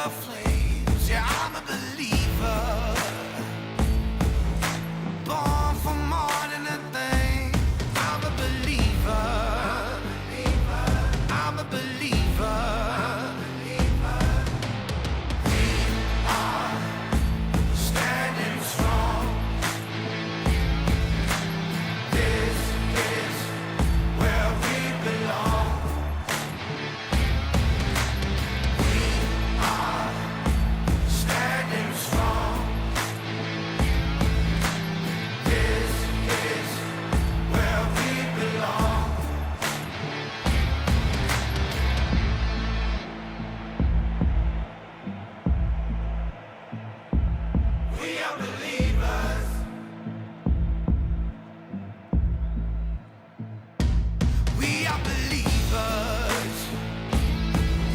the flames. Yeah, I'm a believer. Born for more than a thing. I'm a believer. I'm a believer. Standing strong. This is where we belong. We are standing strong. This is where we belong. We are believers. We are believers.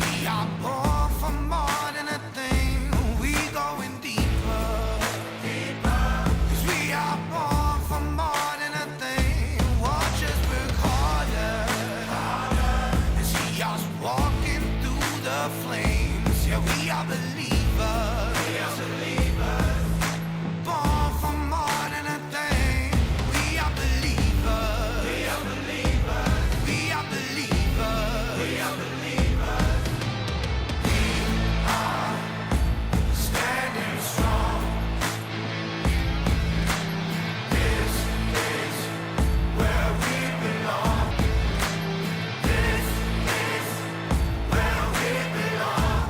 We are born for more than a thing. We going deeper, deeper. 'Cause we are born for more than a thing. Watch us work harder, harder. And see us walking through the flames. Yeah, we are believers. We are believers. Born for more than a thing. We are believers. We are believers. We are believers. We are believers. We are standing strong. This is where we belong. This is where we belong.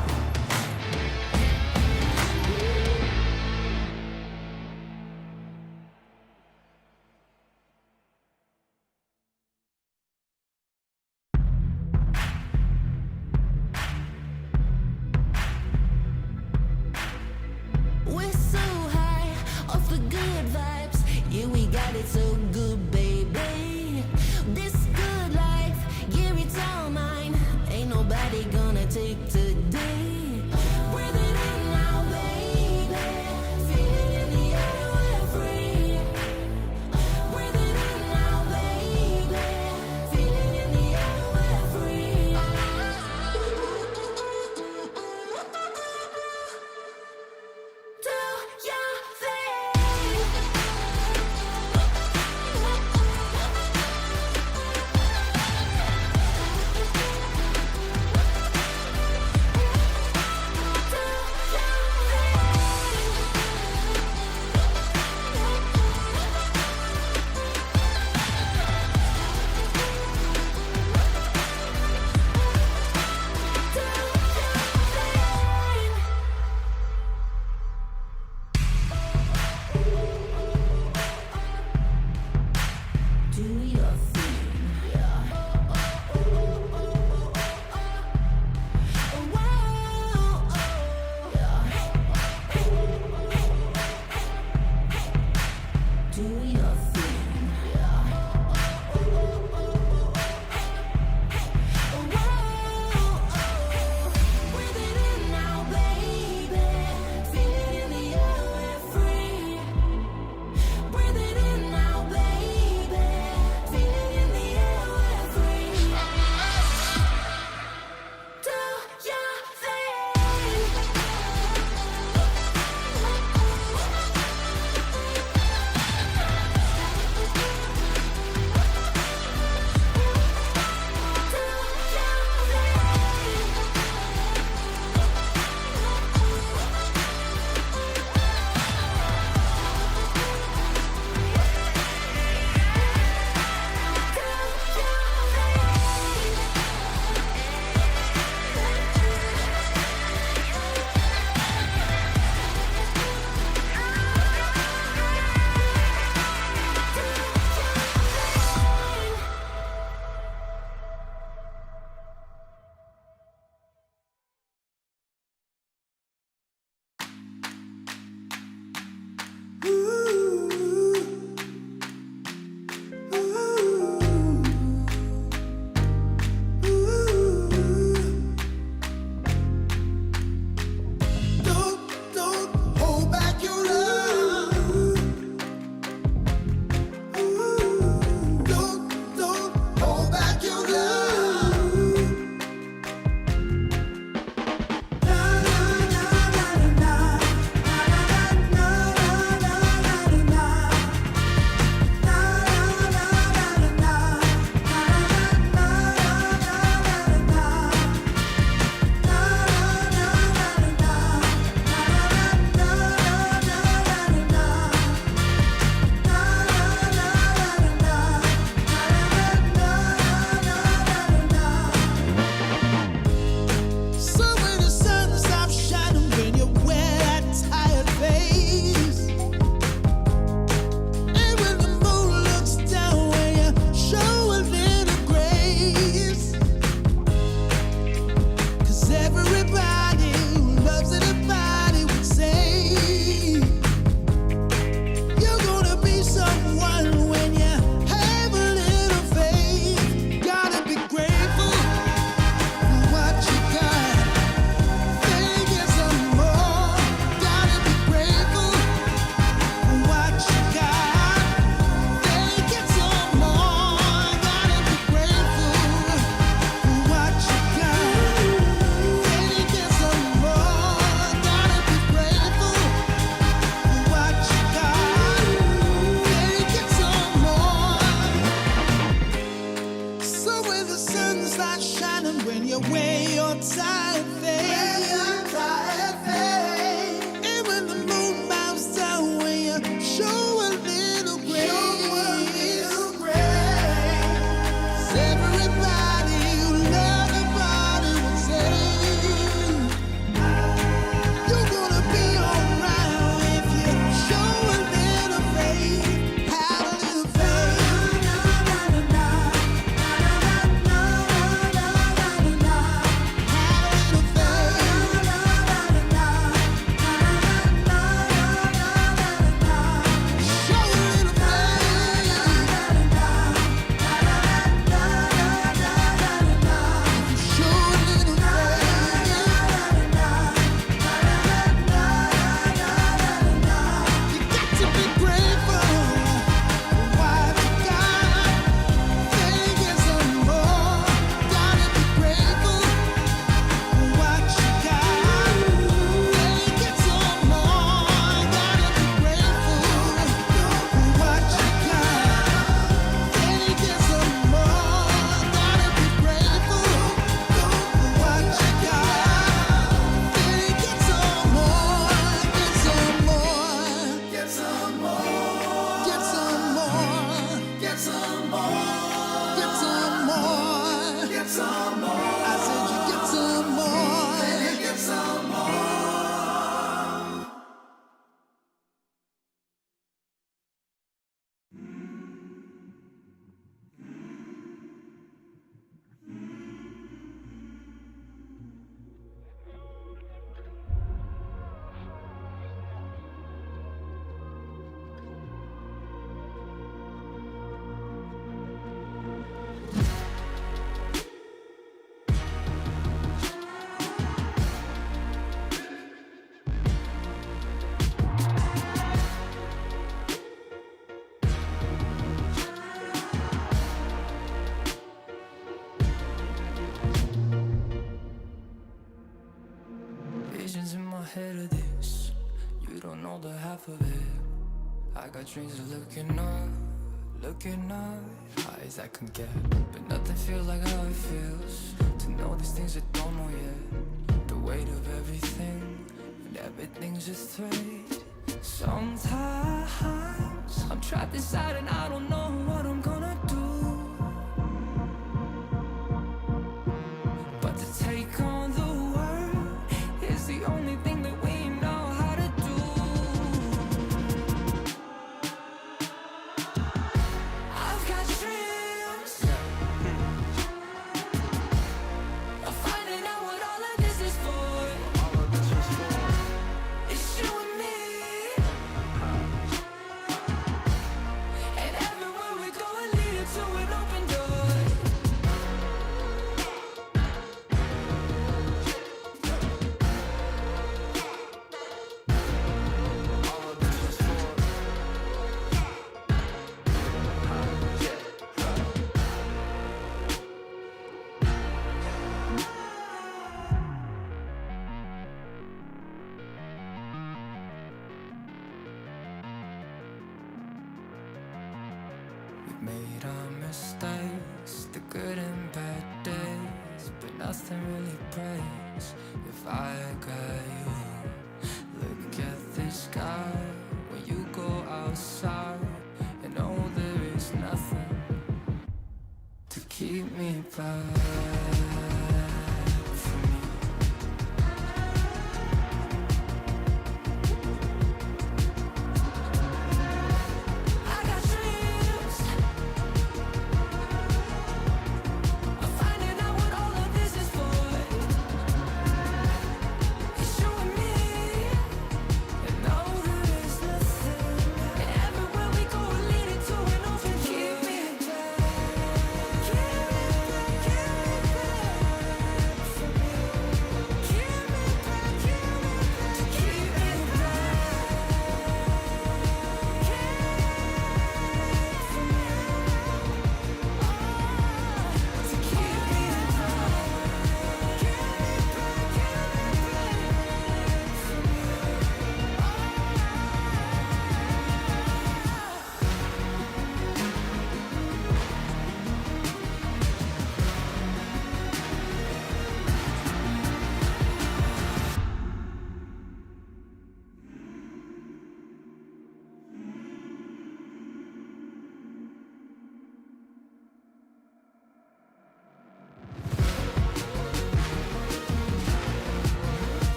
ahead of this. You don't know the half of it. I got dreams of looking up, high as I can get. But nothing feels like how it feels to know these things I don't know yet. The weight of everything, and everything's just thread. Sometimes I'm trapped inside and I don't know what I'm gonna do. But to take on the world is the only thing that we know how to do. I've got dreams of finding out what all of this is for. It's you and me. And everywhere we go, it leads to an open door. We've made our mistakes, the good and bad days, but nothing really breaks if I got you. Look at the sky when you go outside, and know there is nothing to keep me back from you. I got dreams of finding out what all of this is for. It's you and me, and no, there is nothing. And everywhere we go, we're leading to an open door. Keep me back, keep me back, keep me back from you. Keep me back, keep me back, to keep me back, from you. To keep me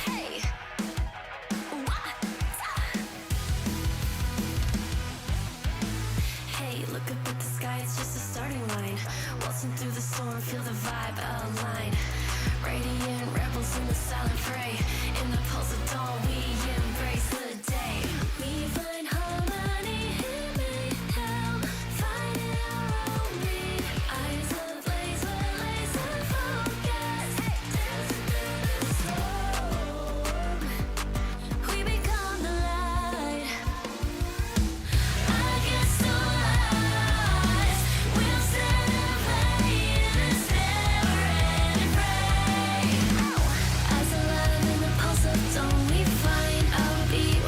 Hey, what? Hey, look up at the sky, it's just a starting line. Waltzing through the storm, feel the vibe align. Radiant rebels in the silent fray. In the pulse of dawn, we embrace the day. We find harmony in mayhem, finding our own beat. Eyes ablaze, we're laser focused. Dancing through the storm, we become the light. Against all odds, we'll stand and play in this never-ending fray. Eyes alive in the pulse of dawn, we find our beat.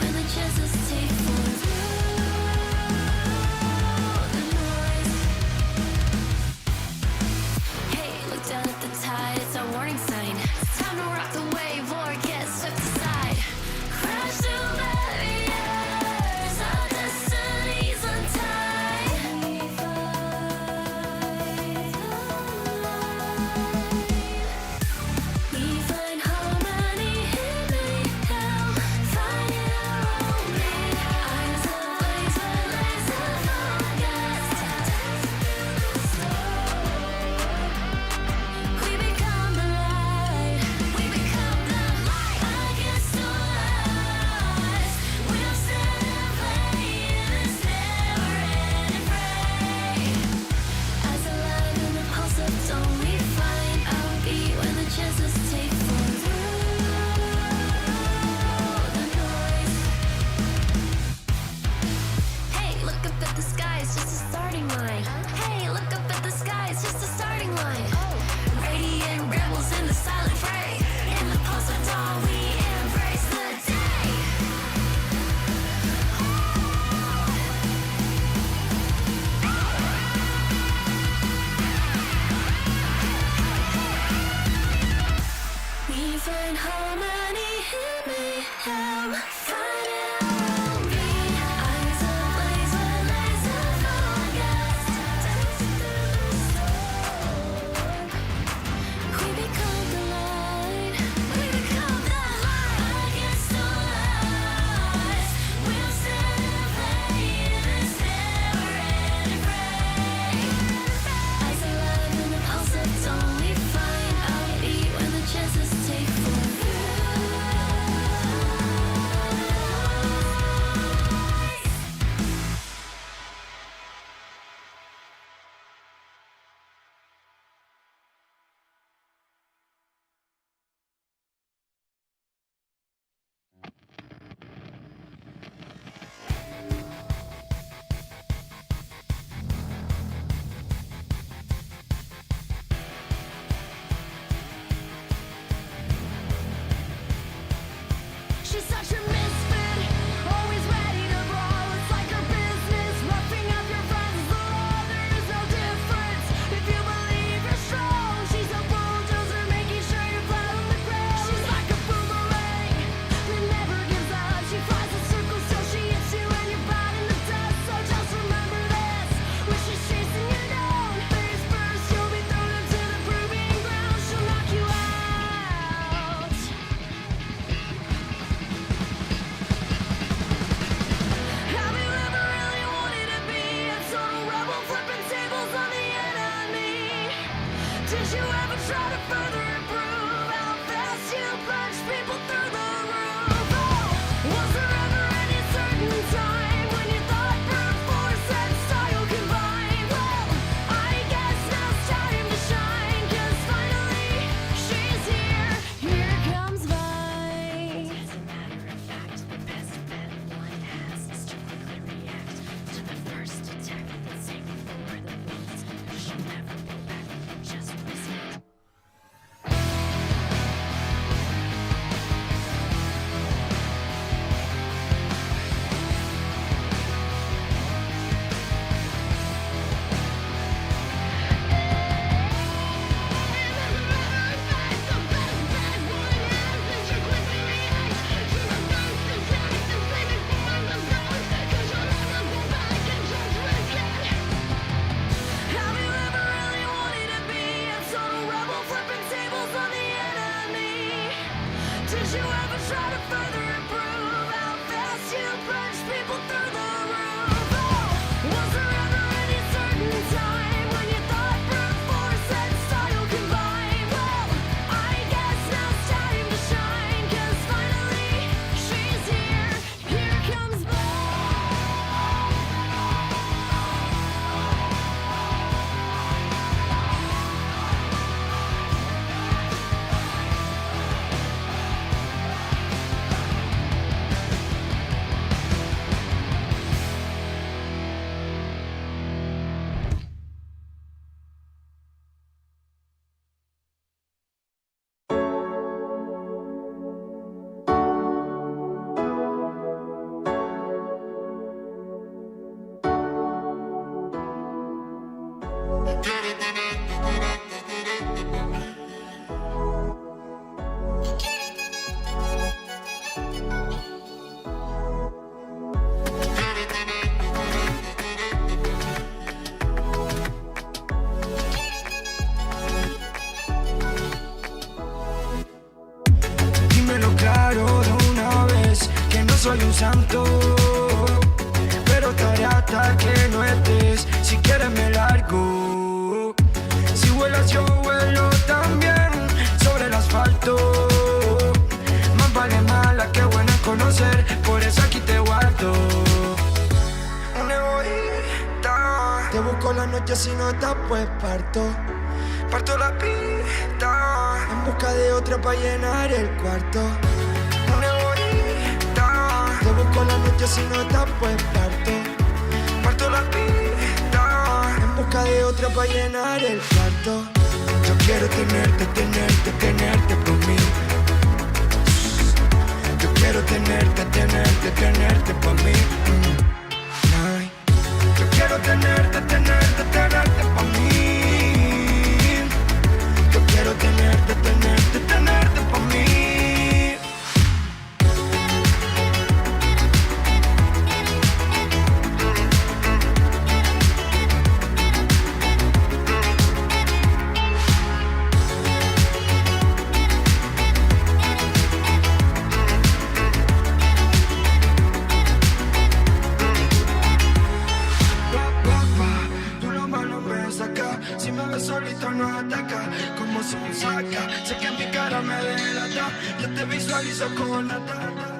it's just a starting line. Hey, look up at the sky, it's just a starting line. Radiant rebels in the silent fray. In the pulse of dawn, we embrace the day. We find harmony in mayhem. Find it all beat. Eyes ablaze with laser focus. Dancing through the storm. We become the light. We become the light against the lies. We'll stand and play in this never-ending fray. Eyes alive in the pulse of dawn. We find our beat when the chances take form. She's such a misfit, always ready to brawl. It's like her business, roughing up your friends. The law, there is no difference. If you believe you're strong, she's a bulldozer, making sure you're flat on the ground. She's like a boomerang that never gives up. She flies in circles till she hits you and you're bowed in the dust. So just remember this: when she's chasing you down, face first, you'll be thrown into the proving ground. She'll knock you out. Have you ever really wanted to be a total rebel, flipping tables on the enemy? Did you ever try to further improve how fast you punch people through the roof? Oh, was there ever any certain time when you thought brute force and style combined? Well, I guess now's time to shine, 'cause finally she's here. Here comes Vine. As a matter of fact, the best bet one has is to quickly react to the first attack that's taken over the woods. She'll never go back, just listen. Have you ever really wanted to be a total rebel, flipping tables on the enemy? Did you ever try to further improve how fast you punch people through the roof? Oh, was there ever any certain time when you thought brute force and style combined? Well, I guess now's time to shine, 'cause finally she's here. Here comes Dímelo claro de una vez, que no soy un santo, pero estaré hasta que no estés. Si quieres me largo, si vuelas yo vuelo también sobre el asfalto. Más vale mala que buena en conocer, por eso aquí te guardo. Un egoísta, te busco la noche, si no estás pues parto la pista en busca de otra para llenar el cuarto. Un egoísta, te busco la noche, si no estás pues parto la pista hay otra para llenar el cuarto. Yo quiero tenerte, tenerte, tenerte por mí. Yo quiero tenerte, tenerte, tenerte por mí. Ay. Yo quiero tenerte, tenerte, tenerte por mí. Yo quiero tenerte, tenerte, tenerte por mí. Si me ves solito no ataca, como si me saca. Sé que mi cara me delata, yo te visualizo con la tata.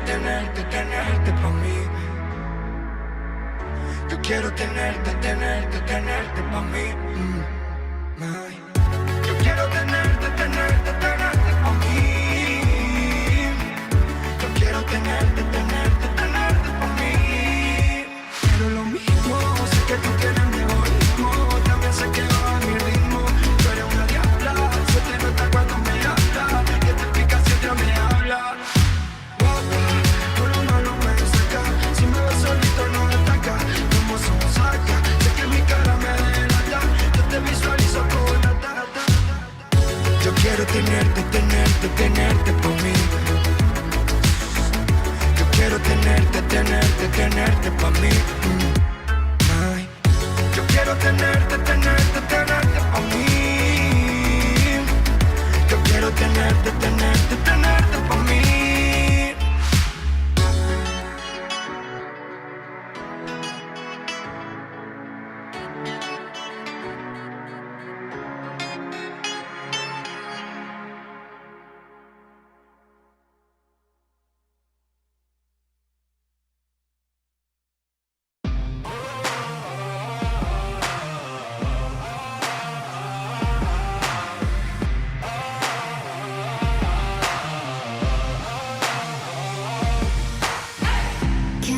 Tenerte, tenerte pa' mí. Yo quiero tenerte, tenerte, tenerte pa' mí. Ay. Yo quiero tenerte, tenerte, tenerte pa' mí. Yo quiero tenerte, tenerte, tenerte pa' mí. Quiero lo mismo, sé que tú tienes mi egoísmo. También sé que va a mi ritmo. Tú eres una diabla, se te nota cuando me hablas. Que te pica si otra me habla. Solito no ataca, como se me saca. Sé que mi cara me delata, yo te visualizo con la tata. Yo quiero tenerte, tenerte, tenerte por mí. Yo quiero tenerte, tenerte, tenerte por mí. Ay. Yo quiero tenerte, tenerte, tenerte por mí. Yo quiero tenerte, tenerte, tenerte por mí.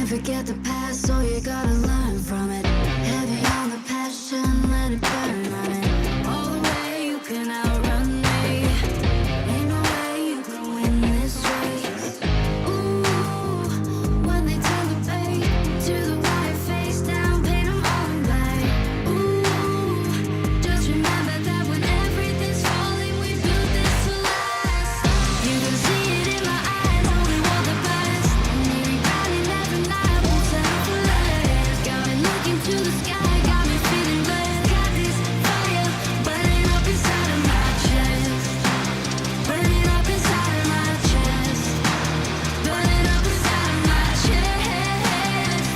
Forget the past, so you gotta learn from it. Heavy on the passion, let it burn, run it. All the way you can outrun me. Ain't no way you can win this race. Ooh, when they turn the page to the white face down, paint them all in black. Ooh, just remember that when everything's falling, we built this to last. You can see it in my eyes, only want the best. And we rebounding every night. To the sky, got me feeling blessed. Got this fire burning up inside of my chest. Burning up inside of my chest. Burning up inside of my chest.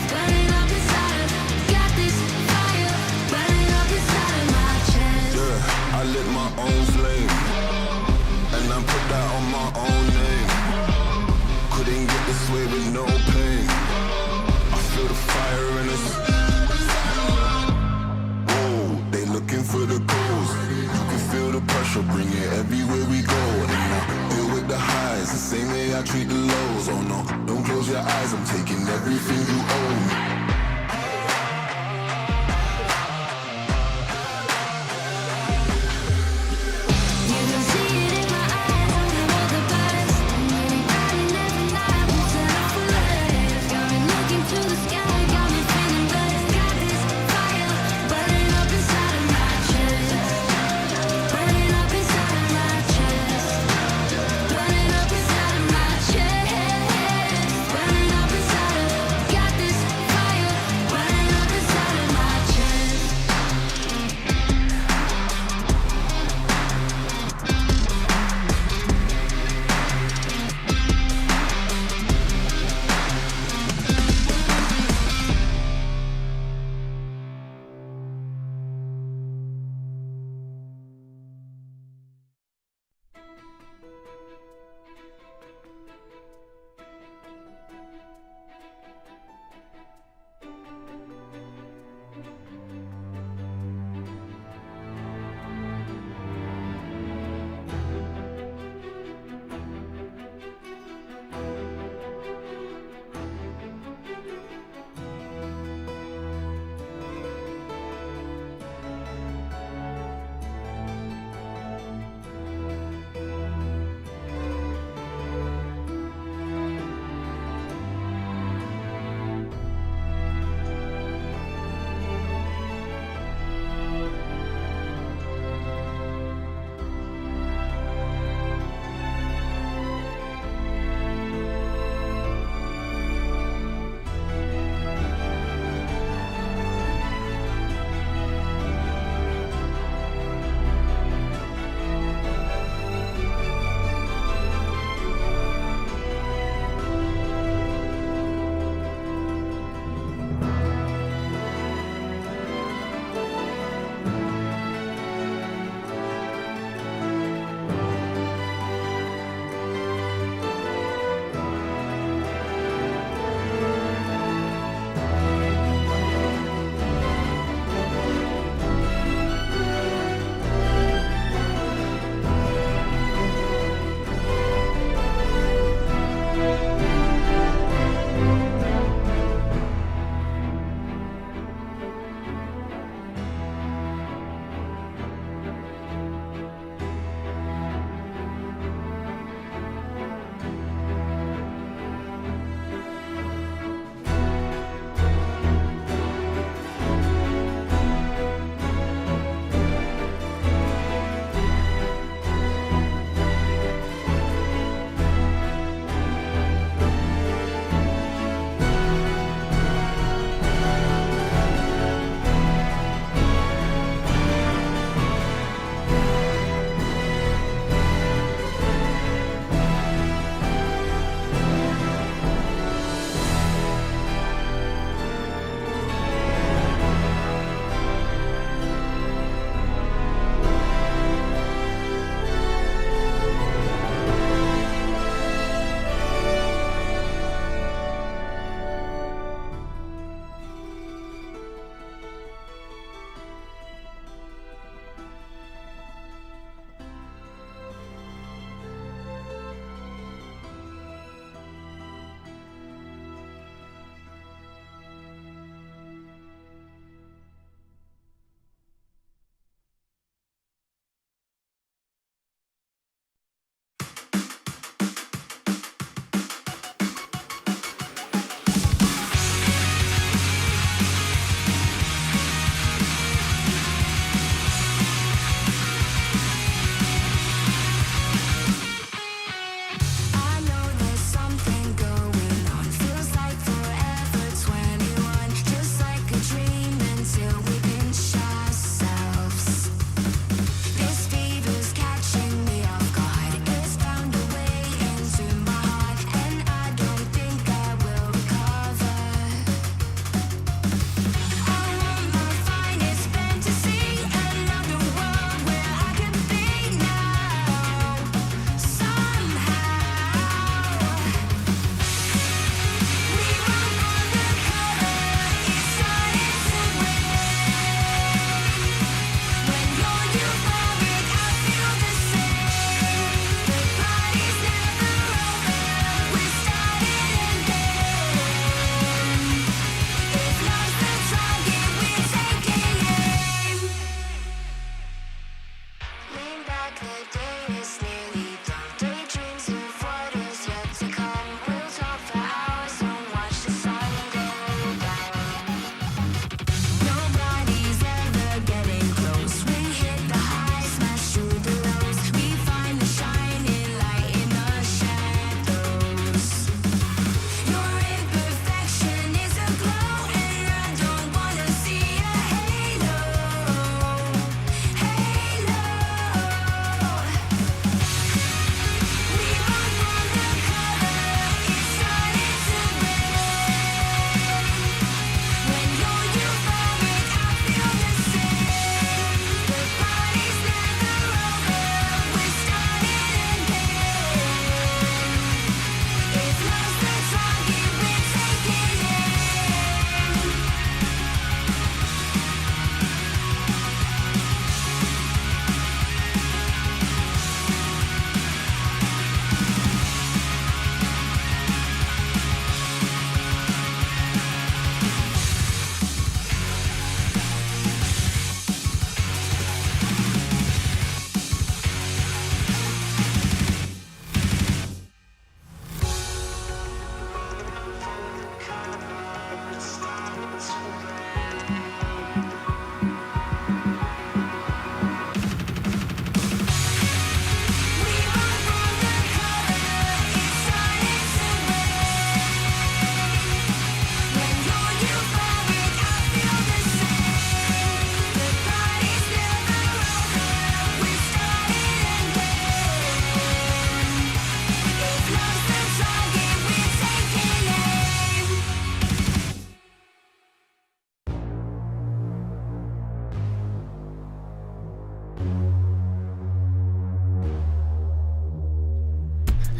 Burning up inside of. Got this fire burning up inside of my chest. Yeah, I lit my own flame, and I put that on my own name. Couldn't get this way with no pain. I feel the fire in us. Looking for the goals. You can feel the pressure, bring it everywhere we go. And I deal with the highs, the same way I treat the lows. Oh no, don't close your eyes, I'm taking everything you owe me. Fire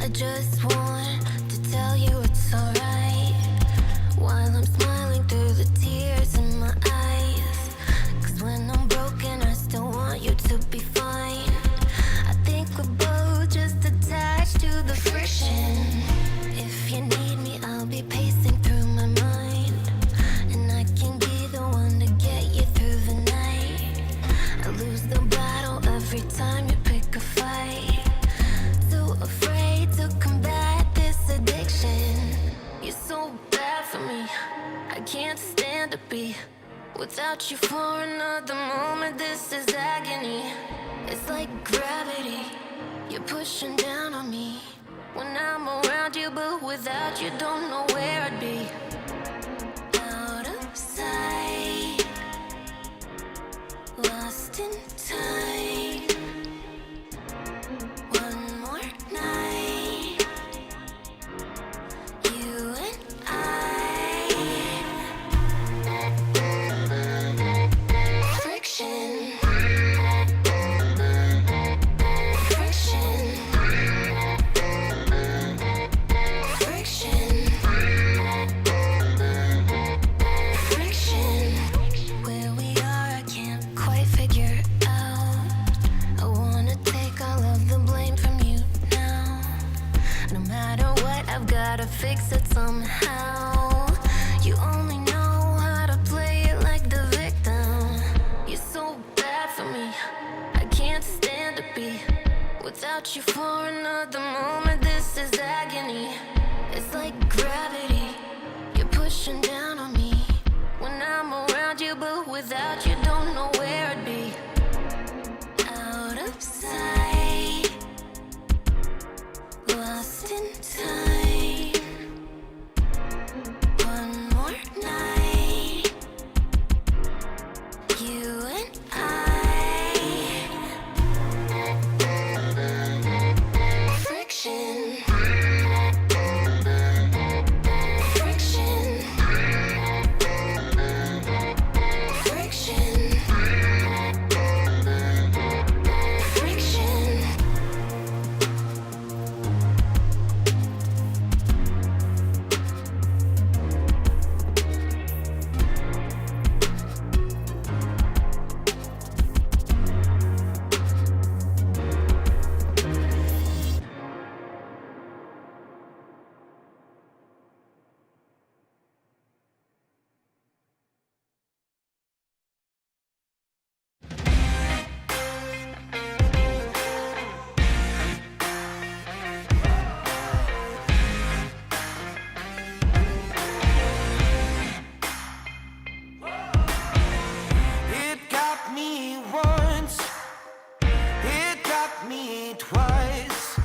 I just want to tell you it's alright, while I'm smiling through the tears in my eyes. Cause when I'm broken, I still want you to be fine. I think we're both just attached to the friction. If you need me, I'll be pacing through my mind, and I can be the one to get you through the night. I lose the battle every time you pick a fight. So afraid to combat this addiction. You're so bad for me, I can't stand to be without you for another moment. This is agony. It's like gravity, you're pushing down on me when I'm around you, but without you don't know where I'd be. Out of sight, lost in time. One more night, you and I. Friction. Friction. Friction. Friction. Where we are, I can't quite figure out. I wanna take all of the blame from you now. No matter what, I've gotta fix it somehow. You only know how to play it like the victim. You're so bad for me, I can't stand to be without you for another moment. This is agony. It's like gravity, you're pushing down on me when I'm around you, but without you don't know where I'd be. Out of sight, lost in time. One more night, you and I. Friction. Friction. Friction. Friction. It got me once, it got me twice.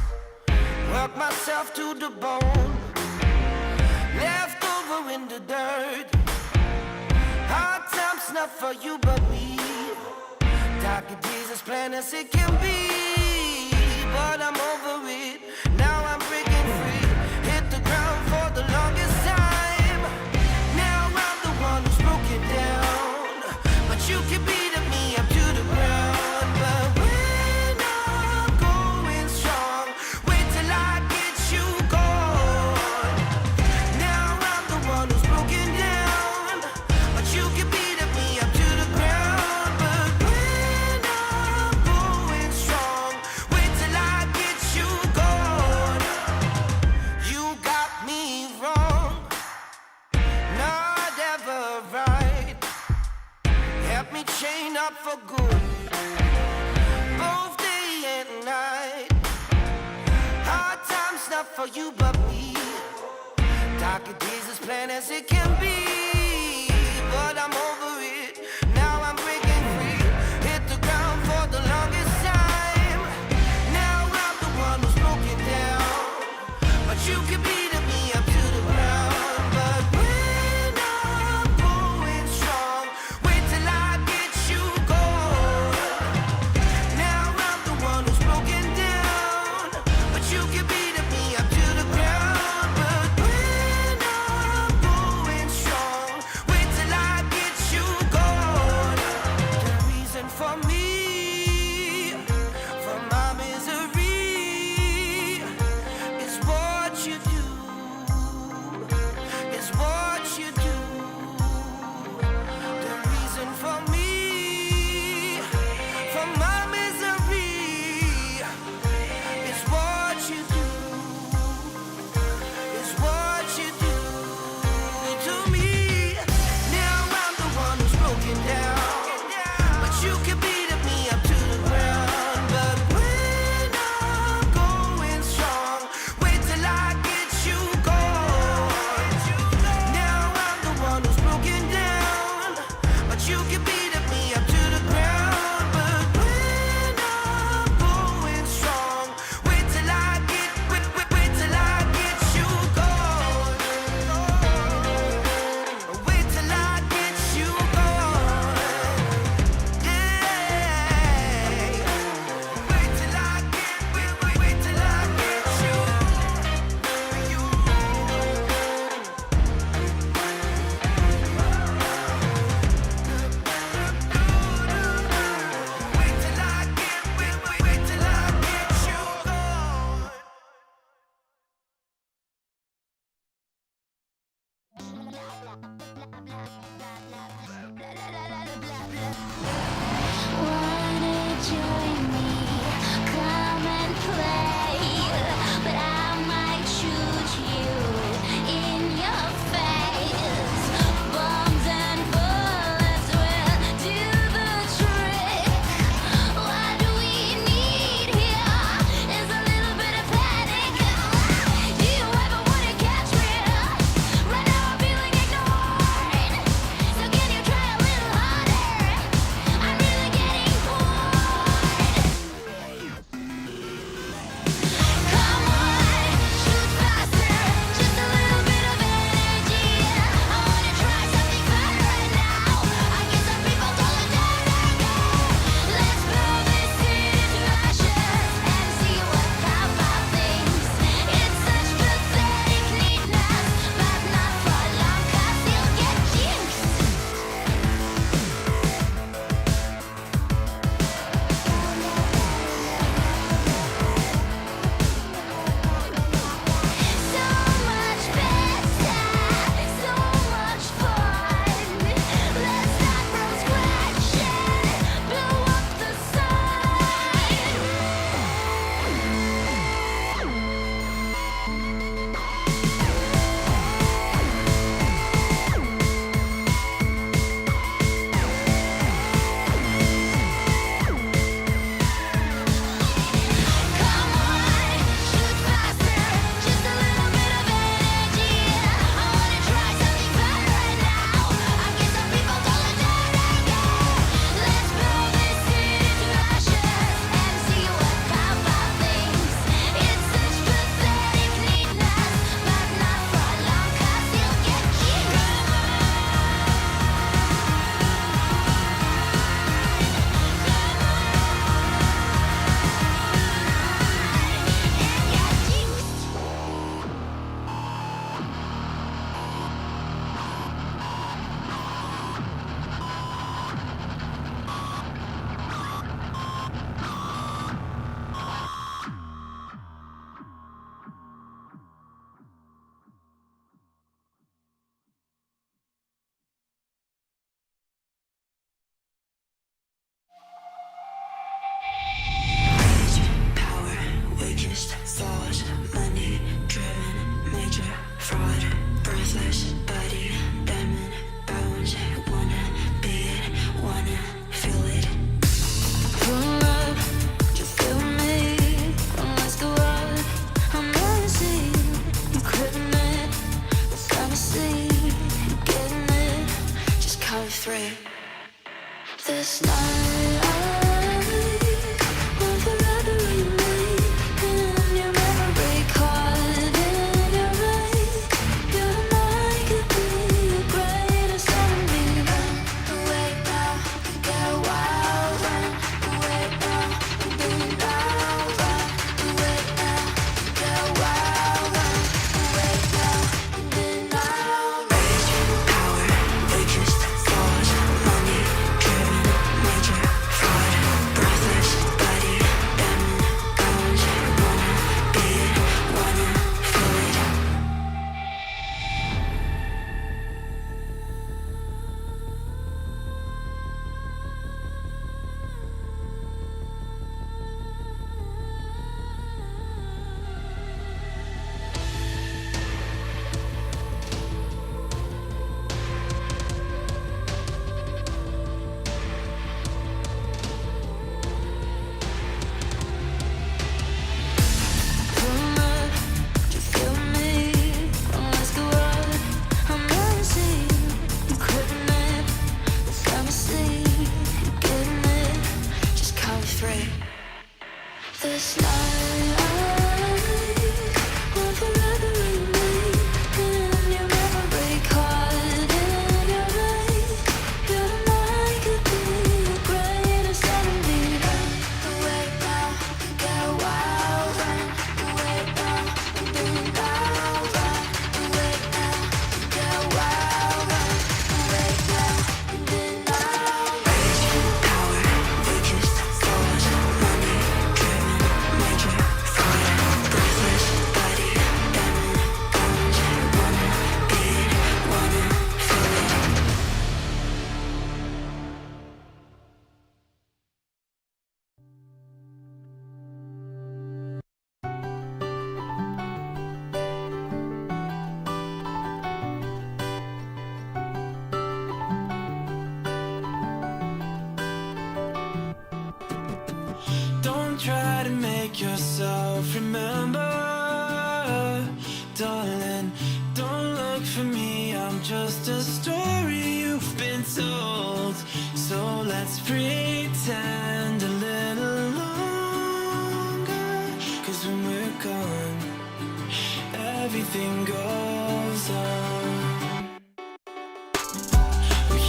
Worked myself to the bone, left over in the dirt. Hard times not for you but me. Darker days as plain as it can be, but I'm over it. Now I'm breaking free. Hit the ground for the longest time. Now I'm the one who's broken down, but you can beat me up to the ground. But when I'm going strong, wait till I get you gone. Now I'm the one who's broken down, but you can beat me up to the ground. But when I'm going strong, wait till I get you gone. You got me wrong, not ever right. Help me chain up for good, both day and night. Hard times not for you but me. Darker days as plain as it can be, but I'm over it. Now I'm breaking free. Hit the ground for the longest time. Now I'm the one who's broken down, but you can beat me up to the ground. But when I'm going strong, wait till I get you gone. Now I'm the one who's broken down, but you can beat me up to the ground. But when I'm going strong, Wanna join me? Come and play, but I might shoot you in your face. Bombs and bullets will do the trick. What we need here is a little bit of panic. Do you ever wanna catch me? Right now I'm feeling ignored. yourself. Remember, darling, don't look for me. I'm just a story you've been told. So let's pretend a little longer. 'Cause when we're gone, everything goes on.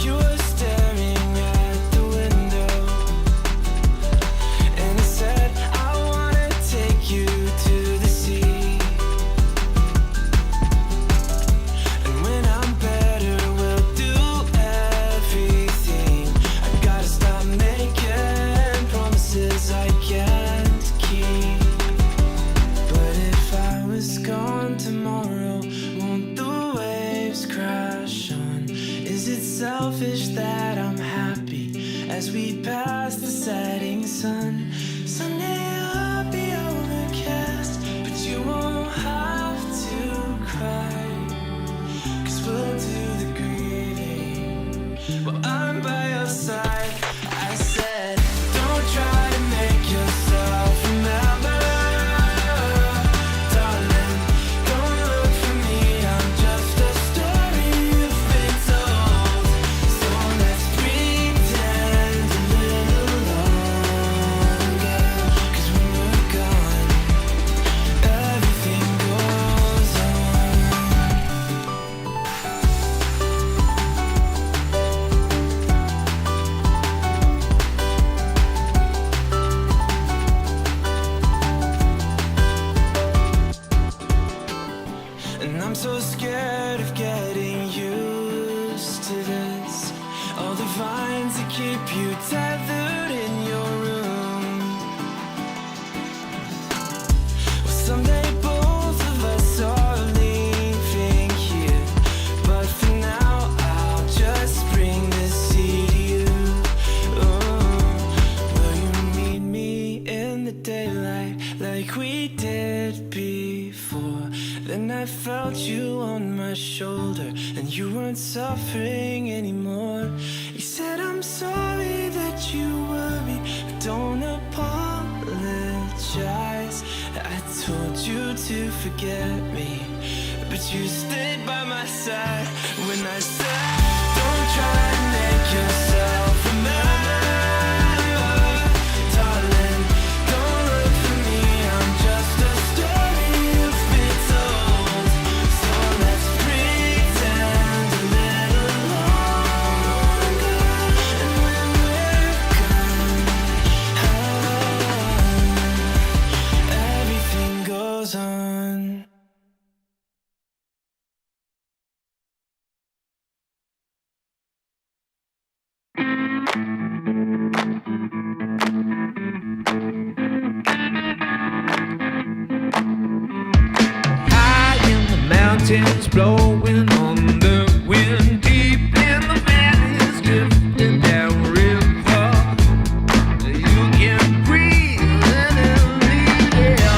You were staring at the window, and I said, I wanna take you to the sea. And when I'm better, we'll do everything. I gotta stop making promises I can't keep. But if I was gone tomorrow, won't the waves crash on? Is it selfish that I'm happy as we pass the setting sun? Someday I'll be overcast, but you won't have to cry. 'Cause we'll do the grieving while I'm by your side. I said, don't try to make yourself remember. Darling, don't look for me. I'm just a story you've been told. So let's pretend a little longer. 'Cause when we're gone, everything goes on. And I'm so scared of getting used to this. All the vines that keep you tethered in your room. Well, someday both of us are leaving here, but for now I'll just bring this sea to you. Will you meet me in the daylight like we did before? Then I felt you on my shoulder, and you weren't suffering anymore. You said, I'm sorry that you worried, but don't apologize. I told you to forget me, but you stayed by my side when I said, don't try to make yourself remember. Darling, don't look for me. I'm just a story you've been told. So let's pretend a little longer. And when we're gone, everything goes on. High in the mountains, blowing on the wind, deep in the valleys, drifting down river. You can breathe it in the air.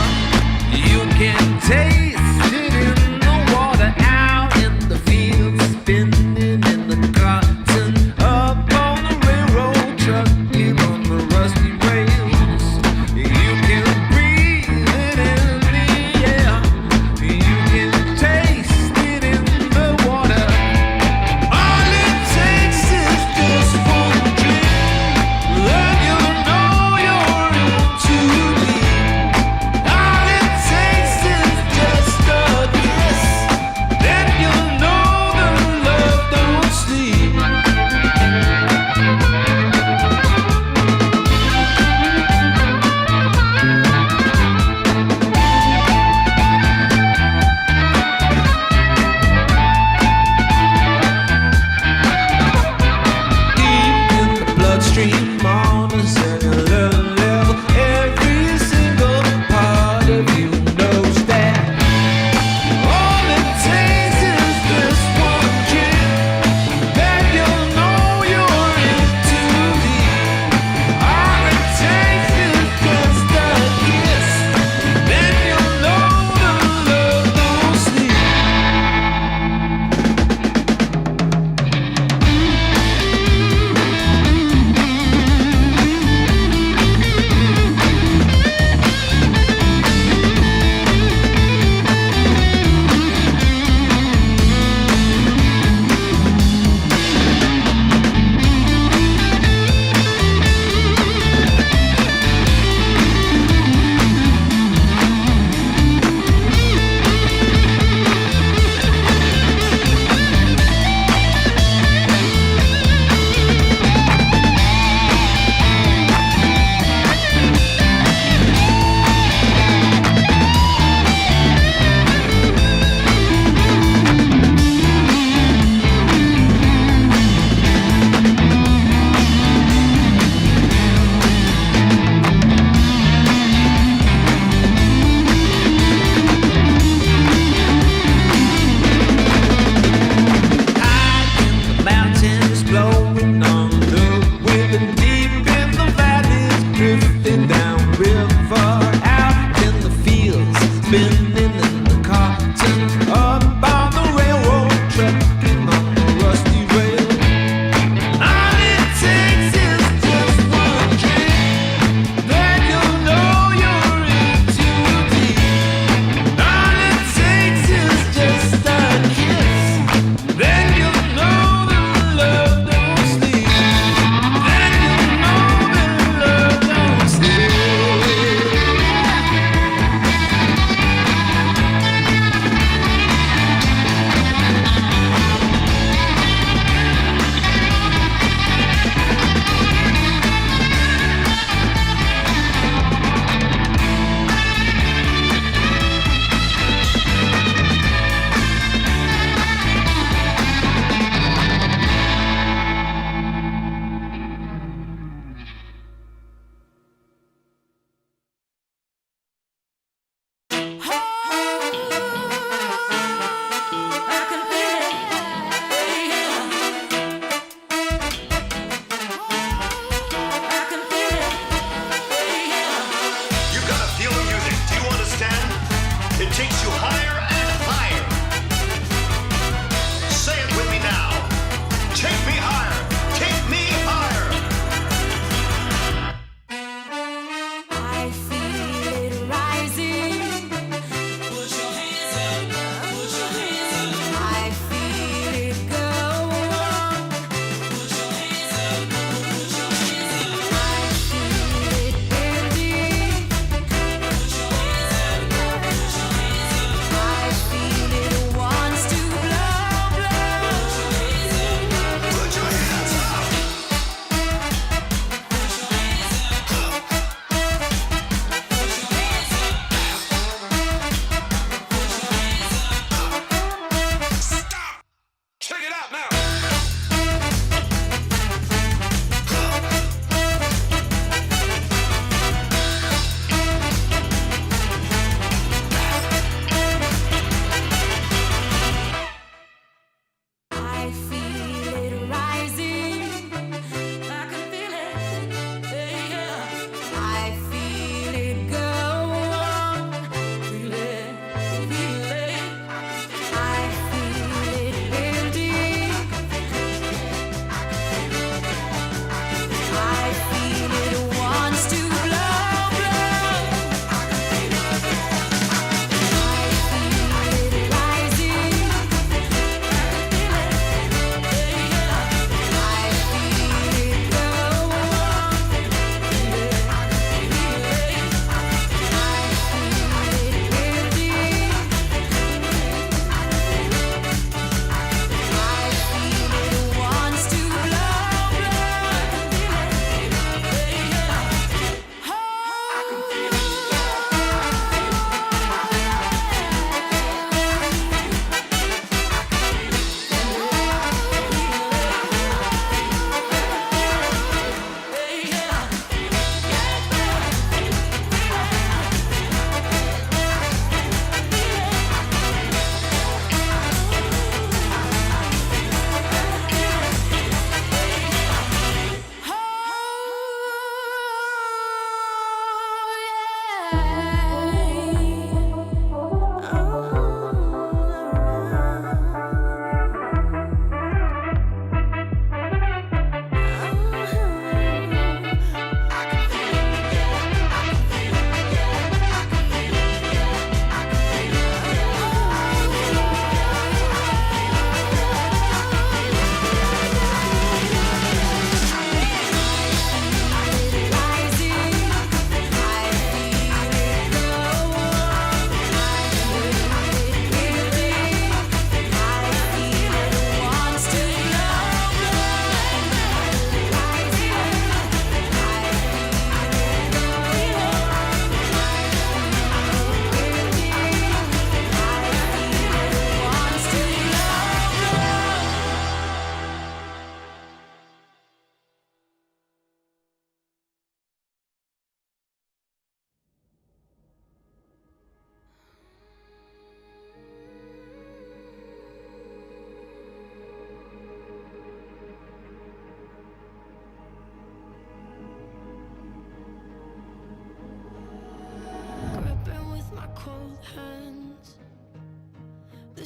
You can taste it in the water, out in the fields, spinning in the cotton, up on the railroad, trucking on the rusty rails. You can breathe it in the air. You can taste it in the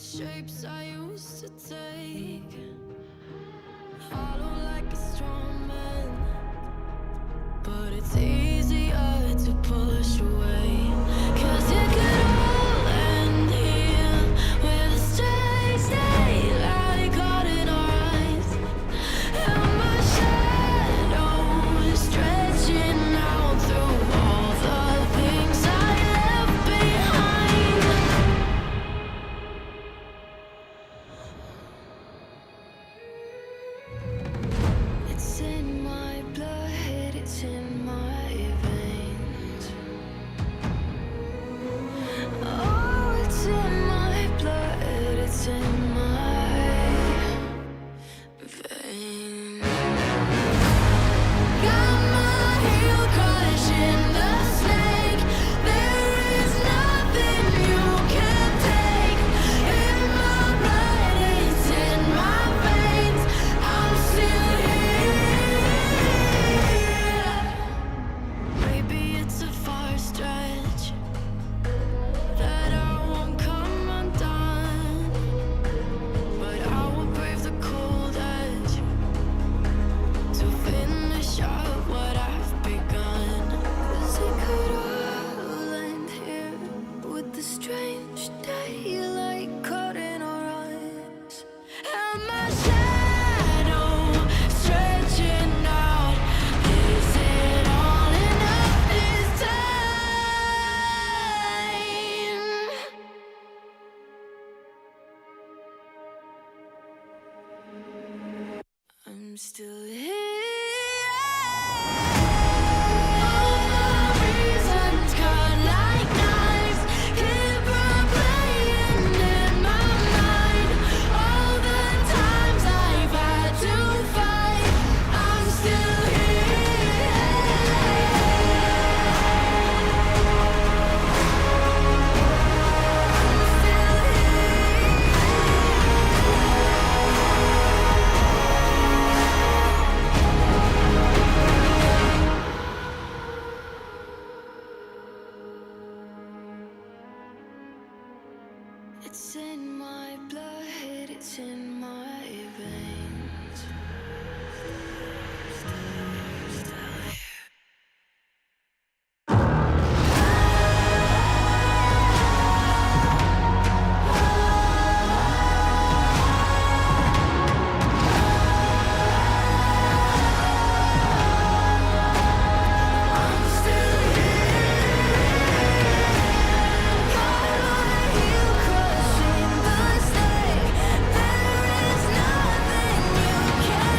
shapes I used to take. Hollow like a strong man, but it's easier to push away. 'Cause it could all end here with a strange daylight caught in our eyes, and my shadow is stretching out through all the things I left behind. It's in my blood, it's in my veins. Oh, it's in my blood, it's in my veins. Got my heel crushing the snake. There is nothing you can take. In my blood, it's in my veins. I'm still here. Maybe it's a far stretch that I won't come undone, but I will brave the cold edge to finish up what I've begun. 'Cause it could all end here with the strange daylight caught in our eyes, and my shadow stretching out. Is it all enough this time? I'm still here. All my reasons cut like knives, keep replaying in my mind. All the times I've had to fight, I'm still It's in my blood, it's in my veins. I'm still got my heel crushing the snake. There is nothing you can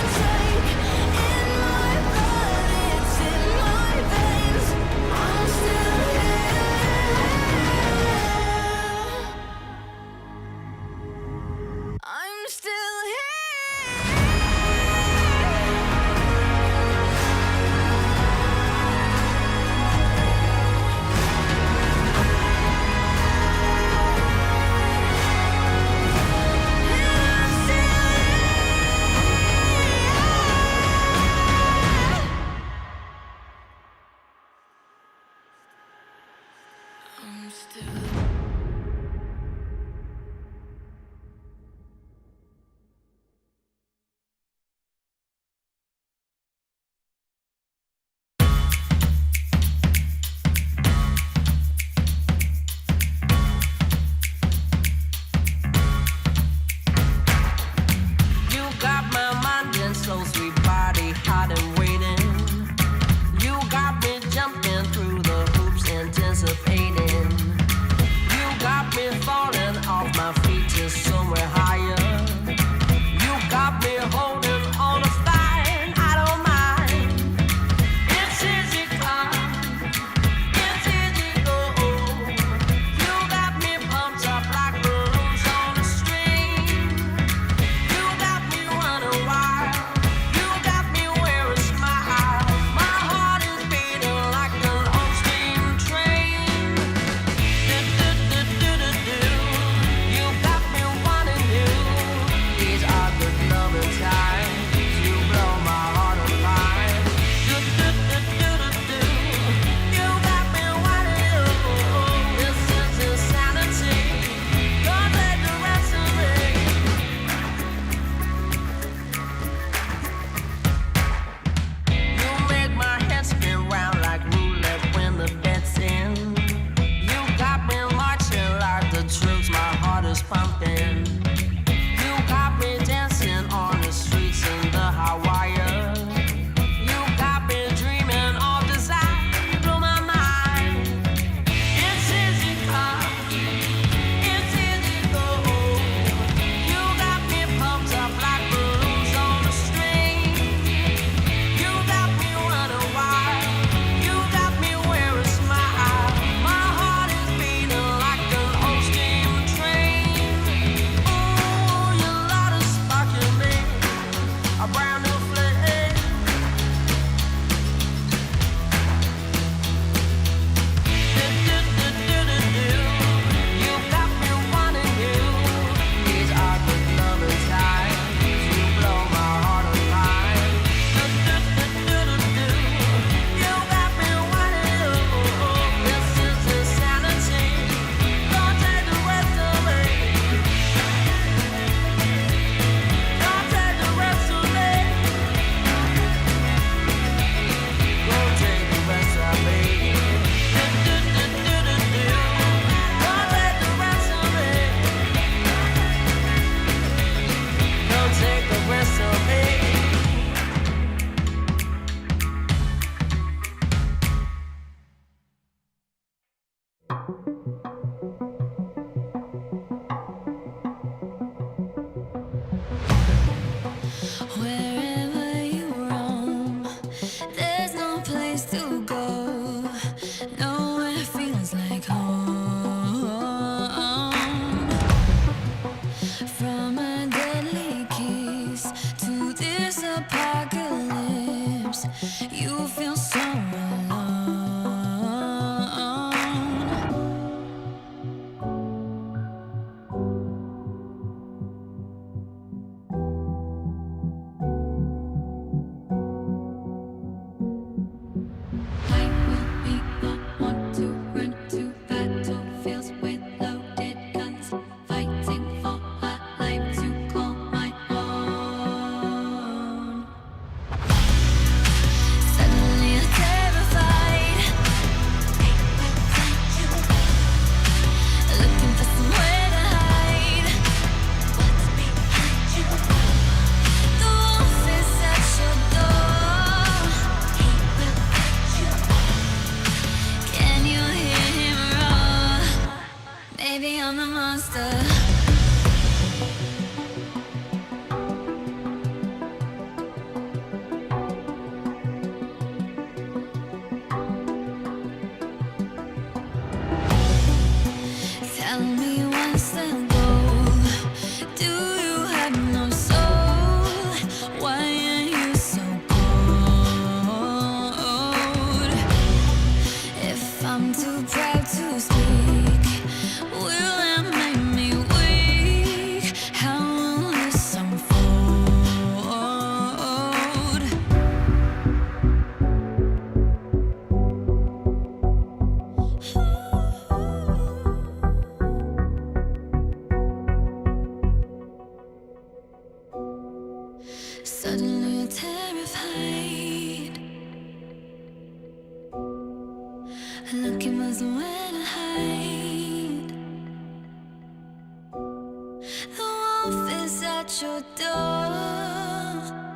wolf is at your door.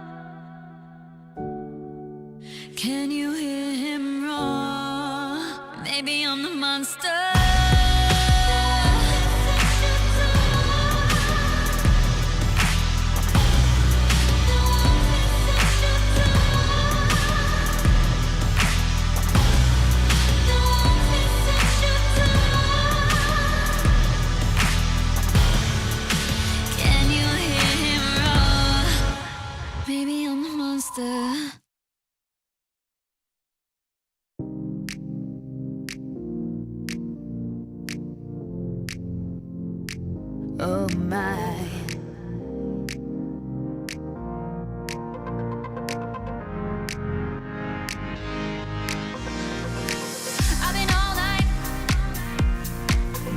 Can you hear him roar? Maybe I'm the monster. Can you hear him roar? Maybe I'm the monster. Oh my. I've been all night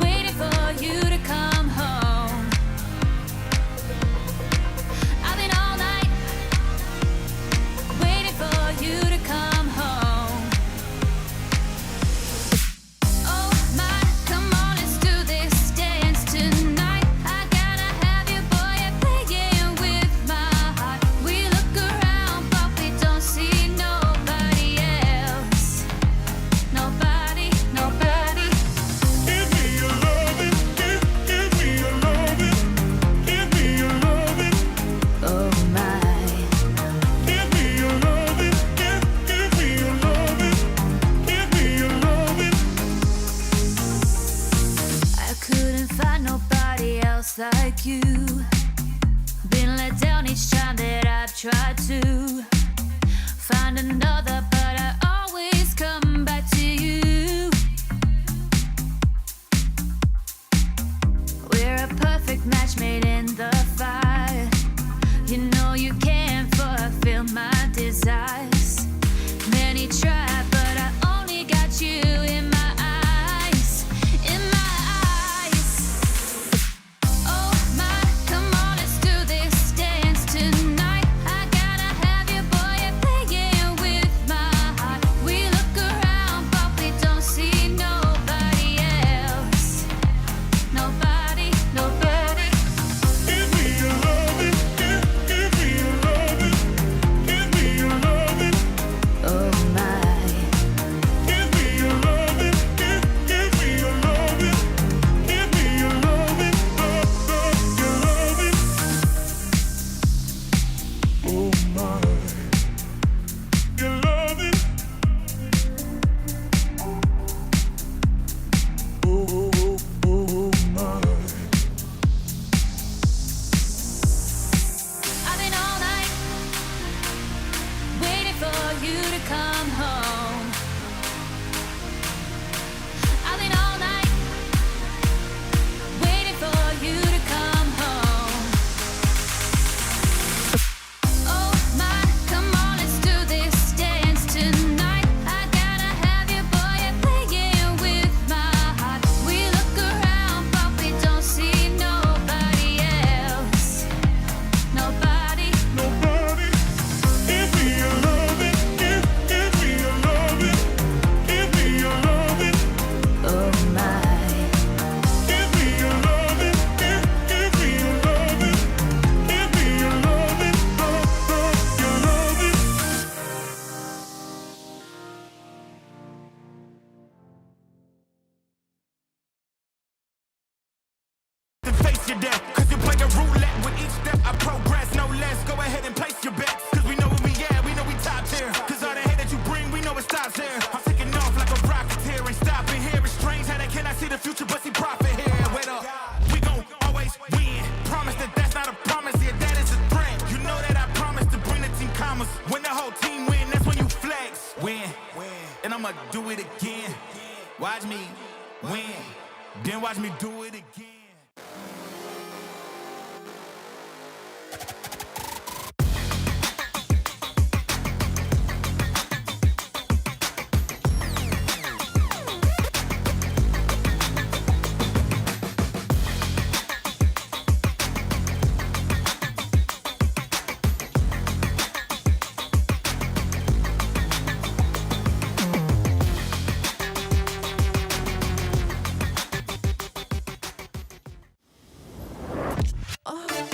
waiting for you to come home. I've been all night waiting for you to come home. Oh my, come on, let's do this dance tonight. I gotta have you, boy, you're playing with my heart. We look around, but we don't see nobody else. Nobody, nobody. Give me your loving, give me your loving, give me your loving, Oh my. give me your loving, give me your loving, give me your loving. I couldn't find nobody else like you. Been let down each time that I've tried to find another, but I always come back to you. We're a perfect match made in the fire. You know you can't fulfill my desires. Many try, but I only got you in my eyes. In my eyes. Oh my, come on, let's do this dance tonight. I gotta have you, boy, you're playing with my heart. We look around, but we don't see nobody else. Nobody, nobody. Give me your loving, give me your loving, give me your loving, Oh my. give me your loving, give me your loving, give me your loving, your loving. Oh my, your loving. Oh my. I've been all night waiting for you to come home. I've been all night waiting for you to come home. Oh my, come on, let's do this dance tonight. I gotta have you, boy, you're playing with my heart. We look around, but we don't see nobody else. Nobody. Nobody. Give me your loving, give me your loving, give me your loving, Oh my. give me your loving, give me your loving, give me your loving, your loving. To face your death, cause you play a roulette with each step I progress, no less. Go ahead and place your bets, cause we know where we at, we know we top tier. Cause all the hate that you bring, we know it stops here. I'm taking off like a rocket here and stopping here. It's strange how they cannot see the future, but see profit here. Wait up, we gon' always win. Promise that that's not a promise, yeah, that is a threat. You know that I promise to bring the team commas. When the whole team win, that's when you flex. Win, and I'ma do it again. Watch me win, then watch me do it again. Oh.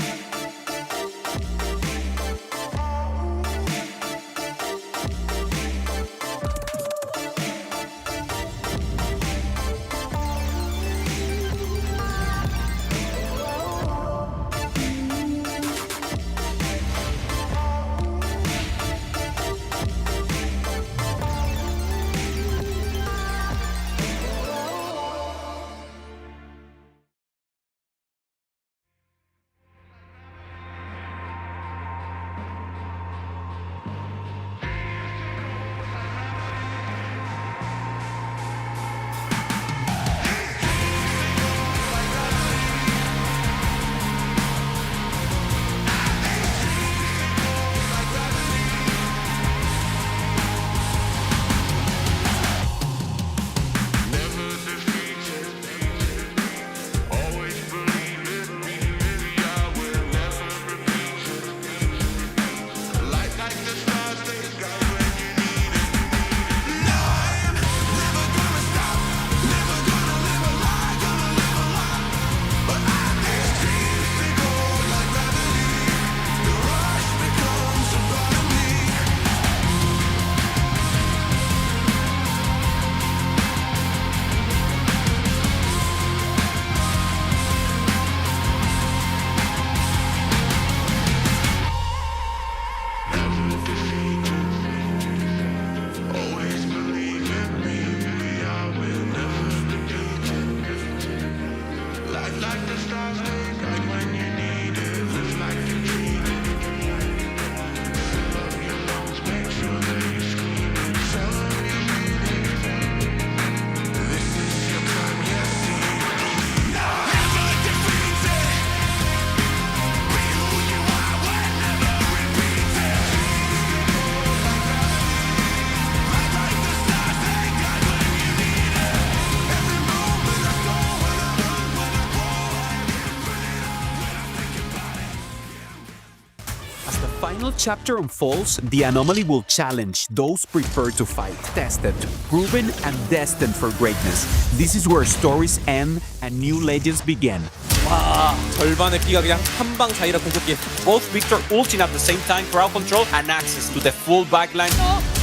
final chapter unfolds, the anomaly will challenge those prepared to fight, tested, proven, and destined for greatness. This is where stories end and new legends begin. 와, 절반의 피가 그냥 한 방 차이라 공격기. Both Victor ulting at the same time, crowd control and access to the full backline.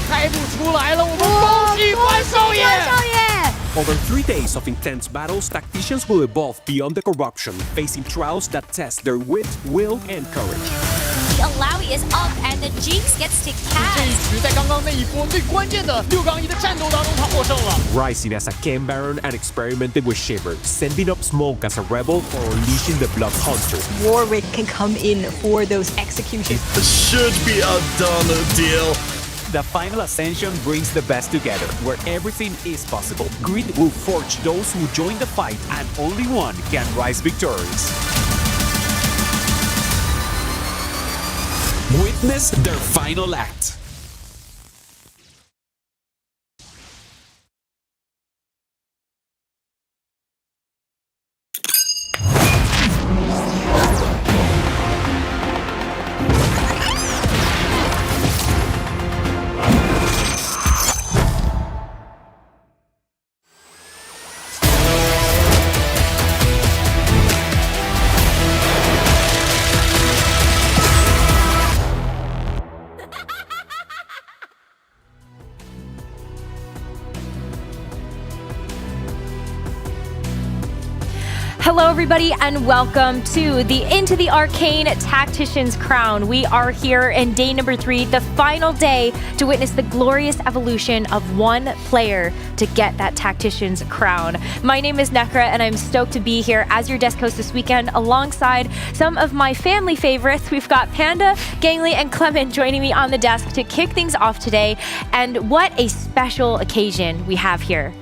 开不出来了，我们恭喜关少爷！ Over 3 days of intense battles, tacticians will evolve beyond the corruption, facing trials that test their wit, will, and courage. The Alawi is up and the Jinx gets to 这一 cast. 局在刚刚那一波最关键的6杠1的战斗当中，他获胜了。 Rising as a Ken Baron and experimenting with Shiver, sending up smoke as a rebel or unleashing the Blood Hunter. Warwick can come in for those executions. This should be a done deal. The final ascension brings the best together, where everything is possible. Greed will forge those who join the fight, and only one can rise victorious. Witness their final act. Hello everybody and welcome to the Into the Arcane Tacticians Crown. We are here in day number 3, the final day to witness the glorious evolution of one player to get that Tacticians Crown. My name is Nekra and I'm stoked to be here as your desk host this weekend alongside some of my family favorites. We've got Panda, Gangly, and Clement joining me on the desk to kick things off today. And what a special occasion we have here.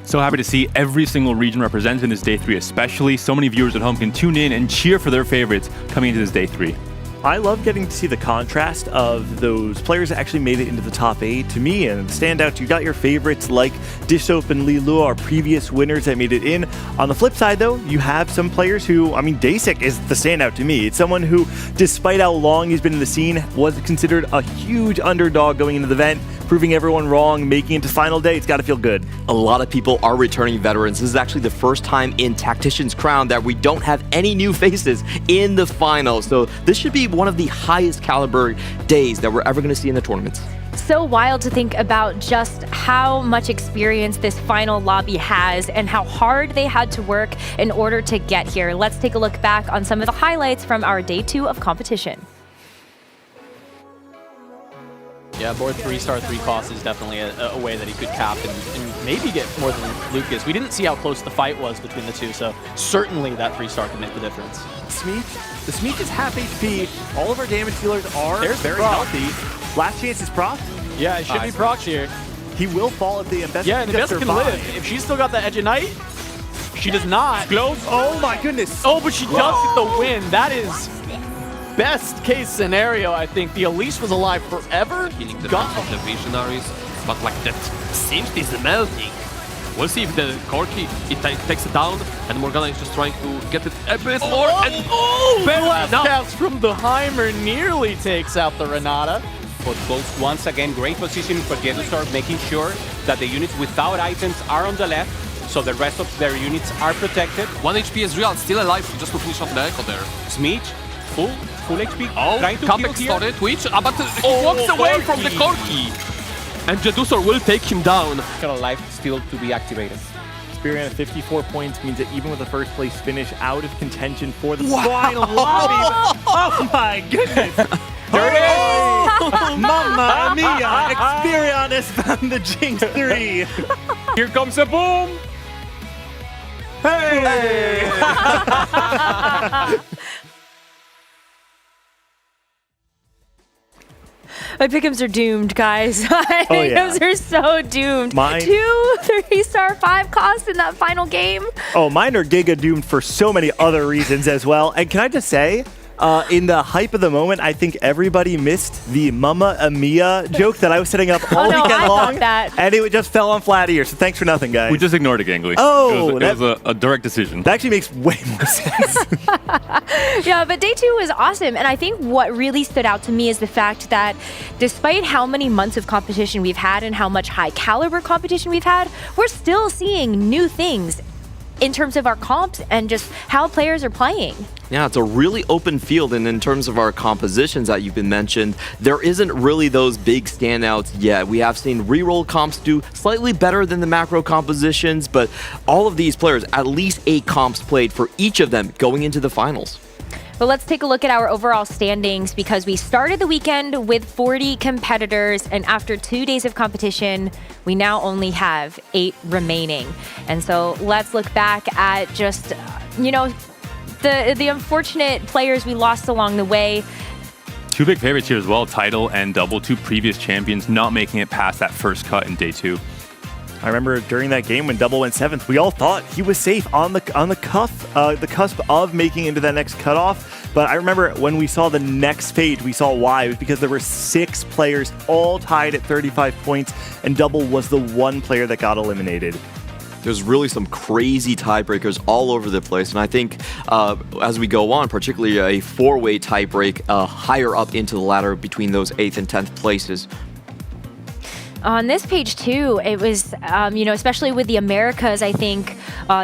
So happy to see every single region represented in this day 3, especially so many viewers at home can tune in and cheer for their favorites coming into this day 3. I love getting to see the contrast of those players that actually made it into the top 8 to me and standouts. You got your favorites like Dishop and Lilu, our previous winners that made it in. On the flip side though, you have some players who, I mean, Dasik is the standout to me. It's someone who, despite how long he's been in the scene, was considered a huge underdog going into the event, proving everyone wrong, making it to final day. It's got to feel good. A lot of people are returning veterans. This is actually the first time in Tactician's Crown that we don't have any new faces in the final. So this should be one of the highest caliber days that we're ever going to see in the tournaments. So wild to think about just how much experience this final lobby has and how hard they had to work in order to get here. Let's take a look back on some of the highlights from our day 2 of competition. Yeah, board 3-star 3 cost is definitely a way that he could cap and maybe get more than Lucas. We didn't see how close the fight was between the two, so certainly that 3-star can make the difference. The Smeech is half HP. All of our damage dealers are very healthy. Last chance is proc. Yeah, it should be proc here. He will fall if the Ambessa can live. If she's still got the Edge of Night, she does not. Close. Oh my goodness. Oh, but she does get the win. That is best case scenario, I think. The Elise was alive forever. Killing the rest of the Visionaries, but like that Singed is melting. We'll see if the Corki takes it down, and Morgana is just trying to get it a bit more. Blast cast from the Heimer nearly takes out the Renata. But both, once again, great positioning for Getustar, making sure that the units without items are on the left, so the rest of their units are protected. 1 HP is real, still alive, just to finish off the Echo there. Smeech, full HP, trying to comeback kill started, Twitch, but he walks away from the Corki. And Jedusor will take him down. Life still to be activated. Experian at 54 points means that even with the first place finish out of contention for the final lobby. Oh my goodness. Mamma mia! Experian has found the Jinx 3. Here comes a boom. Hey! My pick'ems are doomed, guys. My pick'ems are so doomed. Mine, 2 3-star 5 costs in that final game. Oh, mine are giga doomed for so many other reasons as well. And can I just say, in the hype of the moment, I think everybody missed the Mamma Mia joke that I was setting up all weekend long. And it just fell on flat ears. So thanks for nothing, guys. We just ignored it, Gangly. Oh, it was a direct decision. That actually makes way more sense. Yeah, but day 2 was awesome. And I think what really stood out to me is the fact that despite how many months of competition we've had and how much high caliber competition we've had, we're still seeing new things in terms of our comps and just how players are playing. Yeah, it's a really open field, and in terms of our compositions that you've been mentioned, there isn't really those big standouts yet. We have seen reroll comps do slightly better than the macro compositions, but all of these players, at least 8 comps played for each of them going into the finals. But let's take a look at our overall standings, because we started the weekend with 40 competitors, and after 2 days of competition, we now only have 8 remaining. And so let's look back at just, the unfortunate players we lost along the way. 2 big favorites here as well, Tidal and Double, 2 previous champions not making it past that first cut in day 2. I remember during that game when Double went 7th, we all thought he was safe on the cusp of making into that next cutoff. But I remember when we saw the next phase, we saw why. It was because there were 6 players all tied at 35 points, and Double was the one player that got eliminated. There's really some crazy tiebreakers all over the place, and I think as we go on, particularly a 4-way tiebreak higher up into the ladder between those 8th and 10th places. On this page too, it was, especially with the Americas, I think,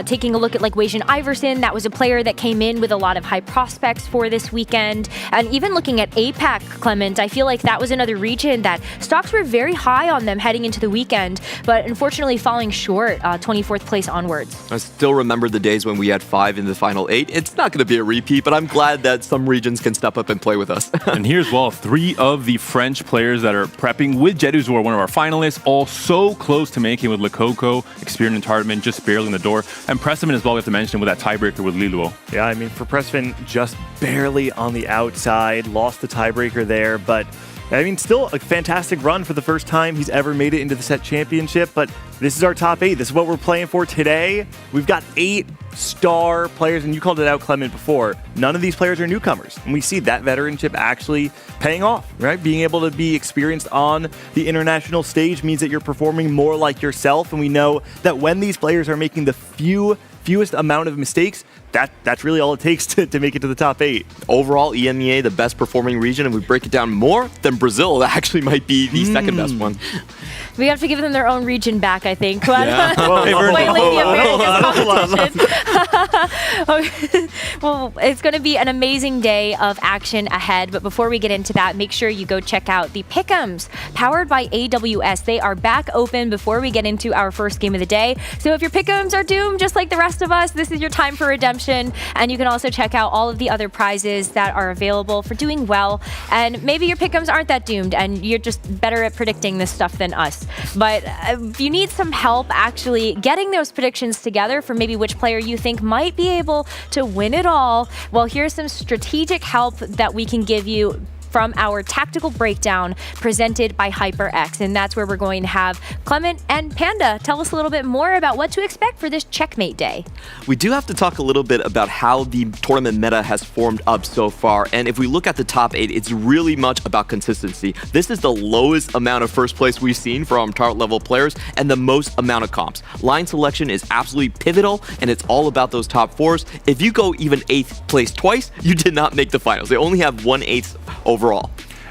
taking a look at like Wei-Jin Iverson, that was a player that came in with a lot of high prospects for this weekend. And even looking at APAC, Clement, I feel like that was another region that stocks were very high on them heading into the weekend, but unfortunately falling short, 24th place onwards. I still remember the days when we had 5 in the final 8. It's not going to be a repeat, but I'm glad that some regions can step up and play with us. And here's, 3 of the French players that are prepping with Jedus, who are one of our finalists, all so close to making with Lekoko, Experian and Tardman just barely in the door. And Pressman as well, we have to mention, with that tiebreaker with Liluo. Yeah, I mean, for Pressman, just barely on the outside, lost the tiebreaker there, but I mean, still a fantastic run for the first time he's ever made it into the set championship. But this is our top 8. This is what we're playing for today. We've got 8 star players, and you called it out, Clement, before. None of these players are newcomers, and we see that veteranship actually paying off, right? Being able to be experienced on the international stage means that you're performing more like yourself, and we know that when these players are making the fewest amount of mistakes, that's really all it takes to make it to the top 8. Overall, EMEA, the best performing region, and we break it down more than Brazil. That actually might be the second best one. We have to give them their own region back, I think. Yeah. Well, it's going to be an amazing day of action ahead. But before we get into that, make sure you go check out the Pick'ems powered by AWS. They are back open before we get into our first game of the day. So if your Pick'ems are doomed, just like the rest of us, this is your time for redemption. And you can also check out all of the other prizes that are available for doing well. And maybe your Pick'ems aren't that doomed and you're just better at predicting this stuff than us. But if you need some help actually getting those predictions together for maybe which player you think might be able to win it all, well, here's some strategic help that we can give you from our tactical breakdown presented by HyperX. And that's where we're going to have Clement and Panda tell us a little bit more about what to expect for this checkmate day. We do have to talk a little bit about how the tournament meta has formed up so far. And if we look at the top 8, it's really much about consistency. This is the lowest amount of first place we've seen from target level players and the most amount of comps. Line selection is absolutely pivotal, and it's all about those top 4s. If you go even 8th place twice, you did not make the finals. They only have 1/8 overall.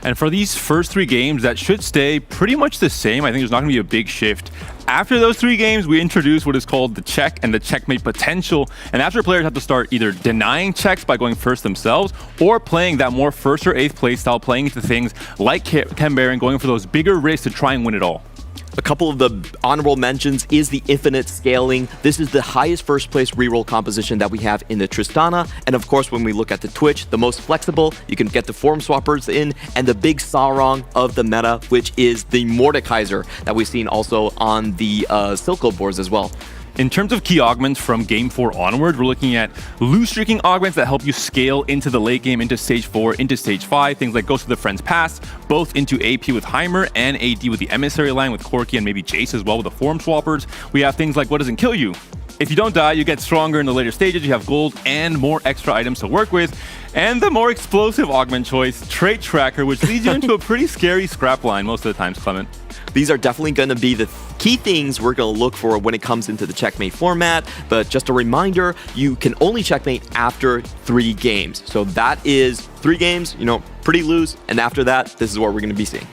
And for these first 3 games, that should stay pretty much the same. I think there's not going to be a big shift. After those 3 games, we introduce what is called the check and the checkmate potential. And after players have to start either denying checks by going first themselves or playing that more 1st or 8th place style, playing into things like Canberra and going for those bigger risks to try and win it all. A couple of the honorable mentions is the infinite scaling. This is the highest first place reroll composition that we have in the Tristana. And of course, when we look at the Twitch, the most flexible, you can get the form swappers in, and the big Sarong of the meta, which is the Mordekaiser that we've seen also on the Silco boards as well. In terms of key augments from Game 4 onward, we're looking at loose streaking augments that help you scale into the late game, into Stage 4, into Stage 5. Things like Ghost of the Friends Past, both into AP with Heimer and AD with the Emissary line with Corki and maybe Jace as well with the Form Swappers. We have things like What Doesn't Kill You, If you don't die, you get stronger in the later stages, you have gold and more extra items to work with, and the more explosive augment choice, Trait Tracker, which leads you into a pretty scary scrap line most of the times, Clement. These are definitely going to be the key things we're going to look for when it comes into the checkmate format. But just a reminder, you can only checkmate after 3 games. So that is 3 games, pretty loose. And after that, this is what we're going to be seeing.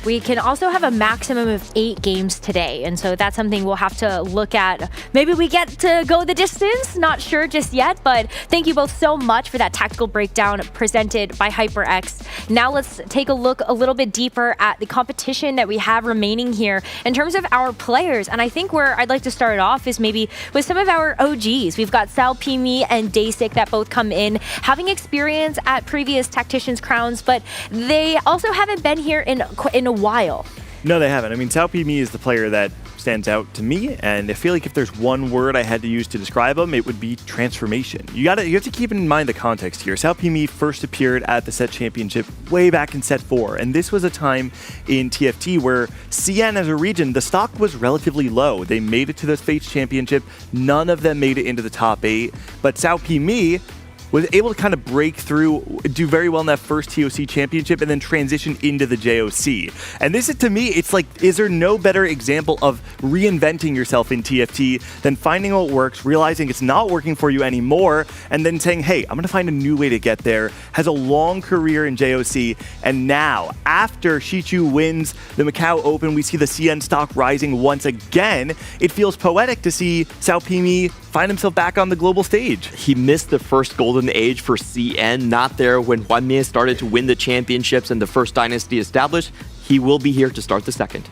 We can also have a maximum of 8 games today, and so that's something we'll have to look at. Maybe we get to go the distance, not sure just yet, but thank you both so much for that tactical breakdown presented by HyperX. Now let's take a look a little bit deeper at the competition that we have remaining here in terms of our players, and I think where I'd like to start off is maybe with some of our OGs. We've got Sal Pimi and Dasik that both come in, having experience at previous Tacticians crowns, but they also haven't been here in a while. No, they haven't. I mean, Sao Pimi is the player that stands out to me, and I feel like if there's one word I had to use to describe him, it would be transformation. You have to keep in mind the context here. Sao Pimi first appeared at the set championship way back in set 4, and this was a time in TFT where CN as a region, the stock was relatively low. They made it to the Fates championship. None of them made it into the top 8, but Sao Pimi was able to kind of break through, do very well in that first TOC championship, and then transition into the JOC. And this is, to me, it's like, is there no better example of reinventing yourself in TFT than finding what works, realizing it's not working for you anymore, and then saying, hey, I'm going to find a new way to get there. Has a long career in JOC, and now, after Shichu wins the Macau Open, we see the CN stock rising once again. It feels poetic to see Sao Pimi find himself back on the global stage. He missed the first golden age for CN, not there when Juan Mie started to win the championships and the first dynasty established. He will be here to start the second.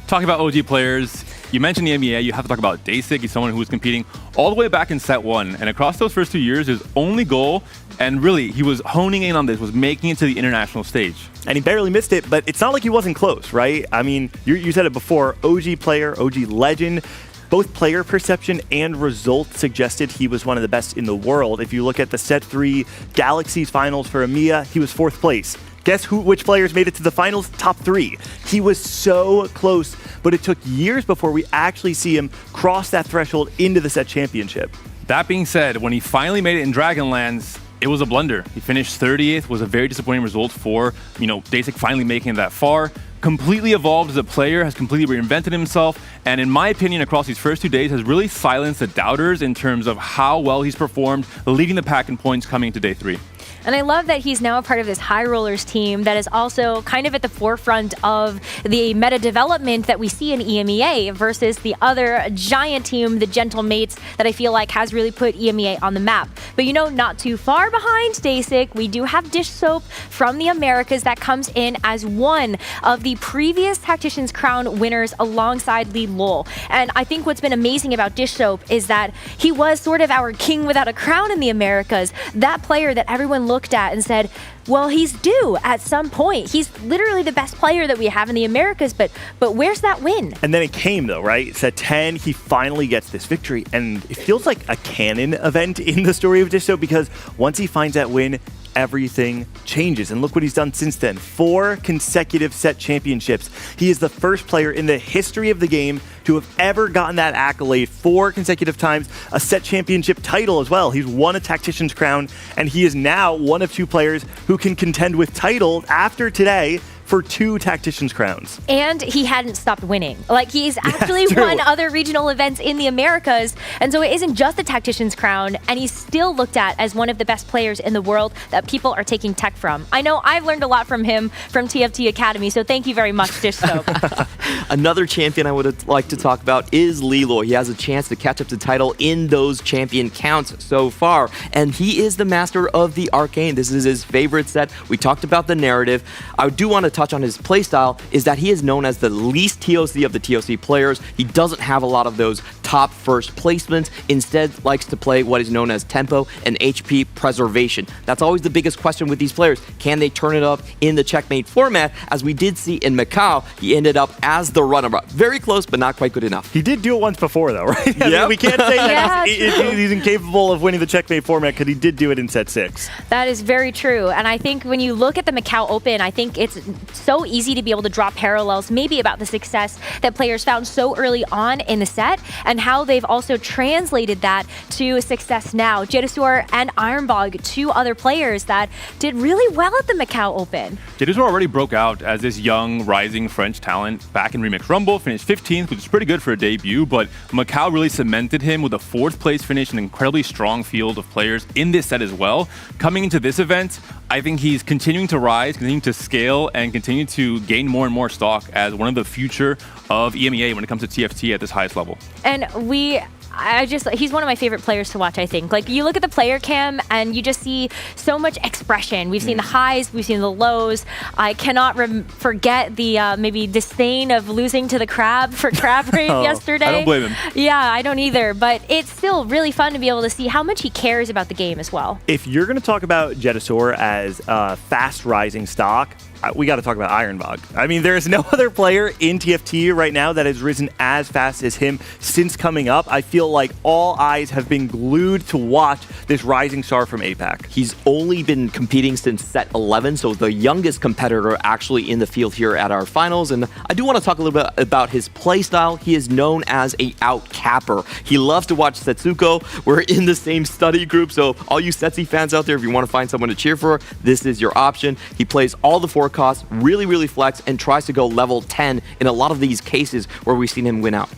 Talking about OG players, you mentioned the NBA, you have to talk about Dasik. He's someone who was competing all the way back in set 1. And across those first 2 years, his only goal, and really he was honing in on this, was making it to the international stage. And he barely missed it, but it's not like he wasn't close, right? I mean, you said it before, OG player, OG legend. Both player perception and results suggested he was one of the best in the world. If you look at the set 3 Galaxies finals for EMEA, he was 4th place. Guess which players made it to the finals? Top 3. He was so close, but it took years before we actually see him cross that threshold into the set championship. That being said, when he finally made it in Dragonlands, it was a blunder. He finished 38th, was a very disappointing result for, Dasik finally making it that far. Completely evolved as a player, has completely reinvented himself, and in my opinion, across these first 2 days, has really silenced the doubters in terms of how well he's performed, leading the pack in points coming into day 3. And I love that he's now a part of this High Rollers team that is also kind of at the forefront of the meta development that we see in EMEA versus the other giant team, the Gentle Mates, that I feel like has really put EMEA on the map. But not too far behind Dasik, we do have Dish Soap from the Americas that comes in as one of the previous Tacticians Crown winners alongside Lee Lowell. And I think what's been amazing about Dish Soap is that he was sort of our king without a crown in the Americas. That player that everyone looked at and said, well, he's due at some point. He's literally the best player that we have in the Americas, but where's that win? And then it came, though, right? Set 10, he finally gets this victory, and it feels like a canon event in the story of Dish Soap, because once he finds that win, everything changes. And look what he's done since then. 4 consecutive set championships. He is the first player in the history of the game to have ever gotten that accolade 4 consecutive times, a set championship title as well. He's won a Tactician's crown, and he is now one of 2 players who can contend with title after today for 2 Tacticians crowns. And he hadn't stopped winning. Like, he's actually won other regional events in the Americas, and so it isn't just the Tactician's crown, and he's still looked at as one of the best players in the world that people are taking tech from. I know I've learned a lot from him from TFT Academy, so thank you very much, Dish Soap. Another champion I would like to talk about is Lilo. He has a chance to catch up to title in those champion counts so far, and he is the master of the Arcane. This is his favorite set. We talked about the narrative. I do want to touch on his playstyle, is that he is known as the least TOC of the TOC players. He doesn't have a lot of those top first placements, instead likes to play what is known as tempo and HP preservation. That's always the biggest question with these players. Can they turn it up in the checkmate format? As we did see in Macau, he ended up as the runner-up. Very close, but not quite good enough. He did do it once before, though, right? I mean, we can't say that he's incapable of winning the checkmate format, because he did do it in set 6. That is very true. And I think when you look at the Macau Open, I think it's so easy to be able to draw parallels maybe about the success that players found so early on in the set and and how they've also translated that to success now. Jedusor and Ironbog, two other players that did really well at the Macau Open. Jedusor already broke out as this young, rising French talent back in Remix Rumble, finished 15th, which is pretty good for a debut, but Macau really cemented him with a 4th place finish, an incredibly strong field of players in this set as well. Coming into this event, I think he's continuing to rise, continuing to scale, and continue to gain more and more stock as one of the future of EMEA when it comes to TFT at this highest level. And he's one of my favorite players to watch, I think. Like, you look at the player cam and you just see so much expression. We've seen the highs, we've seen the lows. I cannot forget the maybe disdain of losing to the Crab for Crab Rave yesterday. I don't blame him. Yeah, I don't either. But it's still really fun to be able to see how much he cares about the game as well. If you're going to talk about Jedusor as fast rising stock, we got to talk about Ironbog. I mean, there is no other player in TFT right now that has risen as fast as him since coming up. I feel like all eyes have been glued to watch this rising star from APAC. He's only been competing since set 11, so the youngest competitor actually in the field here at our finals. And I do want to talk a little bit about his playstyle. He is known as a out-capper. He loves to watch Setsuko. We're in the same study group, so all you Setsi fans out there, if you want to find someone to cheer for, this is your option. He plays all the forecasts, really flex, and tries to go level 10 in a lot of these cases where we've seen him win out.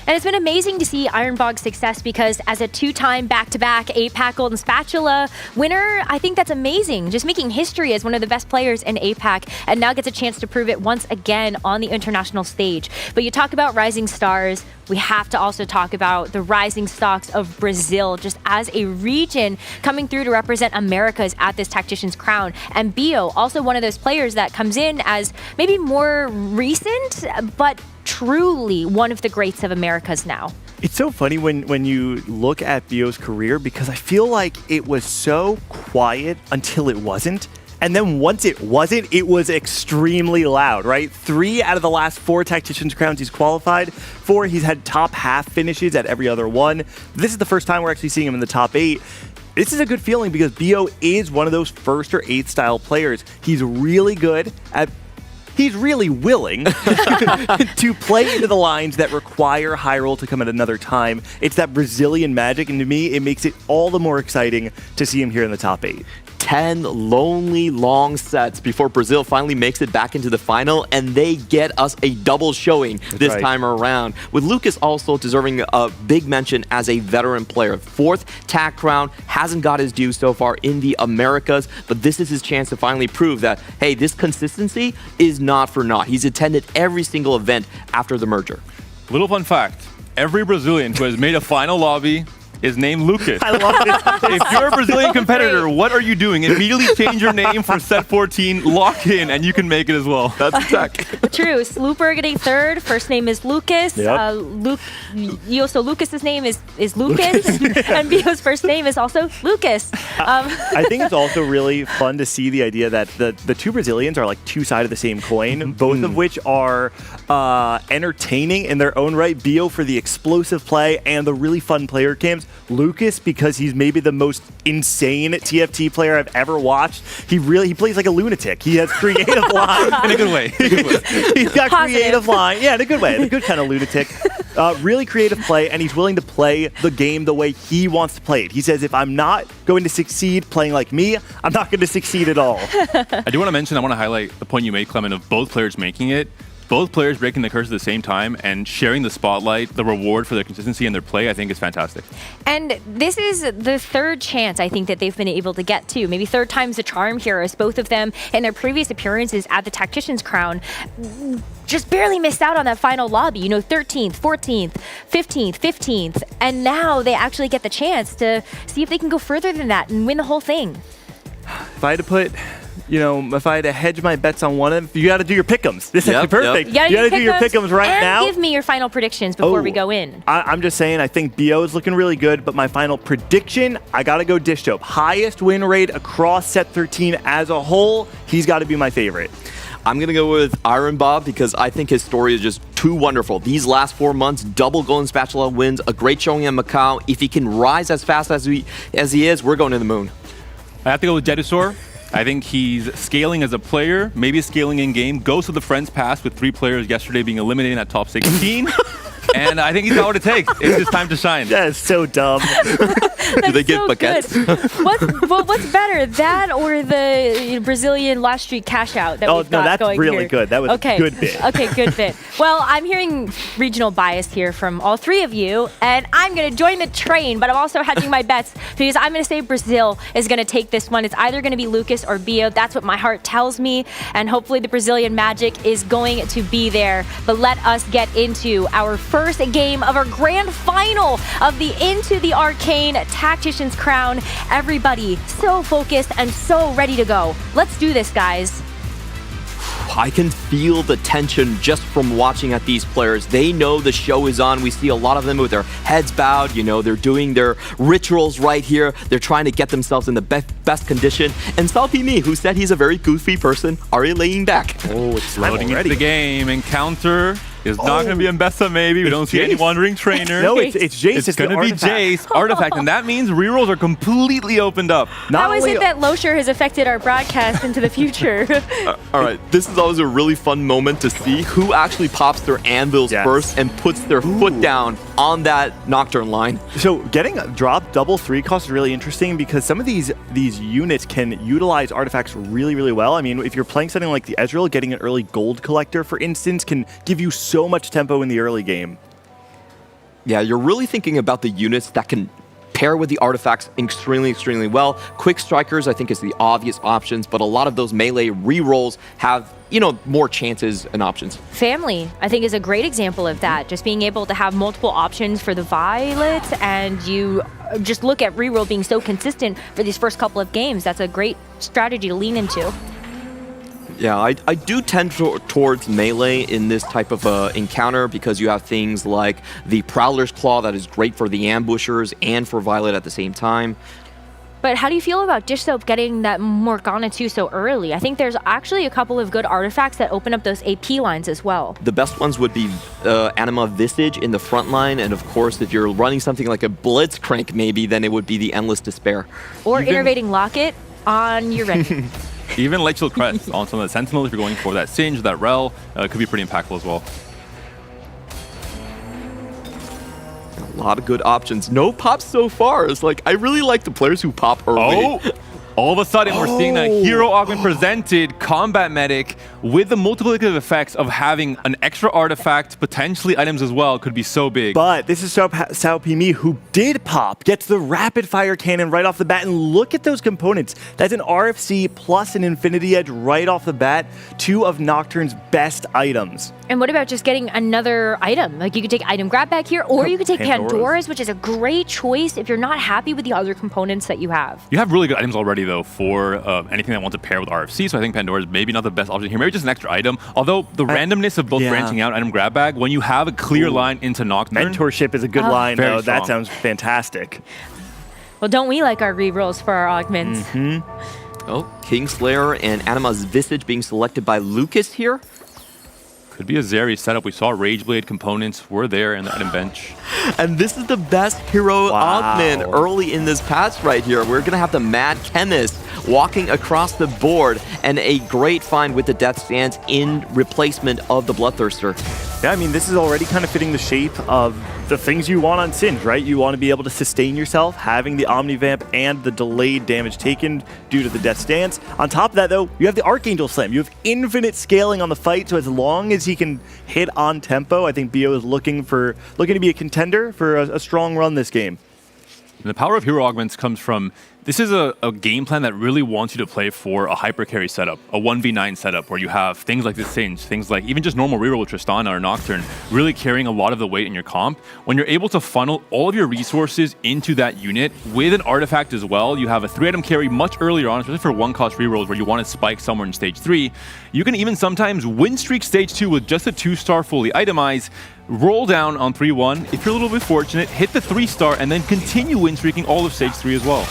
And it's been amazing to see Ironbog's success because as a 2-time back-to-back APAC Golden Spatula winner, I think that's amazing. Just making history as one of the best players in APAC, and now gets a chance to prove it once again on the international stage. But you talk about rising stars, we have to also talk about the rising stocks of Brazil, just as a region coming through to represent Americas at this Tactician's Crown. And Bio, also one of those players that comes in as maybe more recent, but truly one of the greats of Americas now. It's so funny when you look at Bio's career, because I feel like it was so quiet until it wasn't. And then once it wasn't, it was extremely loud, right? 3 out of the last 4 Tactician's Crowns he's qualified for. He's had top half finishes at every other one. This is the first time we're actually seeing him in the top 8. This is a good feeling because Bio is one of those 1st or 8th style players. He's really good at he's really willing to play into the lines that require high roll to come at another time. It's that Brazilian magic, and to me, it makes it all the more exciting to see him here in the top 8. 10 lonely long sets before Brazil finally makes it back into the final, and they get us a double showing this time around. With Lucas also deserving a big mention as a veteran player. 4th TAC crown, hasn't got his due so far in the Americas, but this is his chance to finally prove that, hey, this consistency is not for naught. He's attended every single event after the merger. Little fun fact, every Brazilian who has made a final lobby is named Lucas. I love it. If you're a Brazilian competitor, what are you doing? Immediately change your name for set 14, lock in, and you can make it as well. That's tech. True. Slooper getting 3rd. First name is Lucas. Yep. So Lucas's name is Lucas, and Bio's first name is also Lucas. I think it's also really fun to see the idea that the 2 Brazilians are like 2 sides of the same coin, both of which are entertaining in their own right. Bio for the explosive play and the really fun player cams. Lucas, because he's maybe the most insane TFT player I've ever watched. He plays like a lunatic. He has creative line. In a good way. He's got creative line. Yeah, in a good way. In a good kind of lunatic. Really creative play, and he's willing to play the game the way he wants to play it. He says, if I'm not going to succeed playing like me, I'm not going to succeed at all. I do want to highlight the point you made, Clement, of both players making it. Both players breaking the curse at the same time and sharing the spotlight, the reward for their consistency and their play, I think is fantastic. And this is the 3rd chance I think that they've been able to get to. Maybe 3rd time's the charm here, as both of them in their previous appearances at the Tactician's Crown just barely missed out on that final lobby. 13th, 14th, 15th, 15th. And now they actually get the chance to see if they can go further than that and win the whole thing. If I had to put... if I had to hedge my bets on one of them, you got to do your pick'ems. This is perfect. You got to do your pick'ems right now. And give me your final predictions before we go in. I'm just saying, I think Bio is looking really good, but my final prediction, I got to go Dish Dope. Highest win rate across set 13 as a whole. He's got to be my favorite. I'm going to go with Iron Bob because I think his story is just too wonderful. These last 4 months, double Golden Spatula wins, a great showing in Macau. If he can rise as fast as he is, we're going to the moon. I have to go with Jedusor. I think he's scaling as a player, maybe scaling in game. Goes to the Friends Pass with 3 players yesterday being eliminated at top 16. And I think he's got what it takes. It's his time to shine. That is so dumb. Do they get baguettes? What's better, that or the Brazilian last street cash out that we've got that's going really here? good. That was a good bit. Okay, good bit. Well, I'm hearing regional bias here from all three of you, and I'm going to join the train, but I'm also hedging my bets because I'm going to say Brazil is going to take this one. It's either going to be Lucas or Bio. That's what my heart tells me, and hopefully the Brazilian magic is going to be there. But let us get into our first game of our grand final of the Into the Arcane Tactician's Crown. Everybody so focused and so ready to go. Let's do this, guys. I can feel the tension just from watching at these players. They know the show is on. We see a lot of them with their heads bowed. You know, they're doing their rituals right here. They're trying to get themselves in the best condition. And Salpimi, who said he's a very goofy person, already laying back. Oh, it's loading into the game. Encounter is not going to be Mbessa, maybe. We don't see any Wandering Trainer. No, it's Jace. It's going to be Jace, Artifact, and that means rerolls are completely opened up. How is it that Losher has affected our broadcast into the future? All right, this is always a really fun moment to see who actually pops their anvils first and puts their foot down on that Nocturne line. So getting a drop double 3 cost is really interesting because some of these units can utilize artifacts really, really well. I mean, if you're playing something like the Ezreal, getting an early gold collector, for instance, can give you so much tempo in the early game. Yeah, you're really thinking about the units that can pair with the artifacts extremely, extremely well. Quick Strikers, I think, is the obvious options, but a lot of those melee rerolls have, you know, more chances and options. Family, I think, is a great example of that. Just being able to have multiple options for the Violet, and you just look at reroll being so consistent for these first couple of games. That's a great strategy to lean into. Yeah, I do tend towards melee in this type of encounter because you have things like the Prowler's Claw that is great for the ambushers and for Violet at the same time. But how do you feel about Dish Soap getting that Morgana 2 so early? I think there's actually a couple of good artifacts that open up those AP lines as well. The best ones would be Anima Visage in the front line, and of course, if you're running something like a Blitzcrank maybe, then it would be the Endless Despair. Or Innervating Locket on your ready. Even Lightshield Crest on some of the Sentinels, if you're going for that Singe, that Rel, could be pretty impactful as well. A lot of good options. No pops so far. It's like, I really like the players who pop early. Oh! All of a sudden, we're seeing that Hero Augment presented Combat Medic with the multiplicative effects of having an extra artifact, potentially items as well, could be so big. But this is Salpimi, who did pop, gets the rapid fire cannon right off the bat, and look at those components. That's an RFC plus an Infinity Edge right off the bat, 2 of Nocturne's best items. And what about just getting another item? Like, you could take item grab back here, or you could take Pandora's, which is a great choice if you're not happy with the other components that you have. You have really good items already, though, for anything that wants to pair with RFC, so I think Pandora's maybe not the best option here. Maybe just an extra item. Although the randomness of both branching out item grab bag, when you have a clear line into Nocturne. Mentorship is a good line, though. Strong. That sounds fantastic. Well, don't we like our rerolls for our augments? Oh, Kingslayer and Anima's Visage being selected by Lucas here. Could be a Zeri setup. We saw Rageblade components were there in the item bench. And this is the best hero augment early in this patch right here. We're going to have the Mad Chemist walking across the board, and a great find with the Death Stance in replacement of the Bloodthirster. Yeah, I mean, this is already kind of fitting the shape of the things you want on Singe, right? You want to be able to sustain yourself, having the Omnivamp and the delayed damage taken due to the Death Stance. On top of that, though, you have the Archangel Slam. You have infinite scaling on the fight, so as long as he can hit on tempo, I think Bio is looking to be a contender for a strong run this game. And the power of hero augments comes from, this is a game plan that really wants you to play for a hyper carry setup, a 1v9 setup where you have things like the Singe, things like even just normal reroll with Tristana or Nocturne, really carrying a lot of the weight in your comp. When you're able to funnel all of your resources into that unit with an artifact as well, you have a 3-item carry much earlier on, especially for 1-cost rerolls where you want to spike somewhere in stage 3. You can even sometimes win streak stage 2 with just a 2-star fully itemized, roll down on 3-1, if you're a little bit fortunate, hit the 3-star, and then continue win streaking all of stage 3 as well.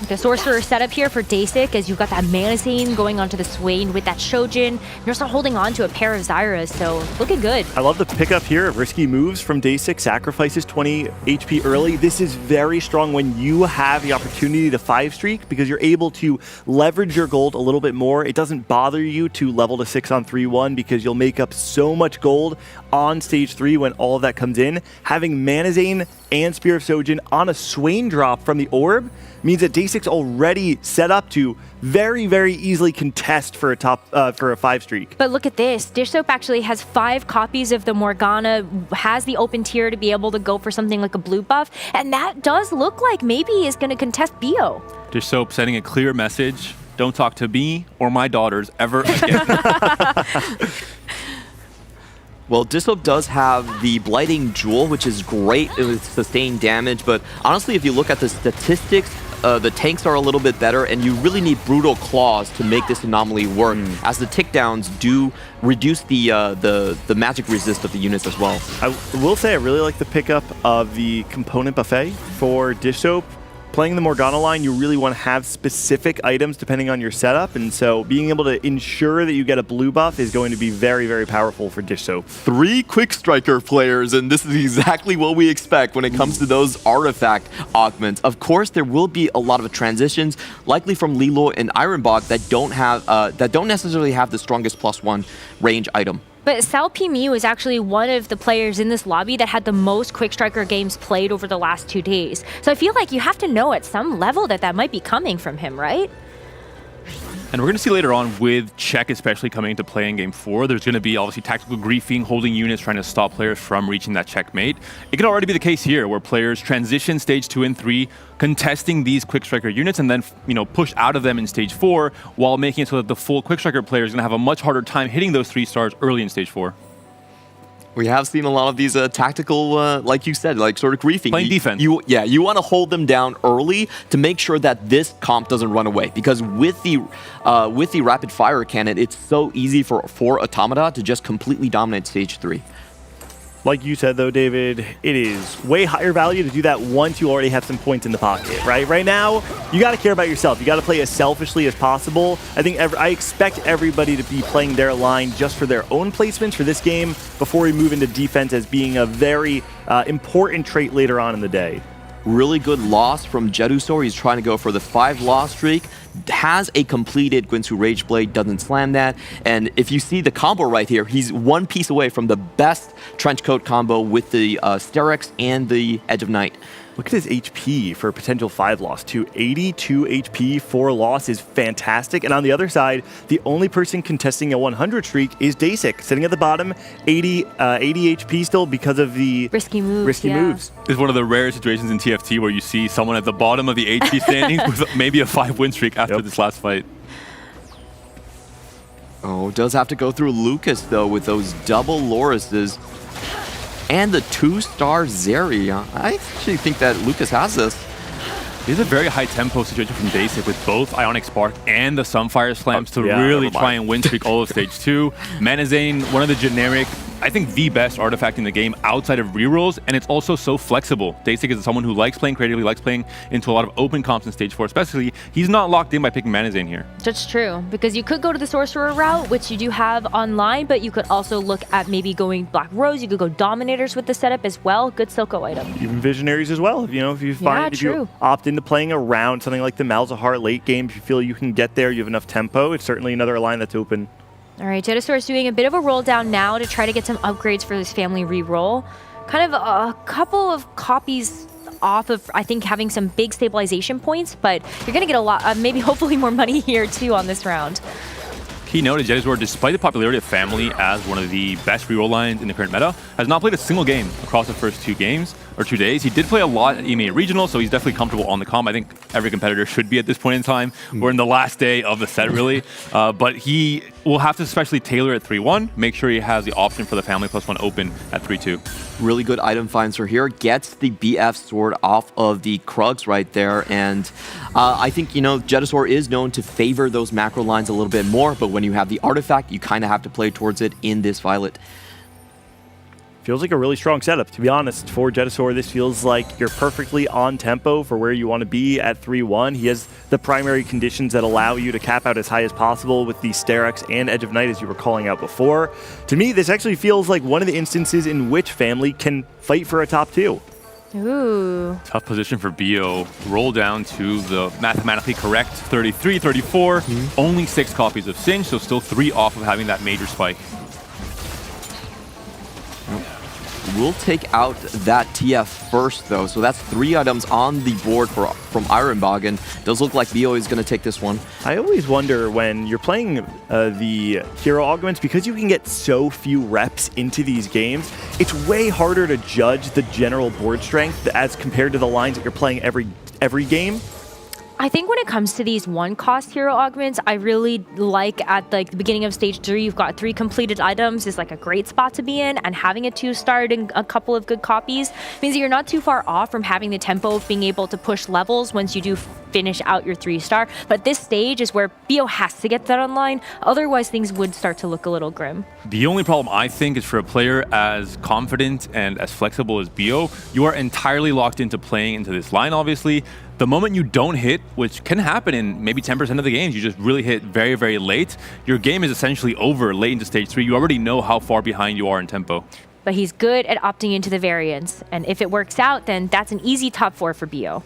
The Sorcerer setup here for Dasik as you've got that Manazane going onto the Swain with that Shojin. You're also holding on to a pair of Zyras, so looking good. I love the pickup here of risky moves from Dasik, sacrifices 20 HP early. This is very strong when you have the opportunity to 5-streak because you're able to leverage your gold a little bit more. It doesn't bother you to level to 6 on 3-1 because you'll make up so much gold on stage 3 when all of that comes in. Having Manazane and Spear of Shojin on a Swain drop from the orb means that Dasik's already set up to very, very easily contest for a 5-streak. But look at this. Dish Soap actually has 5 copies of the Morgana, has the open tier to be able to go for something like a blue buff, and that does look like maybe is going to contest Bio. Dish Soap sending a clear message. Don't talk to me or my daughters ever again. Well, Dissoap does have the Blighting Jewel, which is great with sustained damage, but honestly, if you look at the statistics, the tanks are a little bit better, and you really need Brutal Claws to make this anomaly work, as the tickdowns do reduce the magic resist of the units as well. I will say I really like the pickup of the component buffet for Dish Soap. Playing the Morgana line, you really want to have specific items depending on your setup, and so being able to ensure that you get a blue buff is going to be very, very powerful for Dish Soap. 3 Quick Striker players, and this is exactly what we expect when it comes to those artifact augments. Of course, there will be a lot of transitions, likely from Lilo and Ironbog that don't necessarily have the strongest +1 range item. But Sal P. Miu is actually one of the players in this lobby that had the most Quick Striker games played over the last 2 days. So I feel like you have to know at some level that might be coming from him, right? And we're going to see later on with Check especially coming into play in Game 4, there's going to be obviously tactical griefing, holding units, trying to stop players from reaching that checkmate. It could already be the case here where players transition stage 2 and 3, contesting these Quick Striker units and then push out of them in stage 4 while making it so that the full Quick Striker player is going to have a much harder time hitting those 3 stars early in stage 4. We have seen a lot of these tactical, like you said, like sort of griefing. Playing defense. You want to hold them down early to make sure that this comp doesn't run away. Because with the rapid fire cannon, it's so easy for Automata to just completely dominate stage 3. Like you said, though, David, it is way higher value to do that once you already have some points in the pocket, right? Right now, you got to care about yourself. You got to play as selfishly as possible. I expect everybody to be playing their line just for their own placements for this game before we move into defense as being a very important trait later on in the day. Really good loss from Jedusor. He's trying to go for the 5-loss streak. Has a completed Gwinsu Rage Blade, doesn't slam that. And if you see the combo right here, he's 1 piece away from the best Trenchcoat combo with the Sterex and the Edge of Night. Look at his HP for a potential 5 loss too. 82 HP for loss is fantastic. And on the other side, the only person contesting a 100 streak is Dasik, sitting at the bottom, 80 HP still because of the risky moves. It's one of the rare situations in TFT where you see someone at the bottom of the HP standings with maybe a 5-win streak after this last fight. Oh, does have to go through Lucas though with those double Loruses. And the 2-star Zeri. I actually think that Lucas has this. This is a very high tempo situation from Dasik with both Ionic Spark and the Sunfire Slams to really try and win streak all of stage 2. Manazane, one of the generic, I think the best artifact in the game outside of rerolls, and it's also so flexible. Dasik is someone who likes playing creatively, likes playing into a lot of open comps in stage 4, especially. He's not locked in by picking Manazane here. That's true, because you could go to the Sorcerer route, which you do have online, but you could also look at maybe going Black Rose. You could go Dominators with the setup as well. Good Silco item. Even Visionaries as well. If you opt into playing around something like the Malzahar late game, if you feel you can get there, you have enough tempo, it's certainly another line that's open. All right, Jedusor is doing a bit of a roll down now to try to get some upgrades for his family reroll. Kind of a couple of copies off of, I think, having some big stabilization points, but you're going to get a lot, maybe hopefully more money here too on this round. Key note is Jedusor, despite the popularity of Family as one of the best reroll lines in the current meta, has not played a single game across the first 2 games. Or 2 days. He did play a lot at EMEA Regional, so he's definitely comfortable on the comp. I think every competitor should be at this point in time. We're in the last day of the set, really. But he will have to especially tailor at 3-1, make sure he has the option for the Family +1 open at 3-2. Really good item finds for here. Gets the BF sword off of the Krugs right there. And I think, Jedusor is known to favor those macro lines a little bit more, but when you have the artifact, you kind of have to play towards it in this Violet. feels like a really strong setup. To be honest, for Jetasaur, this feels like you're perfectly on tempo for where you want to be at 3-1. He has the primary conditions that allow you to cap out as high as possible with the Sterex and Edge of Night, as you were calling out before. To me, this actually feels like one of the instances in which Family can fight for a top 2. Ooh. Tough position for Bio. Roll down to the mathematically correct 33, 34. Only 6 copies of Singe, so still 3 off of having that major spike. We'll take out that TF first, though. So that's 3 items on the board from Ironbog, and does look like Bio is going to take this one. I always wonder when you're playing the hero augments, because you can get so few reps into these games, it's way harder to judge the general board strength as compared to the lines that you're playing every game. I think when it comes to these one-cost hero augments, I really like at the beginning of stage 3, you've got 3 completed items is like a great spot to be in, and having a 2-star and a couple of good copies means that you're not too far off from having the tempo of being able to push levels once you do finish out your 3-star. But this stage is where Bio has to get that online, otherwise things would start to look a little grim. The only problem, I think, is for a player as confident and as flexible as Bio, you are entirely locked into playing into this line, obviously. The moment you don't hit, which can happen in maybe 10% of the games, you just really hit very, very late, your game is essentially over late into stage 3. You already know how far behind you are in tempo. But he's good at opting into the variants, and if it works out, then that's an easy top 4 for Bio.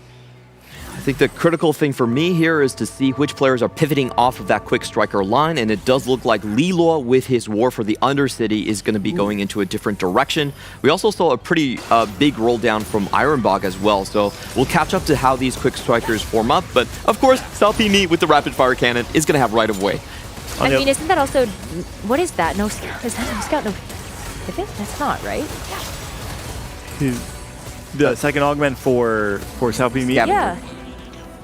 I think the critical thing for me here is to see which players are pivoting off of that quick striker line, and it does look like Lilo with his War for the Undercity is going to be going into a different direction. We also saw a pretty big roll down from Ironbog as well, so we'll catch up to how these quick strikers form up, but of course, Salpy Me with the rapid fire cannon is going to have right of way. I mean, isn't that also, what is that? No scout, is that no scout? No pivot? That's not, right? The second augment for Salpy Me? Yeah.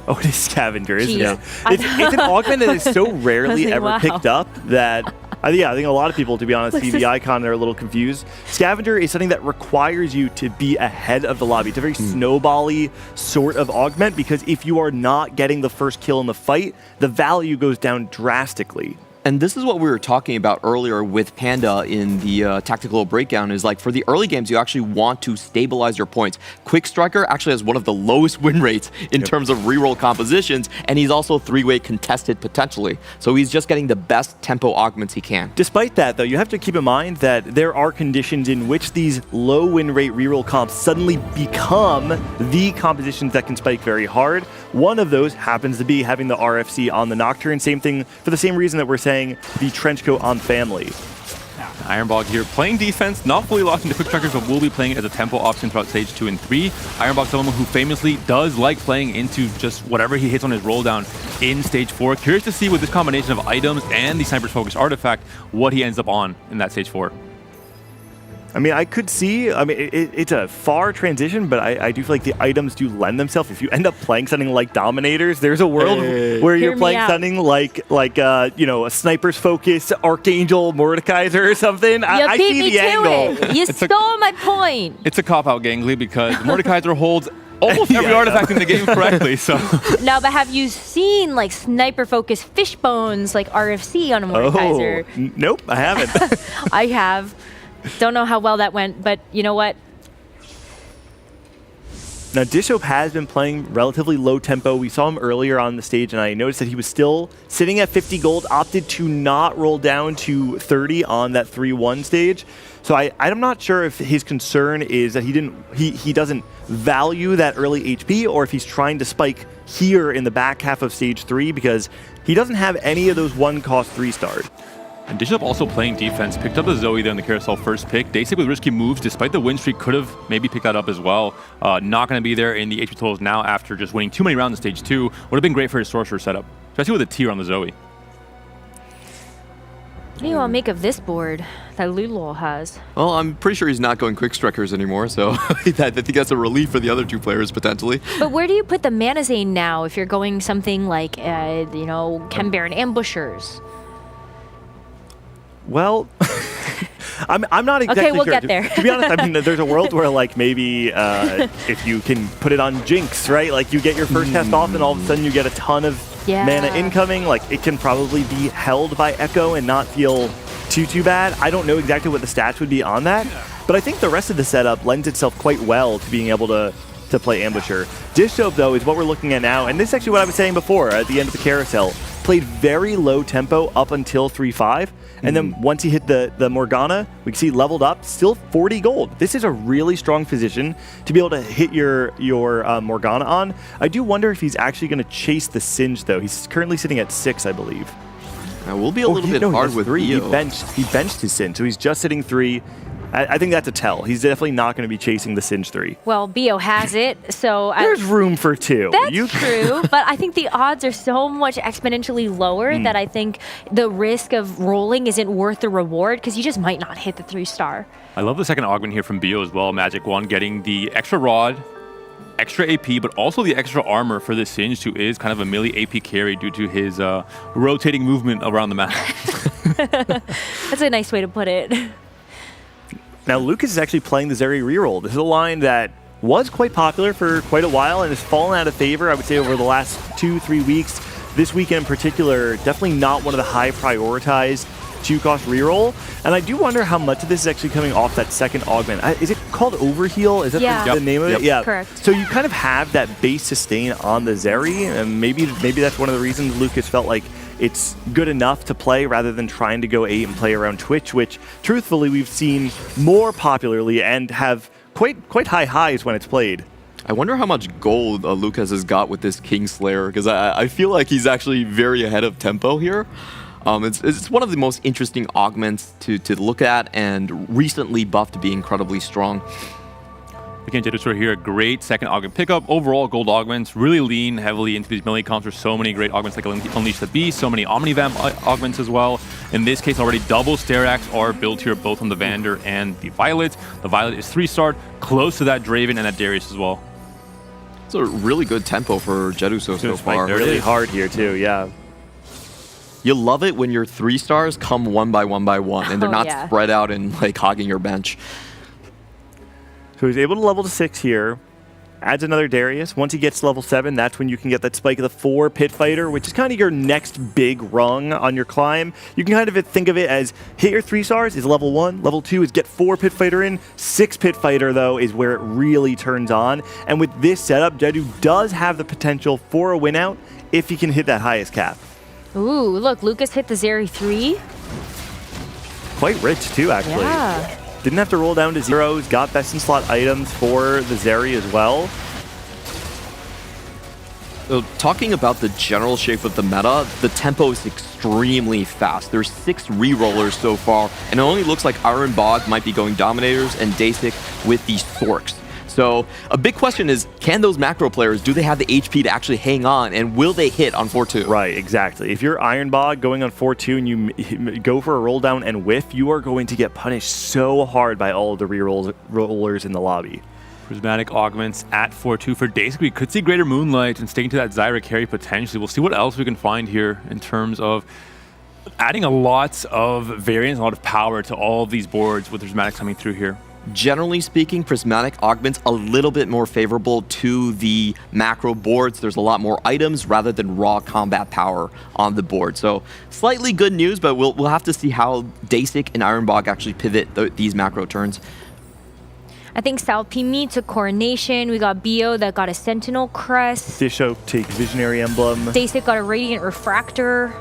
Oh, it is Scavenger, isn't Jeez. it? It's an augment that is so rarely ever picked up that I think a lot of people, to be honest, see the icon, they're a little confused. Scavenger is something that requires you to be ahead of the lobby. It's a very snowball-y sort of augment, because if you are not getting the first kill in the fight, the value goes down drastically. And this is what we were talking about earlier with Panda in the tactical breakdown, is like for the early games, you actually want to stabilize your points. Quick Striker actually has one of the lowest win rates in terms of reroll compositions, and he's also 3-way contested potentially. So he's just getting the best tempo augments he can. Despite that, though, you have to keep in mind that there are conditions in which these low win rate reroll comps suddenly become the compositions that can spike very hard. One of those happens to be having the RFC on the Nocturne. Same thing for the same reason that we're saying the Trenchcoat on Family. Ironbog here playing defense, not fully locked into quick strikers, but will be playing it as a tempo option throughout stage 2 and 3. Ironbog, someone who famously does like playing into just whatever he hits on his roll down in stage 4. Curious to see with this combination of items and the Sniper's Focus artifact, what he ends up on in that stage 4. I mean, I could see, it's a far transition, but I do feel like the items do lend themselves. If you end up playing something like Dominators, there's a world where you're playing something like a Sniper's Focus, Archangel, Mordekaiser or something. I see the angle. You stole my point. It's a cop-out, Gangly, because Mordekaiser holds almost every artifact in the game correctly, so. No, but have you seen like Sniper Focus Fishbones, like RFC on a Mordekaiser? Oh, nope, I haven't. I have. Don't know how well that went, but you know what? Now, Dishop has been playing relatively low tempo. We saw him earlier on the stage, and I noticed that he was still sitting at 50 gold, opted to not roll down to 30 on that 3-1 stage. So I'm not sure if his concern is that he doesn't value that early HP, or if he's trying to spike here in the back half of stage 3, because he doesn't have any of those one-cost 3-stars. And Dishop also playing defense, picked up a Zoe there in the carousel first pick. Daysig with risky moves, despite the win streak, could have maybe picked that up as well. Not going to be there in the HP totals now after just winning too many rounds in stage 2. Would have been great for his Sorcerer setup, especially with a tier on the Zoe. What do you all make of this board that Lulol has? Well, I'm pretty sure he's not going Quick Strikers anymore, so I think that's a relief for the other 2 players, potentially. But where do you put the Mana Zane now if you're going something like, Chembear and Ambushers? Well, I'm not exactly okay, we'll sure. get there. To be honest, I mean, there's a world where, like, maybe if you can put it on Jinx, right? Like, you get your first test off, and all of a sudden you get a ton of mana incoming. Like, it can probably be held by Echo and not feel too bad. I don't know exactly what the stats would be on that, but I think the rest of the setup lends itself quite well to being able to play Ambusher. Dish Soap, though, is what we're looking at now, and this is actually what I was saying before at the end of the carousel. Played very low tempo up until 3-5, and then once he hit the Morgana, we can see leveled up, still 40 gold. This is a really strong position to be able to hit your Morgana on. I do wonder if he's actually going to chase the Singe, though. He's currently sitting at 6, I believe. Now, we'll be a little bit hard with 3. Rio. He benched his Singe, so he's just sitting 3. I think that's a tell. He's definitely not going to be chasing the Singe 3. Well, Bio has it, so... There's room for 2. That's true, but I think the odds are so much exponentially lower that I think the risk of rolling isn't worth the reward because you just might not hit the 3-star. I love the second augment here from Bio as well. Magic 1 getting the extra rod, extra AP, but also the extra armor for the Singe, who is kind of a melee AP carry due to his rotating movement around the map. That's a nice way to put it. Now, Lucas is actually playing the Zeri reroll. This is a line that was quite popular for quite a while and has fallen out of favor, I would say, over the last 2-3 weeks. This weekend in particular, definitely not one of the high prioritized 2-cost reroll. And I do wonder how much of this is actually coming off that second augment. Is it called Overheal? Is that the name of it? Yeah, correct. So you kind of have that base sustain on the Zeri, and maybe that's one of the reasons Lucas felt like it's good enough to play rather than trying to go 8 and play around Twitch, which truthfully we've seen more popularly and have quite high highs when it's played. I wonder how much gold Lucas has got with this Kingslayer, because I feel like he's actually very ahead of tempo here. It's one of the most interesting augments to look at, and recently buffed to be incredibly strong. Again, Jedusaur here, a great second augment pickup. Overall, gold augments really lean heavily into these melee comps. There's so many great augments like Unleash the Beast, so many Omnivamp augments as well. In this case, already double Sterax are built here, both on the Vander and the Violet. The Violet is 3-star, close to that Draven and that Darius as well. It's a really good tempo for Jedusaur so far. Really hard here too, yeah. You love it when your 3-stars come one by one, and they're not spread out and like hogging your bench. So he's able to level to 6 here. Adds another Darius. Once he gets to level 7, that's when you can get that Spike of the 4 Pit Fighter, which is kind of your next big rung on your climb. You can kind of think of it as hit your 3-stars is level 1. Level 2 is get 4 Pit Fighter in. 6 Pit Fighter, though, is where it really turns on. And with this setup, Jedu does have the potential for a win out if he can hit that highest cap. Ooh, look, Lucas hit the Zeri 3. Quite rich, too, actually. Yeah. Didn't have to roll down to zeros, got best in slot items for the Zeri as well. So talking about the general shape of the meta, the tempo is extremely fast. There's 6 rerollers so far, and it only looks like Iron Bog might be going Dominators and Dasik with the Sorks. So a big question is, can those macro players, do they have the HP to actually hang on, and will they hit on 4-2? Right, exactly. If you're Iron Bog going on 4-2 and you go for a roll down and whiff, you are going to get punished so hard by all of the rerollers in the lobby. Prismatic augments at 4-2 for Dasik. We could see greater Moonlight and sticking to that Zyra carry potentially. We'll see what else we can find here in terms of adding a lot of variance, a lot of power to all of these boards with Prismatic coming through here. Generally speaking, Prismatic augments a little bit more favorable to the macro boards. There's a lot more items rather than raw combat power on the board. So slightly good news, but we'll have to see how Dasik and Iron Bog actually pivot these macro turns. I think Salpimi took Coronation. We got Bio that got a Sentinel Crest. Disho takes Visionary Emblem. Dasik got a Radiant Refractor.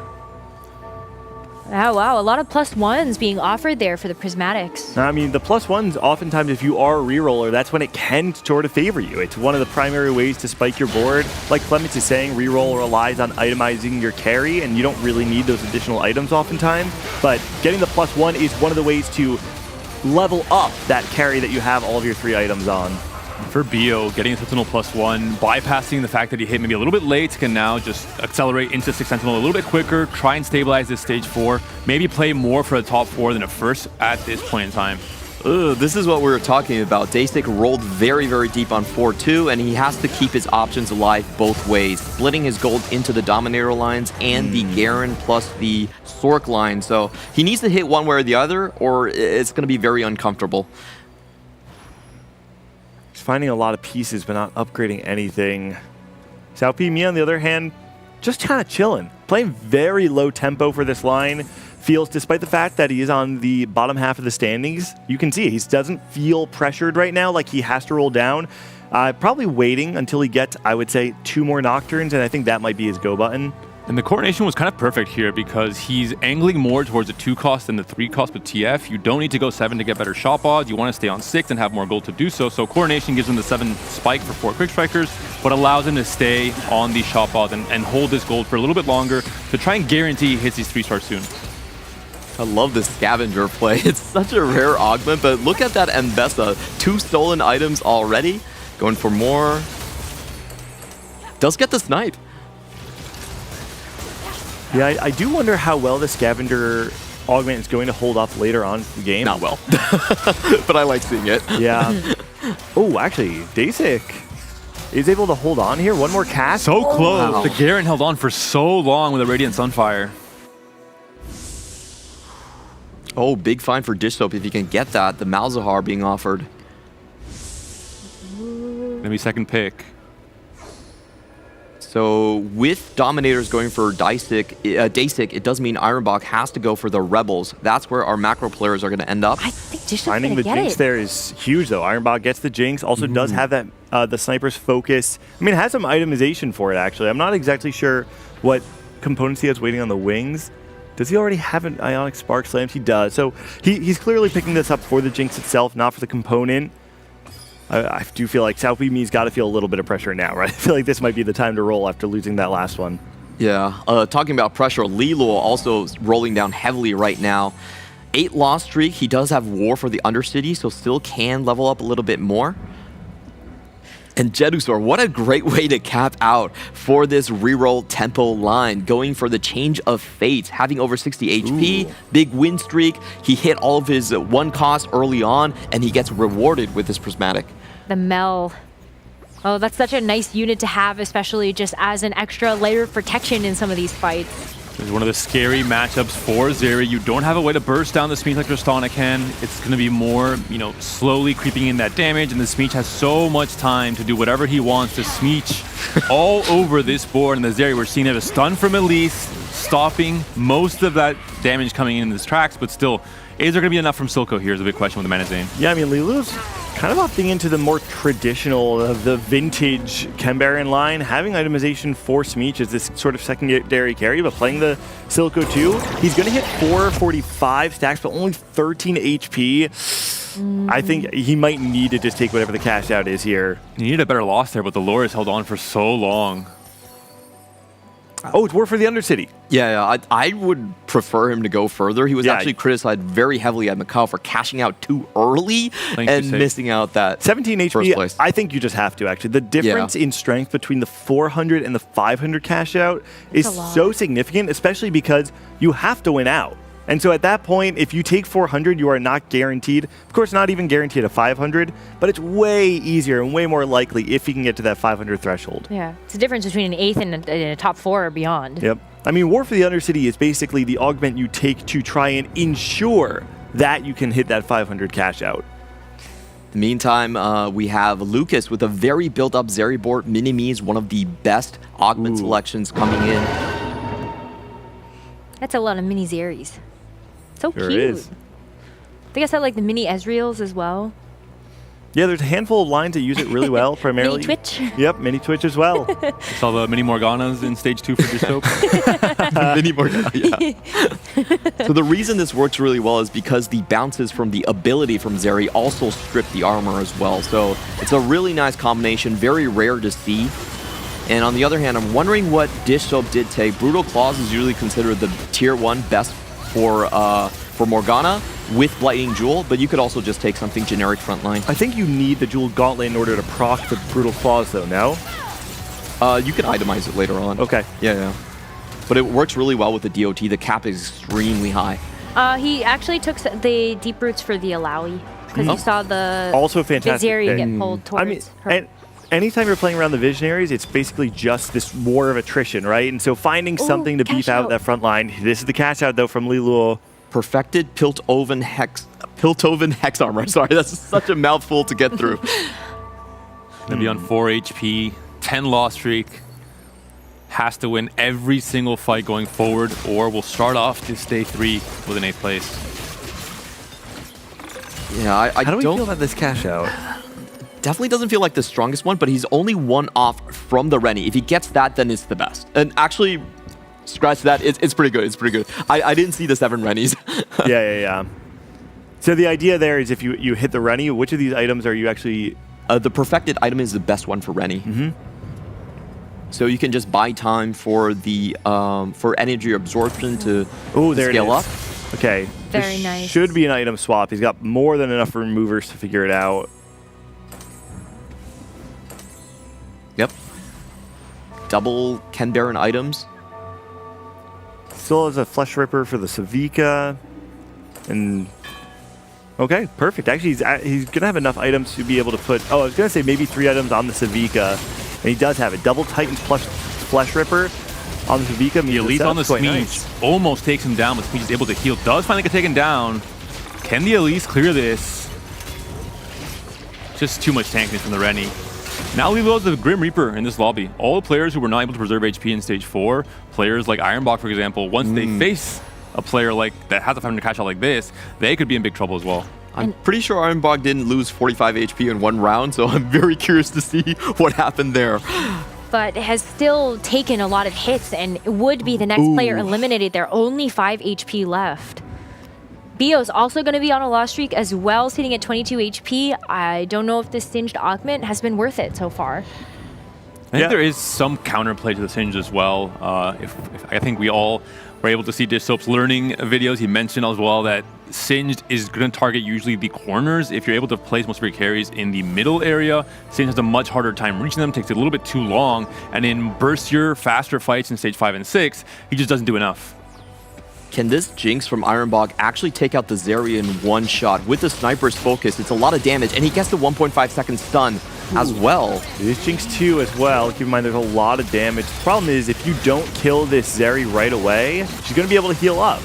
Oh, wow, a lot of +1s being offered there for the Prismatics. I mean, the +1s, oftentimes, if you are a reroller, that's when it can sort of favor you. It's one of the primary ways to spike your board. Like Clements is saying, reroll relies on itemizing your carry, and you don't really need those additional items oftentimes. But getting the +1 is one of the ways to level up that carry that you have all of your 3 items on. For Bio, getting a Sentinel +1, bypassing the fact that he hit maybe a little bit late, can now just accelerate into 6 Sentinel a little bit quicker, try and stabilize this stage 4, maybe play more for the top 4 than a first at this point in time. This is what we were talking about. Dasik rolled very, very deep on 4-2, and he has to keep his options alive both ways, splitting his gold into the Dominator lines and the Garen plus the Sork line. So he needs to hit one way or the other, or it's going to be very uncomfortable. Finding a lot of pieces but not upgrading anything. Xiaopi Mi, on the other hand, just kind of chilling. Playing very low tempo for this line. feels, despite the fact that he is on the bottom half of the standings, you can see he doesn't feel pressured right now, like he has to roll down. Probably waiting until he gets, I would say, 2 more Nocturnes, and I think that might be his go button. And the coordination was kind of perfect here because he's angling more towards the 2 cost than the 3 cost with TF. You don't need to go 7 to get better shot odds. You want to stay on 6 and have more gold to do so. So coordination gives him the 7 spike for 4 quick strikers, but allows him to stay on these shot odds and hold this gold for a little bit longer to try and guarantee he hits these 3-stars soon. I love this scavenger play. It's such a rare augment, but look at that Mbessa. 2 stolen items already. Going for more. Does get the snipe. Yeah, I do wonder how well the scavenger augment is going to hold up later on in the game. Not well, but I like seeing it. Yeah. Oh, actually, Dasik is able to hold on here. 1 more cast. So close. Wow. The Garen held on for so long with a Radiant Sunfire. Oh, big fine for Dish Soap if you can get that. The Malzahar being offered. Maybe second pick. So with Dominators going for Dasik, it does mean Ironbach has to go for the Rebels. That's where our macro players are going to end up. I think Dish Finding the Jinx there is huge, though. Ironbach gets the Jinx. Also does have that the Sniper's focus. I mean, it has some itemization for it, actually. I'm not exactly sure what components he has waiting on the wings. Does he already have an Ionic Spark Slam? He does. So he's clearly picking this up for the Jinx itself, not for the component. I do feel like South Me's got to feel a little bit of pressure now, right? I feel like this might be the time to roll after losing that last one. Yeah. Talking about pressure, Lilo also rolling down heavily right now. 8 loss streak. He does have War for the Undercity, so still can level up a little bit more. And Jedusor, what a great way to cap out for this reroll tempo line. Going for the Change of Fate, having over 60 HP, big win streak. He hit all of his 1 cost early on, and he gets rewarded with this Prismatic. The Mel. Oh, that's such a nice unit to have, especially just as an extra layer of protection in some of these fights. This is one of the scary matchups for Zeri. You don't have a way to burst down the Smeech like Tristana can. It's going to be more, slowly creeping in that damage, and the Smeech has so much time to do whatever he wants to Smeech all over this board. And the Zeri, we're seeing it a stun from Elise, stopping most of that damage coming in this tracks, but still, is there going to be enough from Silco here is a big question with the Mana Zane. Yeah, I mean, Lilu's kind of opting into the more traditional, the vintage Chembaron line, having itemization for Smeech as this sort of secondary carry, but playing the Silco too. He's going to hit 445 stacks, but only 13 HP. I think he might need to just take whatever the cash out is here. He needed a better loss there, but the lure has held on for so long. Oh, it's War for the Undercity. Yeah, I would prefer him to go further. He was actually criticized very heavily at Macau for cashing out too early and missing out that 17 HP, first place. I think you just have to, actually. The difference in strength between the 400 and the 500 cash out is so significant, especially because you have to win out. And so at that point, if you take 400, you are not guaranteed. Of course, not even guaranteed a 500, but it's way easier and way more likely if you can get to that 500 threshold. Yeah, it's a difference between an 8th and a top 4 or beyond. Yep. I mean, War for the Undercity is basically the augment you take to try and ensure that you can hit that 500 cash out. In the meantime, we have Lucas with a very built-up Zeri board. Mini-Me is one of the best augment selections coming in. That's a lot of mini Zeris. So Sure cute. is. I think I saw like the mini Ezreals as well. Yeah, there's a handful of lines that use it really well, primarily. Mini Twitch. Yep, mini Twitch as well. I saw the mini Morganas in stage 2 for Dystop. Mini Morgana, yeah. So the reason this works really well is because the bounces from the ability from Zeri also strip the armor as well. So it's a really nice combination, very rare to see. And on the other hand, I'm wondering what Dish Soap did take. Brutal Claws is usually considered the tier 1 best for Morgana with Lightning Jewel, but you could also just take something generic frontline. I think you need the Jewel Gauntlet in order to proc the Brutal Claws, though, no? You can itemize it later on. Okay. Yeah. But it works really well with the DOT. The cap is extremely high. He actually took the Deep Roots for the Alawi, because you saw the also fantastic. Vizieri get pulled towards her. And anytime you're playing around the Visionaries, it's basically just this war of attrition, right? And so finding something to beef out that front line. This is the cash out, though, from Liluo. Perfected Piltover Hex Armor. Sorry, that's such a mouthful to get through. Gonna be on 4 HP, 10 loss streak. has to win every single fight going forward, or we'll start off this day 3 with an 8th place. Yeah, I How do we don't feel about this cash out? Definitely doesn't feel like the strongest one, but he's only one off from the Rennie. If he gets that, then it's the best. And actually, scratch that, it's pretty good. It's pretty good. I didn't see the 7 Rennies. Yeah. So the idea there is if you hit the Rennie, which of these items are you actually... The perfected item is the best one for Rennie. So you can just buy time for the for energy absorption to scale up. Okay. Very nice. Should be an item swap. He's got more than enough removers to figure it out. Yep. Double Ken Baron items. Still has a Flesh Ripper for the Savika. And... Okay, perfect. Actually, he's going to have enough items to be able to put... Oh, I was going to say maybe 3 items on the Savika. And he does have it. Double Titan plus Flesh Ripper on the Savika. The Elite on the Smeech almost takes him down, but Smeech is able to heal. Does finally get taken down. Can the Elite clear this? Just too much tankiness from the Rennie. Now Lilo is the Grim Reaper in this lobby. All the players who were not able to preserve HP in stage 4, players like Ironbach, for example, once they face a player like that has a 500 cash out like this, they could be in big trouble as well. I'm pretty sure Ironbog didn't lose 45 HP in 1 round, so I'm very curious to see what happened there. But has still taken a lot of hits and would be the next player eliminated. There are only 5 HP left. Bio's also going to be on a loss streak as well, sitting at 22 HP. I don't know if this Singed Augment has been worth it so far. I think there is some counterplay to the Singed as well. If I think we all were able to see Dish Soap's learning videos. He mentioned as well that Singed is going to target usually the corners. If you're able to place most of your carries in the middle area, Singed has a much harder time reaching them, takes a little bit too long, and in burstier, faster fights in stage 5 and 6, he just doesn't do enough. Can this Jinx from Ironbog actually take out the Zeri in 1 shot? With the Sniper's focus, it's a lot of damage, and he gets the 1.5 second stun as well. This Jinx 2 as well. Keep in mind there's a lot of damage. The problem is if you don't kill this Zeri right away, she's going to be able to heal up.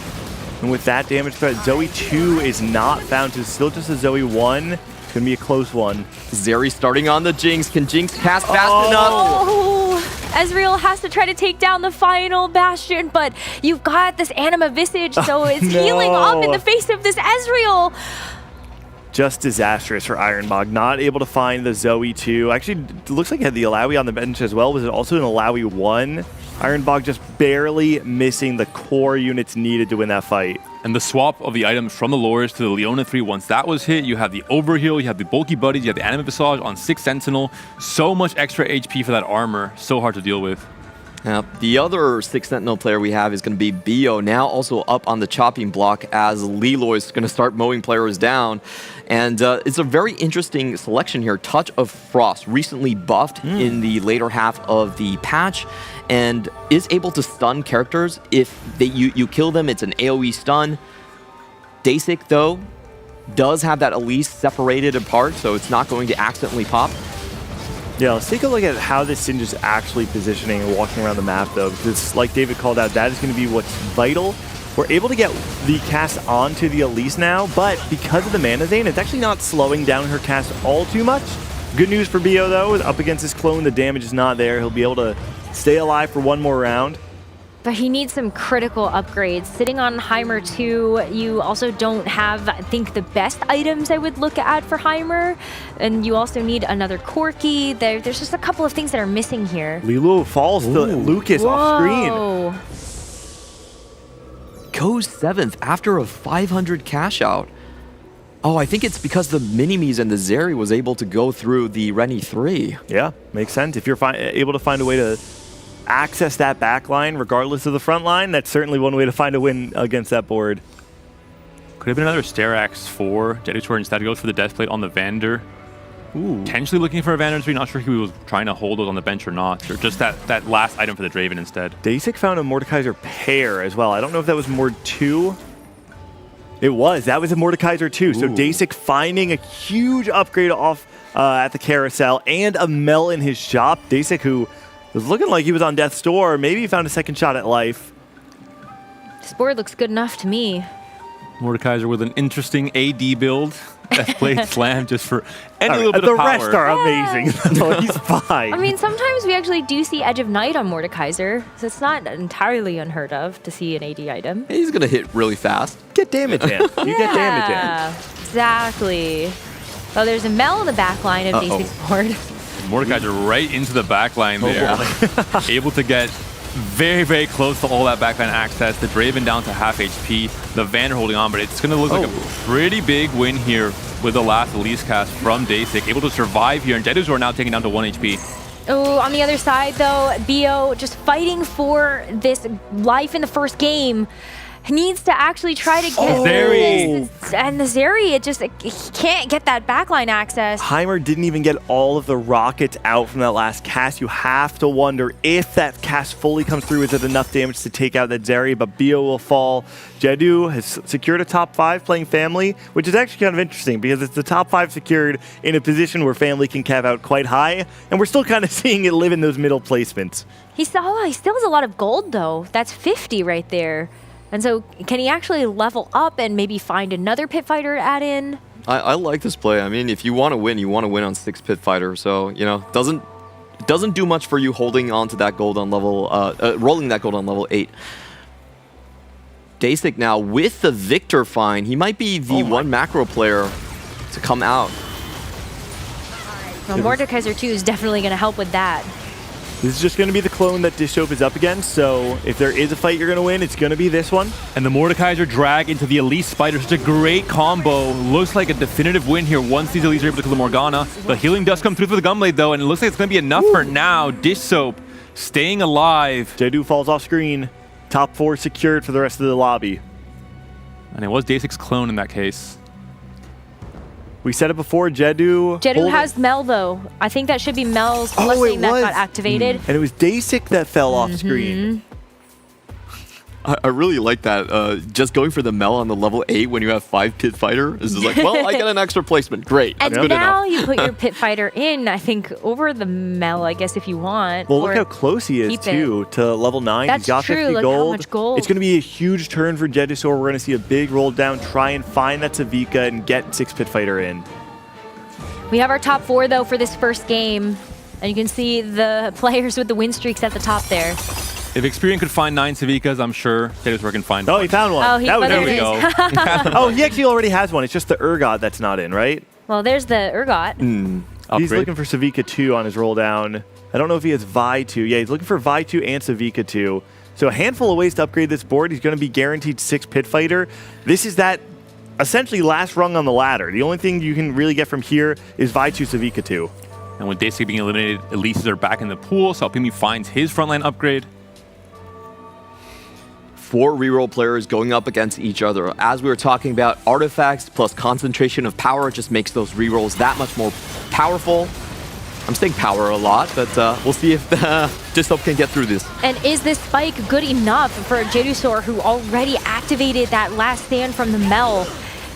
And with that damage threat, Zoe 2 is not found to still just a Zoe 1. It's going to be a close one. Zeri starting on the Jinx. Can Jinx cast fast enough? Oh, Ezreal has to try to take down the final Bastion, but you've got this Anima Visage, so it's healing up in the face of this Ezreal. Just disastrous for Ironbog. Not able to find the Zoe 2. Actually, it looks like he had the Alawi on the bench as well. Was it also an Alawi 1? Ironbog just barely missing the core units needed to win that fight. And the swap of the items from the Loris to the Leona 3, once that was hit, you have the Overheal, you have the Bulky Buddies, you have the Anima Visage on 6 Sentinel. So much extra HP for that armor. So hard to deal with. The other 6 Sentinel player we have is going to be Bio, now also up on the chopping block as Leloy is going to start mowing players down. And it's a very interesting selection here. Touch of Frost, recently buffed in the later half of the patch, and is able to stun characters. If you kill them, it's an AoE stun. Dasik, though, does have that Elise separated apart, so it's not going to accidentally pop. Yeah, let's take a look at how this Singed is actually positioning and walking around the map, though, because like David called out, that is going to be what's vital. We're able to get the cast onto the Elise now, but because of the Mana Zane, it's actually not slowing down her cast all too much. Good news for Bio, though, up against his clone, the damage is not there. He'll be able to stay alive for 1 more round. But he needs some critical upgrades. Sitting on Heimer 2, you also don't have, I think, the best items I would look at for Heimer. And you also need another Corki. There's just a couple of things that are missing here. Lilo falls to Lucas off screen. Goes 7th after a 500 cash out. Oh, I think it's because the Minimes and the Zeri was able to go through the Rennie 3. Yeah, makes sense. If you're able to find a way to access that back line regardless of the front line, that's certainly one way to find a win against that board. Could have been another Sterax for Deditor, instead goes for the Death Plate on the Vander. Potentially looking for a Vander, so not sure if he was trying to hold those on the bench or not, or just that last item for the Draven instead. Dasik found a Mordekaiser pair as well. I don't know if that was Mord 2. It was. That was a Mordekaiser 2. So Dasik finding a huge upgrade off at the carousel and a Mel in his shop. Dasik, who was looking like he was on death's door, maybe he found a second shot at life. This board looks good enough to me. Mordekaiser with an interesting AD build. has played Slam just for any little bit the of power. rest are amazing, though. He's fine. I mean, sometimes we actually do see Edge of Night on Mordekaiser, so it's not entirely unheard of to see an AD item. He's going to hit really fast. Get damage in. You get damage in. Exactly. Oh, there's a Mel in the back line of Day6 board. Mordekaiser right into the back line there. Able to get very, very close to all that backline access. The Draven down to half HP. The Vander holding on, but it's going to look like a pretty big win here with the last Elise cast from Day6. Able to survive here, and Jedus are now taking down to 1 HP. Oh, on the other side, though, Bio just fighting for this life in the first game. Needs to actually try to get this. And the Zeri, he can't get that backline access. Heimer didn't even get all of the rockets out from that last cast. You have to wonder if that cast fully comes through. Is it enough damage to take out that Zeri? But Bio will fall. Jedu has secured a top 5 playing Family, which is actually kind of interesting because it's the top 5 secured in a position where Family can cap out quite high. And we're still kind of seeing it live in those middle placements. He still has a lot of gold, though. That's 50 right there. And so can he actually level up and maybe find another pit fighter to add in? I like this play. I mean, if you want to win, you want to win on 6 pit fighter. So, you know, doesn't do much for you holding on to that gold on level, rolling that gold on level 8. Day6 now with the Victor find, he might be the one macro player to come out. Well, Mordekaiser 2 is definitely going to help with that. This is just going to be the clone that Dishsoap is up against, so if there is a fight you're going to win, it's going to be this one. And the Mordekaiser drag into the Elise Spider, such a great combo. Looks like a definitive win here once these Elise are able to kill the Morgana. The healing does come through for the Gunblade, though, and it looks like it's going to be enough for now. Dishsoap staying alive. Jedu falls off screen. Top 4 secured for the rest of the lobby. And it was Day6's clone in that case. We said it before, Jedu has Mel, though. I think that should be Mel's blessing that got activated. And it was Day6 that fell off screen. I really like that. Just going for the Mel on the level 8 when you have 5 pit fighter is just like, well, I get an extra placement. Great. And That's good now enough. you put your pit fighter in, I think, over the Mel, I guess, if you want. Well, look how close he is, too, to level 9. That's He's got true. 50 Look gold. how much gold. It's going to be a huge turn for Jedusor. We're going to see a big roll down, try and find that Savika and get 6 pit fighter in. We have our top 4, though, for this first game. And you can see the players with the win streaks at the top there. If Experian could find 9 Savikas, I'm sure Jedusor can find one. Oh, he found one. Oh, there we go. Oh, he actually already has one. It's just the Urgot that's not in, right? Well, there's the Urgot. He's looking for Savika 2 on his roll down. I don't know if he has Vi 2. Yeah, he's looking for Vi 2 and Savika 2. So a handful of ways to upgrade this board. He's going to be guaranteed 6 pit fighter. This is that essentially last rung on the ladder. The only thing you can really get from here is Vi 2 Savika 2. And with Day6 being eliminated, Elises are back in the pool, so Alpimi finds his frontline upgrade. 4 reroll players going up against each other. As we were talking about, artifacts plus concentration of power just makes those rerolls that much more powerful. I'm saying power a lot, but we'll see if Dishsoap can get through this. And is this spike good enough for Jedusor, who already activated that last stand from the Mel?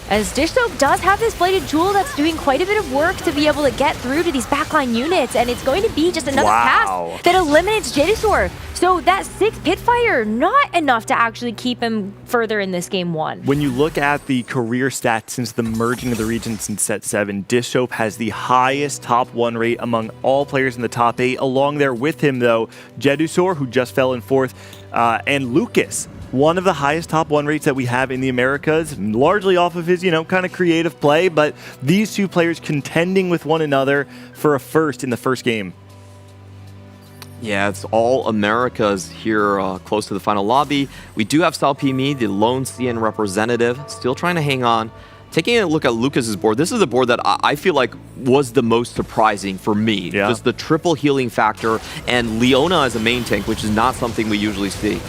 As Dishsoap does have this Bladed Jewel that's doing quite a bit of work to be able to get through to these backline units, and it's going to be just another pass that eliminates Jedusor. So that 6 pit fire, not enough to actually keep him further in this game 1. When you look at the career stats since the merging of the regions in set 7, Dishsoap has the highest top 1 rate among all players in the top 8. Along there with him, though, Jedusor, who just fell in 4th, and Lucas, one of the highest top 1 rates that we have in the Americas, largely off of his, kind of creative play, but these 2 players contending with one another for a first in the first game. Yeah, it's all Americas here close to the final lobby. We do have Salpimi, the lone CN representative, still trying to hang on. Taking a look at Lucas's board, this is a board that I feel like was the most surprising for me. Yeah. Just the triple healing factor and Leona as a main tank, which is not something we usually see.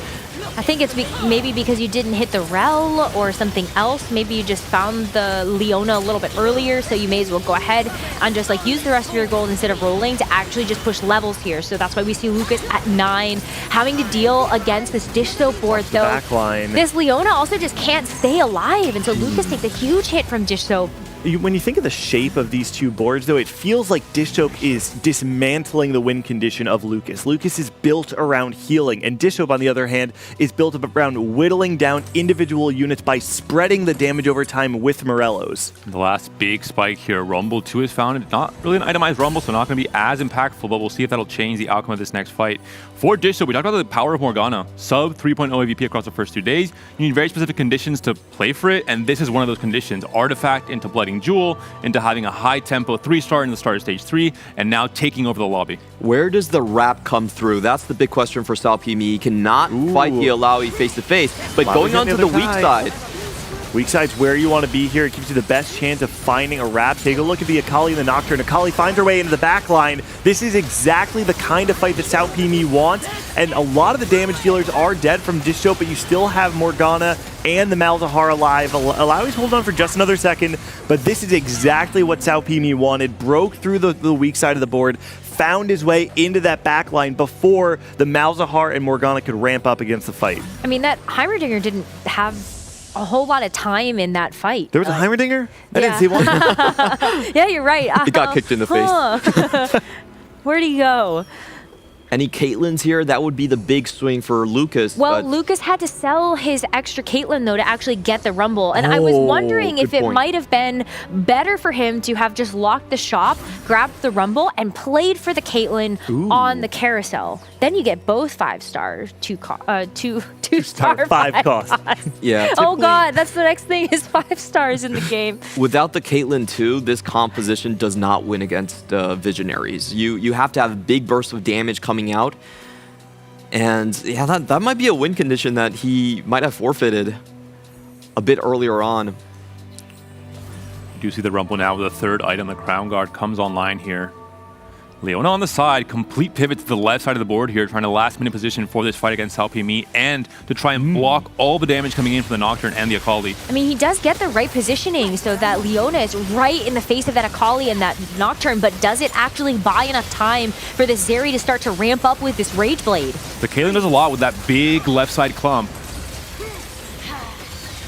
I think it's maybe because you didn't hit the Rel or something else. Maybe you just found the Leona a little bit earlier, so you may as well go ahead and just use the rest of your gold instead of rolling to actually just push levels here. So that's why we see Lucas at 9, having to deal against this Dishsoap board, though. Backline. This Leona also just can't stay alive, and so Lucas takes a huge hit from Dishsoap. When you think of the shape of these two boards, though, it feels like Dishsoap is dismantling the win condition of Lucas. Lucas is built around healing, and Dishsoap, on the other hand, is built around whittling down individual units by spreading the damage over time with Morello's. The last big spike here, Rumble 2 is found. Not really an itemized Rumble, so not going to be as impactful, but we'll see if that'll change the outcome of this next fight. For Dishsoap, we talked about the power of Morgana. Sub 3.0 AVP across the first 2 days. You need very specific conditions to play for it, and this is one of those conditions. Artifact into Blooding Jewel, into having a high tempo 3-star in the start of stage 3, and now taking over the lobby. Where does the wrap come through? That's the big question for Salpimi. He cannot fight the Alawi face to face, but going on to the weak side. Weak side's where you want to be here. It gives you the best chance of finding a wrap. Take a look at the Akali and the Nocturne. Akali finds her way into the back line. This is exactly the kind of fight that Salpimi wants, and a lot of the damage dealers are dead from Dishsoap, but you still have Morgana and the Malzahar alive. Alawi's holding on for just another second, but this is exactly what Salpimi wanted. Broke through the weak side of the board, found his way into that back line before the Malzahar and Morgana could ramp up against the fight. I mean, that Heimerdinger didn't have a whole lot of time in that fight. There was a Heimerdinger? I didn't see one. Yeah, you're right. He got kicked in the face. Where'd he go? Any Caitlyn's here? That would be the big swing for Lucas. Well, Lucas had to sell his extra Caitlyn, though, to actually get the Rumble. And I was wondering if it might have been better for him to have just locked the shop, grabbed the Rumble, and played for the Caitlyn on the carousel. Then you get both 5-star, two-star 5 cost. Yeah. Oh, God, that's the next thing is 5 stars in the game. Without the Caitlyn too, this composition does not win against Visionaries. You have to have big bursts of damage coming out. And yeah, that might be a win condition that he might have forfeited a bit earlier on. You do see the Rumble now with the third item. The Crown Guard comes online here. Leona on the side, complete pivot to the left side of the board here, trying to last-minute position for this fight against Salpimi and to try and block all the damage coming in from the Nocturne and the Akali. I mean, he does get the right positioning so that Leona is right in the face of that Akali and that Nocturne, but does it actually buy enough time for the Zeri to start to ramp up with this Rage Blade? The Caitlyn does a lot with that big left side clump.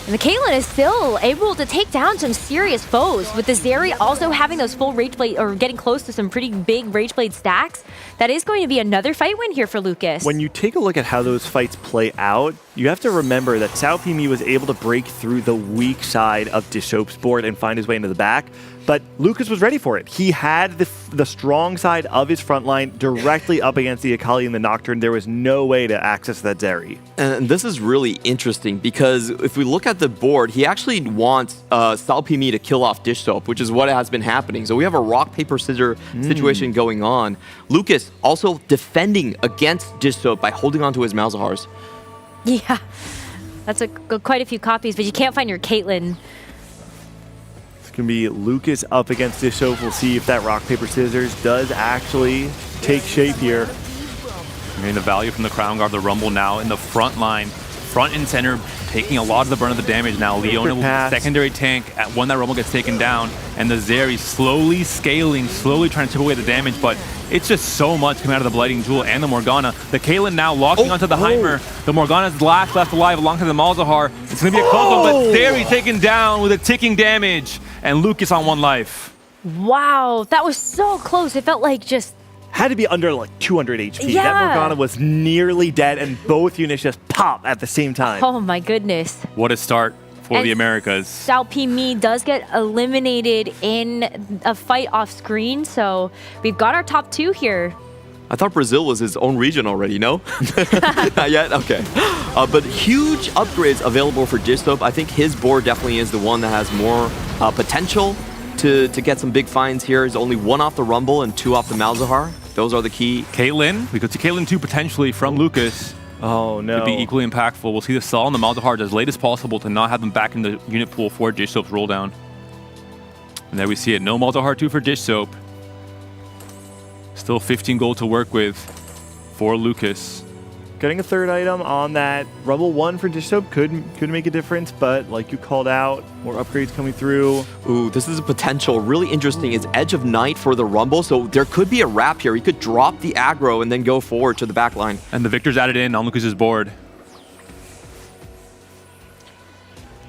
And the Caitlyn is still able to take down some serious foes, with the Zeri also having those full Rage Blade, or getting close to some pretty big Rage Blade stacks. That is going to be another fight win here for Lucas. When you take a look at how those fights play out, you have to remember that Salpimi was able to break through the weak side of Dishsoap's board and find his way into the back, but Lucas was ready for it. He had the strong side of his front line directly up against the Akali and the Nocturne. There was no way to access that Zeri. And this is really interesting because if we look at the board, he actually wants Salpimi to kill off Dishsoap, which is what has been happening. So we have a rock, paper, scissors situation going on. Lucas also defending against Dishsoap by holding on to his Malzahars. Yeah, that's quite a few copies, but you can't find your Caitlyn. It's going to be Lucas up against Dishsoap. We'll see if that rock, paper, scissors does actually take shape here. Getting the value from the Crown Guard, the Rumble now in the front line, front and center, taking a lot of the brunt of the damage now. Leona will be the secondary tank when that Rumble gets taken down, and the Zeri slowly scaling, slowly trying to chip away the damage, but it's just so much coming out of the Blighting Jewel and the Morgana. The Caitlyn now locking onto the Heimer. The Morgana's last left alive alongside the Malzahar. It's going to be a close one, but Zeri taken down with a ticking damage, and Lucas on 1 life. Wow, that was so close. It felt like just... Had to be under like 200 HP. Yeah. That Morgana was nearly dead, and both units just pop at the same time. Oh my goodness. What a start for the Americas. Salpimi does get eliminated in a fight off screen, so we've got our top 2 here. I thought Brazil was his own region already, no? Not yet? Okay. But huge upgrades available for Dishsoap. I think his board definitely is the one that has more potential to get some big finds here. He's only 1 off the Rumble and 2 off the Malzahar. Those are the key. Caitlyn, we could see Caitlyn 2 potentially from Lucas. Oh no. Could be equally impactful. We'll see the Saul and the Malzahar as late as possible to not have them back in the unit pool for Dishsoap's roll down. And there we see it. No Malzahar 2 for Dishsoap. Still 15 gold to work with for Lucas. Getting a third item on that Rumble 1 for Dishsoap could make a difference, but like you called out, more upgrades coming through. Ooh, this is a potential. Really interesting. It's Edge of Night for the Rumble, so there could be a wrap here. He could drop the aggro and then go forward to the back line. And the Victor's added in on Lucas's board.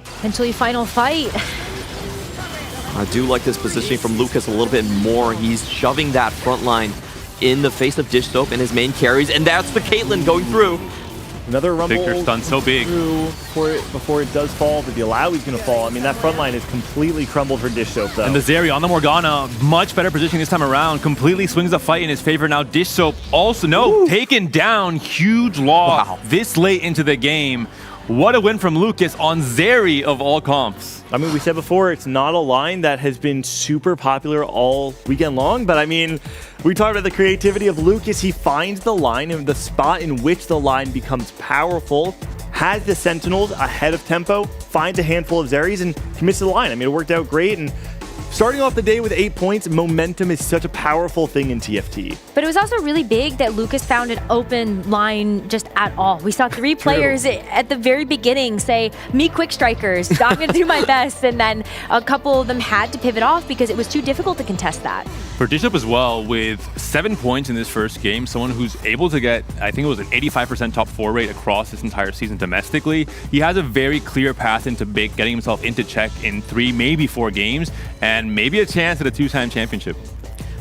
Potentially final fight. I do like this positioning from Lucas a little bit more. He's shoving that front line in the face of Dish Soap and his main carries, and that's the Caitlyn going through. Another rumble. Victor's done so big. Before it does fall, but the Alawi's going to fall. I mean, that front line is completely crumbled for Dish Soap, though. And the Zeri on the Morgana, much better positioning this time around. Completely swings the fight in his favor. Now Dish Soap also, taken down. Huge loss this late into the game. What a win from Lucas on Zeri of all comps. I mean, we said before, it's not a line that has been super popular all weekend long, but I mean, we talked about the creativity of Lucas. He finds the line and the spot in which the line becomes powerful, has the Sentinels ahead of tempo, finds a handful of Zeris, and he misses the line. I mean, it worked out great, and starting off the day with 8 points, momentum is such a powerful thing in TFT. But it was also really big that Lucas found an open line just at all. We saw 3 players at the very beginning say, me quick strikers, I'm going to do my best. And then a couple of them had to pivot off because it was too difficult to contest that. For Dish Up as well, with 7 points in this first game, someone who's able to get, I think it was an 85% top 4 rate across this entire season domestically. He has a very clear path into getting himself into check in 3, maybe 4 games, and maybe a chance at a 2-time championship.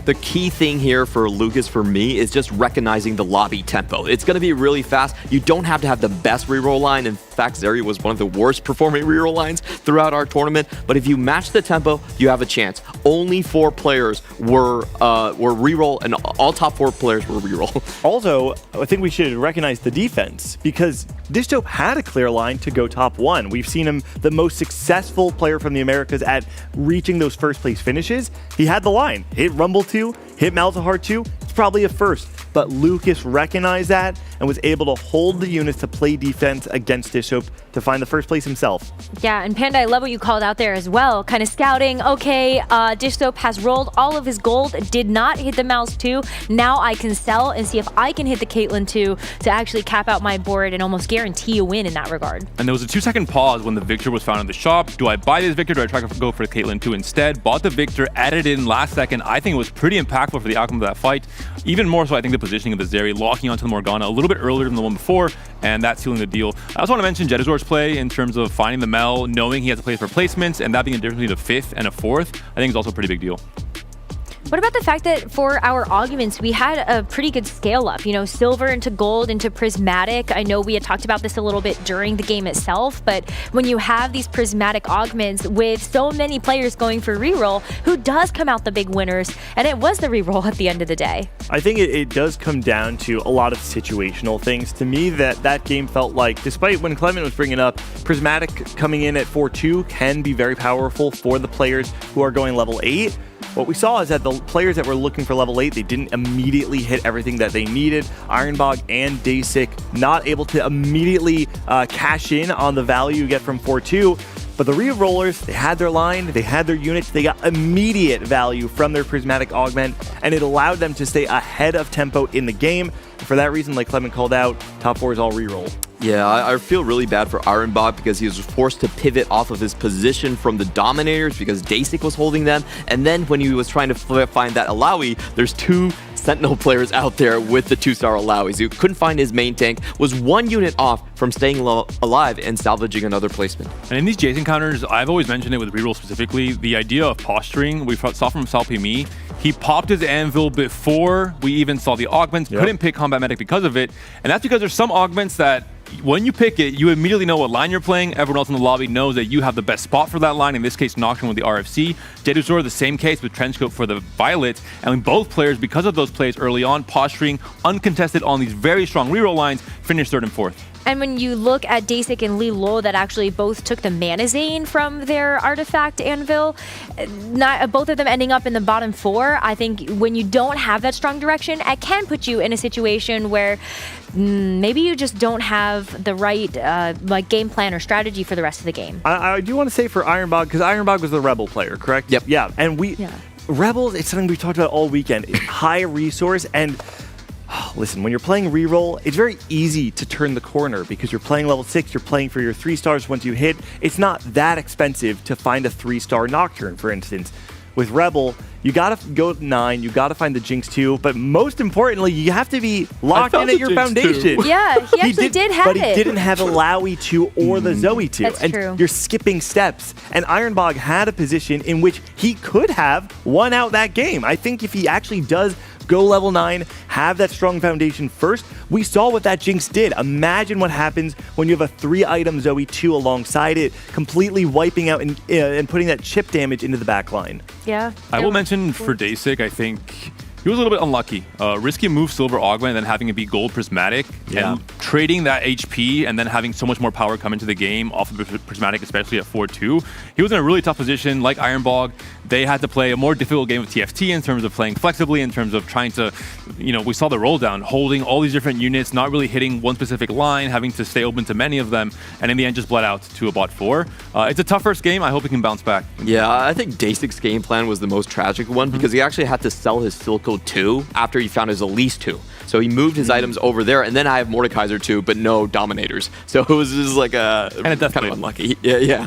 The key thing here for Lucas, for me, is just recognizing the lobby tempo. It's going to be really fast. You don't have to have the best reroll line. In fact, Zeri was one of the worst performing reroll lines throughout our tournament. But if you match the tempo, you have a chance. Only 4 players were reroll, and all top 4 players were reroll. Also, I think we should recognize the defense, because Dish Dope had a clear line to go top 1. We've seen him the most successful player from the Americas at reaching those first place finishes. He had the line. Hit Rumble 2, hit Malzahar 2. It's probably a first. But Lucas recognized that and was able to hold the units to play defense against Dish Dope to find the first place himself. Yeah, and Panda, I love what you called out there as well. Kind of scouting, okay, Dish Soap has rolled all of his gold, did not hit the Mouse 2. Now I can sell and see if I can hit the Caitlyn 2 to actually cap out my board and almost guarantee a win in that regard. And there was a 2-second pause when the Victor was found in the shop. Do I buy this Victor? Do I try to go for the Caitlyn 2 instead? Bought the Victor, added in last second. I think it was pretty impactful for the outcome of that fight. Even more so, I think the positioning of the Zeri, locking onto the Morgana a little bit earlier than the one before, and that's sealing the deal. I also want to mention Jedazor's play in terms of finding the Mel, knowing he has to play for placements, and that being a difference between a 5th and a 4th, I think is also a pretty big deal. What about the fact that for our augments, we had a pretty good scale up, you know, silver into gold into prismatic. I know we had talked about this a little bit during the game itself, but when you have these prismatic augments with so many players going for reroll, who does come out the big winners? And it was the reroll at the end of the day. I think it does come down to a lot of situational things. To me, that game felt like, despite when Clement was bringing up, prismatic coming in at 4-2 can be very powerful for the players who are going level 8. What we saw is that the players that were looking for level 8, they didn't immediately hit everything that they needed. Ironbog and Dasic not able to immediately cash in on the value you get from 4-2. But the re-rollers, they had their line, they had their units, they got immediate value from their prismatic augment, and it allowed them to stay ahead of tempo in the game. For that reason, like Clement called out, top 4 is all re-roll. Yeah, I feel really bad for Ironbog because he was forced to pivot off of his position from the Dominators because Dasic was holding them. And then when he was trying to find that Alawi, there's 2 Sentinel players out there with the 2-star Alawis. He couldn't find his main tank, was 1 unit off from staying alive and salvaging another placement. And in these Jason counters, I've always mentioned it with reroll specifically, the idea of posturing, we saw from Salpimi. He popped his anvil before we even saw the augments, couldn't pick Combat Medic because of it. And that's because there's some augments that when you pick it, you immediately know what line you're playing. Everyone else in the lobby knows that you have the best spot for that line. In this case, Nocturne with the RFC. Jedazor, the same case with Trenchcoat for the Violet. And both players, because of those plays early on, posturing, uncontested on these very strong reroll lines, finished 3rd and 4th. And when you look at Dasic and Li Lo that actually both took the Manazane from their artifact anvil, both of them ending up in the bottom 4, I think when you don't have that strong direction, it can put you in a situation where maybe you just don't have the right game plan or strategy for the rest of the game. I do want to say for Ironbog, because Ironbog was the Rebel player, correct? Yep. Yeah, and Rebels, it's something we've talked about all weekend. It's high resource, and listen, when you're playing reroll, it's very easy to turn the corner because you're playing level 6, you're playing for your 3 stars once you hit. It's not that expensive to find a 3-star Nocturne, for instance. with Rebel, you gotta go 9, you gotta find the Jinx 2, but most importantly, you have to be locked in at your foundation. Yeah, he actually did have but it. he didn't have a Lowy 2 or the Zoe 2. That's and true. You're skipping steps. And Ironbog had a position in which he could have won out that game. I think if he actually does go level 9, have that strong foundation first, we saw what that Jinx did. Imagine what happens when you have a 3-item Zoe 2 alongside it, completely wiping out and putting that chip damage into the back line. Yeah. I will mention for Dasik, I think he was a little bit unlucky. Risky move Silver Augment and then having it be Gold Prismatic and trading that HP and then having so much more power come into the game off of Prismatic, especially at 4-2. He was in a really tough position like Ironbog. They had to play a more difficult game of TFT in terms of playing flexibly, in terms of trying to, we saw the roll down, holding all these different units, not really hitting one specific line, having to stay open to many of them, and in the end just bled out to a bot 4. It's a tough first game. I hope he can bounce back. Yeah, I think Dasik's game plan was the most tragic one because he actually had to sell his Silco 2 after he found his Elise 2. So he moved his items over there, and then I have Mordekaiser 2, but no Dominators. So it was just like kind of unlucky. Yeah.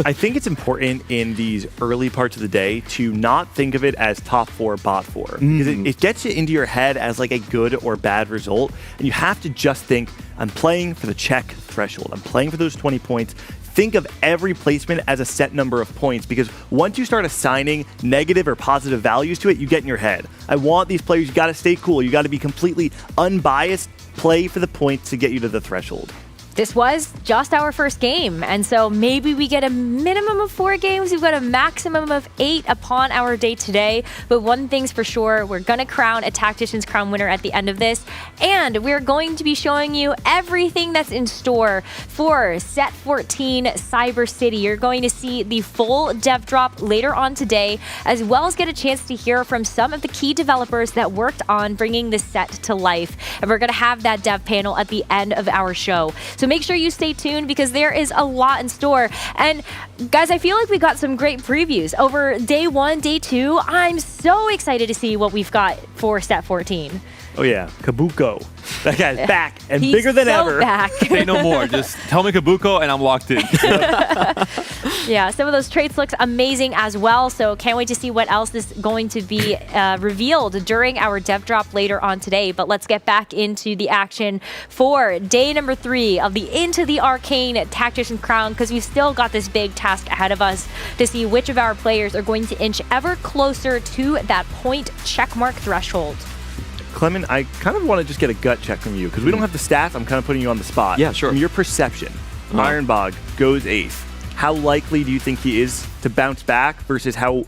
I think it's important in these early parts of the day to not think of it as top 4, bot 4. Because it gets you into your head as like a good or bad result, and you have to just think, I'm playing for the check threshold. I'm playing for those 20 points. Think of every placement as a set number of points, because once you start assigning negative or positive values to it, you get in your head. I want these players, you got to stay cool. You got to be completely unbiased, play for the points to get you to the threshold. This was just our first game, and so maybe we get a minimum of 4 games. We've got a maximum of 8 upon our day today, but one thing's for sure, we're gonna crown a Tactician's Crown winner at the end of this, and we're going to be showing you everything that's in store for Set 14 Cyber City. You're going to see the full dev drop later on today, as well as get a chance to hear from some of the key developers that worked on bringing this set to life, and we're gonna have that dev panel at the end of our show. So make sure you stay tuned because there is a lot in store. And guys, I feel like we got some great previews over day 1, day 2. I'm so excited to see what we've got for Set 14. Oh yeah, Kabuko. That guy's back and He's bigger than so ever. Back. Say no more. Just tell me Kabuko and I'm locked in. Yeah, some of those traits looks amazing as well. So can't wait to see what else is going to be revealed during our dev drop later on today. But let's get back into the action for day number 3 of the Into the Arcane Tactician Crown, because we've still got this big task ahead of us to see which of our players are going to inch ever closer to that point checkmark threshold. Clement, I kind of want to just get a gut check from you, because we don't have the stats. I'm kind of putting you on the spot. Yeah, sure. From your perception, Ironbog goes 8th. How likely do you think he is to bounce back versus how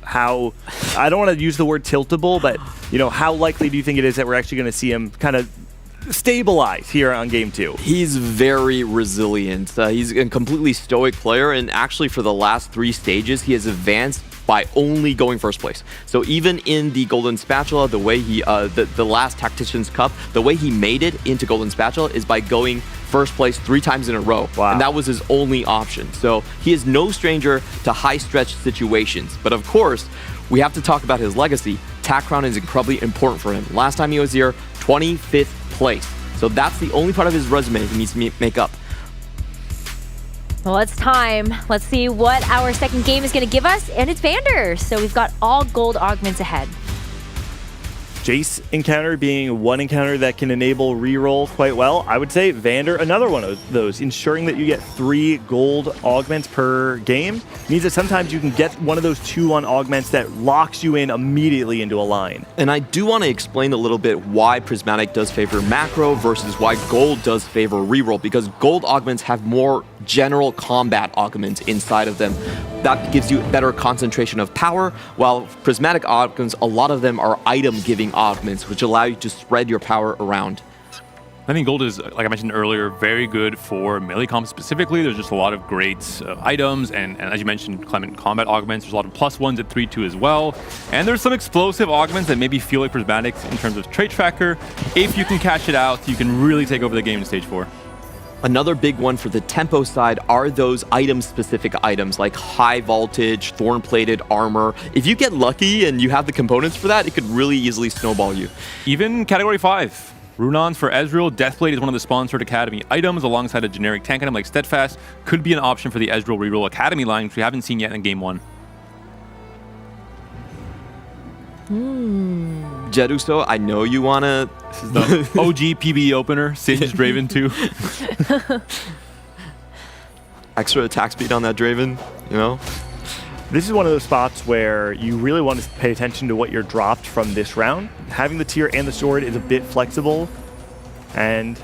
I don't want to use the word tiltable, but how likely do you think it is that we're actually going to see him kind of stabilize here on game 2? He's very resilient. He's a completely stoic player, and actually for the last 3 stages, he has advanced by only going first place. So even in the Golden Spatula, the way he, the last Tactician's Cup, the way he made it into Golden Spatula is by going first place 3 times in a row. Wow. And that was his only option. So he is no stranger to high stretch situations. But of course, we have to talk about his legacy. Tac Crown is incredibly important for him. Last time he was here, 25th place. So that's the only part of his resume he needs to make up. Well, it's time. Let's see what our second game is going to give us, and it's Vander. So we've got all gold augments ahead. Jace encounter being one encounter that can enable reroll quite well. I would say Vander, another one of those, ensuring that you get 3 gold augments per game means that sometimes you can get one of those 2-1 augments that locks you in immediately into a line. And I do want to explain a little bit why Prismatic does favor macro versus why gold does favor reroll, because gold augments have more general combat augments inside of them. That gives you better concentration of power, while Prismatic augments, a lot of them are item-giving augments, which allow you to spread your power around. I think gold is, like I mentioned earlier, very good for melee comp specifically. There's just a lot of great items, and as you mentioned, Clement, combat augments. There's a lot of +1s at 3-2 as well. And there's some explosive augments that maybe feel like Prismatic in terms of trait tracker. If you can catch it out, you can really take over the game in stage 4. Another big one for the tempo side are those item-specific items like high voltage, thorn-plated armor. If you get lucky and you have the components for that, it could really easily snowball you. Even category 5. Runons for Ezreal. Deathblade is one of the sponsored Academy items alongside a generic tank item like Steadfast. Could be an option for the Ezreal reroll Academy line, which we haven't seen yet in game 1. Jeduso, I know you want to... This is the OG PB opener, Sage Draven 2. Extra attack speed on that Draven, you know? This is one of those spots where you really want to pay attention to what you're dropped from this round. Having the tier and the sword is a bit flexible, and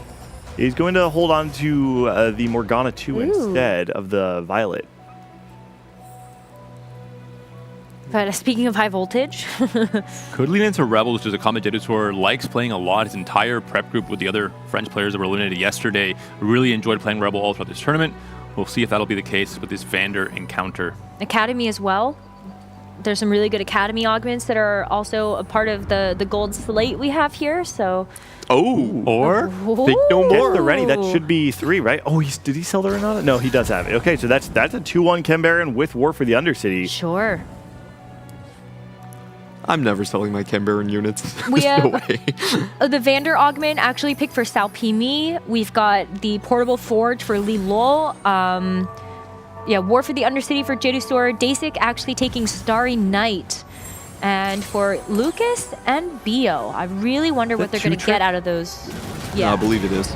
he's going to hold on to the Morgana 2 instead of the Violet. But speaking of high voltage, could lean into Rebel, which is a combat Jedusaur likes playing a lot. His entire prep group with the other French players that were eliminated yesterday really enjoyed playing Rebel all throughout this tournament. We'll see if that'll be the case with this Vander encounter. Academy as well. There's some really good Academy augments that are also a part of the gold slate we have here, so... Oh! Or think no more. Get the ready. That should be 3, right? Oh, did he sell the Renata? No, he does have it. Okay, so that's a 2-1 Chem Baron with War for the Undercity. Sure. I'm never selling my Chem Baron units. We have no way. The Vander augment actually picked for Salpimi. We've got the portable forge for Lilo. Yeah, War for the Undercity for Jedusaur. Dasik actually taking Starry Night. And for Lucas and Bio, I really wonder what they're going to get out of those. Yeah, I believe it is.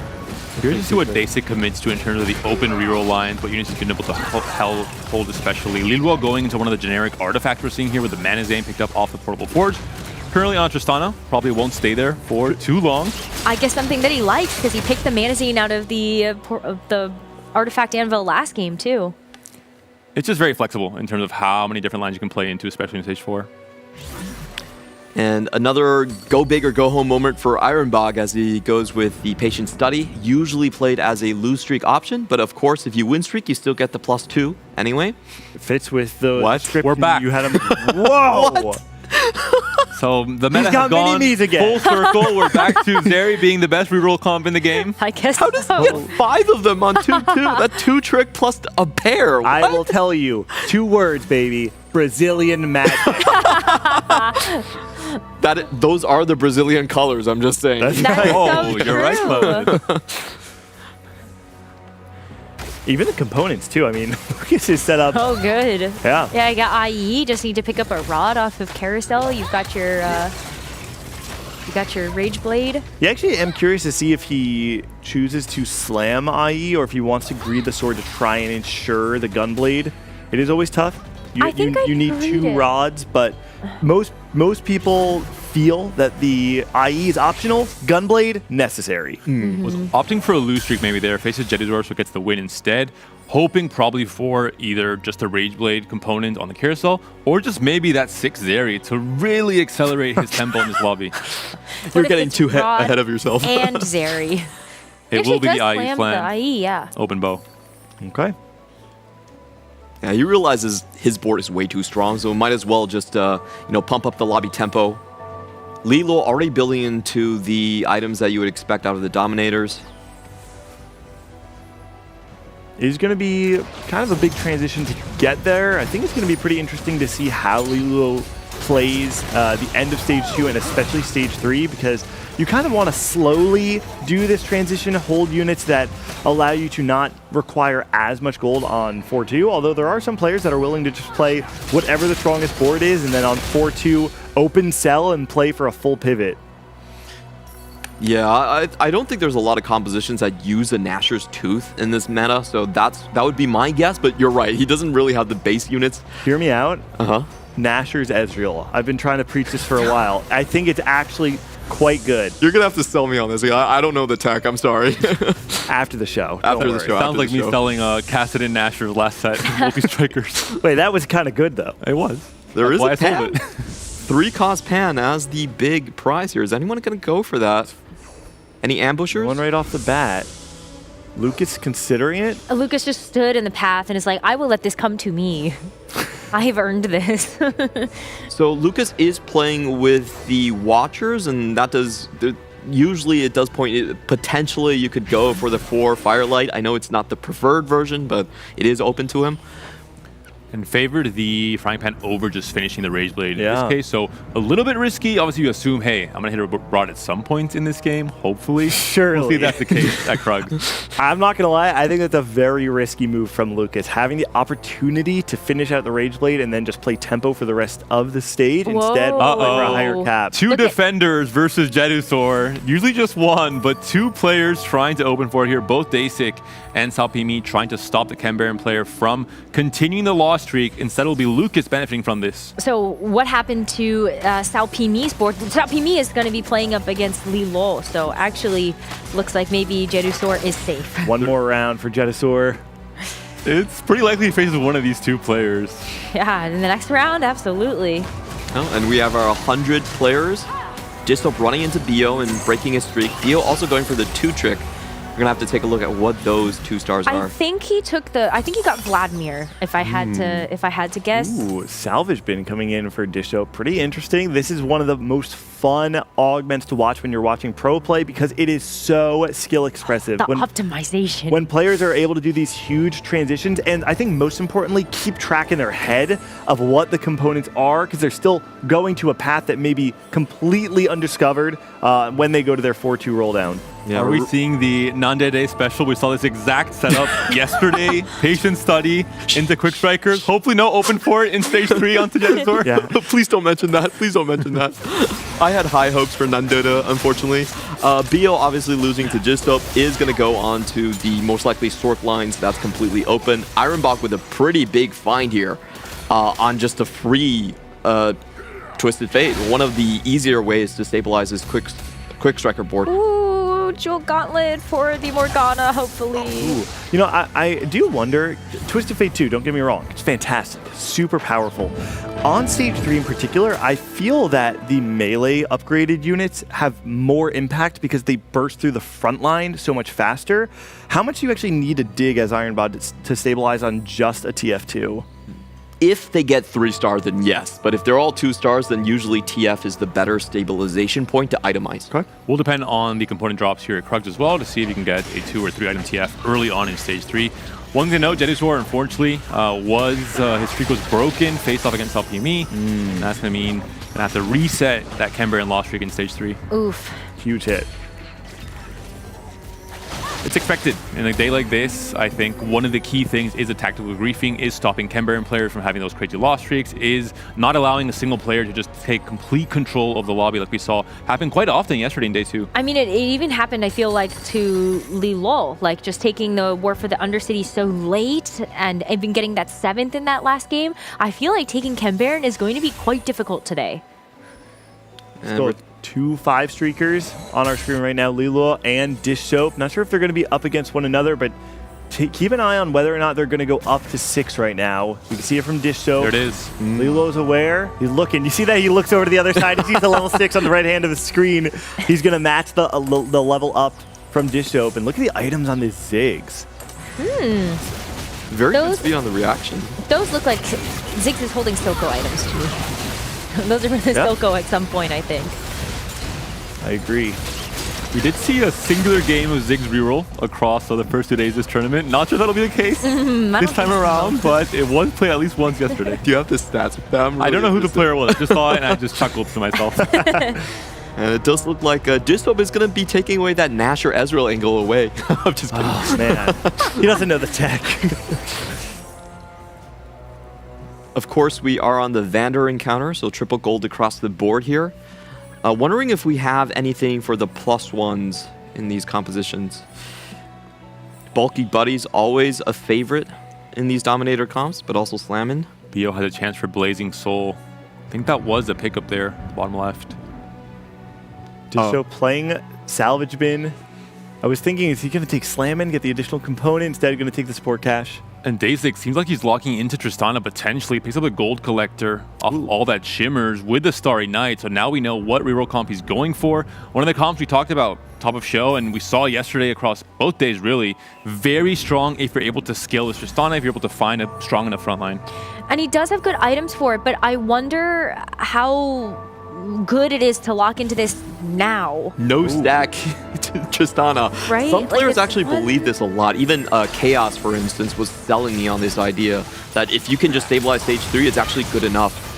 Curious to see what Dasik commits to in terms of the open reroll lines, what units he's been able to hold especially. Lilua going into one of the generic artifacts we're seeing here with the Manazane picked up off the Portable Forge. Currently on Tristana, probably won't stay there for too long. I guess something that he likes because he picked the Manazane out of the Artifact Anvil last game too. It's just very flexible in terms of how many different lines you can play into, especially in Stage 4. And another go big or go home moment for Ironbog as he goes with the Patient Study, usually played as a lose streak option, but of course if you win streak you still get the +2 anyway. It fits with the script. We're back. You had him. Whoa! What? So the meta He's got has gone mini-me's again. full circle. We're back to Zeri being the best reroll comp in the game. I guess How does he get 5 of them on 2-2? That 2-trick plus a pair. What? I will tell you 2 words, baby. Brazilian magic. Those are the Brazilian colors, I'm just saying. That's so You're right, Chloe. Even the components, too. I mean, Lucas is set up. Oh, good. Yeah. Yeah, I got IE. Just need to pick up a rod off of Carousel. You've got your Rage Blade. Yeah, actually, I'm curious to see if he chooses to slam IE or if he wants to greed the sword to try and ensure the Gunblade. It is always tough. You need 2 rods, but most people feel that the IE is optional, Gunblade necessary. Was opting for a lose streak maybe there, faces Jedusaur so gets the win instead, hoping probably for either just a Rage Blade component on the carousel or just maybe that 6 Zeri to really accelerate his tempo in this lobby. You're getting too ahead of yourself. And Zeri. It will be the IE slam plan. The IE, yeah. Open bow. Okay. Yeah, he realizes his board is way too strong, so might as well just pump up the lobby tempo. Lilo already building into the items that you would expect out of the Dominators. It's going to be kind of a big transition to get there. I think it's going to be pretty interesting to see how Lilo plays the end of Stage 2 and especially Stage 3, because you kind of want to slowly do this transition, hold units that allow you to not require as much gold on 4-2, although there are some players that are willing to just play whatever the strongest board is and then on 4-2 open sell and play for a full pivot. Yeah, I don't think there's a lot of compositions that use a Nashor's Tooth in this meta, so that would be my guess, but you're right, he doesn't really have the base units. Hear me out. Uh-huh. Nashor's Ezreal. I've been trying to preach this for a while. I think it's actually quite good. You're going to have to sell me on this. I don't know the tech. I'm sorry. After the show. After the show. Sounds like me selling Cassidin Nashor's last set multi-strikers. Wait, that was kind of good, though. It was. There is a pan. it. 3-cost pan as the big prize here. Is anyone going to go for that? Any ambushers? One right off the bat. Lucas considering it? Lucas just stood in the path and is like, I will let this come to me. I have earned this. So Lucas is playing with the Watchers, and that does... Usually it does point... Potentially you could go for the 4 Firelight. I know it's not the preferred version, but it is open to him. and favored the Frying Pan over just finishing the Rage Blade in Yeah. this case. So a little bit risky. Obviously, you assume, hey, I'm going to hit a rod at some point in this game, hopefully. Surely. We'll see if that's the case at Krug. I'm not going to lie. I think that's a very risky move from Lucas. Having the opportunity to finish out the Rage Blade and then just play tempo for the rest of the stage instead for a higher cap. Two defenders versus Jeduthor. Usually just one, but two players trying to open for it here. Both Dasik and Salpimi trying to stop the Chem Baron player from continuing the loss streak. Instead, it'll be Lucas benefiting from this. So what happened to Salpimi's board? Salpimi is going to be playing up against Lilo, so actually looks like maybe Jeduthor is safe. One more round for Jeduthor. It's pretty likely he faces one of these two players. Yeah, in the next round, absolutely. Oh, and we have our 100 players. Distop running into Bio and breaking his streak. Bio also going for the 2-trick. We're gonna have to take a look at what those 2 stars are. I think he got Vladimir, if I had to guess. Ooh, Salvage Bin coming in for Disho. Pretty interesting. This is one of the most fun augments to watch when you're watching pro play because it is so skill expressive. The optimization. When players are able to do these huge transitions, and I think most importantly, keep track in their head of what the components are because they're still going to a path that may be completely undiscovered when they go to their 4-2 roll down. Yeah, are we seeing the Nandede special? We saw this exact setup yesterday. Patient study into Quick Strikers. Hopefully no open for it in stage 3 onto Jeduthor. Yeah. Please don't mention that. Please don't mention that. I had high hopes for Nandota, unfortunately. Bio obviously losing to Jistop is going to go on to the most likely Sork lines. That's completely open. Ironbach with a pretty big find here on just a free Twisted Fate. One of the easier ways to stabilize this quick striker board. Ooh, Jewel Gauntlet for the Morgana, hopefully. Ooh. You know, I do wonder, Twisted Fate 2, don't get me wrong, it's fantastic, super powerful. On stage 3 in particular, I feel that the melee upgraded units have more impact because they burst through the front line so much faster. How much do you actually need to dig as Ironbot to stabilize on just a TF2? If they get 3-star, then yes. But if they're all 2-stars, then usually TF is the better stabilization point to itemize. Okay. Will depend on the component drops here at Krugs as well to see if you can get a 2 or 3 item TF early on in stage 3. One thing to note, Jeduthor, unfortunately, his streak was broken, faced off against Salpimi. That's going to mean going to have to reset that Chem Baron loss streak in stage 3. Oof. Huge hit. It's expected. In a day like this, I think one of the key things is a tactical griefing, is stopping Chem Baron players from having those crazy loss streaks, is not allowing a single player to just take complete control of the lobby like we saw happen quite often yesterday in day 2. I mean, it even happened, I feel like, to Lilo, like just taking the War for the Undercity so late and even getting that 7th in that last game. I feel like taking Chem Baron is going to be quite difficult today. Still 2 5-streakers on our screen right now, Lilo and Dish Soap. Not sure if they're going to be up against one another, but keep an eye on whether or not they're going to go up to 6 right now. You can see it from Dish Soap. There it is. Lilo's aware. He's looking. You see that? He looks over to the other side. He sees the level 6 on the right hand of the screen. He's going to match the level up from Dish Soap. And look at the items on this Ziggs. Very good speed on the reaction. Those look like Ziggs is holding Silco items to me. Those are from the Silco at some point, I think. I agree. We did see a singular game of Ziggs reroll across the first 2 days of this tournament. Not sure that'll be the case this time around, but it was played at least once yesterday. Do you have the stats with them? I don't know who the player was. I just saw it and I just chuckled to myself. And it does look like Distop is going to be taking away that Nash or Ezreal angle away. I'm just kidding. Oh, man. He doesn't know the tech. Of course, we are on the Vander encounter, so triple gold across the board here. Wondering if we have anything for the +1s in these compositions. Bulky Buddy's always a favorite in these Dominator comps, but also Slammin'. Bio has a chance for Blazing Soul. I think that was a pickup there, bottom left. So playing Salvage Bin. I was thinking, is he going to take Slammin', get the additional component, instead going to take the support cache? And Dasik seems like he's locking into Tristana potentially. Picks up a gold collector off all that shimmers with the Starry Night. So now we know what reroll comp he's going for. One of the comps we talked about, top of show, and we saw yesterday across both days really, very strong if you're able to scale with Tristana, if you're able to find a strong enough front line. And he does have good items for it, but I wonder how good it is to lock into this now. No stack to Tristana. Right? Some Like, players it's actually fun. believe this a lot. Even Chaos, for instance, was selling me on this idea that if you can just stabilize stage 3, it's actually good enough.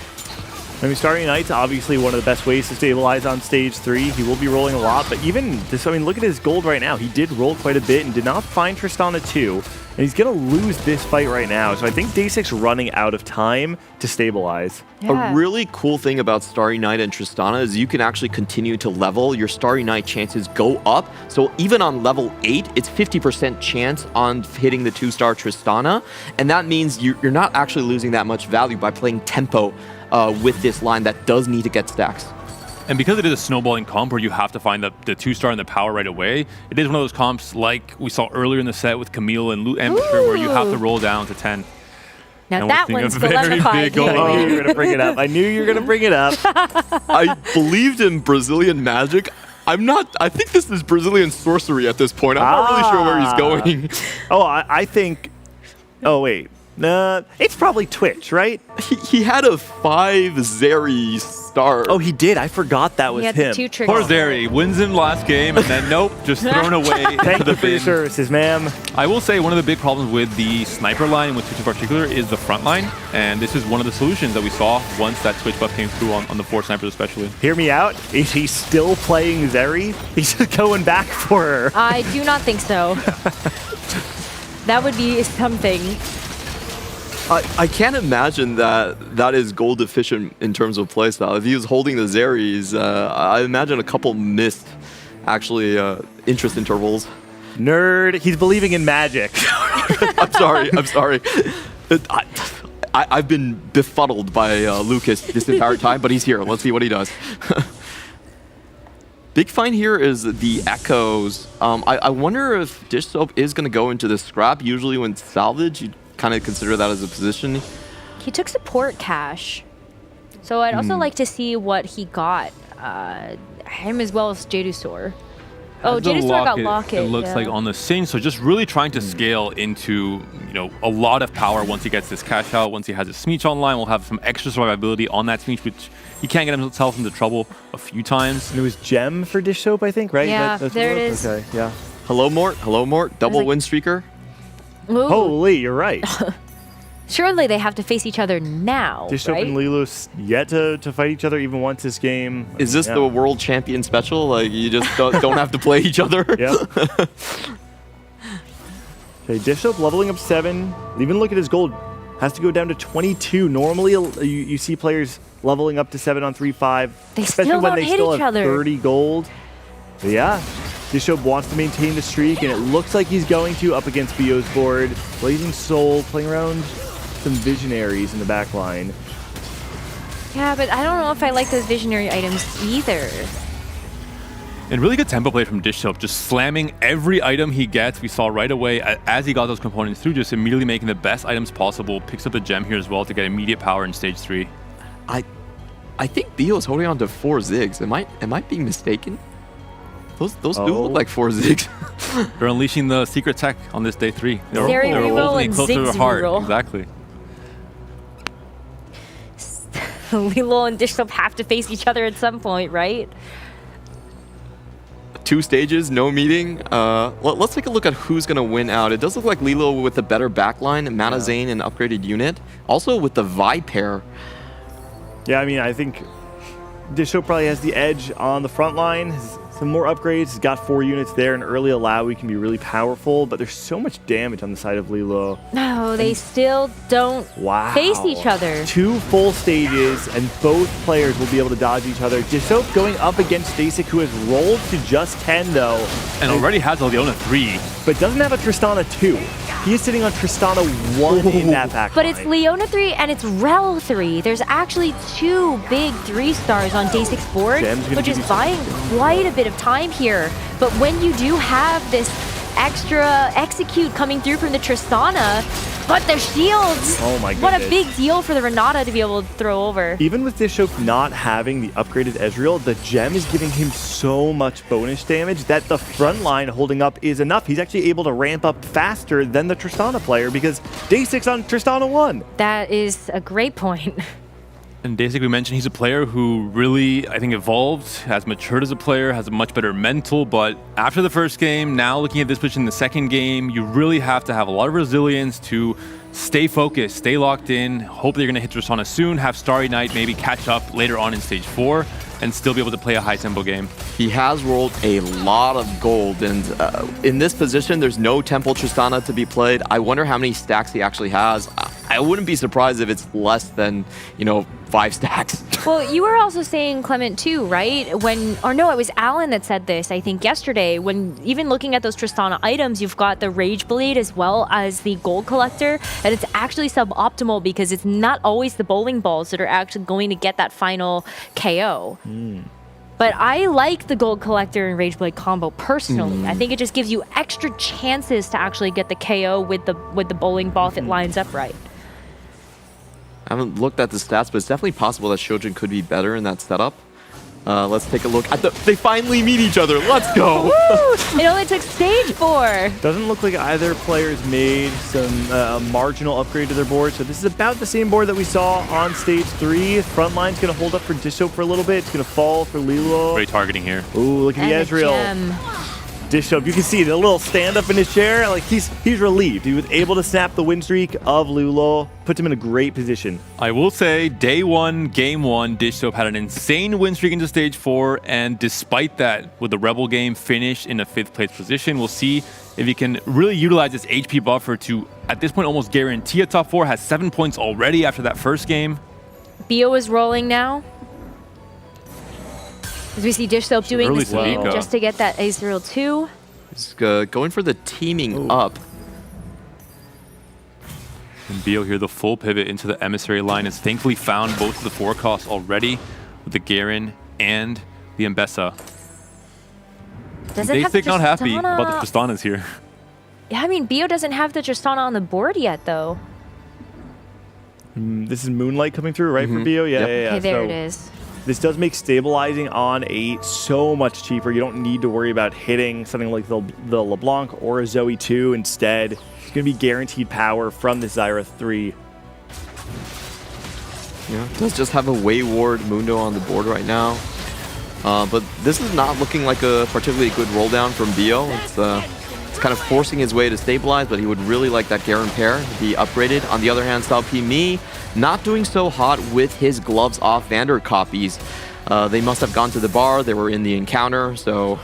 I mean, Starry Night's obviously one of the best ways to stabilize on stage 3. He will be rolling a lot, but even this, I mean, look at his gold right now. He did roll quite a bit and did not find Tristana 2, and he's going to lose this fight right now. So I think Day6 running out of time to stabilize. A really cool thing about Starry Night and Tristana is you can actually continue to level. Your Starry Night chances go up. So even on level 8, it's 50% chance on hitting the 2-star Tristana. And that means you're not actually losing that much value by playing tempo with this line that does need to get stacks. And because it is a snowballing comp where you have to find the 2-star and the power right away, it is one of those comps like we saw earlier in the set with Camille and Amateur where you have to roll down to 10. Now And that we're seeing one's a very dilemmified. big goal. I knew you were going to bring it up. I knew you were going to bring it up. I believed in Brazilian magic. I think this is Brazilian sorcery at this point. I'm not really sure where he's going. Oh, I think, oh wait. It's probably Twitch, right? He had a 5 Zeri start. Oh, he did. I forgot that was had the him. 2 triggers. Poor Zeri wins him last game and then nope, just thrown away into Thank the you for your bin. services, ma'am. I will say one of the big problems with the sniper line, with Twitch in particular, is the front line. And this is one of the solutions that we saw once that Twitch buff came through on the 4 snipers especially. Hear me out. Is he still playing Zeri? He's just going back for her. I do not think so. That would be something. I can't imagine that is goal deficient in terms of playstyle. If he was holding the Zeris, I imagine a couple missed, actually, interest intervals. Nerd. He's believing in magic. I'm sorry. I've been befuddled by Lucas this entire time, but he's here. Let's see what he does. Big find here is the Echoes. I wonder if Dish Soap is going to go into the scrap. Usually when salvage, you kind of consider that as a position. He took support cash. So I'd also like to see what he got. Him as well as Jadusor. Oh, Jadusor got Locket. It looks like on the Singh, so just really trying to scale into, a lot of power once he gets this cash out. Once he has his Smeech online, we'll have some extra survivability on that Smeech, which he can get himself into trouble a few times. And it was Gem for Dish Soap, I think, right? Yeah, That's there what it is. Okay, yeah. Hello, Mort. Double win streaker. Ooh. Holy, you're right. Surely they have to face each other now, Dish Soap right? and Lilo's yet to fight each other even once this game. Is this the world champion special? Like, you just don't have to play each other? Yeah. Okay, Dish Soap leveling up 7. Even look at his gold. Has to go down to 22. Normally, you see players leveling up to 7 on 3-5. They especially still when don't they hit still each have other. 30 gold. But yeah, Dish Soap wants to maintain the streak, and it looks like he's going to up against BO's board. Blazing Soul, playing around some Visionaries in the back line. Yeah, but I don't know if I like those visionary items either. And really good tempo play from Dish Soap, just slamming every item he gets. We saw right away as he got those components through, just immediately making the best items possible. Picks up the gem here as well to get immediate power in stage 3. I think Bio is holding on to 4 Zigs. Am I being mistaken? Those do look like 4 Zigs. They're unleashing the secret tech on this day 3. They're Zeri reroll holding and it closer to Ziggs the heart. reroll. Exactly. Lilo and Dish Soap have to face each other at some point, right? 2 stages, no meeting. Let's take a look at who's going to win out. It does look like Lilo with the better backline, Mana Zane, and upgraded unit. Also with the Vi pair. Yeah, I mean, I think Dish Soap probably has the edge on the front line. Some more upgrades. He's got 4 units there, and early allow he can be really powerful, but there's so much damage on the side of Lilo. No, they still don't face each other. 2 full stages, and both players will be able to dodge each other. Dish Soap going up against Stasic, who has rolled to just 10, though. And already has a Leona 3. But doesn't have a Tristana 2. He is sitting on Tristana 1 in that back But it's Leona 3 and it's Rel 3. There's actually 2 big 3-stars on Day 6 board, Gem's gonna which give is you some- buying quite a bit of time here. But when you do have this extra execute coming through from the Tristana, but the shields! Oh my What a goodness. big deal for the Renata to be able to throw over. Even with Dish Soap not having the upgraded Ezreal, the gem is giving him so much bonus damage that the front line holding up is enough. He's actually able to ramp up faster than the Tristana player because Day 6 on Tristana 1. That is a great point. And basically, we mentioned he's a player who really, I think, evolved, has matured as a player, has a much better mental. But after the first game, now looking at this position in the second game, you really have to have a lot of resilience to stay focused, stay locked in. Hopefully, you're going to hit Tristana soon, have Starry Night, maybe catch up later on in stage 4, and still be able to play a high-tempo game. He has rolled a lot of gold, and in this position, there's no Temple Tristana to be played. I wonder how many stacks he actually has. I wouldn't be surprised if it's less than, 5 stacks. Well, you were also saying, Clement, too, right? No, it was Alan that said this, I think, yesterday. When even looking at those Tristana items, you've got the Rage Blade as well as the Gold Collector, and it's actually suboptimal because it's not always the bowling balls that are actually going to get that final KO. But I like the Gold Collector and Rage Blade combo personally. I think it just gives you extra chances to actually get the KO with the bowling ball if it lines up right. I haven't looked at the stats, but it's definitely possible that Shojin could be better in that setup. Let's take a look at they finally meet each other. Let's go! Woo! It only took stage 4. Doesn't look like either player's made some marginal upgrade to their board. So this is about the same board that we saw on stage 3. Front line's going to hold up for Disho for a little bit. It's going to fall for Lilo. Great targeting here. Ooh, look at the Ezreal. Disho, you can see the little stand up in his chair. Like he's relieved. He was able to snap the win streak of Lulo. Puts him in a great position. I will say, day 1, game 1, Disho had an insane win streak into stage 4, and despite that, with the Rebel game finish in a 5th place position, we'll see if he can really utilize this HP buffer to, at this point, almost guarantee a top 4. Has 7 points already after that first game. Bio is rolling now. As we see Disho doing the same just to get that Ezreal 2. He's going for the teaming up. And Bio here, the full pivot into the Emissary line, has thankfully found both of the 4 costs already with the Garen and the Mbessa. They're not happy about the Tristanas here. Yeah, I mean, Bio doesn't have the Tristana on the board yet, though. This is Moonlight coming through, right, for Bio? Yeah, yeah. Okay, there it is. This does make stabilizing on 8 so much cheaper. You don't need to worry about hitting something like the LeBlanc or a Zoe 2. Instead, it's going to be guaranteed power from the Zyra 3. Yeah, does just have a Wayward Mundo on the board right now. But this is not looking like a particularly good roll down from Bio. It's kind of forcing his way to stabilize, but he would really like that Garen pair to be upgraded. On the other hand, Salpimi not doing so hot with his gloves off Vander copies. They must have gone to the bar. They were in the encounter, so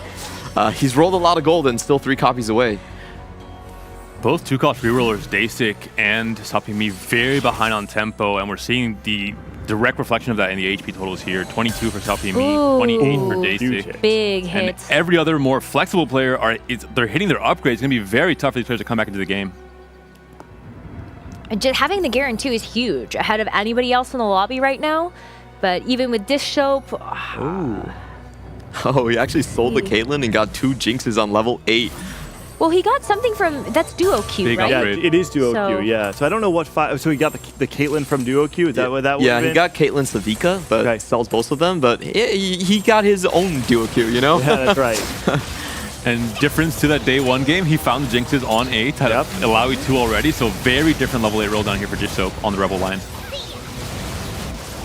he's rolled a lot of gold and still 3 copies away. Both 2-cost rerollers, Dasic and Salpimi, very behind on tempo, and we're seeing the direct reflection of that in the HP totals here. 22 for Salpimi, 28 for Dasic. Big hits. And every other more flexible player, they're hitting their upgrades. It's going to be very tough for these players to come back into the game. And just having the Garen 2 is huge, ahead of anybody else in the lobby right now. But even with this show... Oh, he actually sold the Caitlyn and got 2 Jinxes on level 8. Well, he got something from... That's Duo Q, Big right? upgrade. Yeah, it is Duo Q, yeah. So I don't know what... So he got the Caitlyn from Duo Q? Is that what that was? Yeah, he got Caitlyn Savika, but sells both of them. But he got his own Duo Q, you know? Yeah, that's right. And difference to that day 1 game, he found the Jinxes on 8, had Alawi 2 already, so very different level 8 roll down here for Disho on the Rebel line.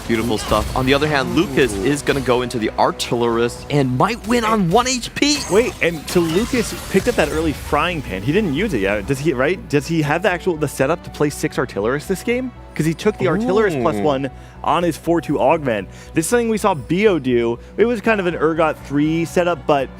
Beautiful stuff. On the other hand, Lucas is going to go into the Artillerist and might win on 1 HP. Wait, and so Lucas picked up that early frying pan. He didn't use it yet. Does he, right? Does he have the setup to play 6 Artillerists this game? Because he took the Artillerist +1 on his 4-2 augment. This is something we saw Bio do. It was kind of an Urgot 3 setup, but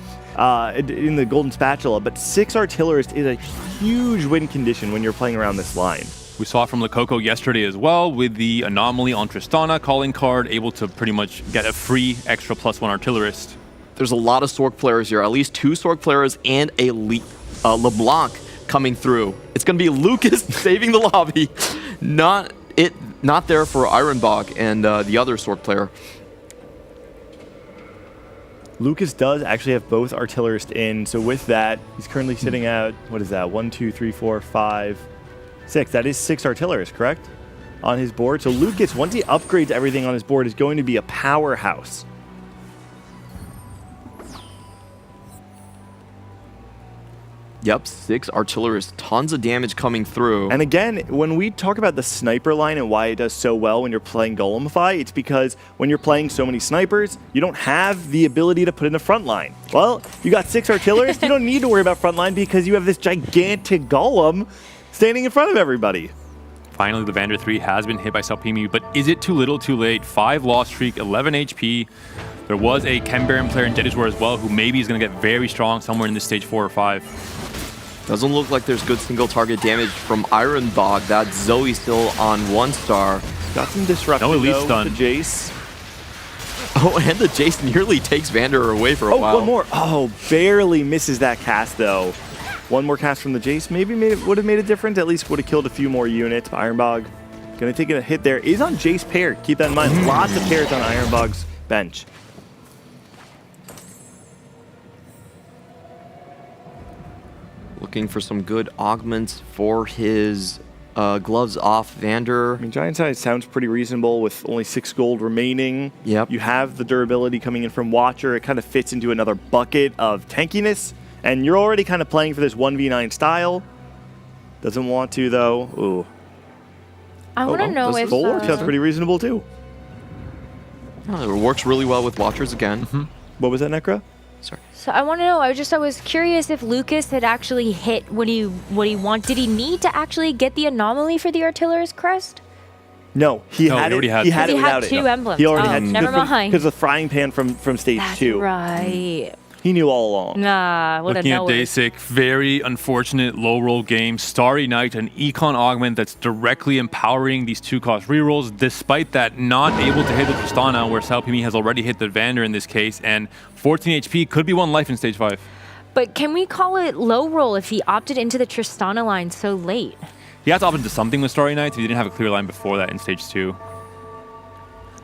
in the Golden Spatula. But 6 Artillerist is a huge win condition when you're playing around this line. We saw it from Lococo yesterday as well with the Anomaly on Tristana calling card, able to pretty much get a free extra +1 Artillerist. There's a lot of Sork players here, at least 2 Sork players and a LeBlanc coming through. It's going to be Lucas saving the lobby. Not there for Ironbog and the other Sork player. Lucas does actually have both Artillerists in, so with that, he's currently sitting at, what is that, 1, 2, 3, 4, 5, 6. That is 6 Artillerists, correct? On his board. So Lucas, once he upgrades everything on his board, is going to be a powerhouse. Yep, 6 artillerists, tons of damage coming through. And again, when we talk about the sniper line and why it does so well when you're playing Golemify, it's because when you're playing so many snipers, you don't have the ability to put in a front line. Well, you got 6 artillerists, you don't need to worry about front line because you have this gigantic golem standing in front of everybody. Finally, the Vander 3 has been hit by Salpimi, but is it too little too late? 5 loss streak, 11 HP. There was a Chem Baron player in Jedis War as well who maybe is going to get very strong somewhere in this stage 4 or 5. Doesn't look like there's good single target damage from Ironbog. That Zoe still on 1 star. Got some disruption no elite though, stun. with the Jace. Oh, and the Jace nearly takes Vander away for a while. Oh, one more. Oh, barely misses that cast though. One more cast from the Jace maybe would have made a difference. At least would have killed a few more units. Ironbog gonna take a hit there. Is on Jace pair. Keep that in mind. Lots of pairs on Ironbog's bench. Looking for some good augments for his gloves off Vander. I mean, Giant Size sounds pretty reasonable with only 6 gold remaining. Yep. You have the durability coming in from Watcher. It kind of fits into another bucket of tankiness. And you're already kind of playing for this 1v9 style. Doesn't want to, though. Ooh. I want to know if... Bulwark sounds pretty reasonable, too. Oh, it works really well with Watchers again. What was that, Necra? Sorry. So I want to know. I was curious if Lucas had actually hit what he wanted. Did he need to actually get the anomaly for the artillerist crest? No, he had it. He had it without it. He had 2 emblems. He already oh, had never mind. because the frying pan from stage 2. Right. He knew all along. Nah, what Looking a at knower. Dasic, very unfortunate low roll game. Starry Knight, an econ augment that's directly empowering these 2-cost rerolls. Despite that, not able to hit the Tristana, where Salpimi has already hit the Vander in this case, and 14 HP could be 1 life in stage 5. But can we call it low roll if he opted into the Tristana line so late? He has to opt into something with Starry Knight if he didn't have a clear line before that in stage 2.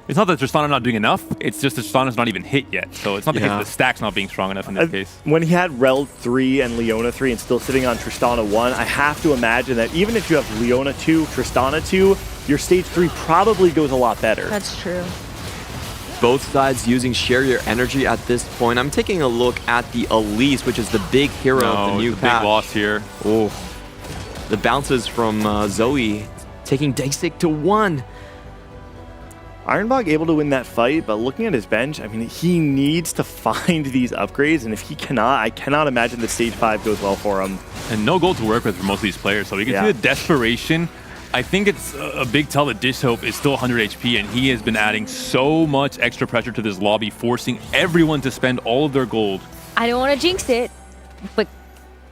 It's not that Tristana not doing enough, it's just that Tristana's not even hit yet. So it's not the case that the stack's not being strong enough in this case. When he had Rel 3 and Leona 3 and still sitting on Tristana 1, I have to imagine that even if you have Leona 2, Tristana 2, your stage 3 probably goes a lot better. That's true. Both sides using Share Your Energy at this point. I'm taking a look at the Elise, which is the big hero of the new it's a patch. big loss here. Oh, the bounces from Zoe taking Dasic to 1. Ironbog able to win that fight, but looking at his bench, I mean, he needs to find these upgrades, and if he cannot, I cannot imagine the stage 5 goes well for him. And no gold to work with for most of these players, so you can see the desperation. I think it's a big tell that Dishhope is still 100 HP, and he has been adding so much extra pressure to this lobby, forcing everyone to spend all of their gold. I don't want to jinx it, but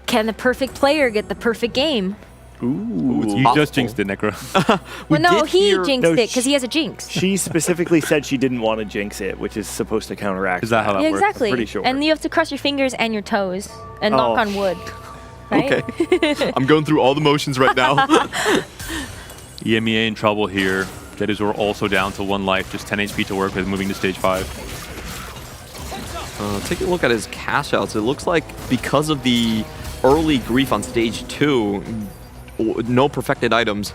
can the perfect player get the perfect game? Ooh. You just jinxed it, Necro. Well, no, he jinxed it because he has a jinx. She specifically said she didn't want to jinx it, which is supposed to counteract. Is that how that Yeah, works? exactly. I'm pretty sure. And you have to cross your fingers and your toes and knock on wood. Right? Okay. I'm going through all the motions right now. EMEA in trouble here. Jedis were also down to 1 life, just 10 HP to work with, moving to stage 5. Take a look at his cash outs. It looks like because of the early grief on stage 2, no perfected items.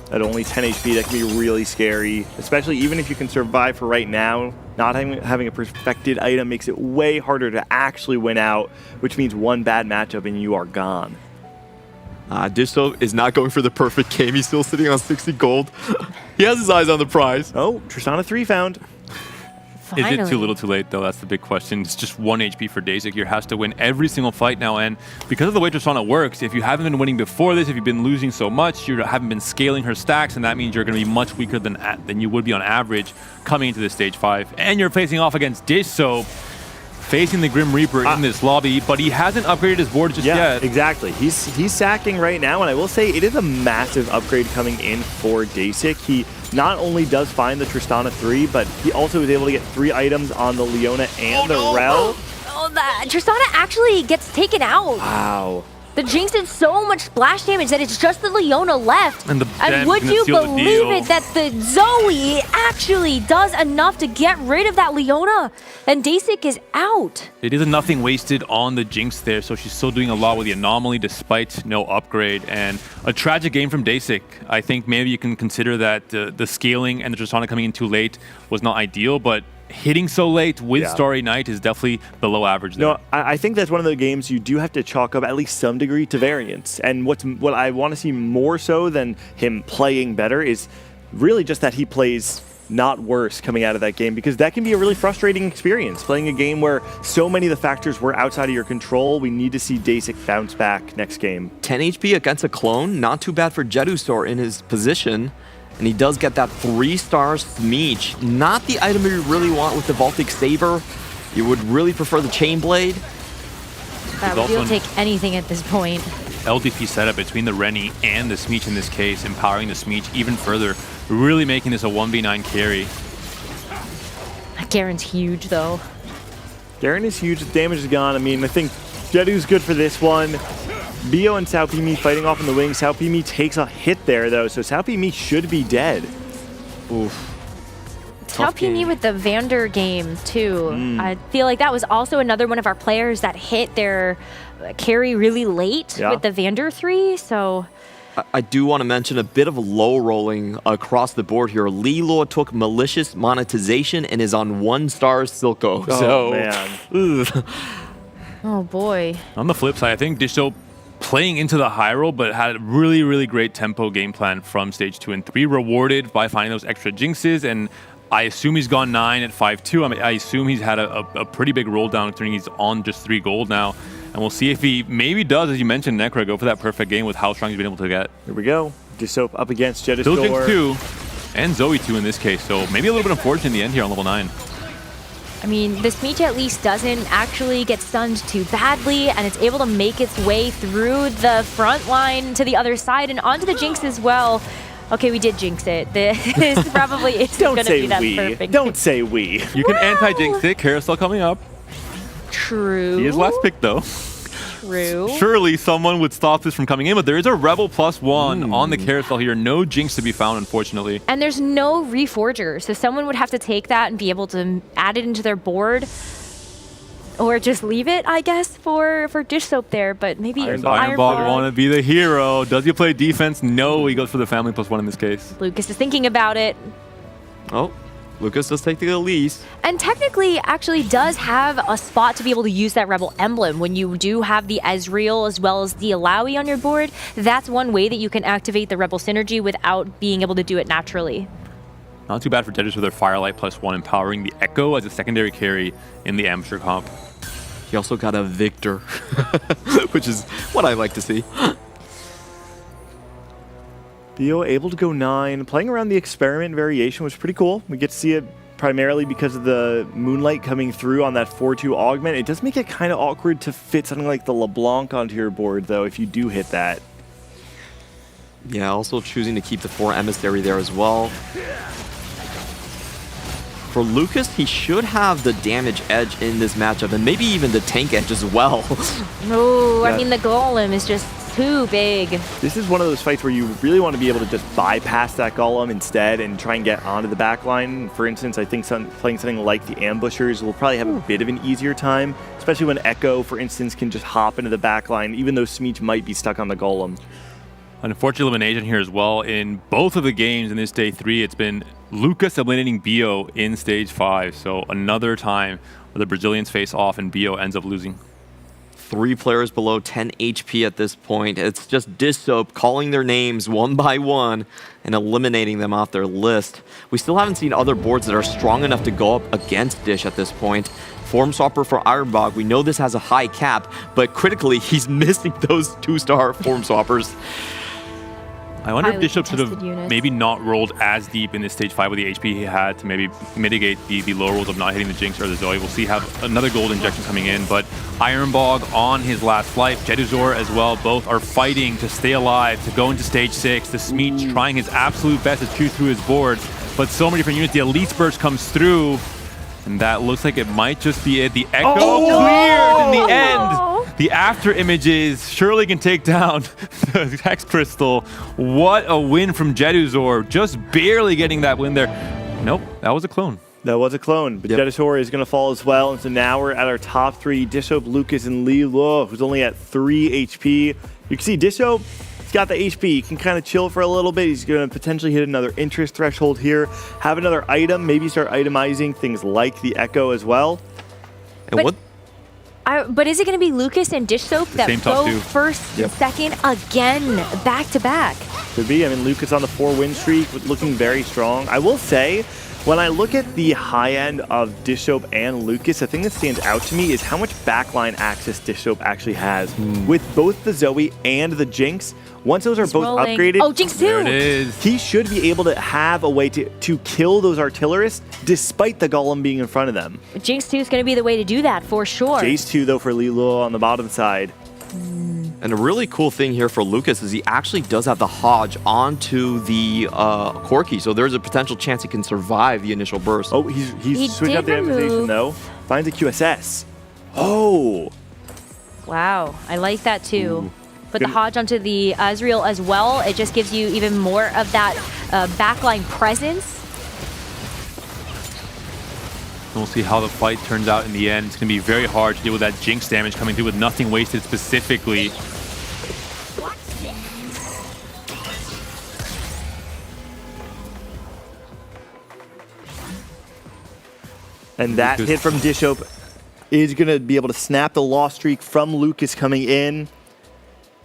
At only 10 HP, that can be really scary, especially even if you can survive for right now. Not having a perfected item makes it way harder to actually win out, which means 1 bad matchup and you are gone. Disto is not going for the perfect game. He's still sitting on 60 gold. He has his eyes on the prize. Oh, Tristana 3 found. Finally. Is it too little too late, though? That's the big question. It's just 1 HP for Dasic here. Has to win every single fight now. And because of the way Tristana works, if you haven't been winning before this, if you've been losing so much, you haven't been scaling her stacks, and that means you're going to be much weaker than you would be on average coming into this stage 5. And you're facing off against Dish, so facing the Grim Reaper in this lobby, but he hasn't upgraded his board just yet. Exactly. He's sacking right now, and I will say it is a massive upgrade coming in for Dasic. He not only does find the Tristana 3, but he also is able to get 3 items on the Leona and the Rel. Oh, that Tristana actually gets taken out. Wow. The Jinx did so much splash damage that it's just the Leona left. And would you believe it that the Zoe actually does enough to get rid of that Leona? And Dasic is out. It is a nothing wasted on the Jinx there, so she's still doing a lot with the anomaly despite no upgrade. And a tragic game from Dasic. I think maybe you can consider that the scaling and the Tristana coming in too late was not ideal, but hitting so late with Starry Night is definitely below average there. No, I think that's one of the games you do have to chalk up at least some degree to variance. And what I want to see more so than him playing better is really just that he plays not worse coming out of that game, because that can be a really frustrating experience. Playing a game where so many of the factors were outside of your control, we need to see Dasik bounce back next game. 10 HP against a clone, not too bad for Jedusor in his position. And he does get that 3-star Smeech. Not the item you really want with the Baltic Saber. You would really prefer the Chain Blade. That would take anything at this point. LDP setup between the Rennie and the Smeech in this case, empowering the Smeech even further, really making this a 1v9 carry. Garen's huge, though. Garen is huge. The damage is gone. I mean, I think Jedu's good for this one. Bio and Sao Pimi fighting off in the wing. Sao Pimi takes a hit there, though, so Sao Pimi should be dead. Oof. Sao Pimi with the Vander game, too. I feel like that was also another one of our players that hit their carry really late with the Vander 3, so... I do want to mention a bit of low rolling across the board here. Lilo took malicious monetization and is on 1-star Silco. Oh, man. Oh, boy. On the flip side, I think Disho playing into the high roll, but had a really, really great tempo game plan from stage 2 and 3, rewarded by finding those extra jinxes. And I assume he's gone 9 at 5-2. I mean, I assume he's had a pretty big roll down, considering he's on just 3 gold now. And we'll see if he maybe does, as you mentioned, Necro, go for that perfect game with how strong he's been able to get. Here we go. Disop up against Jedusor. Still Jinx 2, and Zoe 2 in this case. So maybe a little bit unfortunate in the end here on level 9. I mean, the Smeech at least doesn't actually get stunned too badly, and it's able to make its way through the front line to the other side and onto the Jinx as well. Okay, we did jinx it. This probably isn't going to be that perfect. Don't say we. You can anti-jinx it. Carousel coming up. True. He is last pick, though. True. Surely someone would stop this from coming in, but there is a Rebel +1 on the carousel here. No Jinx to be found, unfortunately. And there's no Reforger, so someone would have to take that and be able to add it into their board. Or just leave it, I guess, for dish soap there, but maybe Ironbog want to be the hero. Does he play defense? No, he goes for the family +1 in this case. Lucas is thinking about it. Oh, Lucas does take the Elise. And technically actually does have a spot to be able to use that Rebel emblem. When you do have the Ezreal as well as the Alawi on your board, that's one way that you can activate the Rebel synergy without being able to do it naturally. Not too bad for Tetris with their Firelight +1, empowering the Echo as a secondary carry in the amateur comp. He also got a Victor, which is what I like to see. Bio able to go 9. Playing around the experiment variation was pretty cool. We get to see it primarily because of the Moonlight coming through on that 4-2 augment. It does make it kind of awkward to fit something like the LeBlanc onto your board, though, if you do hit that. Yeah, also choosing to keep the 4 Emissary there as well. For Lucas, he should have the damage edge in this matchup, and maybe even the tank edge as well. Oh, I mean, the Golem is just too big. This is one of those fights where you really want to be able to just bypass that Golem instead and try and get onto the back line. For instance, I think playing something like the Ambushers will probably have a bit of an easier time, especially when Echo, for instance, can just hop into the back line, even though Smeech might be stuck on the Golem. Unfortunate elimination here as well. In both of the games in this day 3, it's been Lucas eliminating Bio in stage 5. So another time where the Brazilians face off and Bio ends up losing. 3 players below 10 HP at this point. It's just Dish Soap calling their names one by one and eliminating them off their list. We still haven't seen other boards that are strong enough to go up against Dish at this point. Form Swapper for Ironbog. We know this has a high cap, but critically, he's missing those 2-star Form Swappers. I wonder if Bishop should have maybe not rolled as deep in this stage 5 with the HP he had to maybe mitigate the low rolls of not hitting the Jinx or the Zoe. We'll see have another gold injection coming in, but Ironbog on his last life, Jedusor as well, both are fighting to stay alive, to go into stage 6. The Smeech trying his absolute best to chew through his board, but so many different units. The Elite Burst comes through, and that looks like it might just be it. The Echo cleared in the end. The after images surely can take down the Hex Crystal. What a win from Jedusor. Just barely getting that win there. Nope, that was a clone. That was a clone, but Jedusor is going to fall as well. And so now we're at our top 3, Dishop, Lucas, and Lilo, who's only at 3 HP. You can see Dishop He's got the HP. He can kind of chill for a little bit. He's going to potentially hit another interest threshold here. Have another item. Maybe start itemizing things like the Echo as well. And but is it going to be Lucas and Dish Soap that go first and second again, back to back? Could be. I mean, Lucas on the 4-win streak, looking very strong. I will say, when I look at the high end of Dish Soap and Lucas, the thing that stands out to me is how much backline access Dish Soap actually has. With both the Zoe and the Jinx, once those are both upgraded, oh, Jinx too. He should be able to have a way to kill those artillerists despite the Golem being in front of them. Jinx 2 is going to be the way to do that for sure. Jace 2, though, for Lilo on the bottom side. And a really cool thing here for Lucas is he actually does have the Hodge onto the Corki, so there's a potential chance he can survive the initial burst. Oh, he's switched out the ammunition, though. Finds a QSS. Oh! Wow, I like that too. Put the Hodge onto the Ezreal as well. It just gives you even more of that backline presence. We'll see how the fight turns out in the end. It's going to be very hard to deal with that Jinx damage coming through with nothing wasted specifically. And that hit from Dish Soap is going to be able to snap the loss streak from Lucas coming in.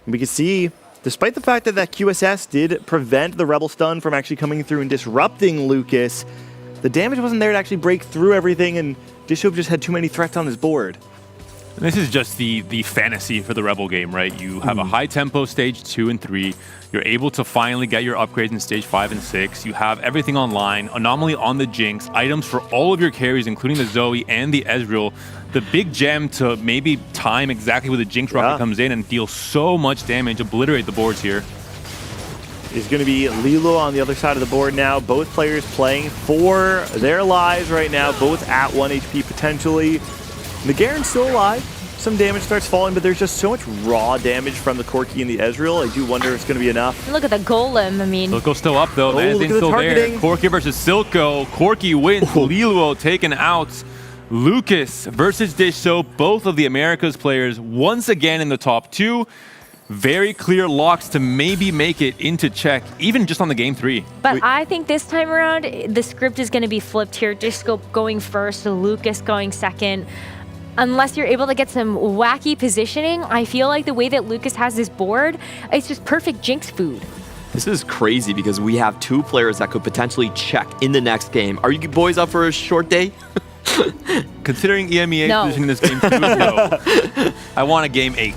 And we can see, despite the fact that that QSS did prevent the Rebel Stun from actually coming through and disrupting Lucas, the damage wasn't there to actually break through everything, and Dish Soap just had too many threats on his board. And this is just the fantasy for the Rebel game, right? You have a high tempo stage 2 and 3. You're able to finally get your upgrades in stage 5 and 6. You have everything online, Anomaly on the Jinx, items for all of your carries, including the Zoe and the Ezreal. The big gem to maybe time exactly where the Jinx rocket comes in and deal so much damage, obliterate the boards here. Is going to be Lilo on the other side of the board now. Both players playing for their lives right now, both at 1 HP potentially. The Garen's still alive. Some damage starts falling, but there's just so much raw damage from the Corki and the Ezreal. I do wonder if it's going to be enough. Look at the Golem, I mean. Silco's still up, though. Oh, look at the still targeting. there. Corki versus Silco. Corki wins. Lilo taken out. Lucas versus Dish Soap. Both of the Americas players once again in the top 2. Very clear locks to maybe make it into check, even just on the game 3. But I think this time around, the script is going to be flipped here. Dish Soap going first, Lucas going second. Unless you're able to get some wacky positioning, I feel like the way that Lucas has this board, it's just perfect Jinx food. This is crazy because we have 2 players that could potentially check in the next game. Are you boys up for a short day? Considering EMEA positioning this game 2, no. I want a game 8.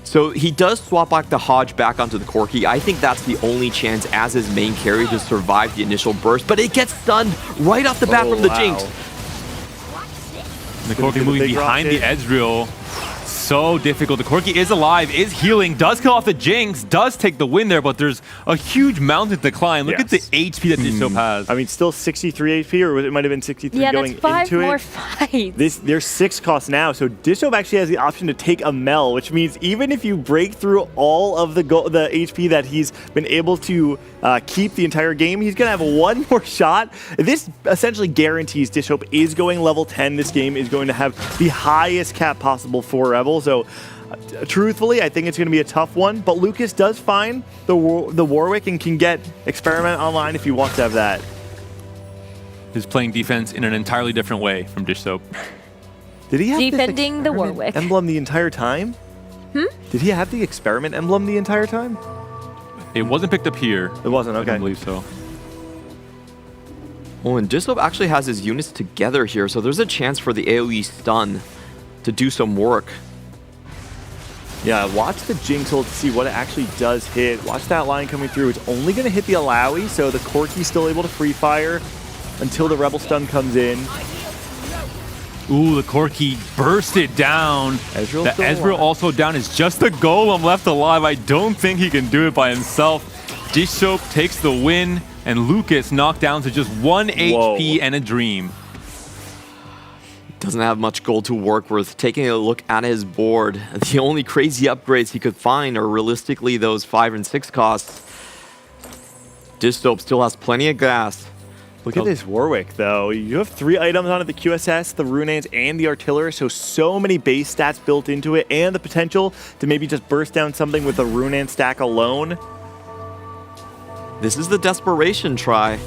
So he does swap back the Hodge back onto the Corki. I think that's the only chance as his main carry to survive the initial burst, but it gets stunned right off the bat from the Jinx. The Corki moving behind the Ezreal. So difficult. The Corki is alive, is healing, does kill off the Jinx, does take the win there, but there's a huge mountain to climb. Look at the HP that Dish Soap has. I mean, still 63 HP, or it might have been 63 going into it. Yeah, that's 5 more fights. There's 6 costs now, so Dish Soap actually has the option to take a Mel, which means even if you break through all of the HP that he's been able to keep the entire game, he's going to have 1 more shot. This essentially guarantees Dish Soap is going level 10. This game is going to have the highest cap possible for Rebel. So, truthfully, I think it's going to be a tough one. But Lucas does find the Warwick and can get Experiment online if he wants to have that. He's playing defense in an entirely different way from Dish Soap. Did he have defending the Warwick emblem the entire time? Did he have the Experiment emblem the entire time? It wasn't picked up here. It wasn't, okay. I don't believe so. Oh, and Dish Soap actually has his units together here, so there's a chance for the AoE stun to do some work. Yeah, watch the Jinx ult to see what it actually does hit. Watch that line coming through. It's only going to hit the Alawi, so the Corki's still able to free fire until the Rebel Stun comes in. Ooh, the Corki bursted down. The Ezreal also down. Is just the Golem left alive. I don't think he can do it by himself. Dish Soap takes the win, and Lucas knocked down to just 1 HP and a dream. Doesn't have much gold to work with. Taking a look at his board, the only crazy upgrades he could find are realistically those 5 and 6 costs. Dish Soap still has plenty of gas Look at this Warwick, though. You have 3 items on it, the QSS, the Runaans, and the Artillery, so many base stats built into it, and the potential to maybe just burst down something with the Runaan stack alone. This is the desperation try.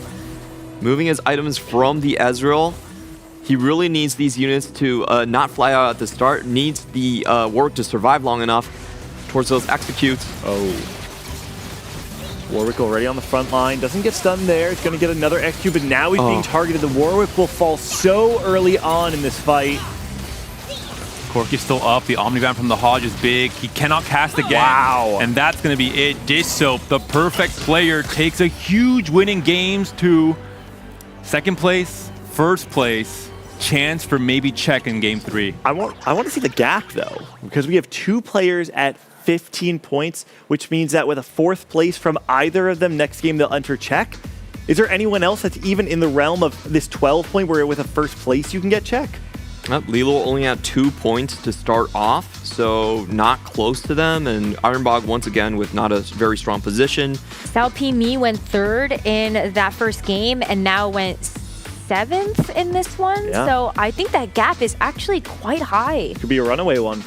Moving his items from the Ezreal. He really needs these units to not fly out at the start, needs the Warwick to survive long enough towards those executes. Oh. Warwick already on the front line, doesn't get stunned there. It's going to get another execute, but now he's being targeted. The Warwick will fall so early on in this fight. Corki's still up. The Omnigram from the Hodge is big. He cannot cast again. Wow. And that's going to be it. Dish Soap, the perfect player, takes a huge win in games to second place, first place, chance for maybe check in game 3. I want to see the gap, though, because we have 2 players at 15 points, which means that with a 4th place from either of them next game, they'll enter check. Is there anyone else that's even in the realm of this 12 point where with a 1st place you can get check? Lilo only had 2 points to start off, so not close to them. And Ironbog, once again, with not a very strong position. Salpimi went 3rd in that first game and now went 7th in this one. Yeah. So I think that gap is actually quite high. Could be a runaway one.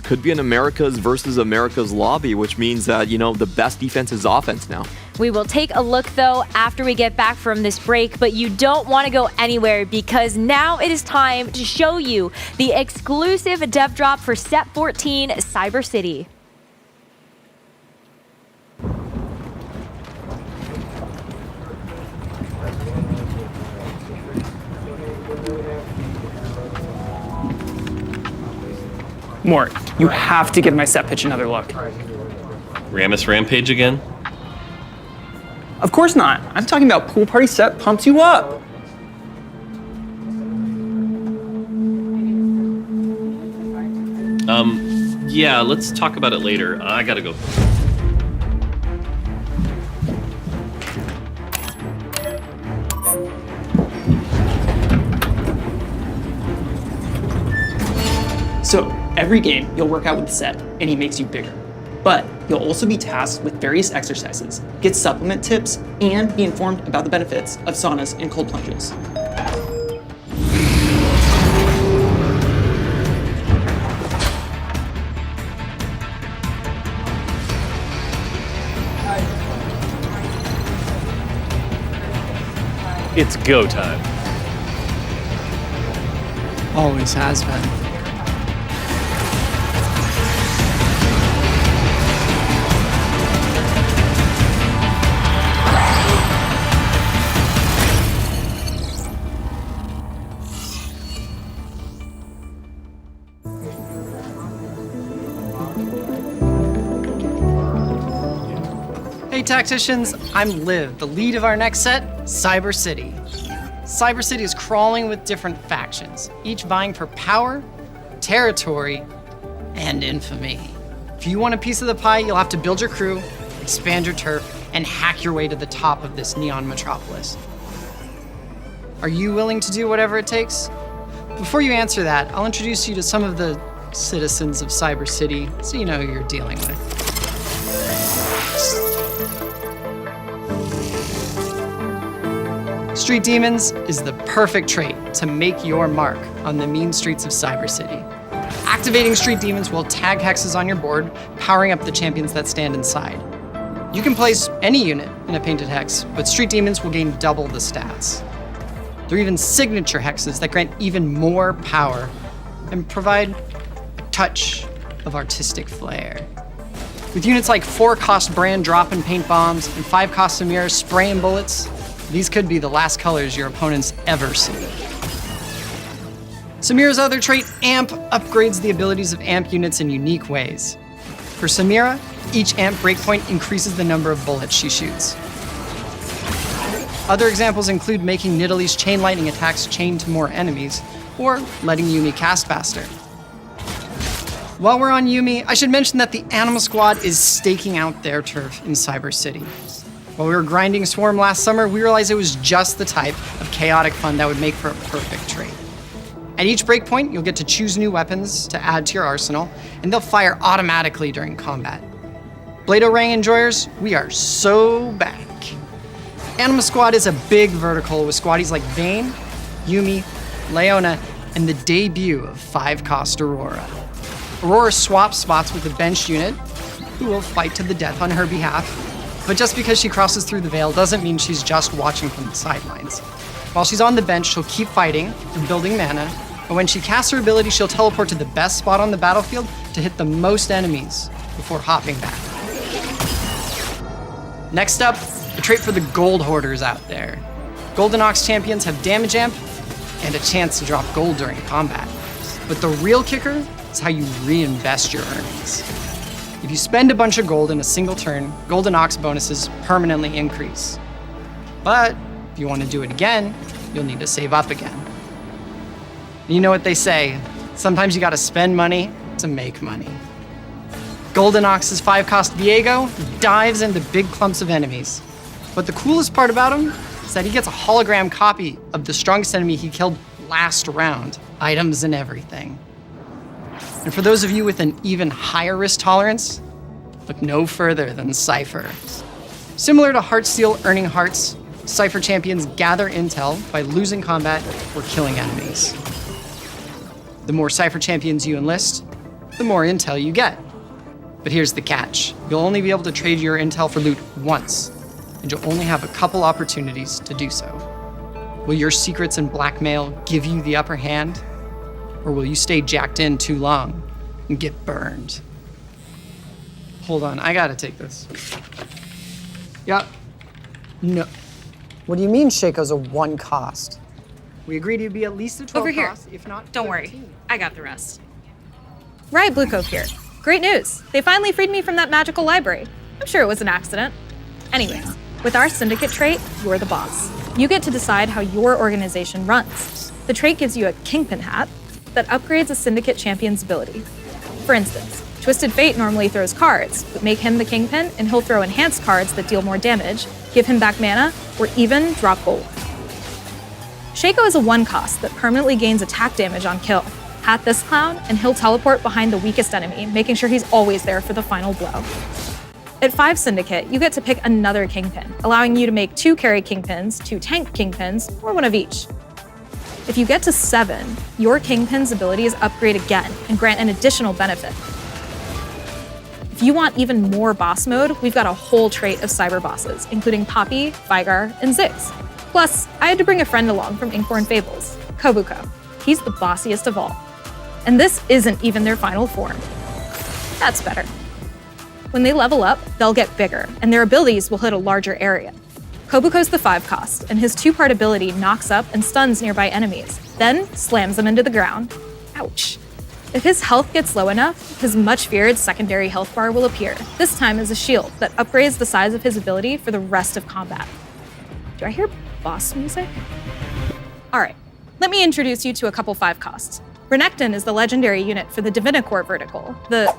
Could be an Americas versus Americas lobby, which means that, you know, the best defense is offense now. We will take a look, though, after we get back from this break, but you don't want to go anywhere because now it is time to show you the exclusive dev drop for Set 14 Cyber City. Mort, you have to give my set pitch another look. Rammus Rampage again? Of course not. I'm talking about Pool Party Set pumps you up. Yeah, let's talk about it later. I gotta go. So every game, you'll work out with the set, and he makes you bigger. But you'll also be tasked with various exercises, get supplement tips, and be informed about the benefits of saunas and cold plunges. It's go time. Always has been. Hey Tacticians, I'm Liv, the lead of our next set, Cyber City. Cyber City is crawling with different factions, each vying for power, territory, and infamy. If you want a piece of the pie, you'll have to build your crew, expand your turf, and hack your way to the top of this neon metropolis. Are you willing to do whatever it takes? Before you answer that, I'll introduce you to some of the citizens of Cyber City so you know who you're dealing with. Street Demons is the perfect trait to make your mark on the mean streets of Cyber City. Activating Street Demons will tag hexes on your board, powering up the champions that stand inside. You can place any unit in a painted hex, but Street Demons will gain double the stats. There are even signature hexes that grant even more power and provide a touch of artistic flair. With units like 4-cost Brand drop-in paint bombs and 5-cost Samira spraying bullets, these could be the last colors your opponents ever see. Samira's other trait, Amp, upgrades the abilities of Amp units in unique ways. For Samira, each Amp breakpoint increases the number of bullets she shoots. Other examples include making Nidalee's chain lightning attacks chain to more enemies, or letting Yuumi cast faster. While we're on Yuumi, I should mention that the Animal Squad is staking out their turf in Cyber City. While we were grinding Swarm last summer, we realized it was just the type of chaotic fun that would make for a perfect trait. At each breakpoint, you'll get to choose new weapons to add to your arsenal, and they'll fire automatically during combat. Blade Orang enjoyers, we are so back. Anima Squad is a big vertical with squaddies like Vayne, Yuumi, Leona, and the debut of 5-cost Aurora. Aurora swaps spots with a benched unit, who will fight to the death on her behalf, but just because she crosses through the veil doesn't mean she's just watching from the sidelines. While she's on the bench, she'll keep fighting and building mana, and when she casts her ability, she'll teleport to the best spot on the battlefield to hit the most enemies before hopping back. Next up, a trait for the gold hoarders out there. Golden Ox champions have damage amp and a chance to drop gold during combat. But the real kicker is how you reinvest your earnings. If you spend a bunch of gold in a single turn, Golden Ox bonuses permanently increase. But if you want to do it again, you'll need to save up again. You know what they say, sometimes you gotta spend money to make money. Golden Ox's 5-cost Viego dives into big clumps of enemies. But the coolest part about him is that he gets a hologram copy of the strongest enemy he killed last round, items and everything. And for those of you with an even higher risk tolerance, look no further than Cypher. Similar to Heartsteel earning hearts, Cypher champions gather intel by losing combat or killing enemies. The more Cypher champions you enlist, the more intel you get. But here's the catch. You'll only be able to trade your intel for loot once, and you'll only have a couple opportunities to do so. Will your secrets and blackmail give you the upper hand? Or will you stay jacked in too long and get burned? Hold on, I gotta take this. Yeah. No. What do you mean Shaco's a 1 cost? We agreed he'd be at least a 12 Over here. cost, if not Don't 13. worry, I got the rest. Riot Blue Cove here. Great news. They finally freed me from that magical library. I'm sure it was an accident. Anyways, with our syndicate trait, you're the boss. You get to decide how your organization runs. The trait gives you a Kingpin hat that upgrades a syndicate champion's ability. For instance, Twisted Fate normally throws cards, but make him the Kingpin and he'll throw enhanced cards that deal more damage, give him back mana, or even drop gold. Shaco is a 1 cost that permanently gains attack damage on kill. Hat this clown, and he'll teleport behind the weakest enemy, making sure he's always there for the final blow. At 5 Syndicate, you get to pick another Kingpin, allowing you to make 2 carry Kingpins, 2 tank Kingpins, or 1 of each. If you get to 7, your Kingpin's abilities upgrade again and grant an additional benefit. If you want even more boss mode, we've got a whole trait of cyber bosses, including Poppy, Vigar, and Ziggs. Plus, I had to bring a friend along from Inkborn Fables, Kobuko. He's the bossiest of all. And this isn't even their final form. That's better. When they level up, they'll get bigger, and their abilities will hit a larger area. Kobuko's the 5 cost, and his 2-part ability knocks up and stuns nearby enemies, then slams them into the ground. Ouch. If his health gets low enough, his much-feared secondary health bar will appear, this time as a shield that upgrades the size of his ability for the rest of combat. Do I hear boss music? All right, let me introduce you to a couple 5 costs. Renekton is the legendary unit for the Divinicore vertical, the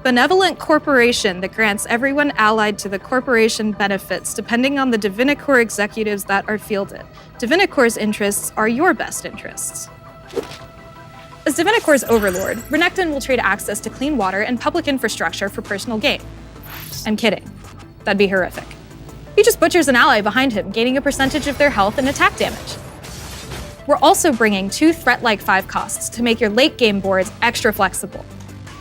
benevolent corporation that grants everyone allied to the corporation benefits depending on the Divinicore executives that are fielded. Divinicore's interests are your best interests. As Divinicore's overlord, Renekton will trade access to clean water and public infrastructure for personal gain. I'm kidding. That'd be horrific. He just butchers an ally behind him, gaining a percentage of their health and attack damage. We're also bringing 2 threat-like 5 costs to make your late-game boards extra flexible.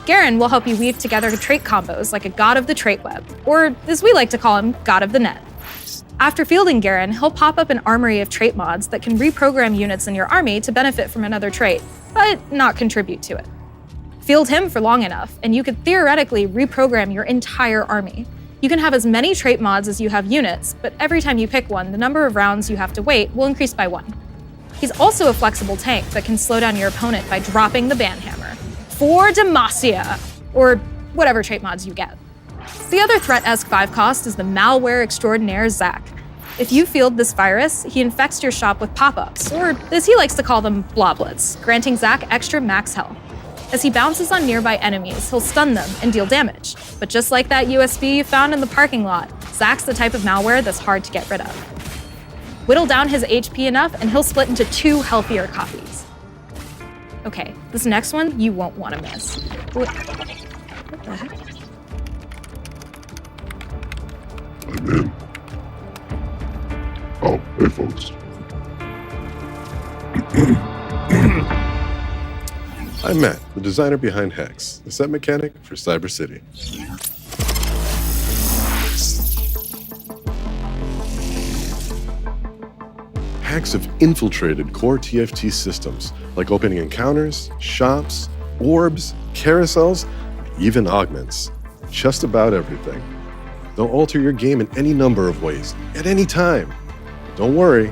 Garen will help you weave together trait combos like a god of the trait web, or as we like to call him, god of the net. After fielding Garen, he'll pop up an armory of trait mods that can reprogram units in your army to benefit from another trait, but not contribute to it. Field him for long enough, and you could theoretically reprogram your entire army. You can have as many trait mods as you have units, but every time you pick one, the number of rounds you have to wait will increase by 1. He's also a flexible tank that can slow down your opponent by dropping the banhammer. For Demacia, or whatever trait mods you get. The other threat-esque 5 cost is the malware extraordinaire Zac. If you field this virus, he infects your shop with pop-ups, or as he likes to call them, bloblets, granting Zac extra max health. As he bounces on nearby enemies, he'll stun them and deal damage. But just like that USB you found in the parking lot, Zac's the type of malware that's hard to get rid of. Whittle down his HP enough and he'll split into 2 healthier copies. Okay, this next one you won't want to miss. What the heck? Oh, hey folks. I'm Matt, the designer behind Hex, the set mechanic for Cyber City. Hacks have infiltrated core TFT systems, like opening encounters, shops, orbs, carousels, even augments. Just about everything. They'll alter your game in any number of ways, at any time. Don't worry,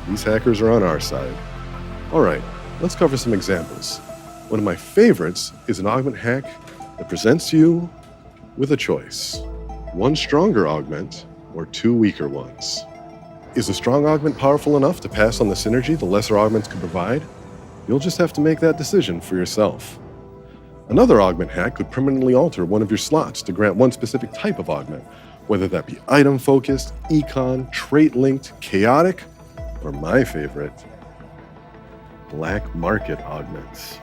these hackers are on our side. All right, let's cover some examples. One of my favorites is an augment hack that presents you with a choice. One stronger augment or two weaker ones. Is a strong augment powerful enough to pass on the synergy the lesser augments can provide? You'll just have to make that decision for yourself. Another augment hack could permanently alter one of your slots to grant one specific type of augment, whether that be item-focused, econ, trait-linked, chaotic, or my favorite, black market augments.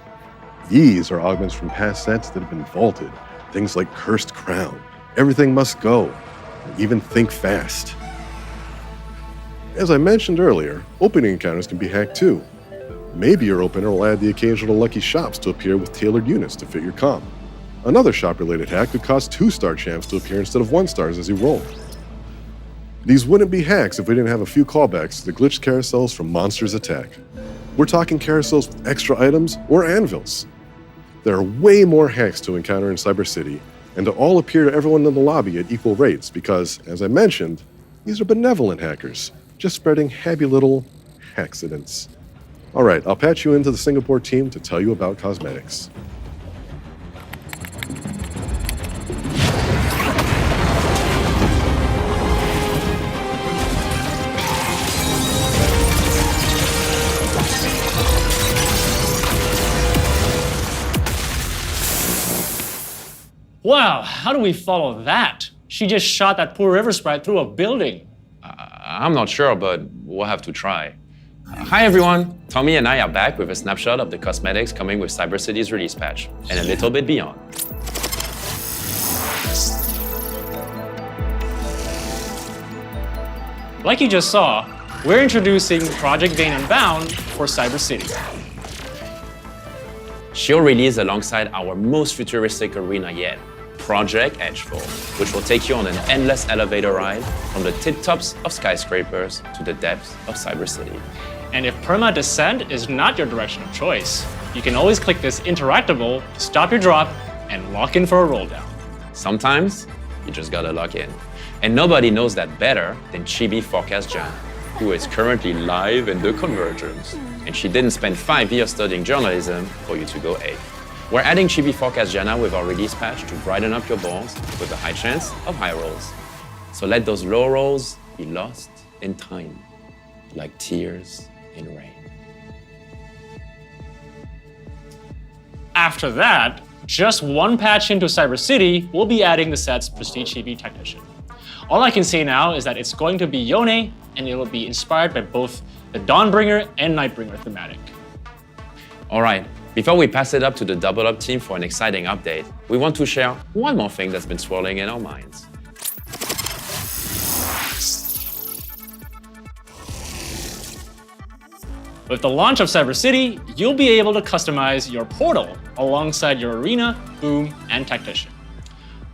These are augments from past sets that have been vaulted, things like Cursed Crown, Everything Must Go, and even Think Fast. As I mentioned earlier, opening encounters can be hacked too. Maybe your opener will add the occasional lucky shops to appear with tailored units to fit your comp. Another shop-related hack could cause 2-star champs to appear instead of 1-stars as you roll. These wouldn't be hacks if we didn't have a few callbacks to the glitched carousels from Monsters Attack. We're talking carousels with extra items or anvils. There are way more hacks to encounter in Cyber City, and to all appear to everyone in the lobby at equal rates because, as I mentioned, these are benevolent hackers, just spreading happy little accidents. All right, I'll patch you into the Singapore team to tell you about cosmetics. Wow, how do we follow that? She just shot that poor river sprite through a building. I'm not sure, but we'll have to try. Hi everyone, Tommy and I are back with a snapshot of the cosmetics coming with Cyber City's release patch, and a little bit beyond. Like you just saw, we're introducing Project Vane Unbound for Cyber City. She'll release alongside our most futuristic arena yet, Project Edgefall, which will take you on an endless elevator ride from the tip-tops of skyscrapers to the depths of Cyber City. And if perma descent is not your direction of choice, you can always click this interactable to stop your drop and lock in for a roll down. Sometimes, you just gotta lock in. And nobody knows that better than Chibi Forecast Jan, who is currently live in the Convergence. And she didn't spend 5 years studying journalism for you to go A. We're adding Chibi Forecast Jana with our release patch to brighten up your balls with a high chance of high rolls. So let those low rolls be lost in time, like tears in rain. After that, just one patch into Cyber City, we'll be adding the set's Prestige Chibi Tactician. All I can say now is that it's going to be Yone, and it will be inspired by both the Dawnbringer and Nightbringer thematic. All right, before we pass it up to the Double Up team for an exciting update, we want to share one more thing that's been swirling in our minds. With the launch of Cyber City, you'll be able to customize your portal alongside your arena, boom, and tactician.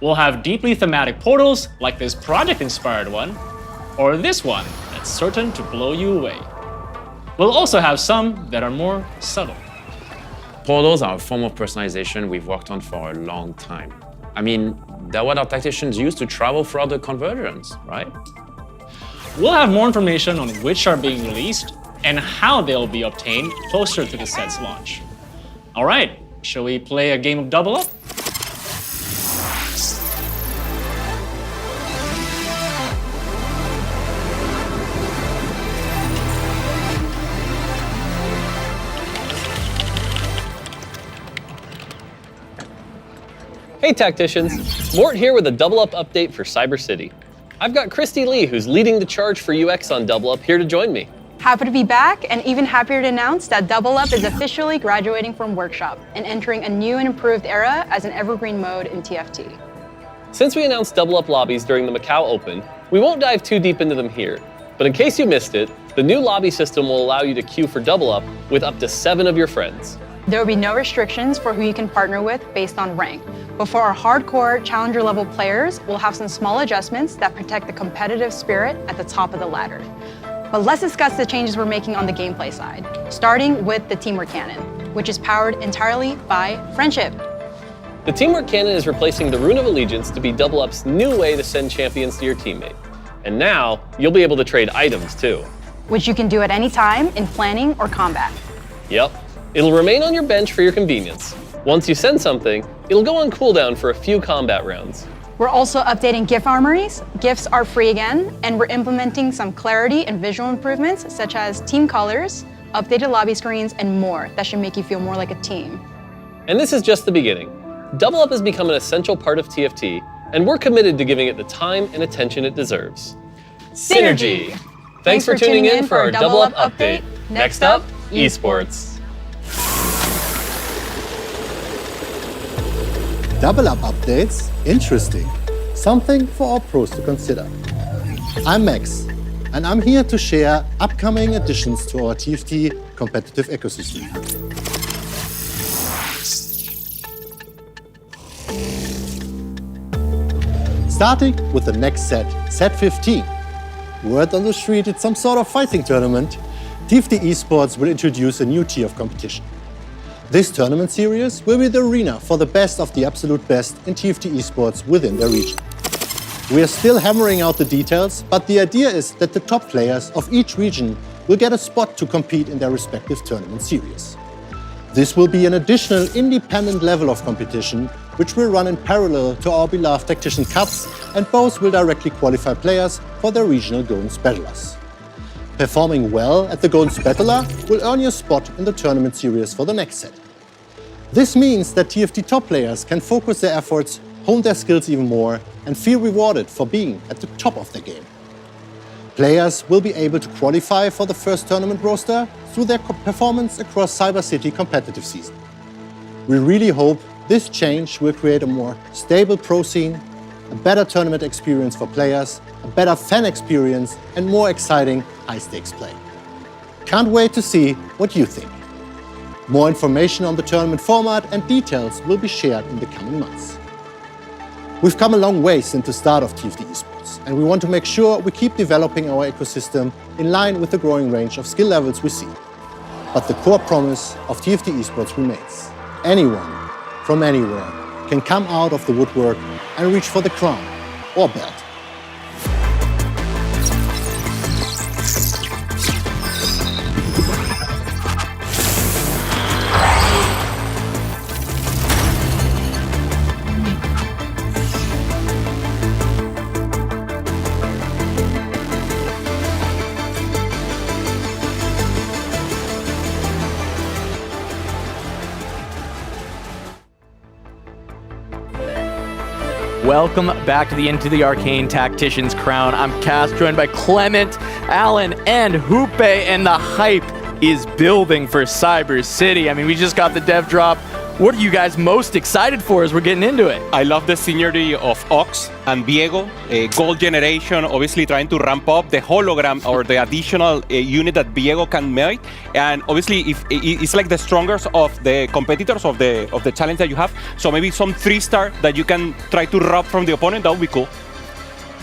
We'll have deeply thematic portals like this project-inspired one, or this one that's certain to blow you away. We'll also have some that are more subtle. Portals are a form of personalization we've worked on for a long time. I mean, they're what our tacticians use to travel throughout the Convergence, right? We'll have more information on which are being released and how they'll be obtained closer to the set's launch. All right, shall we play a game of Double Up? Hey Tacticians, Mort here with a Double Up update for Cyber City. I've got Christy Lee, who's leading the charge for UX on Double Up, here to join me. Happy to be back, and even happier to announce that Double Up is officially graduating from Workshop and entering a new and improved era as an evergreen mode in TFT. Since we announced Double Up lobbies during the Macau Open, we won't dive too deep into them here, But in case you missed it, the new lobby system will allow you to queue for double up with up to 7 of your friends. There will be no restrictions for who you can partner with based on rank. But for our hardcore challenger level players, we'll have some small adjustments that protect the competitive spirit at the top of the ladder. But let's discuss the changes we're making on the gameplay side, starting with the Teamwork Cannon, which is powered entirely by friendship. The Teamwork Cannon is replacing the Rune of Allegiance to be Double Up's new way to send champions to your teammate. And now, you'll be able to trade items too. Which you can do at any time in planning or combat. Yep. It'll remain on your bench for your convenience. Once you send something, it'll go on cooldown for a few combat rounds. We're also updating gift armories. Gifts are free again, and we're implementing some clarity and visual improvements such as team colors, updated lobby screens, and more that should make you feel more like a team. And this is just the beginning. Double Up has become an essential part of TFT, and we're committed to giving it the time and attention it deserves. Synergy! Thanks for tuning in for our Double Up update. Next up, Esports. Double Up updates? Interesting. Something for all pros to consider. I'm Max, and I'm here to share upcoming additions to our TFT competitive ecosystem. Starting with the next set 15. Word on the street, it's some sort of fighting tournament. TFT Esports will introduce a new tier of competition. This tournament series will be the arena for the best of the absolute best in TFT Esports within their region. We are still hammering out the details, but the idea is that the top players of each region will get a spot to compete in their respective tournament series. This will be an additional independent level of competition, which will run in parallel to our beloved Tactician Cups, and both will directly qualify players for their regional Golden Spatulars. Performing well at the Golden Spatula will earn you a spot in the tournament series for the next set. This means that TFT top players can focus their efforts, hone their skills even more, and feel rewarded for being at the top of their game. Players will be able to qualify for the first tournament roster through their performance across Cyber City competitive season. We really hope this change will create a more stable pro scene, a better tournament experience for players, a better fan experience, and more exciting high-stakes play. Can't wait to see what you think. More information on the tournament format and details will be shared in the coming months. We've come a long way since the start of TFT Esports, and we want to make sure we keep developing our ecosystem in line with the growing range of skill levels we see. But the core promise of TFT Esports remains. Anyone, from anywhere, can come out of the woodwork and reach for the crown or belt. Welcome back to the Into the Arcane Tacticians Crown. I'm Cass, joined by Clement, Alan, and Hoope, and the hype is building for Cyber City. I mean, we just got the dev drop. What are you guys most excited for as we're getting into it? I love the synergy of Ox and Viego, Gold Generation, obviously trying to ramp up the hologram or the additional unit that Viego can make. And obviously, if it's like the strongest of the competitors of the challenge that you have. So maybe some 3-star that you can try to rob from the opponent, that would be cool.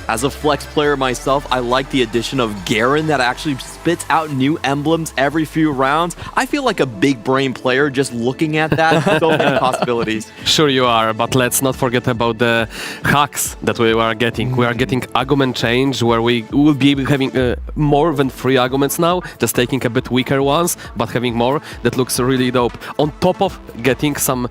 As a flex player myself, I like the addition of Garen that actually spits out new emblems every few rounds. I feel like a big brain player just looking at that. So many possibilities. Sure you are, but let's not forget about the hacks that we are getting. We are getting argument change, where we will be having more than 3 arguments now, just taking a bit weaker ones, but having more. That looks really dope. On top of getting some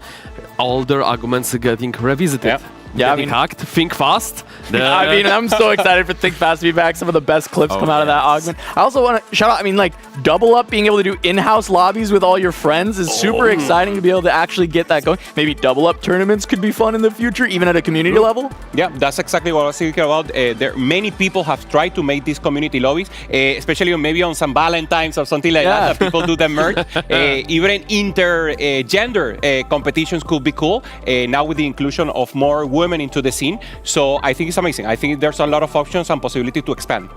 older arguments getting revisited. Yeah, I mean, hacked. Think fast. I mean, I'm so excited for Think Fast to be back. Some of the best clips come out of that augment. I also want to shout out, I mean, like, Double Up, being able to do in-house lobbies with all your friends is super exciting to be able to actually get that going. Maybe Double Up tournaments could be fun in the future, even at a community level. Yeah, that's exactly what I was thinking about. Many people have tried to make these community lobbies, especially maybe on some Valentine's or something like that people do the merge. Even inter-gender competitions could be cool, now with the inclusion of more women into the scene. So I think it's amazing. I think there's a lot of options and possibility to expand.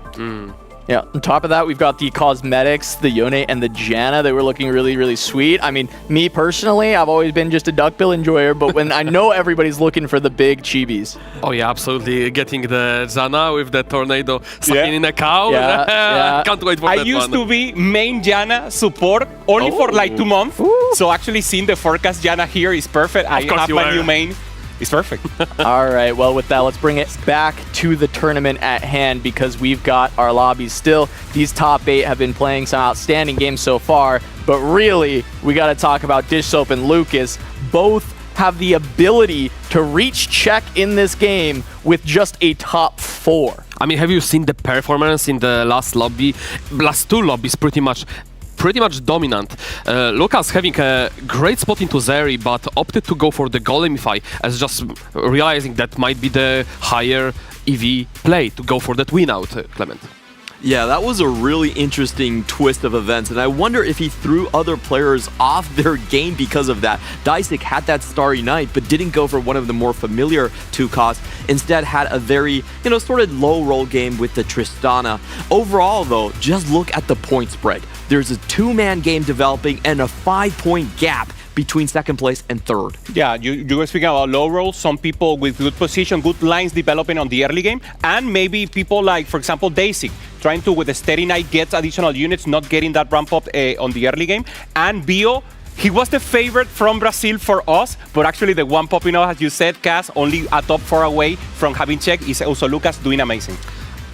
Yeah, on top of that, we've got the cosmetics, the Yone and the Janna. They were looking really, really sweet. I mean, me personally, I've always been just a duckbill enjoyer, but when I know everybody's looking for the big chibis. Oh yeah, absolutely. Getting the Janna with the tornado sucking in a cow. Yeah. Can't wait for I that used one. to be main Janna support only for like 2 months. So actually seeing the forecast Janna here is perfect. I course have you my were. new main. It's perfect. All right, well, with that, let's bring it back to the tournament at hand because we've got our lobbies still. These top 8 have been playing some outstanding games so far, but really, we got to talk about Dish Soap and Lucas. Both have the ability to reach check in this game with just a top 4. I mean, have you seen the performance in the last lobby? Last 2 lobbies pretty much dominant. Lucas having a great spot into Zeri, but opted to go for the Golemify as just realizing that might be the higher EV play to go for that win out, Clement. Yeah, that was a really interesting twist of events, and I wonder if he threw other players off their game because of that. Dicek had that Starry Night, but didn't go for one of the more familiar 2 costs. Instead, had a very, sort of low roll game with the Tristana. Overall, though, just look at the point spread. There's a 2-man game developing and a 5-point gap between second place and third. Yeah, you were speaking about low rolls, some people with good position, good lines developing on the early game, and maybe people like, for example, Daisy, trying to, with a steady night, get additional units, not getting that ramp up on the early game. And Bio, he was the favorite from Brazil for us, but actually the one popping out, as you said, Cass, only a top 4 away from having check, is also Lucas doing amazing.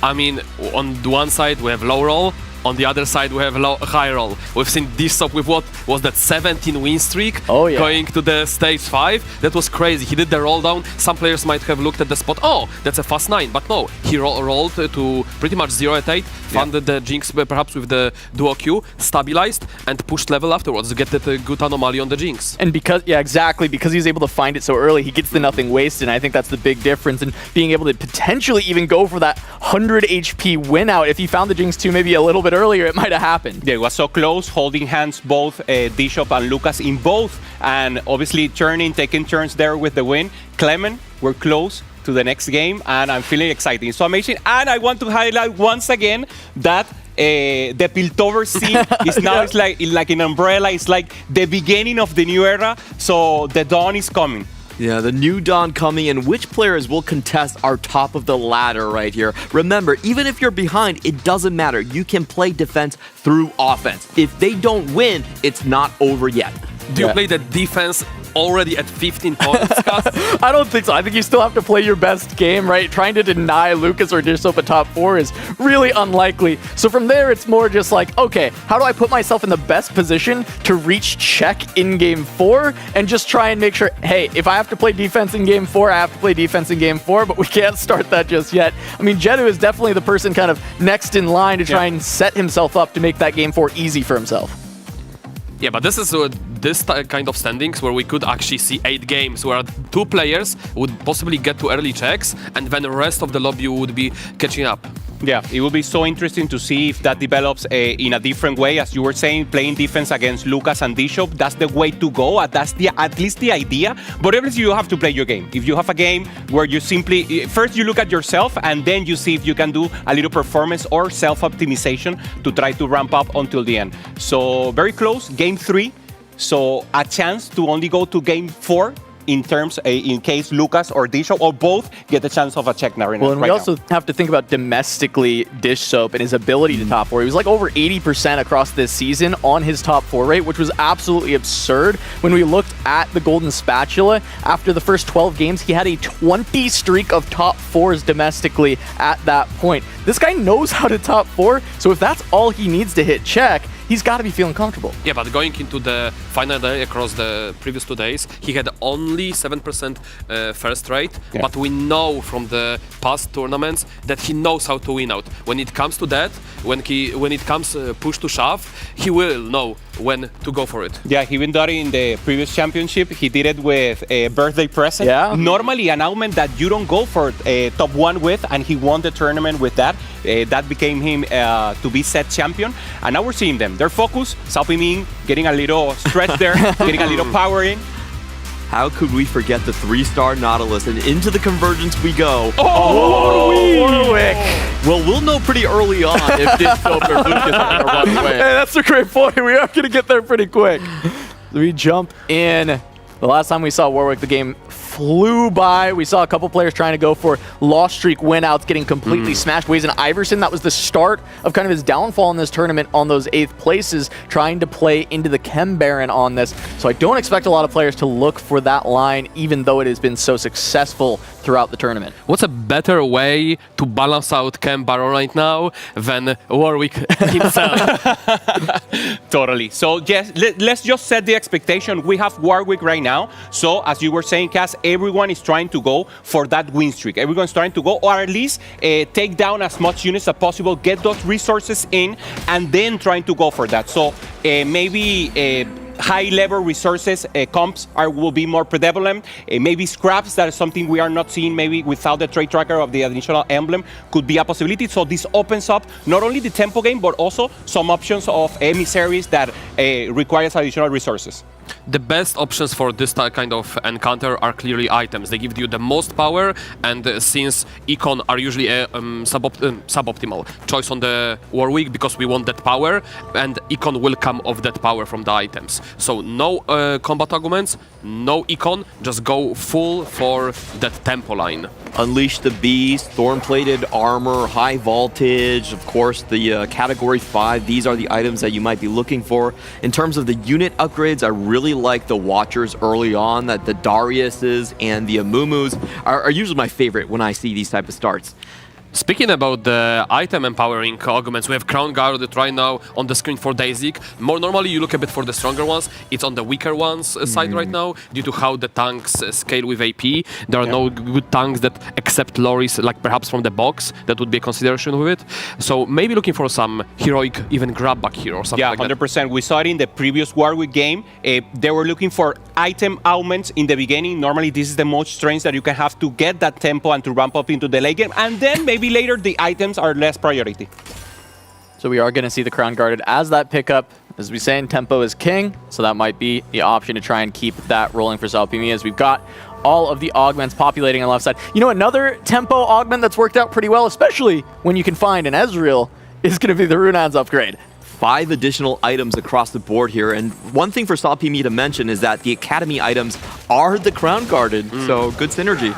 I mean, on the one side, we have low roll. On the other side, we have high roll. We've seen this stop with what was that 17 win streak going to the stage 5. That was crazy. He did the roll down. Some players might have looked at the spot. Oh, that's a fast 9. But no, he rolled to pretty much 0 at 8. Funded the Jinx perhaps with the duo Q, stabilized, and pushed level afterwards to get that good anomaly on the Jinx. And because he's able to find it so early, he gets the nothing wasted, and I think that's the big difference in being able to potentially even go for that 100 HP win out. If he found the Jinx 2 maybe a little bit earlier, it might have happened. Yeah, it was so close, holding hands both Dishop and Lucas in both, and obviously taking turns there with the win. Clement, we're close to the next game, and I'm feeling excited. It's so amazing, and I want to highlight once again that the Piltover scene is now it's like an umbrella. It's like the beginning of the new era, so the dawn is coming. Yeah, the new dawn coming, and which players will contest our top of the ladder right here. Remember, even if you're behind, it doesn't matter. You can play defense through offense. If they don't win, it's not over yet. Do you play the defense already at 15 points, I don't think so. I think you still have to play your best game, right? Trying to deny Lucas or Dish Soap a top 4 is really unlikely. So from there, it's more just like, okay, how do I put myself in the best position to reach check in game 4 and just try and make sure, hey, if I have to play defense in game 4, I have to play defense in game 4, but we can't start that just yet. I mean, Jedu is definitely the person kind of next in line to try and set himself up to make that game 4 easy for himself. Yeah, but this is this kind of standings where we could actually see 8 games where 2 players would possibly get to early checks and then the rest of the lobby would be catching up. Yeah, it will be so interesting to see if that develops in a different way. As you were saying, playing defense against Lucas and Dishop, that's the way to go. That's at least the idea. But obviously, you have to play your game. If you have a game where you simply, first you look at yourself and then you see if you can do a little performance or self-optimization to try to ramp up until the end. So very close, game 3. So a chance to only go to game 4 in terms, in case Lucas or Dish Soap or both get the chance of a check now. Well, and we also have to think about domestically Dish Soap and his ability to top 4. He was like over 80% across this season on his top 4 rate, which was absolutely absurd. When we looked at the Golden Spatula, after the first 12 games, he had a 20 streak of top 4s domestically at that point. This guy knows how to top 4, so if that's all he needs to hit check, he's got to be feeling comfortable. Yeah, but going into the final day across the previous 2 days, he had only 7% first rate, but we know from the past tournaments that he knows how to win out. When it comes to that, when it comes push to shove, he will know when to go for it. Yeah, he even done it in the previous championship. He did it with a birthday present. Yeah. Normally an augment that you don't go for top 1 with, and he won the tournament with that. That became him to be set champion. And now we're seeing them. They're focused, Sao Piming getting a little stretch there, getting a little power in. How could we forget the 3-star Nautilus? And into the convergence we go. Warwick! Well, we'll know pretty early on if Dissoap or Lucas are going to run away. Hey, that's a great point. We are going to get there pretty quick. We jump in. The last time we saw Warwick, the game flew by. We saw a couple players trying to go for lost streak win-outs, getting completely smashed. Waze and Iverson, that was the start of kind of his downfall in this tournament on those 8th places, trying to play into the Chem Baron on this. So I don't expect a lot of players to look for that line, even though it has been so successful throughout the tournament. What's a better way to balance out Chem Baron right now than Warwick himself? Totally. So yes, let's just set the expectation. We have Warwick right now. So as you were saying, Cass, everyone is trying to go for that win streak. Everyone's trying to go, or at least take down as much units as possible, get those resources in, and then trying to go for that. So maybe high-level resources comps will be more prevalent. Maybe scraps, that is something we are not seeing maybe without the trade tracker of the additional emblem, could be a possibility. So this opens up not only the tempo game, but also some options of emissaries that requires additional resources. The best options for this kind of encounter are clearly items. They give you the most power, and since Econ are usually a suboptimal choice on the Warwick because we want that power, and Econ will come off that power from the items. So no combat arguments, no Econ, just go full for that tempo line. Unleash the Beast, Thorn-plated armor, high voltage, of course the category 5. These are the items that you might be looking for. In terms of the unit upgrades, I really like the Watchers early on, that the Dariuses and the Amumus are usually my favorite when I see these type of starts. Speaking about the item empowering augments, we have Crown Guarded right now on the screen for Daisy. More normally, you look a bit for the stronger ones. It's on the weaker ones side right now, due to how the tanks scale with AP. There are no good tanks that accept lorries, like perhaps from the box. That would be a consideration with it. So maybe looking for some heroic, even grab back here or something like 100%. that. We saw it in the previous Warwick game. They were looking for item augments in the beginning. Normally, this is the most strengths that you can have to get that tempo and to ramp up into the late game. And then maybe later the items are less priority. So we are going to see the Crown Guarded as that pickup. As we say, tempo is king, so that might be the option to try and keep that rolling for Salpimi, as we've got all of the augments populating on the left side. You know, another tempo augment that's worked out pretty well, especially when you can find an Ezreal, is going to be the Runaan's upgrade. 5 additional items across the board here, and one thing for Salpimi to mention is that the Academy items are the Crown Guarded, so good synergy.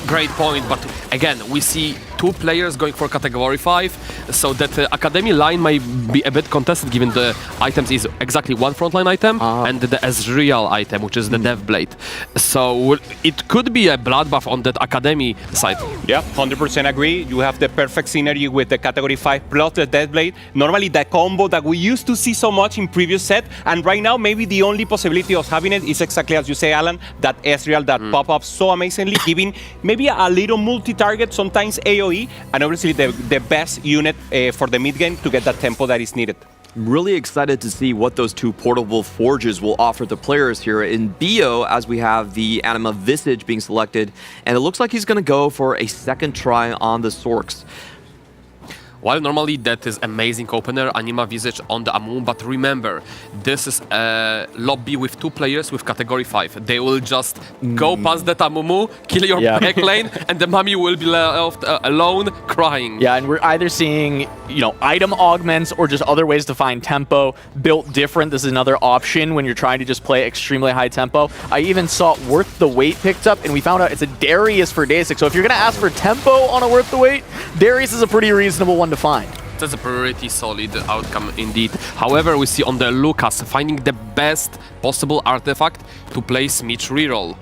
Great point, but again, we see 2 players going for category 5, so that Academy line might be a bit contested given the items is exactly one frontline item and the Ezreal item, which is the Death Blade. So it could be a bloodbath on that Academy side. Yeah, 100% agree. You have the perfect synergy with the category 5 plus the Death Blade. Normally the combo that we used to see so much in previous set, and right now maybe the only possibility of having it is exactly as you say, Alan, that Ezreal that pop up so amazingly, giving maybe a little multi-target, sometimes AoE, and obviously the best unit for the mid game to get that tempo that is needed. I'm really excited to see what those 2 portable forges will offer the players here. In Bio, as we have the Anima Visage being selected, and it looks like he's going to go for a second try on the Sorks. While normally that is amazing opener, Anima Visage on the Amumu, but remember, this is a lobby with 2 players with category 5. They will just go past that Amumu, kill your back lane, and the Mummy will be left alone crying. Yeah, and we're either seeing, you know, item augments or just other ways to find tempo built different. This is another option when you're trying to just play extremely high tempo. I even saw Worth the Wait picked up, and we found out it's a Darius for Daysix. So if you're going to ask for tempo on a Worth the Wait, Darius is a pretty reasonable one to find. That's a pretty solid outcome indeed. However, we see on the Lucas finding the best possible artifact to play Smith reroll.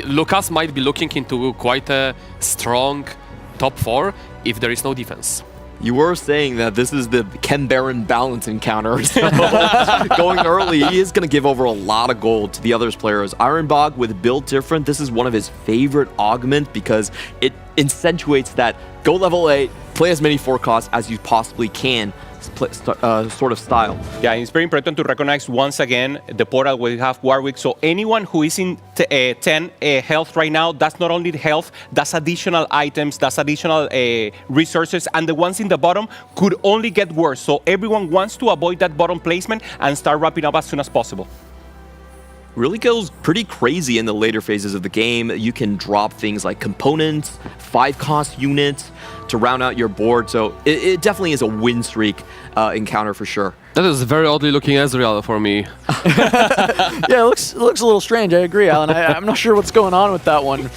Lucas might be looking into quite a strong top 4 if there is no defense. You were saying that this is the Chem Baron balance encounter. So going early, he is going to give over a lot of gold to the other players. Ironbog with build different. This is one of his favorite augment because it accentuates that go level 8, play as many 4 costs as you possibly can sort of style. Yeah, it's very important to recognize once again the portal where you have Warwick. So anyone who is in 10 health right now, that's not only health, that's additional items, that's additional resources, and the ones in the bottom could only get worse. So everyone wants to avoid that bottom placement and start wrapping up as soon as possible. really goes pretty crazy in the later phases of the game. You can drop things like components, 5-cost units to round out your board. So it definitely is a win streak encounter for sure. That is very oddly looking Ezreal for me. Yeah, it looks a little strange. I agree, Alan. I'm not sure what's going on with that one.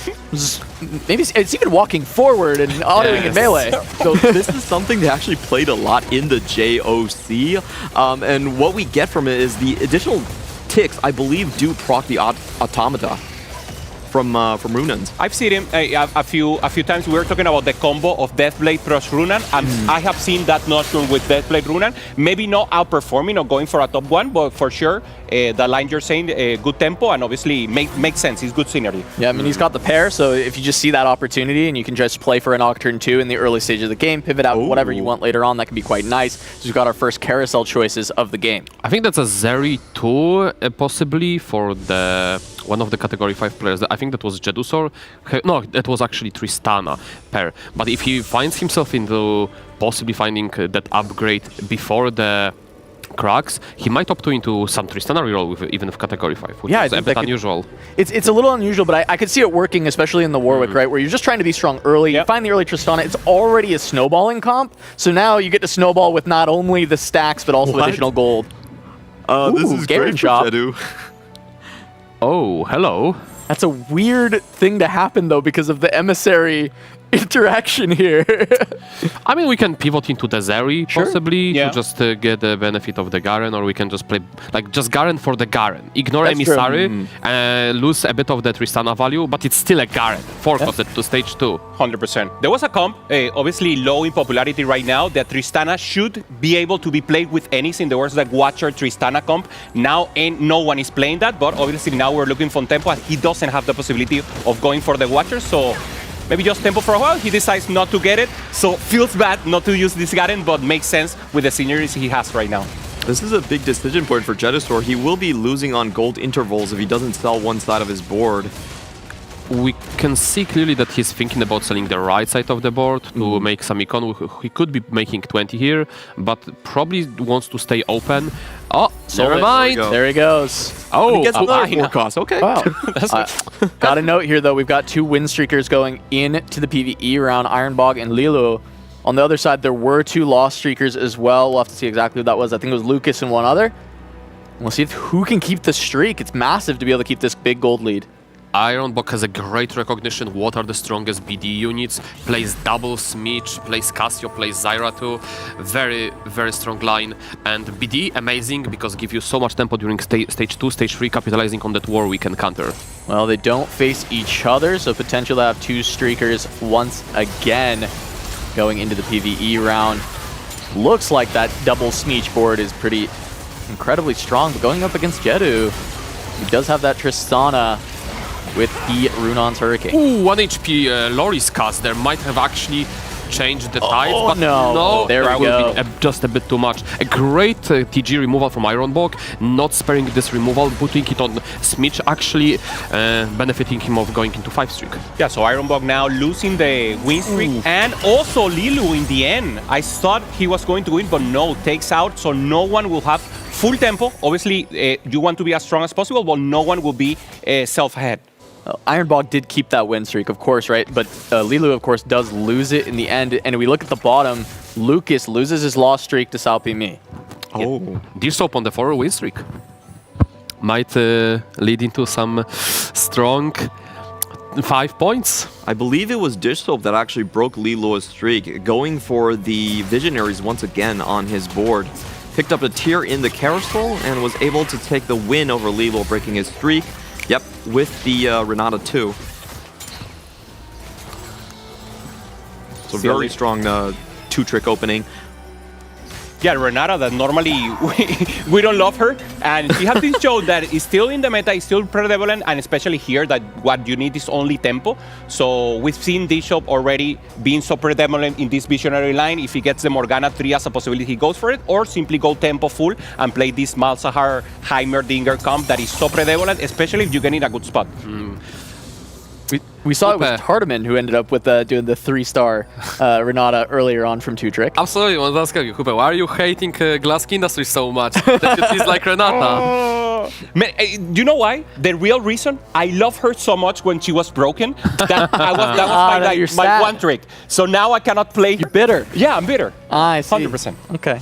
Maybe it's even walking forward and autoing in melee. So this is something that actually played a lot in the JOC. And what we get from it is the additional ticks, I believe, do proc the automata from Runans. I've seen him a few times. We were talking about the combo of Deathblade plus Runan, and I have seen that Nocturne with Deathblade Runan. Maybe not outperforming or going for a top one, but for sure, the line you're saying, good tempo, and obviously makes sense. It's good scenery. Yeah, I mean, he's got the pair, so if you just see that opportunity and you can just play for a Nocturne 2 in the early stage of the game, pivot out whatever you want later on, that can be quite nice. So we've got our first carousel choices of the game. I think that's a Zeri 2, possibly, for the one of the category 5 players. I think that was Jedusor. No, that was actually Tristana pair. But if he finds himself into possibly finding that upgrade before the cracks, he might opt into some Tristana reroll with even with category 5, which is a bit unusual. It's a little unusual, but I could see it working, especially in the Warwick, right? Where you're just trying to be strong early. You find the early Tristana, it's already a snowballing comp. So now you get to snowball with not only the stacks, but also additional gold. This is great for Jedu. Oh, hello. That's a weird thing to happen, though, because of the emissary interaction here. I mean, we can pivot into the Zeri, possibly, to just get the benefit of the Garen, or we can just play, like, just Garen for the Garen. Ignore Emissary, lose a bit of the Tristana value, but it's still a Garen, forecasted to stage 2. 100%. There was a comp, obviously low in popularity right now, that Tristana should be able to be played with anything. There was like Watcher Tristana comp. Now no one is playing that, but obviously now we're looking for tempo, and he doesn't have the possibility of going for the Watcher, so maybe just tempo for a while. He decides not to get it, so feels bad not to use this Garen, but makes sense with the seniors he has right now. This is a big decision point for Jedusor. He will be losing on gold intervals if he doesn't sell one side of his board. We can see clearly that he's thinking about selling the right side of the board to make some econ. He could be making 20 here, but probably wants to stay open. Oh, never mind. There he goes. Oh, he gets another forecast. Okay. Wow. Got a note here, though. We've got 2 win streakers going into the PvE round, Ironbog and Lilu. On the other side, there were 2 loss streakers as well. We'll have to see exactly who that was. I think it was Lucas and one other. And we'll see who can keep the streak. It's massive to be able to keep this big gold lead. Ironbog has a great recognition. What are the strongest BD units? Plays double Smitch, plays Cassio, plays Zyra too. Very, very strong line. And BD, amazing, because give you so much tempo during stage 2, stage 3, capitalizing on that war we can counter. Well, they don't face each other, so potential to have 2 streakers once again going into the PvE round. Looks like that double Smitch board is pretty incredibly strong, but going up against Jedu, he does have that Tristana with the Runan's Hurricane. Ooh, 1 HP Lori's cast there might have actually changed the tide, but no, there we go. Just a bit too much. A great TG removal from Ironbog, not sparing this removal, putting it on Smitch, actually benefiting him of going into 5 streak. Yeah, so Ironbog now losing the win streak, and also Lilu in the end. I thought he was going to win, but no, takes out, so no one will have full tempo. Obviously, you want to be as strong as possible, but no one will be self-ahead. Ironbog did keep that win streak, of course, right? But Lilu, of course, does lose it in the end. And we look at the bottom, Lucas loses his loss streak to Salpimi. Oh, Dishop on the 4 win streak. Might lead into some strong 5 points. I believe it was Dishop that actually broke Lilu's streak, going for the Visionaries once again on his board. Picked up a tier in the carousel and was able to take the win over Lilu, breaking his streak. Yep, with the Renata too. So very strong 2-trick opening. Yeah, Renata, that normally we don't love her, and she has been shown that is still in the meta, is still prevalent, and especially here that what you need is only tempo. So we've seen Bishop already being so prevalent in this Visionary line. If he gets the Morgana 3 as a possibility, he goes for it, or simply go tempo full and play this Malzahar Heimerdinger comp that is so prevalent, especially if you get in a good spot. We saw it with Hardiman, who ended up with doing the 3-star Renata earlier on from 2-trick. Absolutely, I want to ask you, Hupe, why are you hating Glask Industries so much? That it is like Renata. No. Man, you know why? The real reason, I love her so much when she was broken. That was my one trick. So now I cannot play. You're bitter. Yeah, I'm bitter. I see. 100%. Okay.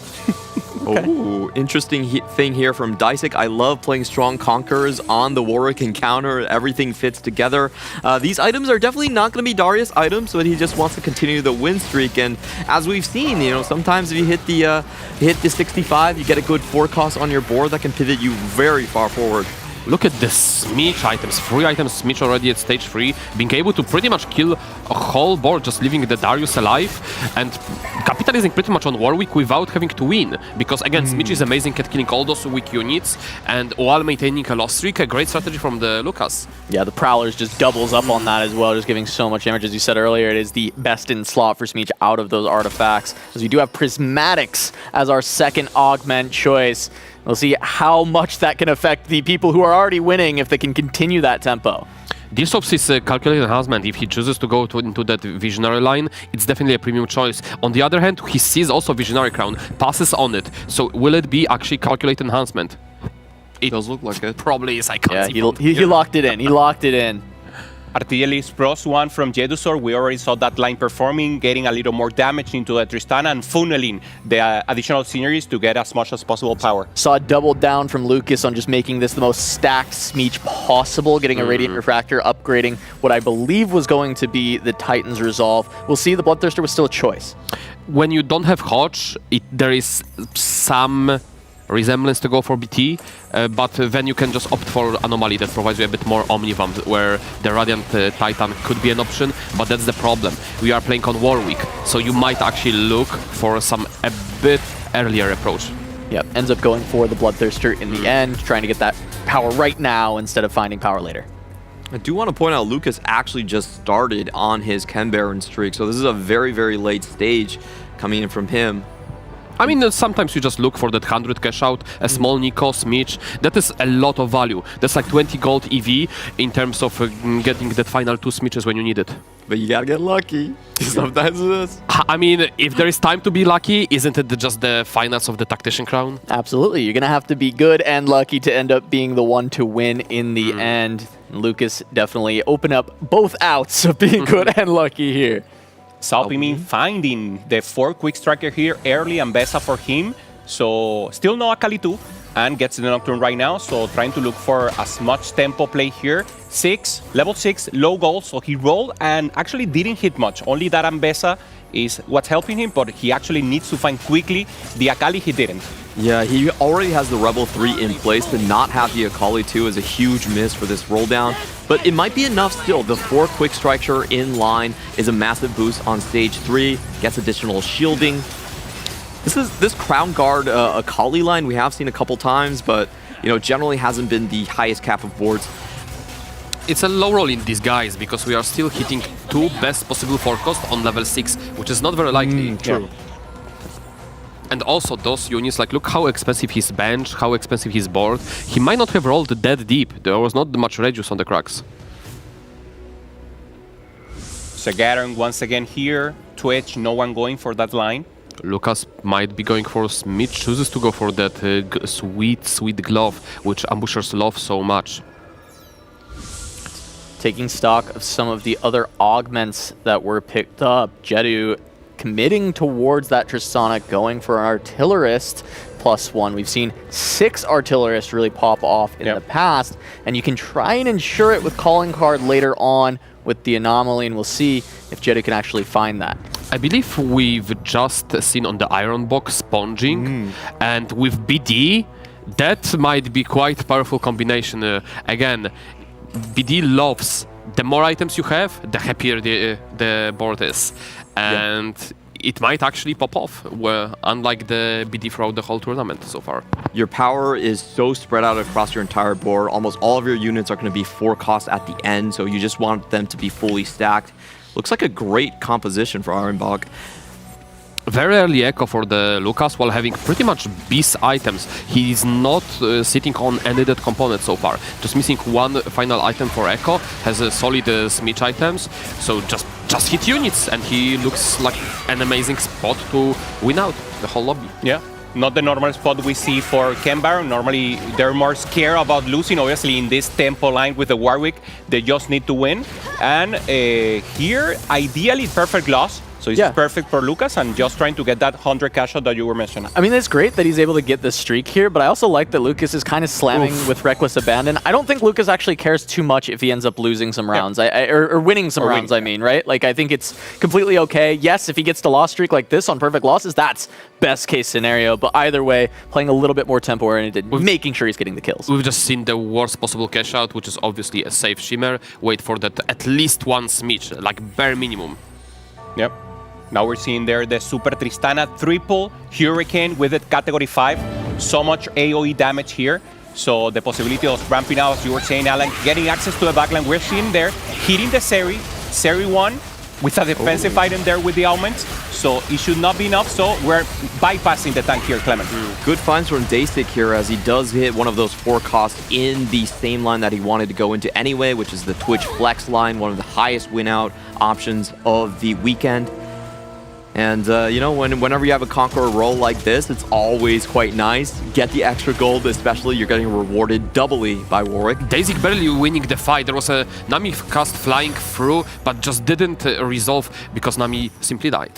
Oh, interesting thing here from Dysik. I love playing Strong Conquerors on the Warwick encounter. Everything fits together. These items are definitely not going to be Darius items, but he just wants to continue the win streak. And as we've seen, you know, sometimes if you hit the 65, you get a good forecast on your board that can pivot you very far forward. Look at the Smitch items, 3 items Smitch already at stage 3, being able to pretty much kill a whole board, just leaving the Darius alive, and capitalizing pretty much on Warwick without having to win. Because again, Smitch is amazing at killing all those weak units, and while maintaining a loss streak, a great strategy from the Lucas. Yeah, the Prowlers just doubles up on that as well, just giving so much damage. As you said earlier, it is the best in slot for Smitch out of those artifacts. As we do have Prismatics as our second augment choice. We'll see how much that can affect the people who are already winning if they can continue that tempo. This opts is a calculated enhancement. If he chooses to go into that Visionary line, it's definitely a premium choice. On the other hand, he sees also Visionary Crown, passes on it. So will it be actually calculated enhancement? It does look like it. Probably is. I can't see. He locked it in. He locked it in. Artillery's +1 from Jedusor. We already saw that line performing, getting a little more damage into the Tristana and funneling the additional synergies to get as much as possible power. Saw a double down from Lucas on just making this the most stacked Smeech possible, getting a Radiant Refractor, upgrading what I believe was going to be the Titan's Resolve. We'll see, the Bloodthirster was still a choice. When you don't have Hodge, there is some resemblance to go for BT, but then you can just opt for Anomaly that provides you a bit more Omnivamp, where the Radiant Titan could be an option, but that's the problem. We are playing on Warwick, so you might actually look for a bit earlier approach. Yep, ends up going for the Bloodthirster in the end, trying to get that power right now instead of finding power later. I do want to point out Lucas actually just started on his Ken Baron streak, so this is a very, very late stage coming in from him. I mean, sometimes you just look for that 100 cash out, a small Nico, Smitch. That is a lot of value. That's like 20 gold EV in terms of getting that final 2 Smitches when you need it. But you gotta get lucky. Sometimes it is. I mean, if there is time to be lucky, isn't it just the finals of the Tactician crown? Absolutely. You're gonna have to be good and lucky to end up being the one to win in the end. Lucas definitely open up both outs of being good and lucky here. Salpimin finding the 4 quick striker here early and Besa for him. So still no Akali 2 and gets the Nocturne right now. So trying to look for as much tempo play here. Level 6, low goal. So he rolled and actually didn't hit much. Only that Ambessa is what's helping him, but he actually needs to find quickly the Akali he didn't. Yeah, he already has the Rebel 3 in place. To not have the Akali 2 is a huge miss for this roll down. But it might be enough still. The 4 quick striker in line is a massive boost on stage 3. Gets additional shielding. This Crown Guard Akali line we have seen a couple times, but you know, generally hasn't been the highest cap of boards. It's a low roll in disguise because we are still hitting 2 best possible forecast on level 6, which is not very likely. True. Yeah. And also those units, like look how expensive his bench, how expensive his board. He might not have rolled that deep. There was not much radius on the cracks. Sagaran once again here. Twitch, no one going for that line. Lucas might be going for Smith, chooses to go for that sweet glove, which ambushers love so much. Taking stock of some of the other augments that were picked up, Jedu committing towards that Tristana, going for an Artillerist +1. We've seen 6 Artillerists really pop off in the past, and you can try and ensure it with Calling Card later on with the Anomaly, and we'll see if Jedu can actually find that. I believe we've just seen on the Iron Box sponging, and with BD, that might be quite a powerful combination. Again, BD loves the more items you have, the happier the board is. And it might actually pop off, unlike the BD throughout the whole tournament so far. Your power is so spread out across your entire board. Almost all of your units are going to be 4 cost at the end, so you just want them to be fully stacked. Looks like a great composition for Ironbog. Very early Echo for the Lucas while having pretty much beast items. He is not sitting on any dead components so far. Just missing 1 final item for Echo. Has a solid Smitch items. So just hit units and he looks like an amazing spot to win out the whole lobby. Yeah. Not the normal spot we see for Kembar. Normally, they're more scared about losing. Obviously, in this tempo line with the Warwick, they just need to win. And here, ideally, perfect loss. So it's perfect for Lucas and just trying to get that 100 cash out that you were mentioning. I mean, it's great that he's able to get the streak here, but I also like that Lucas is kind of slamming with Reckless Abandon. I don't think Lucas actually cares too much if he ends up losing some rounds, or winning some rounds, I mean, right? Like, I think it's completely okay. Yes, if he gets the loss streak like this on perfect losses, that's best case scenario, but either way, playing a little bit more tempo-oriented, making sure he's getting the kills. We've just seen the worst possible cash out, which is obviously a safe Shimmer. Wait for that at least one smidge, like bare minimum. Yep. Now we're seeing there the Super Tristana triple Hurricane with it category 5. So much AoE damage here. So the possibility of ramping out, as you were saying, Alan, getting access to the backline. We're seeing there, hitting the Seri. Seri 1 with a defensive item there with the augments. So it should not be enough. So we're bypassing the tank here, Clement. Good finds from Daystic here as he does hit one of those 4 costs in the same line that he wanted to go into anyway, which is the Twitch Flex line, one of the highest win-out options of the weekend. And, you know, whenever you have a Conqueror role like this, it's always quite nice. Get the extra gold, especially you're getting rewarded doubly by Warwick. Daystic barely winning the fight. There was a Nami cast flying through, but just didn't resolve because Nami simply died.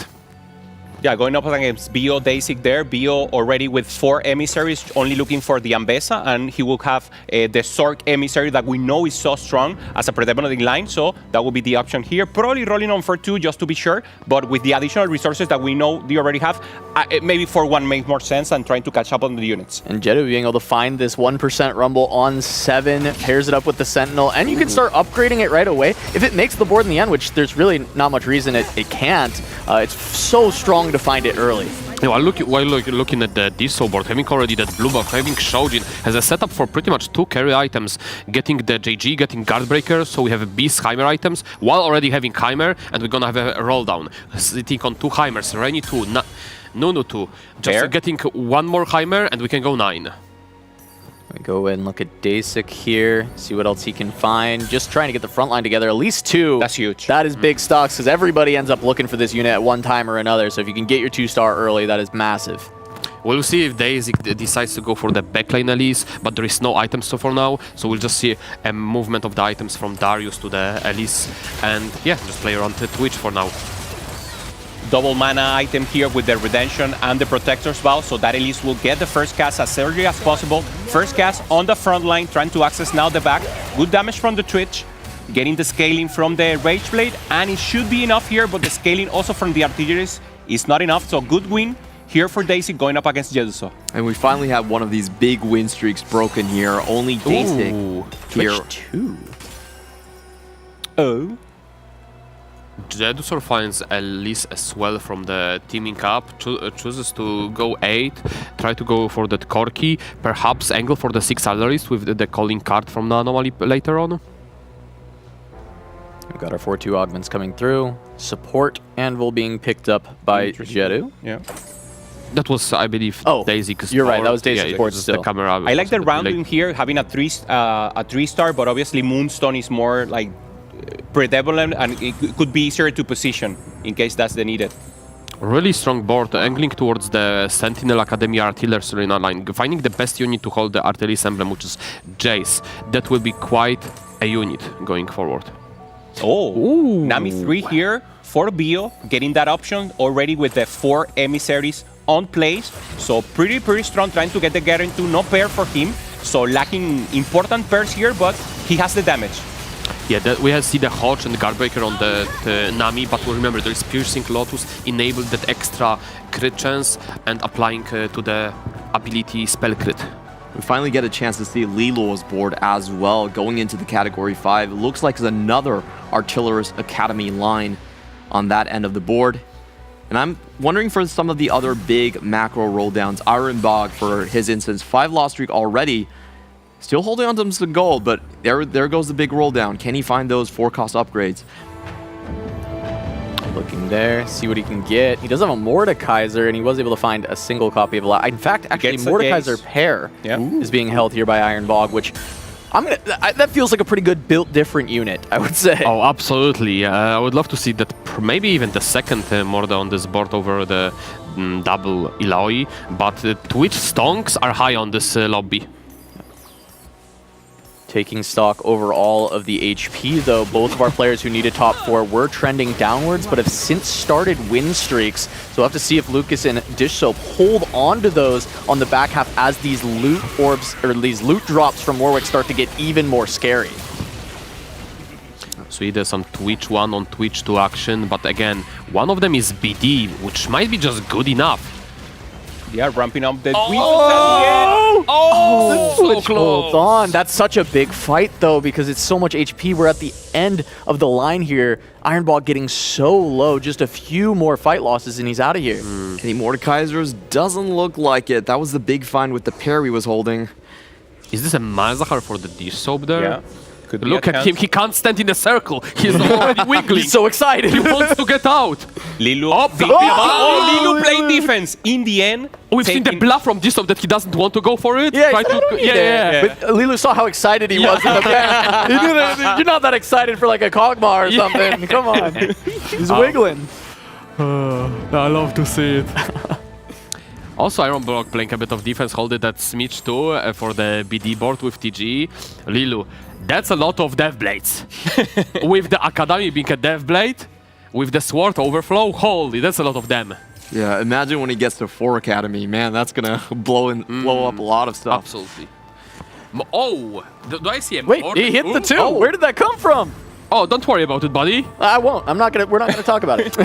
Yeah, going up against Bio Daystic there. Bio already with 4 emissaries, only looking for the Ambessa, and he will have the Zork emissary that we know is so strong as a predominant line, so that will be the option here. Probably rolling on for 2 just to be sure, but with the additional resources that we know they already have, maybe for 1 makes more sense than trying to catch up on the units. And Jedu being able to find this 1% Rumble on 7, pairs it up with the Sentinel, and you can start upgrading it right away. If it makes the board in the end, which there's really not much reason it can't, it's so strong to find it early. While looking at the Diso board, having already that blue buff, having Shojin has a setup for pretty much 2 carry items, getting the JG, getting Guardbreaker, so we have Beast Heimer items, while already having Heimer, and we're gonna have a roll down. Sitting on 2 Heimers, Reni 2, Nunu 2, just getting 1 more Heimer, and we can go 9. We go and look at Daystic here, see what else he can find. Just trying to get the front line together, at least 2. That's huge. That is big stocks, because everybody ends up looking for this unit at one time or another. So if you can get your 2-star early, that is massive. We'll see if Daystic decides to go for the backline Elise, but there is no items so for now. So we'll just see a movement of the items from Darius to the Elise. And yeah, just play around the Twitch for now. Double mana item here with the Redemption and the Protector's Vow, so that Elise will get the first cast as early as possible. First cast on the front line, trying to access now the back. Good damage from the Twitch, getting the scaling from the Rage Blade, and it should be enough here, but the scaling also from the Artilleries is not enough, so good win here for Daisy going up against Jeduso. And we finally have one of these big win streaks broken here. Only Daystic here. Twitch 2. Oh. Jedusor finds Elise as well from the teaming up, chooses to go 8, try to go for that Corki, perhaps angle for the 6 Allarist with the calling card from the Anomaly later on. We've got our 4-2 augments coming through, support Anvil being picked up by Jedu. Yeah. That was, I believe, Daisy. You're right, that was Daisy support still. The camera I like the rounding here, having a 3-star, but obviously Moonstone is more like prevalent and it could be easier to position in case that's the needed. Really strong board, angling towards the Sentinel Academy Artillery line, finding the best unit to hold the Artillery's emblem, which is Jace. That will be quite a unit going forward. Oh, Nami 3 here for Bio, getting that option already with the 4 emissaries on place. So pretty strong, trying to get the guarantee, no pair for him. So lacking important pairs here, but he has the damage. Yeah, we have seen the Hodge and the Guardbreaker on the Nami, but remember there is Piercing Lotus, enable that extra crit chance and applying to the ability spell crit. We finally get a chance to see Lilo's board as well, going into the Category 5. It looks like there's another Artillerist Academy line on that end of the board. And I'm wondering for some of the other big macro rolldowns. Iron Bog, for his instance, 5 loss streak already. Still holding on to some gold, but there goes the big roll down. Can he find those 4-cost upgrades? Looking there, see what he can get. He does have a Mordekaiser, and he was able to find a single copy of In fact, actually, Mordekaiser pair is being held here by Iron Bog, which that feels like a pretty good built different unit, I would say. Oh, absolutely. I would love to see that maybe even the second Morda on this board over the double Eloy, but Twitch stonks are high on this lobby. Taking stock overall of the HP, though, both of our players who needed top 4 were trending downwards, but have since started win streaks. So we'll have to see if Lucas and Dish Soap hold on to those on the back half as these loot orbs, or these loot drops from Warwick start to get even more scary. So there's some Twitch 1 on Twitch 2 action, but again, one of them is BD, which might be just good enough. Yeah, ramping up the Switch holds on. That's such a big fight, though, because it's so much HP. We're at the end of the line here. Ironball getting so low, just a few more fight losses, and he's out of here. Any Mordekaisers? Doesn't look like it. That was the big find with the pair he was holding. Is this a massacre for the Dish Soap there? Yeah. Look at him, he can't stand in the circle. He's already wiggling. He's so excited. He wants to get out. Lilu, Lilu playing defense. In the end, we've seen the bluff from Dish Soap that he doesn't want to go for it. Yeah, yeah. But Lilu saw how excited he was in the back. He knew that you're not that excited for like a Kog'Maw or something. Come on. He's wiggling. I love to see it. Also, Ironblock playing a bit of defense, holding that Smidge too for the BD board with TG. Lilu, that's a lot of Death Blades. With the Academy being a Death Blade, with the Sword Overflow, holy, that's a lot of them. Yeah, imagine when he gets to 4 Academy. Man, that's gonna blow up a lot of stuff. Absolutely. Oh, do I see a Wait, he hit the 2. Oh. Where did that come from? Oh, don't worry about it, buddy. I won't. We're not gonna talk about it.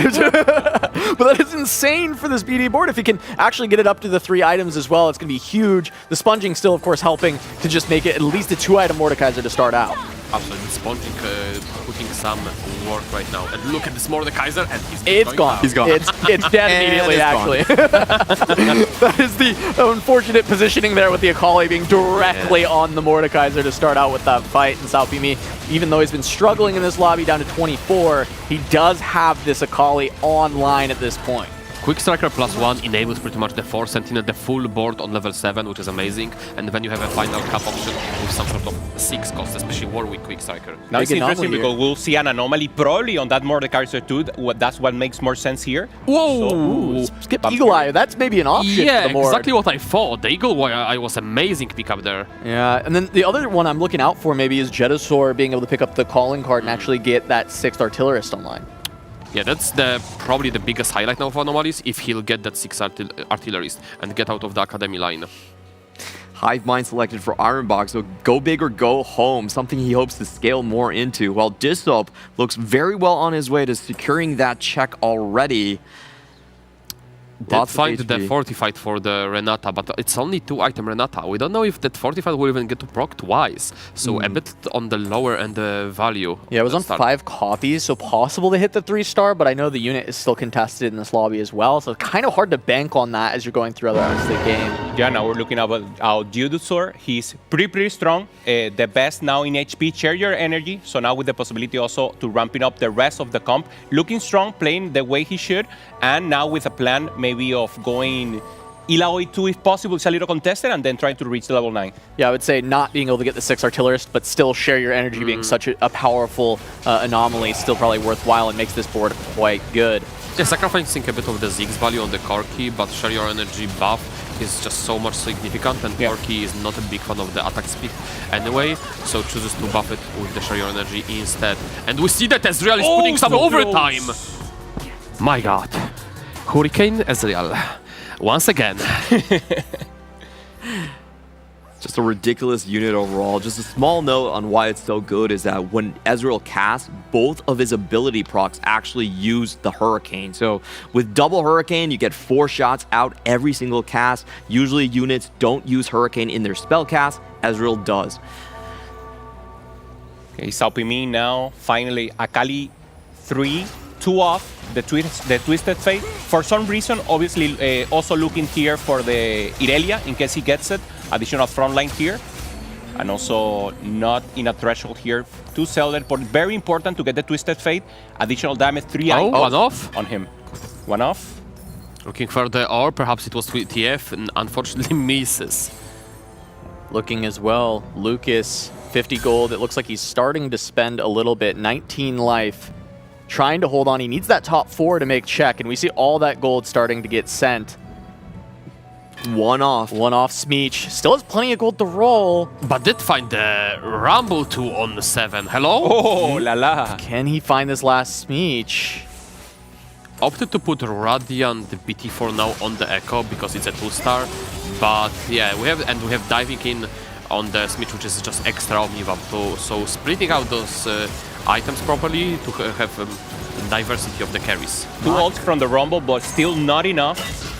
But that is insane for this BD board. If he can actually get it up to the 3 items as well, it's gonna be huge. The sponging still, of course, helping to just make it at least a 2-item Mordekaiser to start out. Absolutely, sponging putting some work right now. And look at this Mordekaiser, and it's gone. He's gone. It's dead immediately, actually. That is the unfortunate positioning there with the Akali being directly on the Mordekaiser to start out with that fight. And Salpimi, even though he's been struggling in this lobby down to 24, he does have this Akali online at this point. Quick Striker +1 enables pretty much the 4 Sentinel, the full board on level 7, which is amazing. And then you have a final cap option with some sort of 6 cost, especially Warwick Quick Striker. Now it's interesting because we'll see an anomaly probably on that Mordekaiser too. That's what makes more sense here. Whoa! So, skip Eagle Eye, that's maybe an option. Yeah, exactly what I thought. The Eagle Eye was amazing pick up there. Yeah, and then the other one I'm looking out for maybe is Jetasaur being able to pick up the calling card and actually get that 6th Artillerist online. Yeah, that's probably the biggest highlight now of Anomalies, if he'll get that 6th Artillerist and get out of the Academy line. Hive Mind selected for Ironbox, so go big or go home, something he hopes to scale more into, while Dish Soap looks very well on his way to securing that check already. Did find the Fortified for the Renata, but it's only 2-item Renata. We don't know if that Fortified will even get to proc twice, so a bit on the lower end value. Yeah, it was on 5 copies, so possible to hit the 3-star, but I know the unit is still contested in this lobby as well, so it's kind of hard to bank on that as you're going through the rest of the game. Yeah, now we're looking at Jetasaur. He's pretty strong, the best now in HP. Share your energy, so now with the possibility also to ramping up the rest of the comp. Looking strong, playing the way he should, and now with a plan maybe of going Eloy 2 if possible. It's a little contested, and then trying to reach the level 9. Yeah, I would say not being able to get the 6 Artillerist, but still share your energy being such a powerful anomaly is still probably worthwhile and makes this board quite good. Yeah, sacrificing a bit of the Ziggs value on the Corki, but share your energy buff is just so much significant, and Corki is not a big fan of the attack speed anyway, so chooses to buff it with the share your energy instead. And we see that Ezreal is putting some overtime! My god. Hurricane Ezreal. Once again. Just a ridiculous unit overall. Just a small note on why it's so good is that when Ezreal casts, both of his ability procs actually use the Hurricane. So with double Hurricane, you get 4 shots out every single cast. Usually units don't use Hurricane in their spell cast. Ezreal does. Okay, Salpimi now, finally, Akali 3. 2 off the Twisted Fate. For some reason, obviously, also looking here for the Irelia in case he gets it. Additional front line here. And also not in a threshold here to sell it, but very important to get the Twisted Fate. Additional damage, 3 one off on him. 1 off. Looking for the or perhaps it was TF and unfortunately misses. Looking as well, Lucas, 50 gold. It looks like he's starting to spend a little bit, 19 life. trying to hold on. He needs that top 4 to make check, and we see all that gold starting to get sent. One off Smeech. Still has plenty of gold to roll. But did find the Rumble 2 on the 7. Hello? Oh, la la. Can he find this last Smeech? Opted to put Radiant BT4 now on the Echo because it's a 2-star. But yeah, we have diving in on the Smeech, which is just extra omnivamp too. So splitting out those items properly to have diversity of the carries. 2 ults from the Rumble, but still not enough.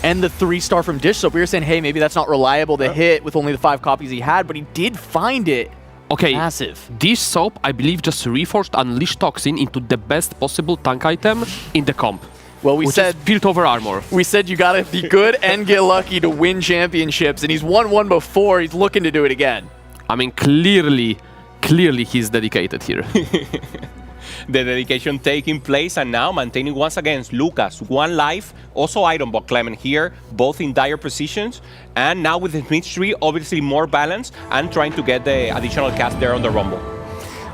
And the 3-star from Dish Soap. We were saying, hey, maybe that's not reliable to hit with only the 5 copies he had, but he did find it. Okay, massive. Dish Soap, I believe, just reforced Unleash Toxin into the best possible tank item in the comp. Well, we said built over armor. We said you gotta be good and get lucky to win championships, and he's won one before. He's looking to do it again. I mean, clearly he's dedicated here. The dedication taking place, and now maintaining once again Lucas 1 life, also Ironbot Clement here, both in dire positions, and now with his mid tree obviously more balanced and trying to get the additional cast there on the Rumble.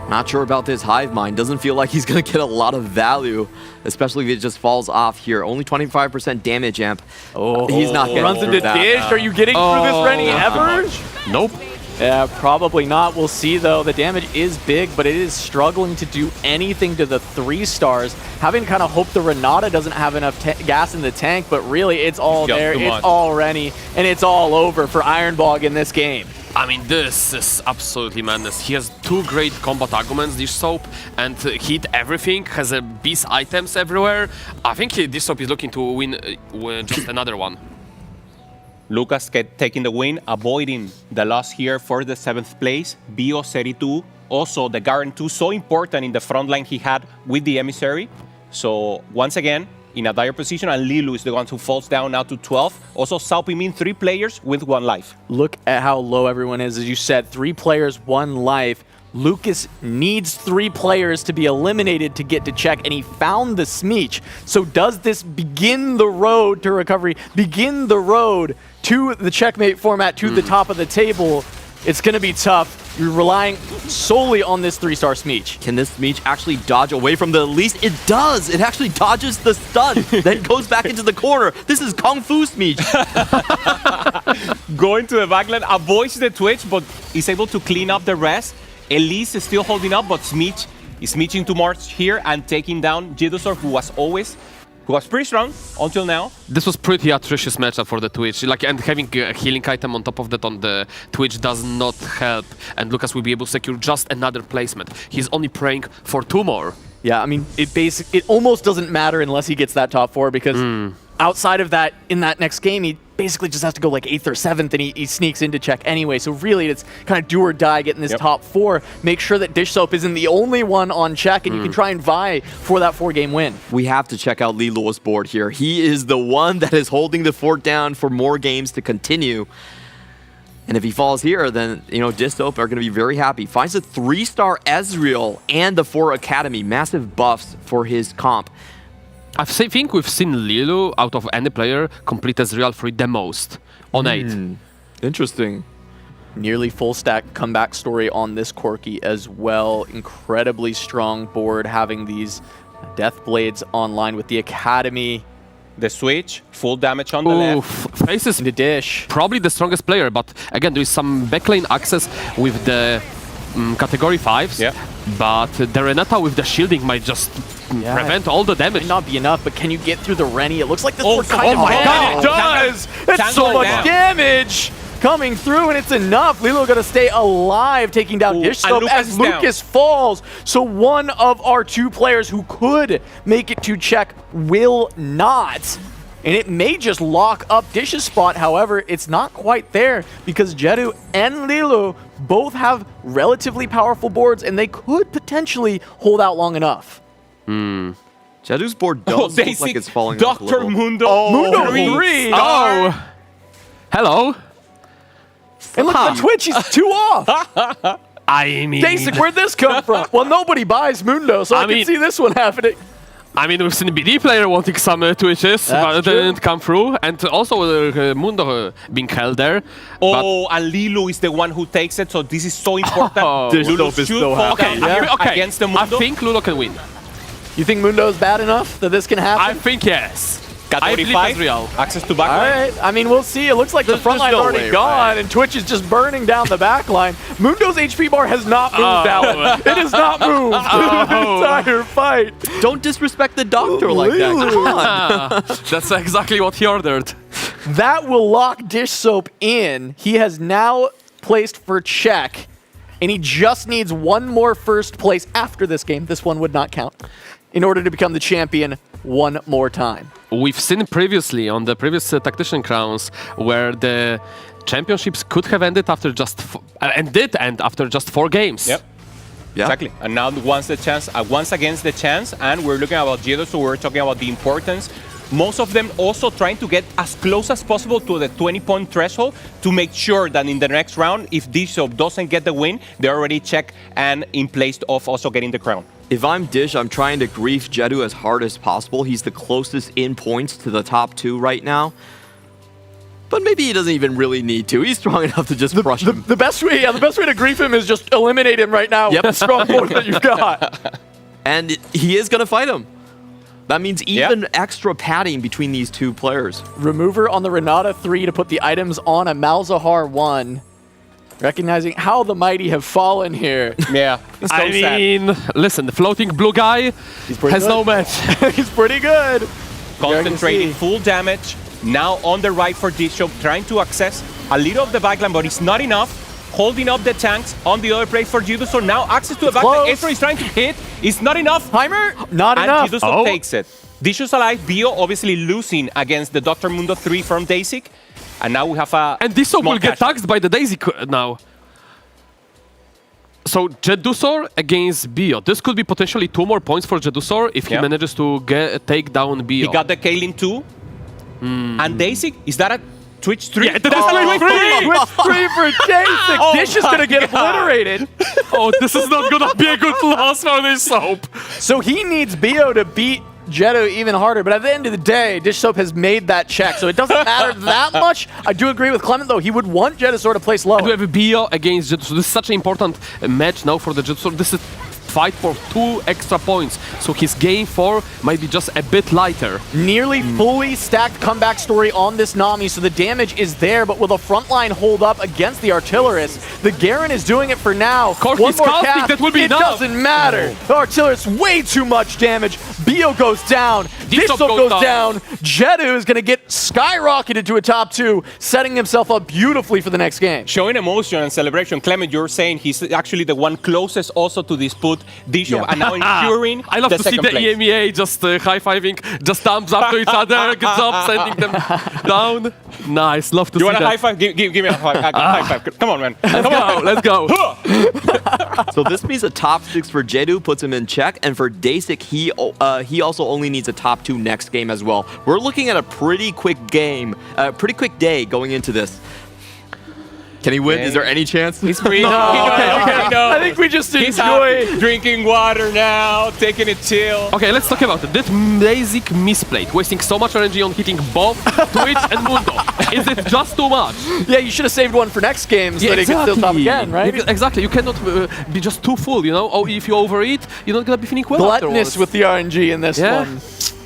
Not sure about this Hive Mind. Doesn't feel like he's going to get a lot of value, especially if it just falls off here. Only 25% damage amp. Oh, he's not getting runs into that. Dish. Are you getting through this Rennie ever? Nope. Yeah, probably not. We'll see, though. The damage is big, but it is struggling to do anything to the 3-stars. Having kind of hoped the Renata doesn't have enough gas in the tank, but really, it's all there. It's all Rennie, and it's all over for Ironbog in this game. I mean, this is absolutely madness. He has 2 great combat arguments, Dish Soap, and hit everything, has beast items everywhere. I think Dish Soap is looking to win just another one. Lucas taking the win, avoiding the loss here for the 7th place. Bio 32, also the Garen 2, so important in the front line he had with the Emissary. So once again, in a dire position, and Lilu is the one who falls down now to 12. Also, Saupimin, 3 players with 1 life. Look at how low everyone is. As you said, 3 players, 1 life. Lucas needs 3 players to be eliminated to get to check, and he found the Smeech. So does this begin the road to recovery, begin the road to the checkmate format, to the top of the table? It's going to be tough. You're relying solely on this 3-star Smeech. Can this Smeech actually dodge away from the Elise? It does! It actually dodges the stun, then goes back into the corner. This is Kung Fu Smeech. Going to the backline, avoids the Twitch, but is able to clean up the rest. Elise is still holding up, but Smeech is Smeeching too much here and taking down Jidusor, who was pretty strong until now. This was pretty atrocious matchup for the Twitch. And having a healing item on top of that on the Twitch does not help. And Lucas will be able to secure just another placement. He's only praying for 2 more. Yeah, I mean, it almost doesn't matter unless he gets that top 4, because outside of that, in that next game, he basically just has to go like 8th or 7th, and he sneaks into check anyway. So really, it's kind of do or die getting this top 4. Make sure that Dish Soap isn't the only one on check, and you can try and vie for that 4-game win. We have to check out Lilo's board here. He is the one that is holding the fort down for more games to continue. And if he falls here, then, Dish Soap are going to be very happy. Finds a 3-star Ezreal and the 4 Academy. Massive buffs for his comp. I think we've seen Lilu, out of any player, complete Ezreal free the most, on 8. Interesting. Nearly full stack comeback story on this Corki as well. Incredibly strong board, having these Death Blades online with the Academy. The switch, full damage on the left. Faces the Dish. Probably the strongest player, but again, there is some backlane access with the category 5s. Yeah. But the Renata with the shielding might just prevent all the damage. Might not be enough, but can you get through the Rennie? It looks like this Oh, board kind of my God, it does! That's so much damage coming through, and it's enough. Lilo gonna stay alive, taking down Dish Soap as Lucas falls. So one of our 2 players who could make it to check will not. And it may just lock up Dish's spot. However, it's not quite there because Jedu and Lilo both have relatively powerful boards, and they could potentially hold out long enough. Jedu's board does look like it's falling off a Dr. little. Mundo. Mundo 3. Oh. Hello. And look at the Twitch, he's 2 off. I mean... Basic, where'd this come from? Well, nobody buys Mundo, so I can see this one happening. I mean, we've seen BD player wanting some Twitches, but it didn't come through. And also Mundo being held there. Oh, and Lilu is the one who takes it, so this is so important. Dish Lulu Soap is should so fall happy. down against the Mundo. I think Lulu can win. You think Mundo's bad enough that this can happen? I think yes. Got I believe 45, it's real. access to backline. All right. I mean, we'll see. It looks like the front line's no already way, gone, right? and Twitch is just burning down the back line. Mundo's HP bar has not moved, Alan. It has not moved the entire fight. Don't disrespect the doctor like that. Come on. That's exactly what he ordered. That will lock Dish Soap in. He has now placed for check, and he just needs one more first place after this game. This one would not count in order to become the champion one more time. We've seen previously on the previous Tactician crowns where the championships could have ended after just and did end after just 4 games. Yep. Yeah. Exactly. And now once against the chance, and we're looking about Jedo, so we're talking about the importance. Most of them also trying to get as close as possible to the 20-point threshold to make sure that in the next round, if Dishop doesn't get the win, they're already checked and in place of also getting the crown. If I'm Dish, I'm trying to grief Jedu as hard as possible. He's the closest in points to the top 2 right now. But maybe he doesn't even really need to. He's strong enough to just crush him. The best way to grief him is just eliminate him right now with the strong board that you've got. And he is going to fight him. That means even extra padding between these 2 players. Remover on the Renata 3 to put the items on a Malzahar 1. Recognizing how the mighty have fallen here. Yeah. It's so I mean, listen, the floating blue guy has no match. He's pretty good. Concentrating full damage. Now on the right for Dishop, trying to access a little of the backline, but it's not enough. Holding up the tanks on the other place for Jiduso. Now access to the backline. Ezra is trying to hit. It's not enough. Heimer, not and enough. Jiduso takes it. Disho's alive. Bio obviously losing against the Dr. Mundo 3 from Daisy. And now we have a And Dishop will get taxed by the Daisy now. So Jedusor against Bio. This could be potentially 2 more points for Jedusor if he manages to take down Bio. He got the Kaelin too. And Daisy, is that a Twitch 3? Yeah, that's Twitch 3! Twitch 3 for Daisy! Dish is going to get obliterated. Oh, this is not going to be a good loss for this Soap. So he needs Bio to beat Jedo even harder, but at the end of the day, Dish Soap has made that check, so it doesn't matter that much. I do agree with Clement, though. He would want Jedusor to place low. And we have a Bio against Jedusor. This is such an important match now for the Jedusor. This is fight for 2 extra points, so his game 4 might be just a bit lighter. Nearly fully stacked comeback story on this Nami, so the damage is there, but will the front line hold up against the Artillerist? The Garen is doing it for now. One more cast, that will be it enough. doesn't matter. The Artillerist, way too much damage. Bio goes down. Dishop goes down. Jedu is going to get skyrocketed to a top 2, setting himself up beautifully for the next game. Showing emotion and celebration. Clement, you're saying he's actually the one closest also to this put Dishop and now ensuring I love the to see second the place. EMEA just high-fiving, just thumbs up to each other, good job sending them down. Nice, love to see that. You want a high five? Give me a high five. Come on, man. Let's go. So this means a top 6 for Jedu puts him in check, and for Dasik, he also only needs a top 2 next game as well. We're looking at a pretty quick game, pretty quick day going into this. Can he win? Is there any chance? He's breathing. Okay. I think we just enjoy drinking water now, taking it chill. Okay, let's talk about it. That basic misplay, wasting so much energy on hitting both Twitch and Mundo. Is it just too much? Yeah, you should have saved one for next game so that he can still top again, right? Exactly. You cannot be just too full, you know? Or if you overeat, you're not going to be feeling well Gluttonous afterwards. with the RNG in this one.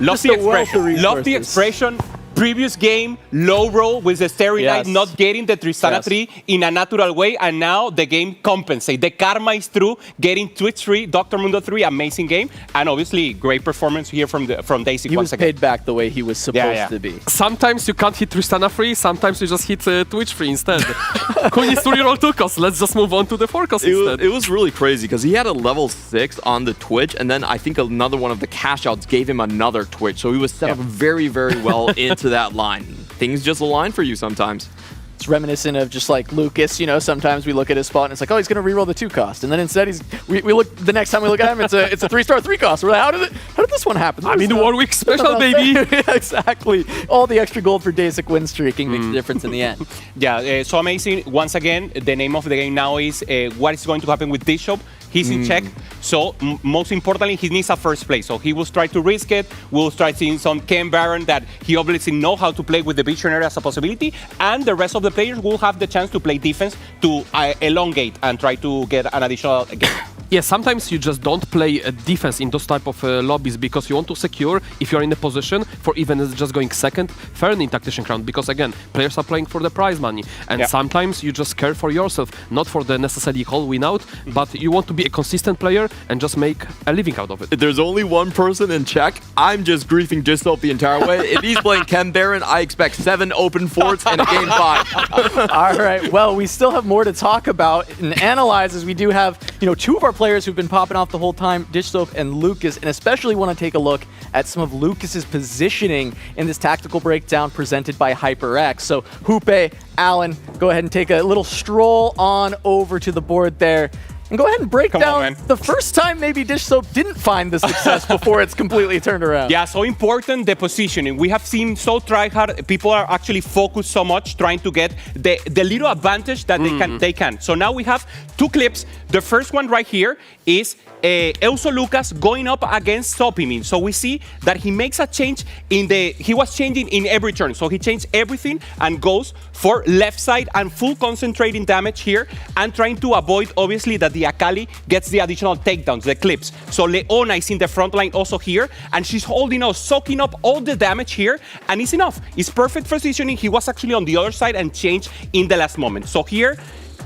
Love the expression. Love the expression. Previous game, low roll with the Starry Night not getting the Tristana 3 in a natural way, and now the game compensates. The karma is through, getting Twitch 3, Dr. Mundo 3, amazing game, and obviously great performance here from Daisy. He was paid back the way he was supposed to be. Sometimes you can't hit Tristana free, sometimes you just hit Twitch free instead. Who needs to reroll 2 costs? Let's just move on to the 4 costs instead. It was really crazy because he had a level 6 on the Twitch, and then I think another one of the cash outs gave him another Twitch, so he was set up very, very well into that line. Things just align for you sometimes. It's reminiscent of just like Lucas, you know, sometimes we look at his spot and it's like, oh, he's going to reroll the 2 cost. And then instead we look, the next time we look at him, it's a 3-star 3 cost. We're like, how did this one happen? I mean, Warwick special, baby. Exactly. All the extra gold for Daisic win streaking makes a difference in the end. Yeah, so amazing. Once again, the name of the game now is what is going to happen with Dishop. He's in check, so most importantly, he needs a first place. So he will try to risk it. We'll start seeing some Ken Baron that he obviously know how to play with the Visionary as a possibility, and the rest of the players will have the chance to play defense to elongate and try to get an additional game. Yeah, sometimes you just don't play defense in those type of lobbies because you want to secure if you're in a position for even just going second, third in Tactician Crown. Because again, players are playing for the prize money, and sometimes you just care for yourself, not for the necessarily whole win out, but you want to be a consistent player and just make a living out of it. If there's only one person in Czech, I'm just griefing Dissoap the entire way. If he's playing Chem Baron, I expect 7 open forts in a game 5. All right, well, we still have more to talk about and analyze, as we do have, two of our players who've been popping off the whole time, Dissoap and Lucas, and especially want to take a look at some of Lucas's positioning in this tactical breakdown presented by HyperX. So Hoope, Alan, go ahead and take a little stroll on over to the board there. And go ahead and break down the first time maybe Dissoap didn't find the success before it's completely turned around. Yeah, so important, the positioning. We have seen so tryhard, people are actually focused so much trying to get the little advantage that they can. So now we have 2 clips. The first one right here is Euso Lucas going up against Sopimin. So we see that he makes a change he was changing in every turn. So he changed everything and goes for left side and full concentrating damage here and trying to avoid, obviously, that the Akali gets the additional takedowns, the clips. So Leona is in the front line also here, and she's holding us, soaking up all the damage here, and it's enough. It's perfect positioning. He was actually on the other side and changed in the last moment. So here,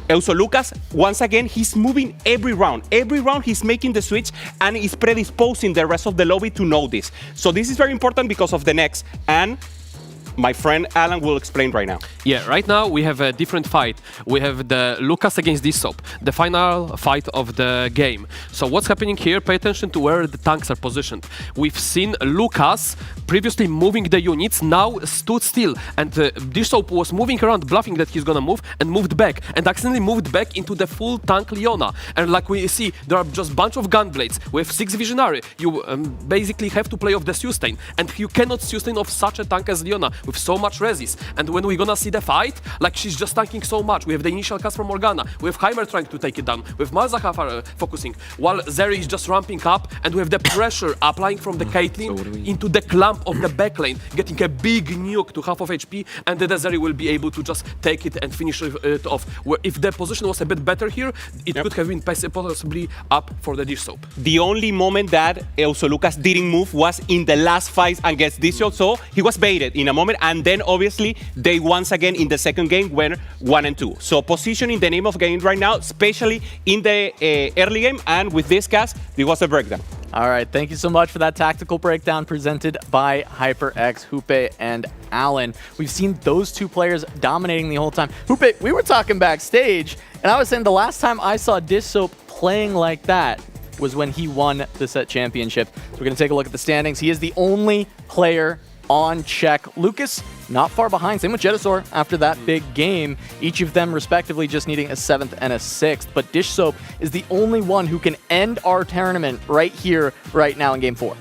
Euso Lucas, once again, he's moving every round. Every round, he's making the switch and is predisposing the rest of the lobby to know this. So this is very important because of the next. And my friend Alan will explain right now. Yeah, right now we have a different fight. We have the Lucas against Dissoap, the final fight of the game. So what's happening here? Pay attention to where the tanks are positioned. We've seen Lucas previously moving the units, now stood still, and Dissoap was moving around, bluffing that he's gonna move, and moved back, and accidentally moved back into the full tank Leona. And like we see, there are just bunch of gunblades. We have 6 Visionary. You basically have to play off the sustain, and you cannot sustain off such a tank as Leona with so much resist. And when we're gonna see the fight, like she's just tanking so much. We have the initial cast from Morgana, we have Heimer trying to take it down, we have Malzahar focusing, while Zeri is just ramping up, and we have the pressure applying from the Caitlyn into the clump of the backline, getting a big nuke to half of HP, and the Zeri will be able to just take it and finish it off. Where if the position was a bit better here, it could have been possibly up for the Dissoap. The only moment that Euso Lucas didn't move was in the last fight against Dissoap, so he was baited in a moment, and then obviously they once again in the second game went 1 and 2. So positioning the name of game right now, especially in the early game, and with this cast, it was a breakdown. All right, thank you so much for that tactical breakdown presented by HyperX, Hoope, and Alan. We've seen those 2 players dominating the whole time. Hoope, we were talking backstage, and I was saying the last time I saw Dissoap playing like that was when he won the set championship. So we're going to take a look at the standings. He is the only player on Czech. Lucas, not far behind. Same with Jetasaur after that big game. Each of them respectively just needing a 7th and a 6th. But Dissoap is the only one who can end our tournament right here, right now in Game 4.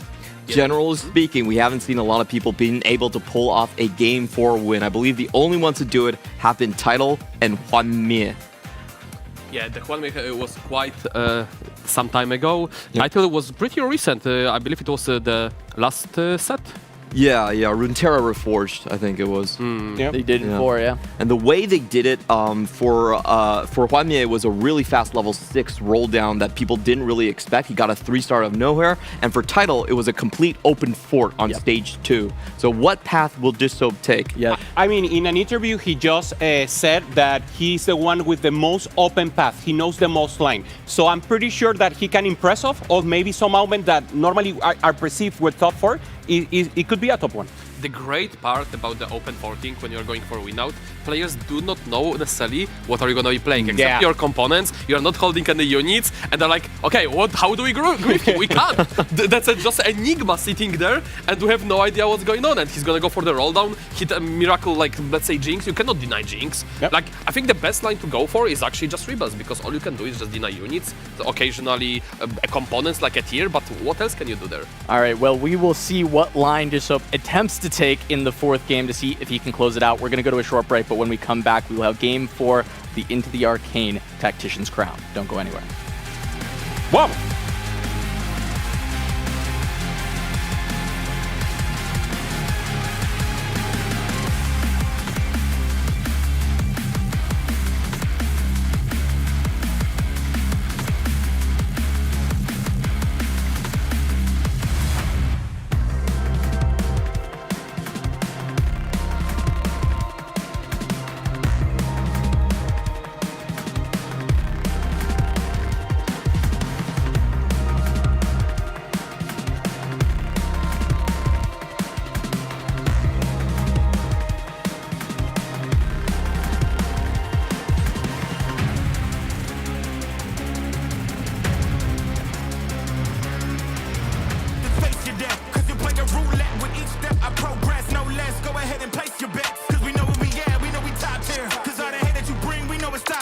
Generally speaking, we haven't seen a lot of people being able to pull off a Game 4 win. I believe the only ones to do it have been Title and Hwanmie. Yeah, the Hwanmie was quite some time ago. Title was pretty recent. I believe it was the last set. Yeah, Runeterra Reforged, I think it was. They did it for, And the way they did it for Hwanmie, it was a really fast level 6 roll down that people didn't really expect. He got a 3-star out of nowhere. And for Title, it was a complete open fort on stage 2. So what path will Dissoap take? I mean, in an interview, he just said that he's the one with the most open path. He knows the most line. So I'm pretty sure that he can impress us, or maybe some moment that normally are perceived with top 4. It could be a top 1. The great part about the open forting when you're going for win out, players do not know necessarily what are you going to be playing. Except your components, you're not holding any units, and they're like, okay, how do we grief you? We can't. That's just an enigma sitting there, and we have no idea what's going on. And he's going to go for the roll down, hit a miracle, like, let's say Jinx. You cannot deny Jinx. Like, I think the best line to go for is actually just Rebels, because all you can do is just deny units, so occasionally components like a tier, but what else can you do there? All right, well, we will see what line Dissoap attempts to take in the 4th game to see if he can close it out. We're going to go to a short break, but when we come back, we will have Game 4, the Into the Arcane Tactician's Crown. Don't go anywhere. Wow!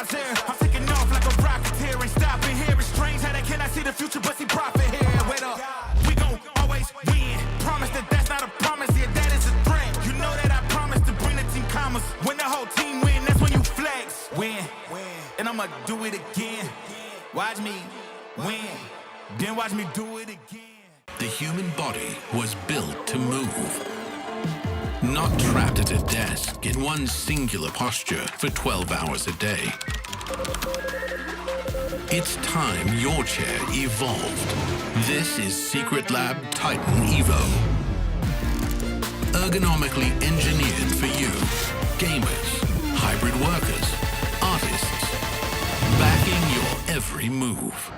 kamikaze. I'm taking off like a rocketeer and stopping here. It's strange how they cannot see the future, but see profit here. Wait up, we gon' always win. Promise that that's not a promise, yeah, that is a threat. You know that I promise to bring the team commas. When the whole team win, that's when you flex. Win, and I'ma do it again. Watch me win, then watch me do it again. The human body was built to move. Not trapped at a desk in one singular posture for 12 hours a day. It's time your chair evolved. This is Secret Lab Titan Evo. Ergonomically engineered for you, gamers, hybrid workers, artists, backing your every move.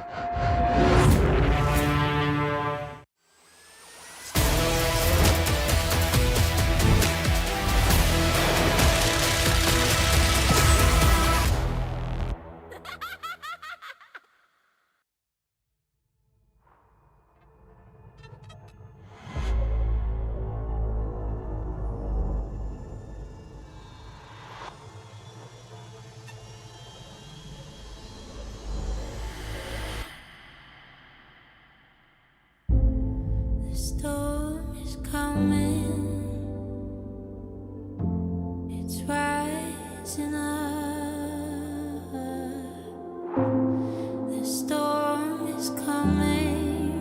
Storm is coming, it's rising up. The storm is coming.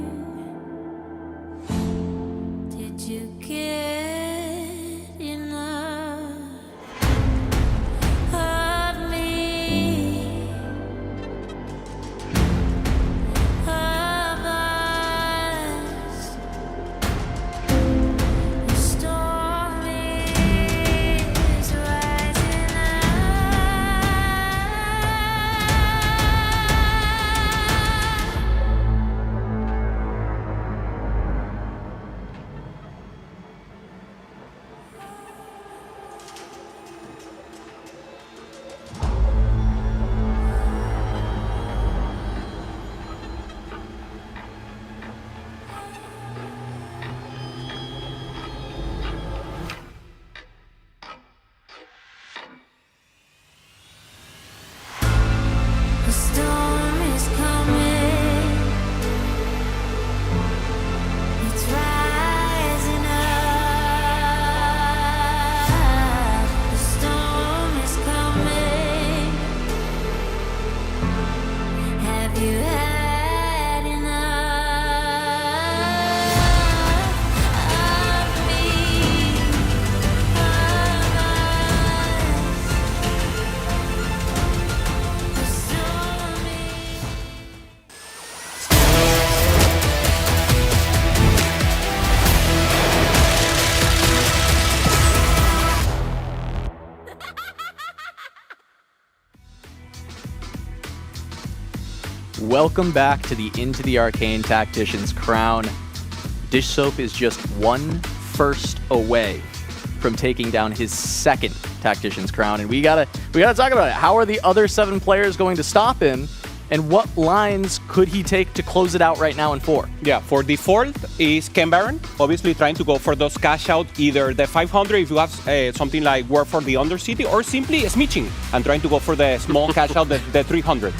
Did you get enough of me? Of us? The storm is rising up. The storm is coming. It's rising up. The storm is coming. Have you had enough of me? The storm is Welcome back to the Into the Arcane Tacticians Crown. Dish Soap is just one first away from taking down his second Tactician's Crown, and we gotta talk about it. How are the other 7 players going to stop him, and what lines could he take to close it out right now in 4? Yeah, for default is Ken Baron, obviously trying to go for those cash out, either the 500 if you have something like War for the Undercity, or simply smitching and trying to go for the small cash out, the 300.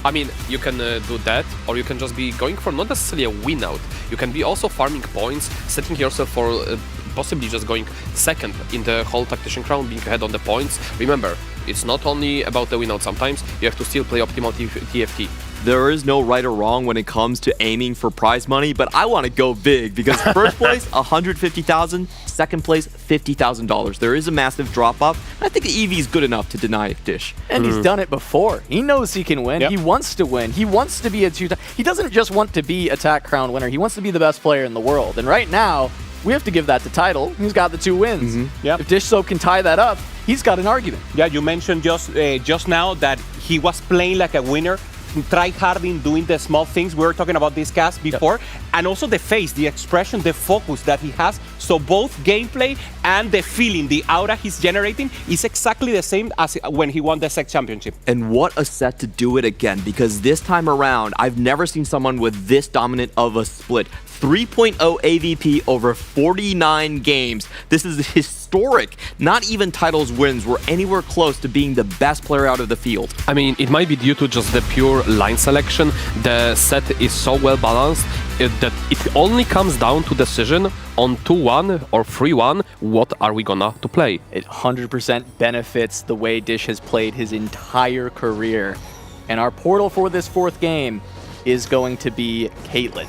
I mean, you can do that, or you can just be going for not necessarily a win out. You can be also farming points, setting yourself for possibly just going second in the whole Tactician Crown, being ahead on the points. Remember, it's not only about the win out. Sometimes you have to still play optimal TFT. There is no right or wrong when it comes to aiming for prize money, but I want to go big because first place, $150,000, second place, $50,000. There is a massive drop-off. I think the EV is good enough to deny Dish. And he's done it before. He knows he can win. Yep. He wants to win. He wants to be a two-time. He doesn't just want to be a TAC Crown winner. He wants to be the best player in the world. And right now, we have to give that the title. He's got the 2 wins. Yep. If Dish Soap can tie that up, he's got an argument. Yeah, you mentioned just now that he was playing like a winner, try harding, doing the small things. We were talking about this cast before. Yep. And also the face, the expression, the focus that he has So both gameplay and the feeling, the aura he's generating is exactly the same as when he won the SEC championship. And what a set to do it again, because this time around, I've never seen someone with this dominant of a split. 3.0 AVP over 49 games. This is historic. Not even titles wins were anywhere close to being the best player out of the field. I mean, it might be due to just the pure line selection. The set is so well balanced that it only comes down to decision on 2-1 or 3-1. What are we gonna to play? It 100% benefits the way Dish has played his entire career. And our portal for this fourth game is going to be Caitlyn.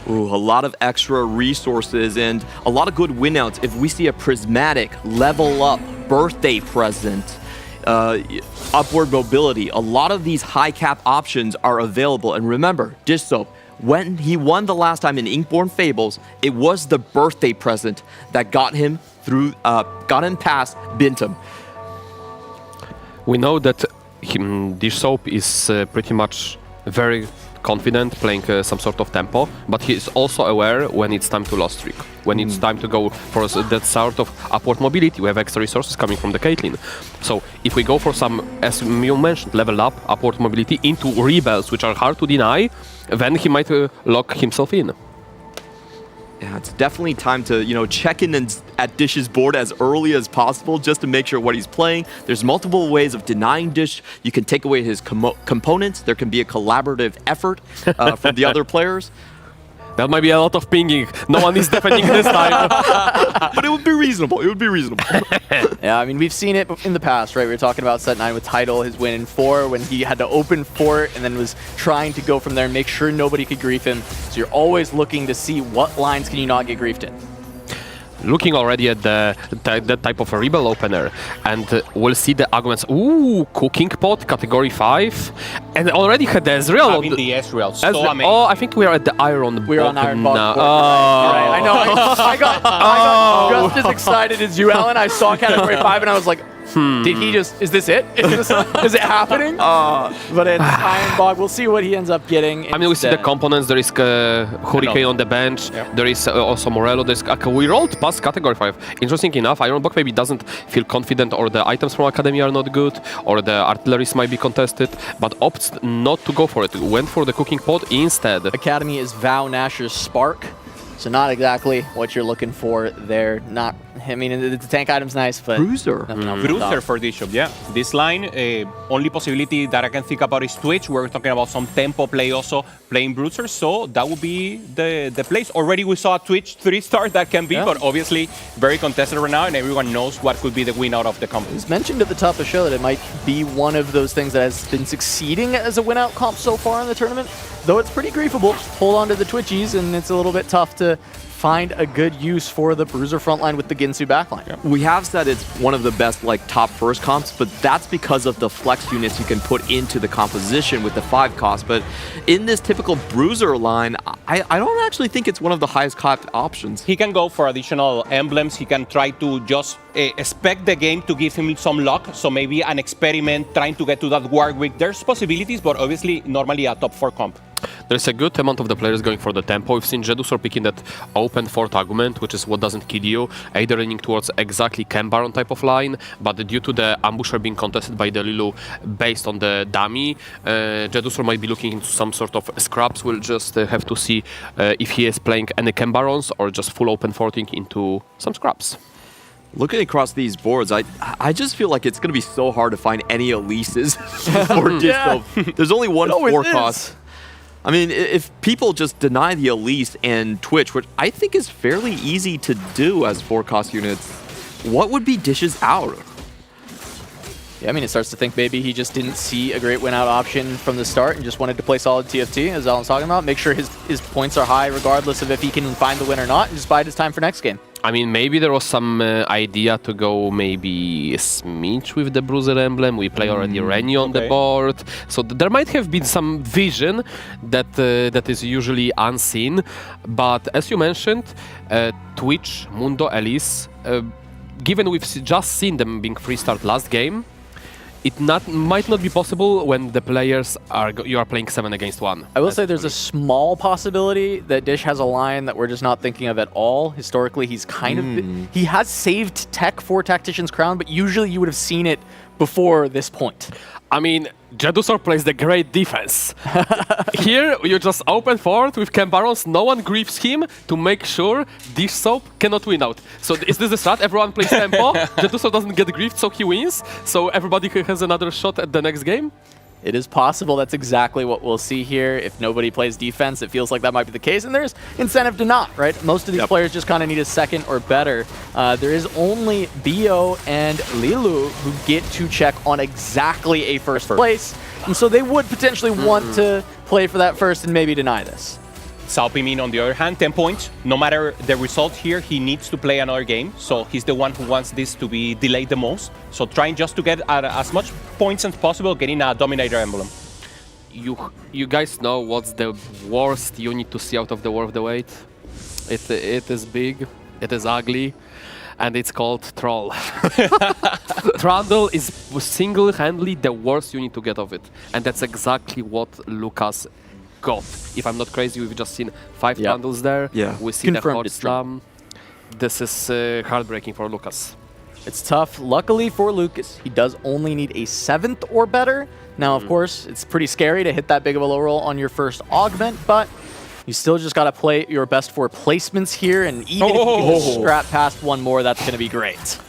Ooh, a lot of extra resources and a lot of good winouts. If we see a prismatic, level up, birthday present, upward mobility, a lot of these high cap options are available. And remember, Dish Soap, when he won the last time in Inkborn Fables, it was the birthday present that got him through, got him past Bintum. We know that Dish Soap is pretty much very confident playing some sort of tempo, but he is also aware when it's time to lost streak, when it's time to go for that sort of upward mobility. We have extra resources coming from the Caitlyn. So if we go for some, as you mentioned, level up, upward mobility into rebels, which are hard to deny, then he might lock himself in. Yeah, it's definitely time to, check in at Dish's board as early as possible just to make sure what he's playing. There's multiple ways of denying Dish. You can take away his components. There can be a collaborative effort from the other players. That might be a lot of pinging. No one is defending this time. But it would be reasonable. It would be reasonable. Yeah, I mean, we've seen it in the past, right? We were talking about set 9 with Tidal, his win in 4, when he had to open fort and then was trying to go from there and make sure nobody could grief him. So you're always looking to see what lines can you not get griefed in. Looking already at that type of a rebel opener, and we'll see the arguments. Ooh, cooking pot, category 5, and already had the Ezreal. I mean, the Ezreal, so amazing. Oh, I think we are at the Iron. We're on Iron now. Bog. Right. I know. I got just as excited as you, Alan. I saw category 5 and I was like, did he just, is this it? Is it happening? But it's Iron Bog. We'll see what he ends up getting. I mean, we see the components. There is Hurricane on the bench. Yep. There is also Morello. We rolled past category 5. Interesting enough, Iron Bog maybe doesn't feel confident, or the items from Academy are not good, or the artilleries might be contested, but opts not to go for it. Went for the cooking pot instead. Academy is Val Nash's Spark. So not exactly what you're looking for there. Not, I mean, the tank item's nice, but... Bruiser. Bruiser for Bishop, yeah. This line, only possibility that I can think about is Twitch. We're talking about some tempo play also, playing Bruiser, so that would be the place. Already we saw Twitch 3-star that can be, but obviously very contested right now, and everyone knows what could be the win out of the comp. It's mentioned at the top of the show that it might be one of those things that has been succeeding as a win-out comp so far in the tournament, though it's pretty griefable. Hold on to the Twitchies, and it's a little bit tough to find a good use for the Bruiser frontline with the Ginsu backline. Yep. We have said it's one of the best top first comps, but that's because of the flex units you can put into the composition with the 5 cost. But in this typical Bruiser line, I don't actually think it's one of the highest cost options. He can go for additional emblems. He can try to just expect the game to give him some luck. So maybe an experiment trying to get to that Warwick. There's possibilities, but obviously normally a top 4 comp. There's a good amount of the players going for the tempo. We've seen Jedusor picking that open fourth argument, which is what doesn't kill you, either leaning towards exactly Chem Baron type of line, but due to the ambusher being contested by the Lilu based on the dummy, Jedusor might be looking into some sort of scraps. We'll just have to see if he is playing any Chem Barons or just full open forting into some scraps. Looking across these boards, I just feel like it's going to be so hard to find any Elises for Disto. There's only one 4 cost. I mean, if people just deny the Elise and Twitch, which I think is fairly easy to do as 4 cost units, what would be Dish's out? Yeah, I mean, it starts to think maybe he just didn't see a great win-out option from the start and just wanted to play solid TFT, as Alan's talking about. Make sure his points are high regardless of if he can find the win or not, and just bide his time for next game. I mean, maybe there was some idea to go maybe Smidge with the Bruiser emblem. We play already Renny on the board. So there might have been some vision that is usually unseen. But as you mentioned, Twitch, Mundo, Elise, given we've just seen them being 3-starred last game, it might not be possible when the players you are playing 7 against 1. I will say there's a small possibility that Dish has a line that we're just not thinking of at all. Historically, he's kind of he has saved tech for Tactician's Crown, but usually you would have seen it before this point. I mean, Jedusor plays the great defense. Here, you just open forward with Camp Barons, no one griefs him to make sure Dish Soap cannot win out. So is this the strat? Everyone plays tempo, Jedusor doesn't get griefed, so he wins, so everybody has another shot at the next game? It is possible. That's exactly what we'll see here. If nobody plays defense, it feels like that might be the case, and there's incentive to not, right? Most of these players just kind of need a second or better. There is only Bio and Lilu who get to check on exactly a first place, and so they would potentially want to play for that first and maybe deny this. Sao Pimin, on the other hand, 10 points. No matter the result here, he needs to play another game. So he's the one who wants this to be delayed the most. So trying just to get as much points as possible, getting a Dominator emblem. You guys know what's the worst unit to see out of the War of the Weight? It is big, it is ugly, and it's called Troll. Trundle is single-handedly the worst unit to get of it. And that's exactly what Lucas got. If I'm not crazy, we've just seen 5 Trundles there. Yeah. We see the Horde Slam. This is heartbreaking for Lucas. It's tough. Luckily for Lucas, he does only need a 7th or better. Now, of course, it's pretty scary to hit that big of a low roll on your first augment, but you still just got to play your best 4 placements here, and even if you can scrap past one more, that's going to be great.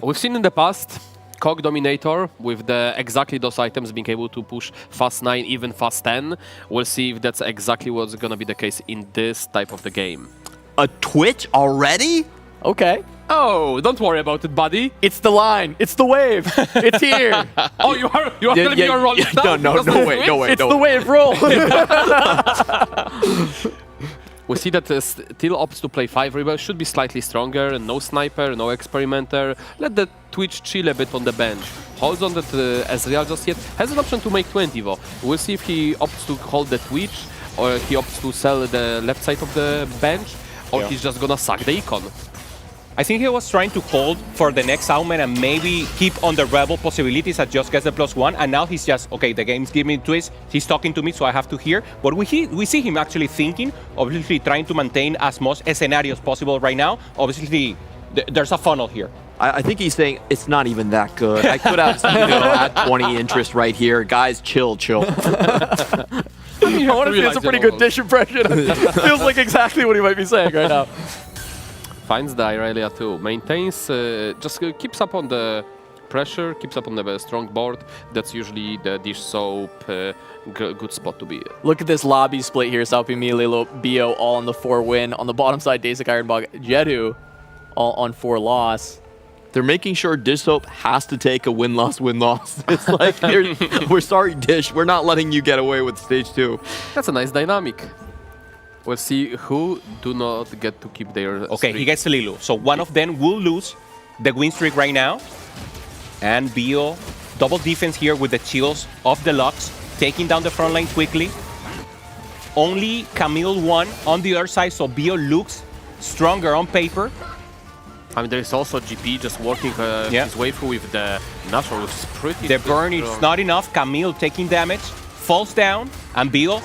We've seen in the past Cog Dominator with exactly those items being able to push fast 9, even fast 10. We'll see if that's exactly what's going to be the case in this type of the game. A Twitch already? Okay. Oh, don't worry about it, buddy. It's the line. It's the wave. It's here. Oh, you are telling me you're rolling down? No way. It's the wave roll. We see that still opts to play 5 Rebel, should be slightly stronger, no Sniper, no Experimenter. Let the Twitch chill a bit on the bench. Holds on that Ezreal just yet. Has an option to make 20 though. We'll see if he opts to hold the Twitch, or he opts to sell the left side of the bench, or he's just gonna suck the Econ. I think he was trying to hold for the next augment and maybe keep on the Rebel possibilities that just gets the +1. And now he's just, okay, the game's giving me twist. He's talking to me, so I have to hear. But we see him actually thinking, obviously trying to maintain as much scenarios possible right now. Obviously, there's a funnel here. I think he's saying it's not even that good. I could have at 20 interest right here. Guys, chill. I want to see it's a pretty good Dish impression. Feels like exactly what he might be saying right now. Finds the Irelia too. Maintains, just keeps up on the pressure, keeps up on the strong board. That's usually the Dish Soap good spot to be. Look at this lobby split here. Salpi, Lilo, Bio all on the 4 win. On the bottom side, Dasik, Ironbog, Jedu all on 4 loss. They're making sure Dish Soap has to take a win-loss. It's like, we're sorry, Dish. We're not letting you get away with stage 2. That's a nice dynamic. We'll see who do not get to keep their Okay, streak. he gets Lilu. So one of them will lose the win streak right now. And Bio, double defense here with the chills of the Lux, taking down the front line quickly. Only Camille won on the other side, so Bio looks stronger on paper. I mean, there's also GP just working his way through with the natural, which is pretty The burn is not enough. Camille taking damage, falls down, and Bio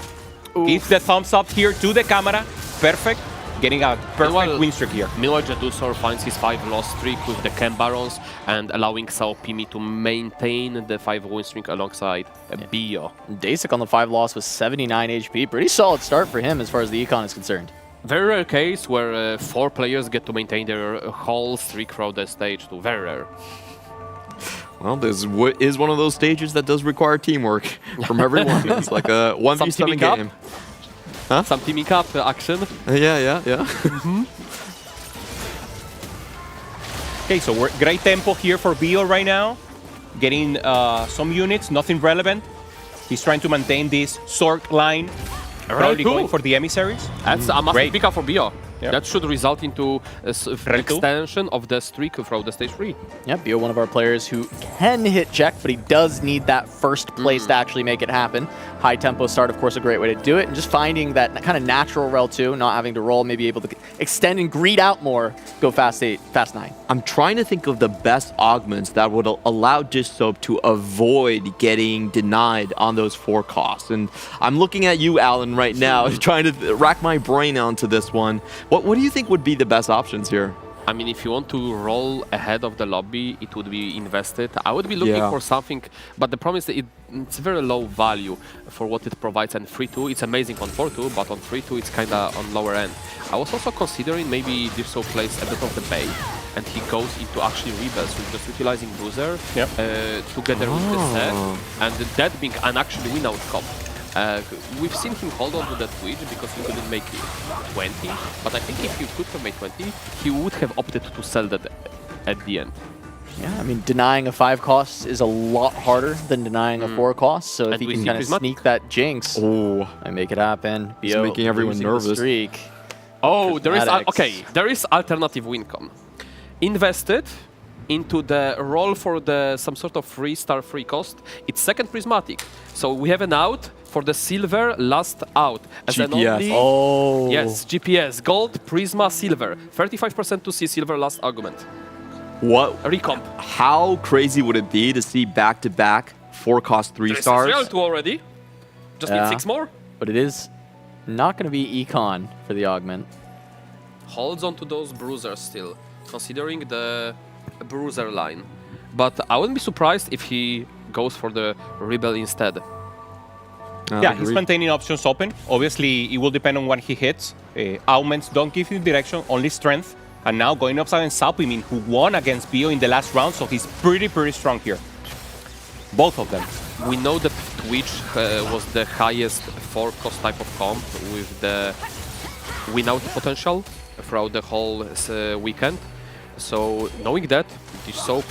gives the thumbs up here to the camera. Perfect. Getting a perfect win streak here. Meanwhile, Jedusor finds his 5-loss streak with the Camp Barons and allowing Sao Pimi to maintain the 5 win streak alongside Bio. Dasik on the 5 loss with 79 HP. Pretty solid start for him as far as the econ is concerned. Very rare case where 4 players get to maintain their whole streak throughout the stage too. Very rare. Well, this is one of those stages that does require teamwork from everyone. It's like a 1v7 game. Huh? Some teaming up action. Yeah. Okay, so we're great tempo here for Bio right now. Getting some units, nothing relevant. He's trying to maintain this Sork line. Probably going for the emissaries. That's a massive pick up for Bio. That should result into extension of the streak throughout the stage 3. Yeah, Bio, one of our players who can hit check, but he does need that first place to actually make it happen. High tempo start, of course, a great way to do it, and just finding that kind of natural rel too, not having to roll, maybe able to extend and greed out more, go fast 8, fast 9. I'm trying to think of the best augments that would allow Dish Soap to avoid getting denied on those 4 costs. And I'm looking at you, Alan, right now, trying to rack my brain onto this one. What do you think would be the best options here? I mean, if you want to roll ahead of the lobby, it would be invested. I would be looking for something, but the problem is that it's very low value for what it provides. And 3-2, it's amazing on 4-2, but on 3-2, it's kind of on lower end. I was also considering maybe Dirso plays a bit of the bait, and he goes into actually rebels with just utilizing Bruiser together with the set, and that being an actually win outcome. We've seen him hold on to that Twitch because he couldn't make 20, but I think if he could have made 20, he would have opted to sell that at the end. Yeah, I mean, denying a 5 cost is a lot harder than denying a 4 cost, so if he can kind of sneak that Jinx and make it happen, He's making everyone nervous. Streak. Oh, there is alternative win con. Invested into the roll for the some sort of 3-star free cost. It's second prismatic, so we have an out for the silver last out. As GPS. Yes, GPS, gold, prisma, silver. 35% to see silver last argument. What? Recomp. How crazy would it be to see back-to-back 4-cost 3 stars? Real 2 already. Just need 6 more. But it is not going to be econ for the augment. Holds on to those bruisers still, considering the bruiser line. But I wouldn't be surprised if he goes for the rebel instead. Yeah, he's maintaining options open. Obviously, it will depend on what he hits. Augments don't give you direction, only strength. And now going upside and Salpimin, who won against Bio in the last round, so he's pretty strong here. Both of them. We know that Twitch was the highest 4-cost type of comp with the win-out potential throughout the whole weekend. So knowing that, Dish Soap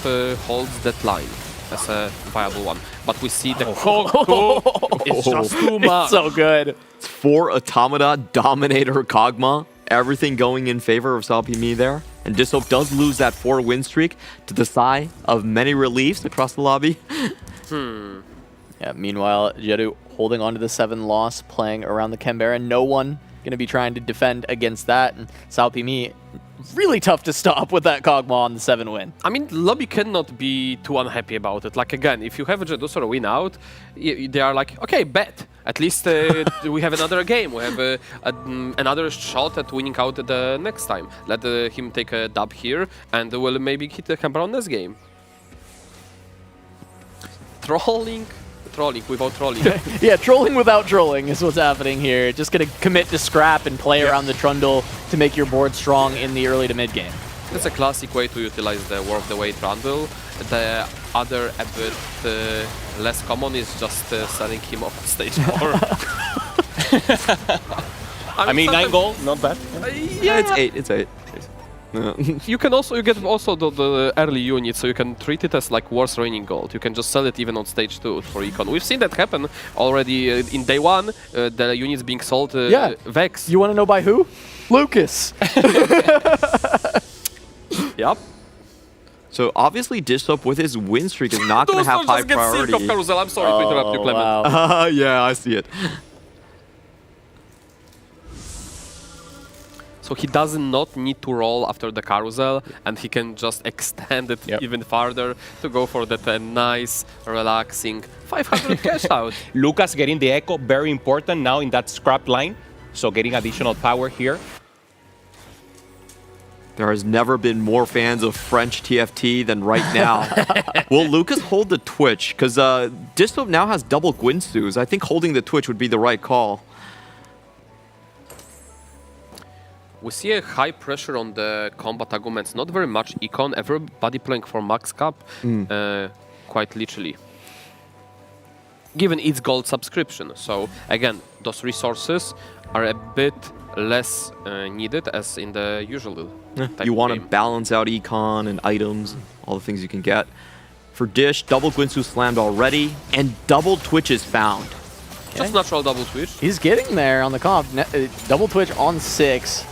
holds that line as a viable one. But we see the Kog'Maw is just too much. It's so good. It's 4 Automata, Dominator, Kog'Maw. Everything going in favor of Salpimi there. And Dish Soap does lose that 4 win streak to the sigh of many reliefs across the lobby. Yeah, meanwhile, Jedu holding on to the 7 loss, playing around the Canberra. No one going to be trying to defend against that. And Salpimi, really tough to stop with that Kog'Maw on the 7 win. I mean, lobby cannot be too unhappy about it. Like, again, if you have a Jedusor win out, they are like, okay, bet. At least we have another game. We have another shot at winning out the next time. Let him take a dub here, and we'll maybe hit the camera on this game. Trolling without trolling. Yeah, trolling without trolling is what's happening here. Just going to commit to scrap and play around the Trundle to make your board strong in the early to mid game. That's a classic way to utilize the War of the Way Trundle. The other, a bit less common, is just selling him off stage 4. I mean 9 gold, not bad. Yeah, It's 8. You get also the early unit, so you can treat it as like worse raining gold. You can just sell it even on stage 2 for econ. We've seen that happen already in day 1. The units being sold. Vex. You want to know by who? Lucas. Yep. So obviously Dish Soap with his win streak is not going to have high priority. I'm sorry to interrupt you, Clement. Wow. Yeah, I see it. So he does not need to roll after the carousel, and he can just extend it even farther to go for that nice, relaxing 500 cash out. Lucas getting the echo, very important now in that scrap line. So getting additional power here. There has never been more fans of French TFT than right now. Will Lucas hold the Twitch? Because Dish Soap now has double Gwinsus. I think holding the Twitch would be the right call. We see a high pressure on the combat arguments, not very much econ, everybody playing for max cap, quite literally. Given its gold subscription. So again, those resources are a bit less needed as in the usual type You want of to game. balance out econ and items, all the things you can get. For Dish, double Gwinsu slammed already, and double Twitch is found. Just natural double Twitch. He's getting there on the comp. Double Twitch on 6.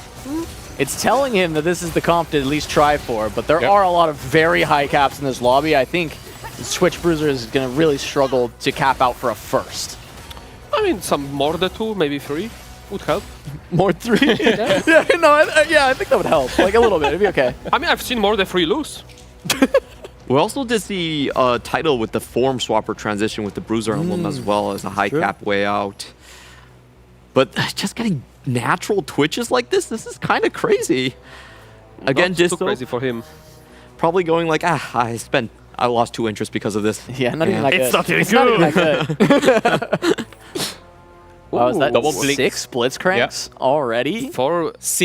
It's telling him that this is the comp to at least try for, but there are a lot of very high caps in this lobby. I think Twitch Bruiser is going to really struggle to cap out for a first. I mean, some more than 2, maybe 3 would help. More 3? Yeah, I think that would help. Like a little bit, it'd be okay. I mean, I've seen more than 3 lose. We also did see a title with the form swapper transition with the Bruiser emblem as well as a high cap way out. But just getting natural twitches like this is kind of crazy. Again, Not just too crazy for him. Probably going like, I lost 2 interest because of this. Yeah, not even that good. It's not even Not even that good. Wow, is that double blink. 6 blitzcranks already? 6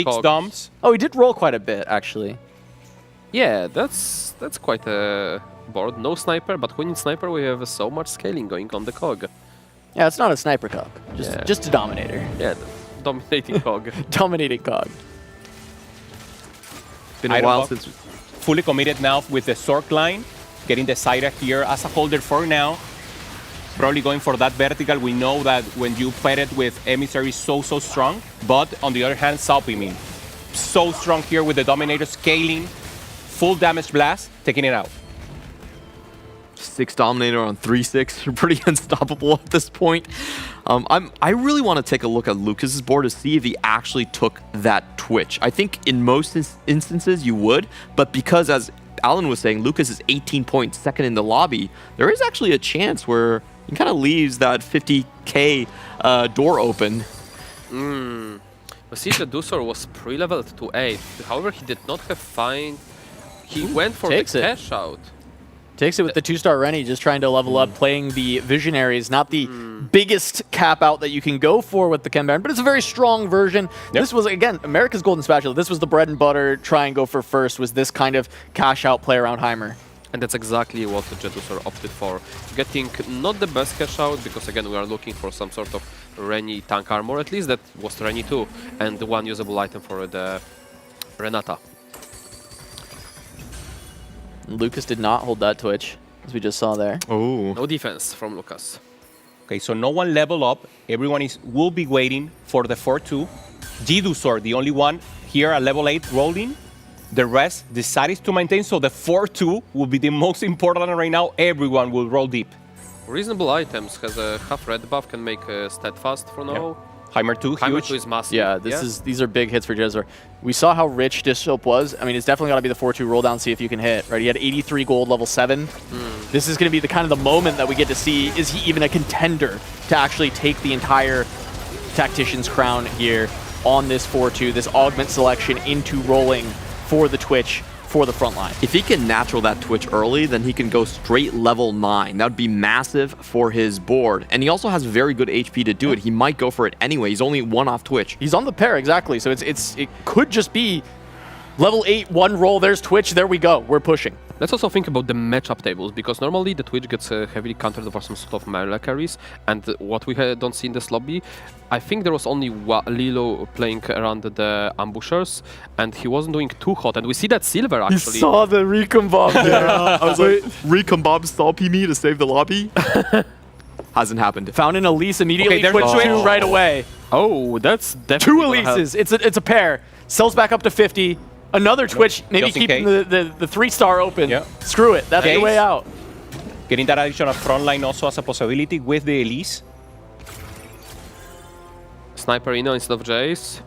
cogs. doms. Oh, he did roll quite a bit, actually. Yeah, that's quite a board. No sniper, but when in sniper we have so much scaling going on the cog. Yeah, it's not a sniper cog. Just a dominator. Yeah, dominating cog. Dominating cog. Been a while since... Fully committed now with the Zork line. Getting the Zyra here as a holder for now. Probably going for that vertical. We know that when you pair it with Emissary, so strong. But on the other hand, Salpimine. So strong here with the Dominator scaling. Full damage blast, taking it out. 6 Dominator on 3-6. You're pretty unstoppable at this point. I really want to take a look at Lucas's board to see if he actually took that Twitch. I think in most instances you would, but because, as Alan was saying, Lucas is 18 points second in the lobby, there is actually a chance where he kind of leaves that 50k door open. But see, the Dusor was pre-leveled to 8. However, he did not have find. He went for the cash out. Takes it with the 2-star Rennie, just trying to level up, playing the Visionaries. Not the biggest cap out that you can go for with the Chem Baron, but it's a very strong version. This was, again, America's Golden Spatula. This was the bread and butter, try and go for first, was this kind of cash out play around Heimer. And that's exactly what the Jedusor opted for. Getting not the best cash out, because again we are looking for some sort of Rennie tank armor, at least that was Rennie 2, and the one usable item for the Renata. Lucas did not hold that Twitch, as we just saw there. Oh. No defense from Lucas. Okay, so no one level up. Everyone will be waiting for the 4-2. Jedusor, the only one here at level 8 rolling. The rest decided to maintain, so the 4-2 will be the most important right now. Everyone will roll deep. Reasonable items. Has a half red buff, can make steadfast for now. Heimer 2, Heimer huge. 2 is massive. Yeah, these are big hits for Jedusor. We saw how rich this soap was. I mean, it's definitely got to be the 4-2 roll down, see if you can hit. Right, he had 83 gold, level 7. This is going to be the kind of the moment that we get to see, is he even a contender to actually take the entire Tactician's crown here on this 4-2, this augment selection into rolling for the Twitch, for the front line. If he can natural that Twitch early, then he can go straight level 9. That would be massive for his board. And he also has very good HP to do it. He might go for it anyway. He's only 1 off Twitch. He's on the pair, exactly. So it could just be level 8, 1 roll, there's Twitch, there we go. We're pushing. Let's also think about the matchup tables, because normally the Twitch gets heavily countered for some sort of melee carries, and what we don't see in this lobby, I think there was only Lilo playing around the ambushers, and he wasn't doing too hot, and we see that Silver actually. He saw the recon bomb there. I was like, recon bomb salpy me to save the lobby? Hasn't happened. Found an Elise immediately, Okay, Twitch 2 right away. Oh, that's definitely 2 Elises, it's a pair. Sells back up to 50. Another Twitch, maybe just in keeping case. the 3-star open. Screw it, that's the way out. Getting that additional front line also as a possibility with the Elise. Sniper Ino instead of Jace.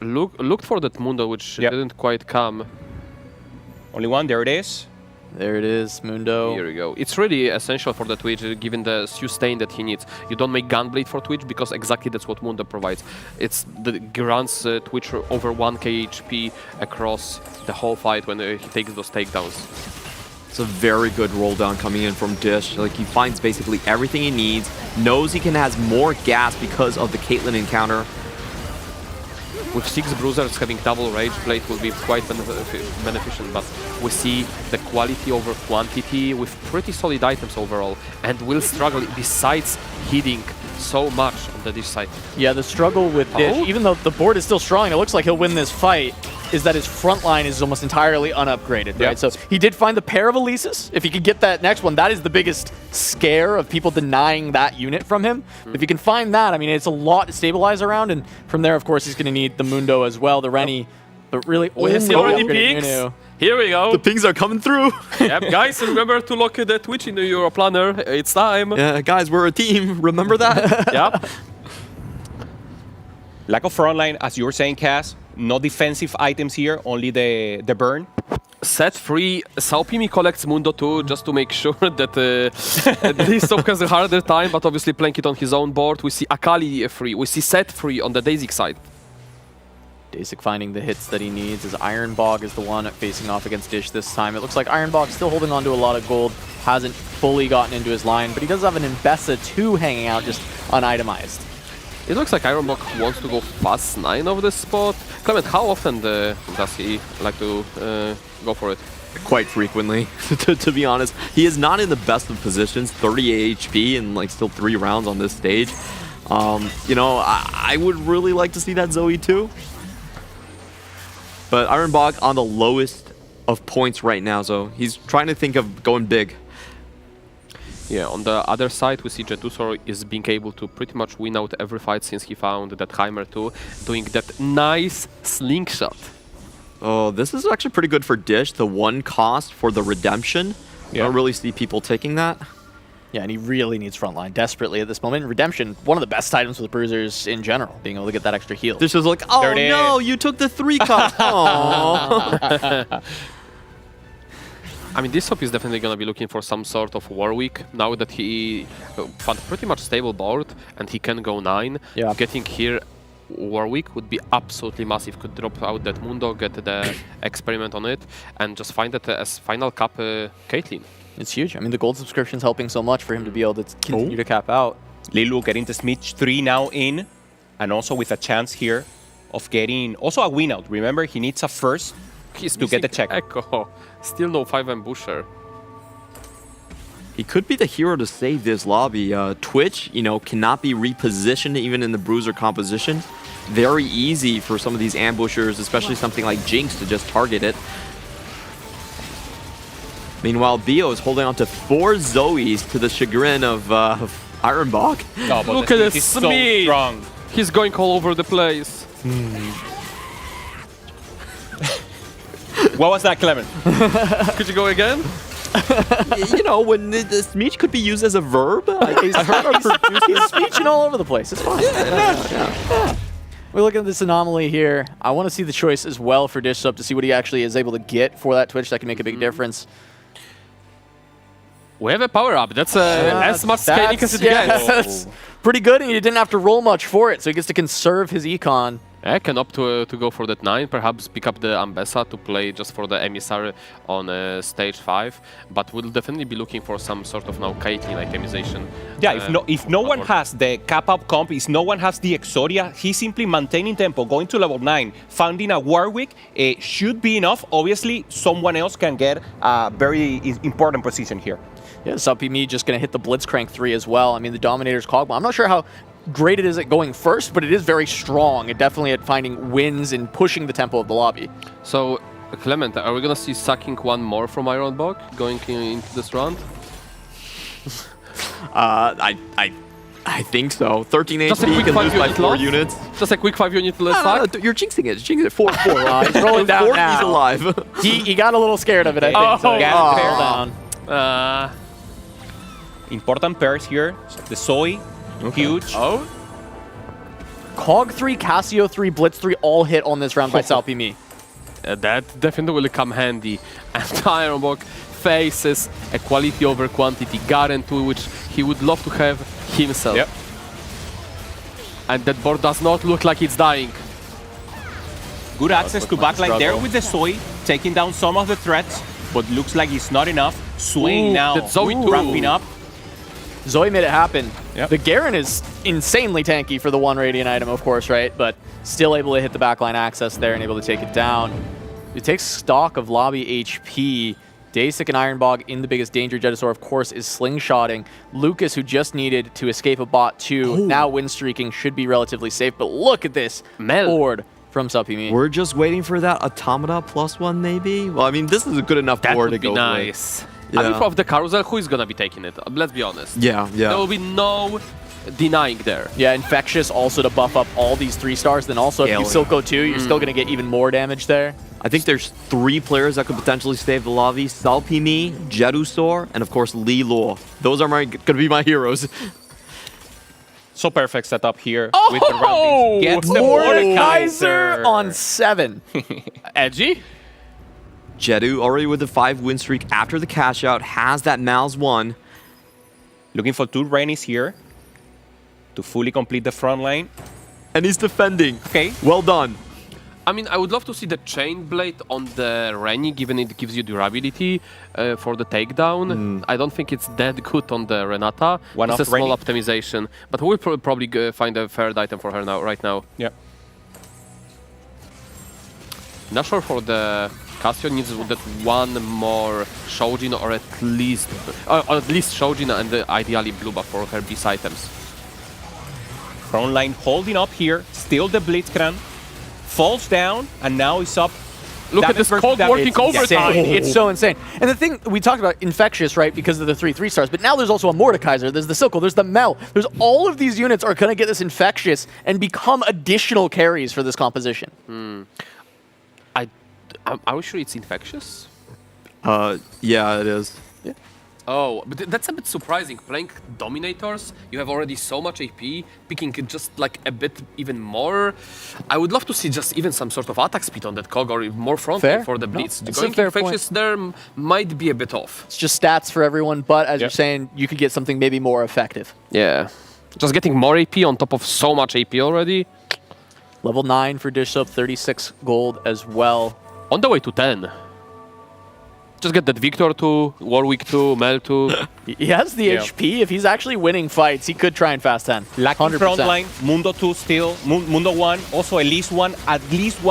Looked for that Mundo, which didn't quite come. Only one, there it is. There it is, Mundo. Here we go. It's really essential for the Twitch, given the sustain that he needs. You don't make Gunblade for Twitch, because exactly that's what Mundo provides. It's the grants Twitch over 1k HP across the whole fight when he takes those takedowns. It's a very good roll down coming in from Dish. Like, he finds basically everything he needs, knows he can has more gas because of the Caitlyn encounter. With 6 Bruisers having double Rage Blade will be quite beneficial, but we see the quality over quantity with pretty solid items overall, and will struggle besides hitting so much on the Dish side. Yeah, the struggle with Dish, even though the board is still strong, it looks like he'll win this fight. is that his front line is almost entirely unupgraded, right? So he did find the pair of Elises. If he could get that next one, that is the biggest scare of people denying that unit from him. If he can find that, I mean, it's a lot to stabilize around, and from there, of course, he's going to need the Mundo as well, the Rennie, but really We see already pings. Here we go. The pings are coming through. Yep, guys, remember to lock the Twitch in your planner. It's time. Yeah, guys, we're a team. Remember that? Yep. Lack of frontline, as you were saying, Cass. No defensive items here, only the burn. Set free. Saupimi collects Mundo too, just to make sure that Listop has a harder time, but obviously playing it on his own board. We see Akali free. We see Set free on the Daisy side. Dasik finding the hits that he needs as Ironbog is the one facing off against Dish this time. It looks like Ironbog still holding on to a lot of gold, hasn't fully gotten into his line, but he does have an Imbessa 2 hanging out just unitemized. It looks like Ironbog wants to go fast 9 of this spot. Clement, how often does he like to go for it? Quite frequently, to be honest. He is not in the best of positions, 30 HP and like still 3 rounds on this stage. You know, I would really like to see that Zoe too. But Ironbog on the lowest of points right now, so he's trying to think of going big. Yeah, on the other side, we see Jetusor is being able to pretty much win out every fight since he found that Heimer 2, doing that nice slingshot. Oh, this is actually pretty good for Dish. The 1 cost for the redemption. Yeah. I don't really see people taking that. Yeah, and he really needs frontline desperately at this moment. Redemption, one of the best items with bruisers in general, being able to get that extra heal. Dish is like, oh no, you took the 3 cost. Aww. I mean, this top is definitely going to be looking for some sort of Warwick now that he found pretty much stable board and he can go 9. Yeah. Getting here Warwick would be absolutely massive. Could drop out that Mundo, get the experiment on it, and just find it as final cap Caitlyn. It's huge. I mean, the gold subscription's helping so much for him to be able to continue to cap out. Lilu getting the Smith 3 now in, and also with a chance here of getting also a win out. Remember, he needs a first to get the check. Echo. Still no 5 ambusher. He could be the hero to save this lobby. Twitch, you know, cannot be repositioned even in the bruiser composition. Very easy for some of these ambushers, especially something like Jinx, to just target it. Meanwhile, Bio is holding on to 4 Zoes to the chagrin of Ironbog. No, but look at this Smith. so strong. He's going all over the place. What was that, Clement? Could you go again? You know, when the speech could be used as a verb. He's speeching all over the place. It's fine. Yeah. We look at this anomaly here. I want to see the choice as well for Dish Sub to see what he actually is able to get for that Twitch. That can make a big difference. We have a power up. That's as much scaling as it gets. That's pretty good, and he didn't have to roll much for it, so he gets to conserve his econ. I can opt to go for that 9, perhaps pick up the Ambessa to play just for the Emissary on stage 5, but we'll definitely be looking for some sort of now Caitlyn itemization. Yeah, if no one has the cap-up comp, if no one has the Exodia, he's simply maintaining tempo, going to level 9, finding a Warwick should be enough. Obviously, someone else can get a very important position here. Yeah, Suppy just going to hit the Blitzcrank 3 as well. I mean, the Dominator's Cogma. I'm not sure how great it is at going first, but it is very strong. It definitely at finding wins and pushing the tempo of the lobby. So, Clement, are we going to see sucking one more from Ironbog going into this round? I think so. 13 just HP, can lose by 4 units. Just a quick 5 unit less suck? You're jinxing it. Jinxing it. 4-4. He's rolling down 4, now. he's alive. He got a little scared of it, I think. So down. Important pairs here. The Zoe, huge. Oh. Cog 3, Casio 3, Blitz 3 all hit on this round by Salpimi. That definitely will come handy. And Ironbog faces a quality over quantity Garen 2, which he would love to have himself. Yep. And that board does not look like it's dying. Good access to backline there with the Zoe, taking down some of the threats, but looks like it's not enough. Swing now, that Zoe too. ramping up. Zoe made it happen. Yep. The Garen is insanely tanky for the 1 Radiant item, of course, right? But still able to hit the backline access there and able to take it down. It takes stock of lobby HP. Dasik and Ironbog in the biggest danger. Jetusor, of course, is slingshotting. Lucas, who just needed to escape a bot 2, now win streaking, should be relatively safe. But look at this board from Sapimi. We're just waiting for that Automata +1, maybe? Well, I mean, this is a good enough board to go nice. with. I mean, of the carousel, who is gonna be taking it? Let's be honest. Yeah. There will be no denying there. Yeah, Infectious also to buff up all these 3 stars. Then also, if you Silco too, you're still going to get even more damage there. I think there's 3 players that could potentially save the lobby. Salpimi, Jedusor, and of course Lilo. Those are going to be my heroes. So perfect setup here with the Oh! roundings. Gets the Mordekaiser on 7. Edgy. Jedu already with the 5 win streak after the cash out, has that Mal's 1. Looking for 2 Rennies here to fully complete the front line. And he's defending. Okay. Well done. I mean, I would love to see the Chain Blade on the Rennie, given it gives you durability for the takedown. I don't think it's that good on the Renata. It's a small optimization, but we'll probably find a third item for her now, right now. Yeah. Not sure for the Cassio needs that one more Shojin or at least Shojin and ideally blue buff for her beast items. Front line holding up here, still the Blitzcrank. Falls down, and now he's up. Look at this code working overtime. Insane. It's so insane. And the thing, we talked about Infectious, right, because of the 3 stars, but now there's also a Mordekaiser, there's the Silco, there's the Mel. There's all of these units are going to get this Infectious and become additional carries for this composition. Are we sure it's Infectious? Yeah, it is. Yeah. Oh, but that's a bit surprising. Playing Dominators, you have already so much AP, picking just like a bit even more. I would love to see just even some sort of attack speed on that Cog or more front line for the Blitz. Going Infectious there might be a bit off. It's just stats for everyone, but as you're saying, you could get something maybe more effective. Yeah. Just getting more AP on top of so much AP already. Level 9 for Dish Soap, 36 gold as well. On the way to 10. Just get that Victor 2, Warwick 2, Mel 2. He has the HP. If he's actually winning fights, he could try and fast 10. Lucky 100%. front line, Mundo 2 still, Mundo 1, also at least one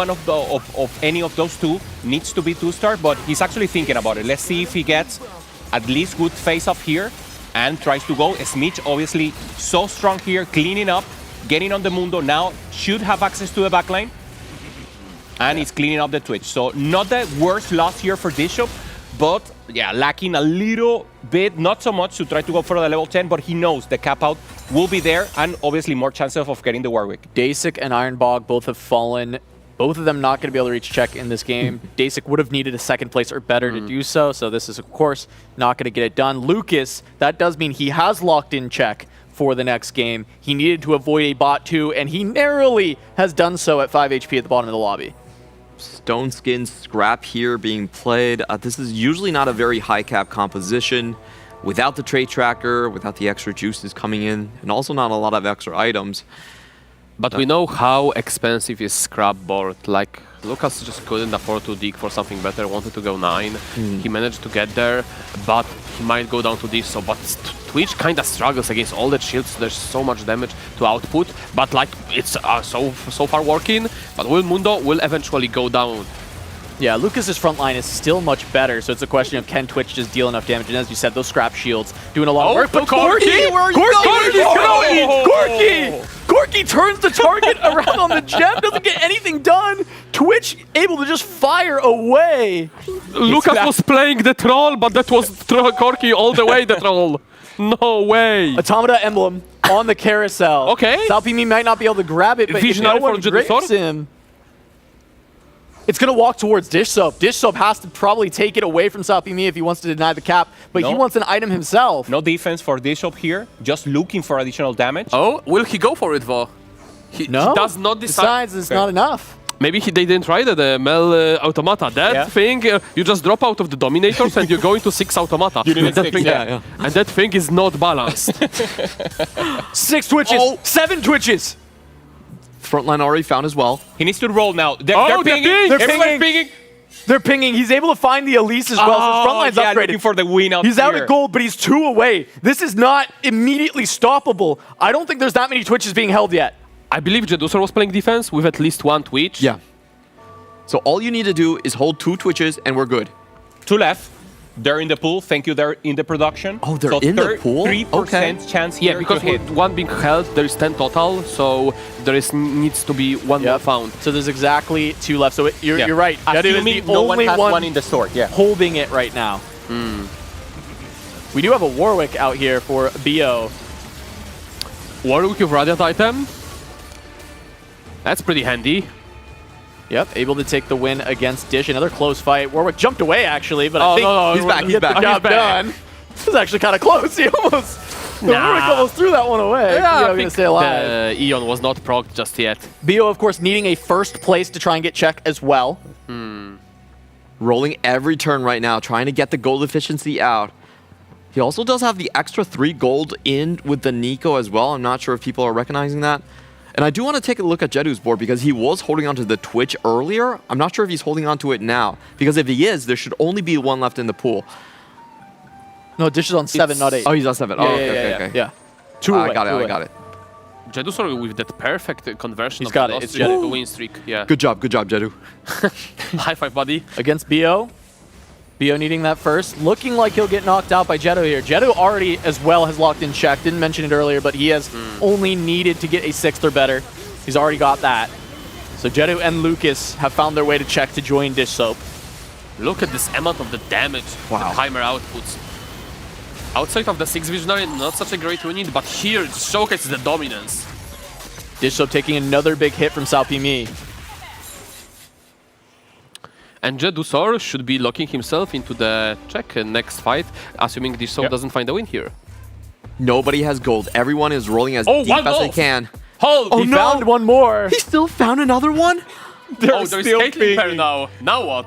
of any of those 2 needs to be 2-star, but he's actually thinking about it. Let's see if he gets at least good face-off here and tries to go. Smitch obviously so strong here, cleaning up, getting on the Mundo, now should have access to the backline. And he's cleaning up the Twitch. So not the worst loss here for Bishop, but yeah, lacking a little bit, not so much to try to go for the level 10, but he knows the cap out will be there and obviously more chances of getting the Warwick. Dasik and Ironbog both have fallen. Both of them not going to be able to reach check in this game. Dasik would have needed a 2nd place or better to do so, so this is, of course, not going to get it done. Lucas, that does mean he has locked in check for the next game. He needed to avoid a bot 2, and he narrowly has done so at 5 HP at the bottom of the lobby. Stone Skin Scrap here being played. This is usually not a very high cap composition. Without the trait tracker, without the extra juices coming in, and also not a lot of extra items. But we know how expensive is Scrap board. Like, Lucas just couldn't afford to dig for something better, wanted to go 9. He managed to get there, but he might go down to this. So, but Twitch kind of struggles against all the shields. There's so much damage to output, but like it's so far working. But Mundo will eventually go down. Yeah, Lucas's front line is still much better, so it's a question of can Twitch just deal enough damage? And as you said, those scrap shields doing a lot of work. But Corky! Where are you going? Corky! Corky turns the target around on the gem, doesn't get anything done. Twitch able to just fire away. Lucas was playing the troll, but that was Corky all the way, the troll. No way. Automata emblem on the carousel. Okay. Salpimi might not be able to grab it, but Visionary no one for grips him. It's going to walk towards Dish Soap. Dish Soap has to probably take it away from Salpimi if he wants to deny the cap, but he wants an item himself. No defense for Dish Soap here, just looking for additional damage. Oh, will he go for it though? He does not decide. Besides, it's not enough. Maybe they didn't try the Mel Automata. That thing, you just drop out of the Dominators and you go into 6 Automata. And that thing is not balanced. 6 Twitches, 7 Twitches. Frontline already found as well. He needs to roll now. They're pinging. They're pinging. They're pinging. He's able to find the Elise as well, so his front line's upgraded. Looking for the win out He's out here. of gold, but he's 2 away. This is not immediately stoppable. I don't think there's that many Twitches being held yet. I believe Jedusor was playing defense with at least 1 Twitch. Yeah. So all you need to do is hold 2 Twitches and we're good. 2 left. They're in the pool. Thank you. They're in the production. Oh, they're in the pool? 3% chance here Yeah, because to hit. with one being held, there is 10 total, so there is needs to be one more found. So there's exactly 2 left. So you're right. Jedu is Assuming the no one only has one one in the store. Yeah. holding it right now. We do have a Warwick out here for BO. Warwick with Radiant item. That's pretty handy. Yep, able to take the win against Dish. Another close fight. Warwick jumped away, actually, but I think he's back. He's get back. the job done. This is actually kind of close. He almost, Warwick almost threw that one away. Yeah, I going to stay alive. the Eon was not procced just yet. BO, of course, needing a first place to try and get check as well. Rolling every turn right now, trying to get the gold efficiency out. He also does have the extra 3 gold in with the Nico as well. I'm not sure if people are recognizing that. And I do want to take a look at Jedu's board because he was holding onto the Twitch earlier. I'm not sure if he's holding onto it now. Because if he is, there should only be 1 left in the pool. No, Dish is on 7, not 8. Oh, he's on 7. Yeah, Oh, okay. Yeah. 2 away. I got it. Jedu with that perfect conversion. He's got it. It's Jedu. The win streak. Yeah. Good job, Jedu. High five, buddy. Against BO. BO needing that first. Looking like he'll get knocked out by Jedu here. Jedu already as well has locked in check. Didn't mention it earlier, but he has only needed to get a 6th or better. He's already got that. So Jedu and Lucas have found their way to check to join Dish Soap. Look at this amount of the damage the timer outputs. Outside of the 6 Visionary, not such a great unit, but here it showcases the dominance. Dish Soap taking another big hit from Sao Pimi. And Jedusor should be locking himself into the check next fight, assuming Dish Soap doesn't find a win here. Nobody has gold. Everyone is rolling as deep as they can. Hold! He found one more. He still found another one? There's Caitlyn pair now. Now what?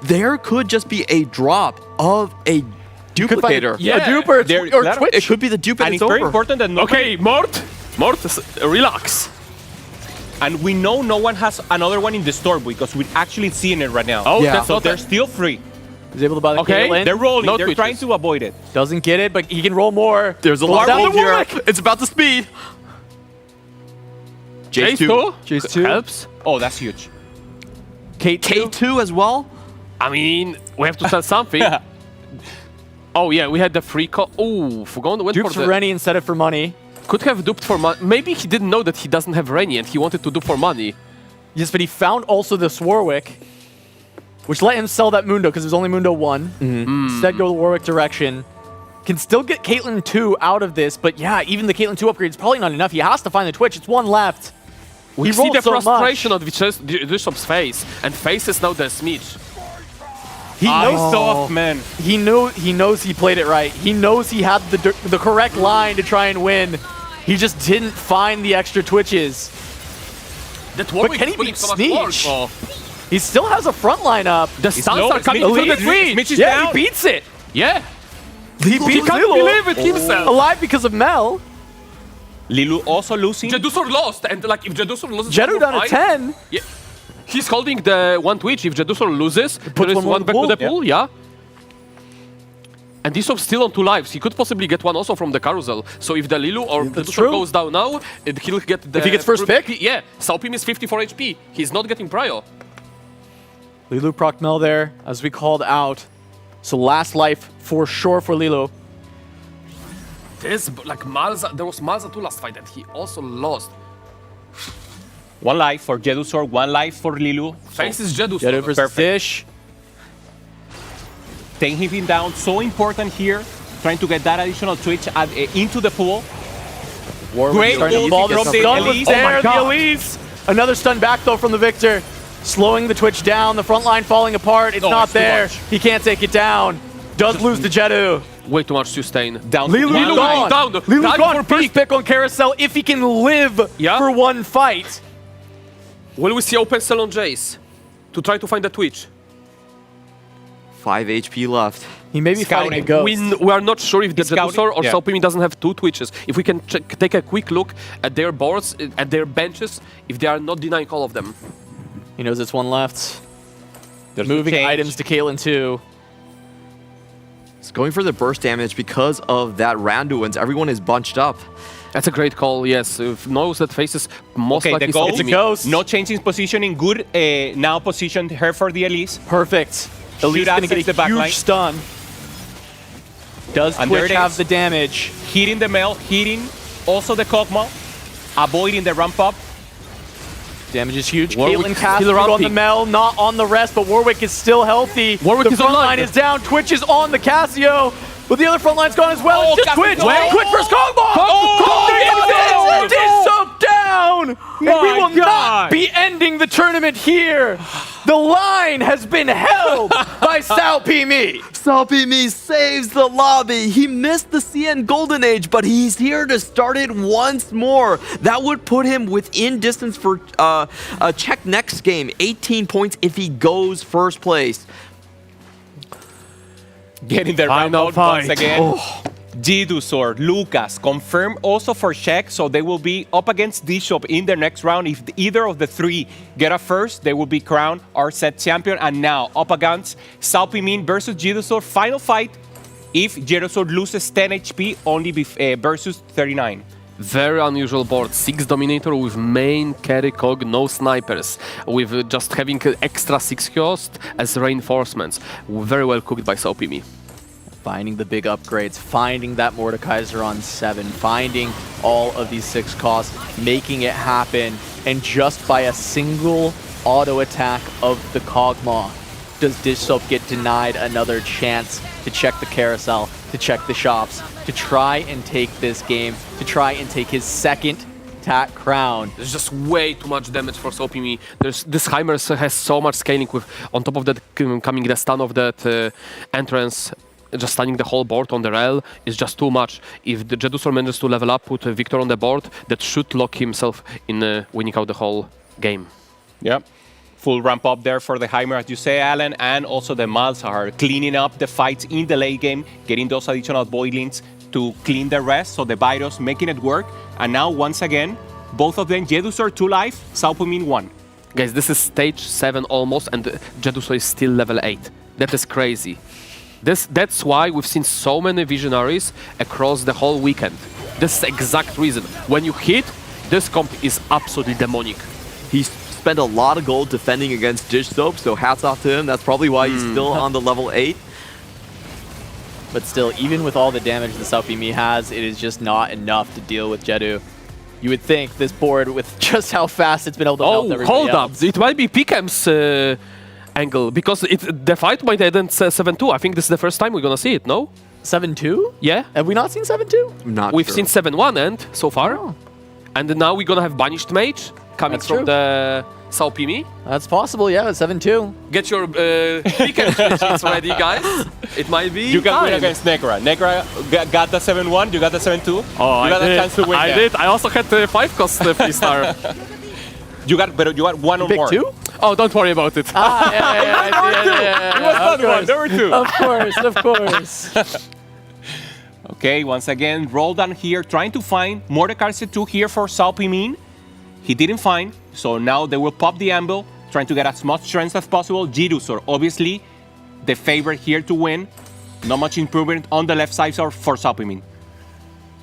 There could just be a drop of a duplicator. A duper or Twitch. It could be the dupe and And it's it's very over. important that nobody... Okay, Mort, relax. And we know no one has another one in the store because we're actually seeing it right now. Oh, Yeah. that's So not they're still free. He's able to buy the Caitlyn. They're rolling. No they're Twitches. trying to avoid it. Doesn't get it, but he can roll more. There's a lot down of the gold here. Warwick. It's about the speed. Jace 2 Jace 2. helps. Oh, that's huge. K2 as well. I mean, we have to sell something. Oh yeah, we had the free call. Oh, Fugon went Dupes for for the... Rennie instead of for money. Could have duped for money. Maybe he didn't know that he doesn't have Rennie and he wanted to dupe for money. Yes, but he found also this Warwick, which let him sell that Mundo because it was only Mundo 1. Instead, go the Warwick direction. Can still get Caitlyn 2 out of this, but yeah, even the Caitlyn 2 upgrade is probably not enough. He has to find the Twitch. It's 1 left. We He see rolled the so frustration much. on Bishop's face, and face is now the smidge. He knows Soft, man. He knows he played it right. He knows he had the correct line to try and win. He just didn't find the extra Twitches. That But can he beat Sneech? He still has a front line up. The stuns are coming Elite. from the Twitch. Mitch is Yeah, down. he beats it. Yeah. He beats can't Lilo. believe it himself. Alive because of Mel. Lilu also losing. Jedusor lost, and like if Jedusor loses, Jedu down to 10. Yeah. He's holding the 1 Twitch. If Jedusor loses, there is one more one in the back to pool. the pool, yeah. And Disop's still on 2 lives. He could possibly get one also from the carousel. So if the Lilu or That's Jedusor true. goes down now, he'll get the... If he gets first pick? Yeah. Saupim is 54 HP. He's not getting prio. Lilu proc Mel there, as we called out. So last life for sure for Lilu. This, like Malza, there was Malza 2 last fight and he also lost. 1 life for Jedusor, 1 life for Lilu. Face is Jedusor. Jedu versus Perfect. Dish. Taking him down, so important here. Trying to get that additional Twitch into the pool. Warwick Great starting to ult fall. from The the stun was Elise. there, Oh my the God. Elise. Another stun back though from the Victor. Slowing the Twitch down, the front line falling apart. It's Oh, not it's too there. much. He can't take it down. Does lose to Jedu. Way too much sustain. Down. Lilu's gone. down. Lilu's Down gone. for First peak. pick on Carousel if he can live Yeah. for 1 fight. Will we see open cell on Jace to try to find the Twitch? 5 HP left. He may be Scouting. fighting a ghost. We are not sure if the He's scouting? Jedusor or Yeah. Saupimi doesn't have 2 Twitches. If we can take a quick look at their boards, at their benches, if they are not denying all of them. He knows it's 1 left. There's Moving a change. items to Caitlyn too. He's going for the burst damage because of that Randuin's. Everyone is bunched up. That's a great call, yes. If knows that faces most Okay, likely the ghost. It's a Saupimi. ghost. No changing positioning. Good. Now positioned her for the Elise. Perfect. Elise Should gonna access get a the back huge line. stun. Does And there Twitch it have is. the damage? Hitting the Mel, hitting also the Kog'Maw, avoiding the ramp up. Damage is huge. Warwick Caitlyn is cast still on the ramping. Mel, not on the rest, but Warwick is still healthy. Warwick the is front online. line is down. Twitch is on the Casio, but the other front line's gone as well. Oh, It's just Casio. Twitch. Oh. Twitch versus Kog'Maw. Oh, Dish down. And we My will God. not be ending the tournament here. The line has been held by Sao Pimi. Salpimi saves the lobby. He missed the CN Golden Age, but he's here to start it once more. That would put him within distance for a check next game. 18 points if he goes first place. Getting the ramp Final out once fight. again. Jidusor, Lucas, confirmed also for check, so they will be up against Bishop in the next round. If either of the three get a first, they will be crowned our set champion. And now up against Salpimin versus Jidusor, final fight. If Jidusor loses 10 HP, only versus 39. Very unusual board. 6 Dominator with main carry cog, no snipers. With just having extra 6 Kiosk as reinforcements. Very well cooked by Sopimi. Finding the big upgrades, finding that Mordekaiser on 7, finding all of these 6 costs, making it happen, and just by a single auto attack of the Kog'Maw, does Dish Soap get denied another chance to check the carousel, to check the shops, to try and take this game, to try and take his second TAC crown. There's just way too much damage for Sopimi. This Heimer has so much scaling with, on top of that, coming the stun of that entrance. Just stunning the whole board on the rail is just too much. If the Jedusor manages to level up, put Victor on the board, that should lock himself in winning out the whole game. Yep. Full ramp up there for the Heimer, as you say, Alan, and also the Malzahar cleaning up the fights in the late game, getting those additional boilings to clean the rest, so the Virus making it work. And now, once again, both of them, Jedusor 2 life, Saupumin 1. Guys, this is stage 7 almost, and Jedusor is still level 8. That is crazy. That's why we've seen so many visionaries across the whole weekend. This is the exact reason. When you hit, this comp is absolutely demonic. He's spent a lot of gold defending against Dish Soap, so hats off to him. That's probably why he's still on the level 8. But still, even with all the damage the Salpimi has, it is just not enough to deal with Jedu. You would think this board, with just how fast it's been able to melt everybody hold else. up. It might be Picam's angle, because the fight might end in 7-2. I think this is the first time we're gonna see it, no? 7-2? Yeah. Have we not seen 7-2? Not We've sure. seen 7-1 end so far. And now we're gonna have Banished Mage coming That's from true. the Salpimi. That's possible, yeah, it's 7-2. Get your Picam sheets ready, guys. It might be You can win time. against Negra. Negra got the 7-1, you got the 7-2. Oh, you got a chance to win I that. did. I also had 5 cost freestar. You got one or Pick more. 2? Oh, don't worry about it. Yeah, It was not one, there were 2. Of course. Okay, once again, Roldan here trying to find Mordekaiser 2 here for Salpimin. He didn't find, so now they will pop the Anvil, trying to get as much strength as possible. Jidusor, obviously, the favorite here to win. Not much improvement on the left side for Salpimin.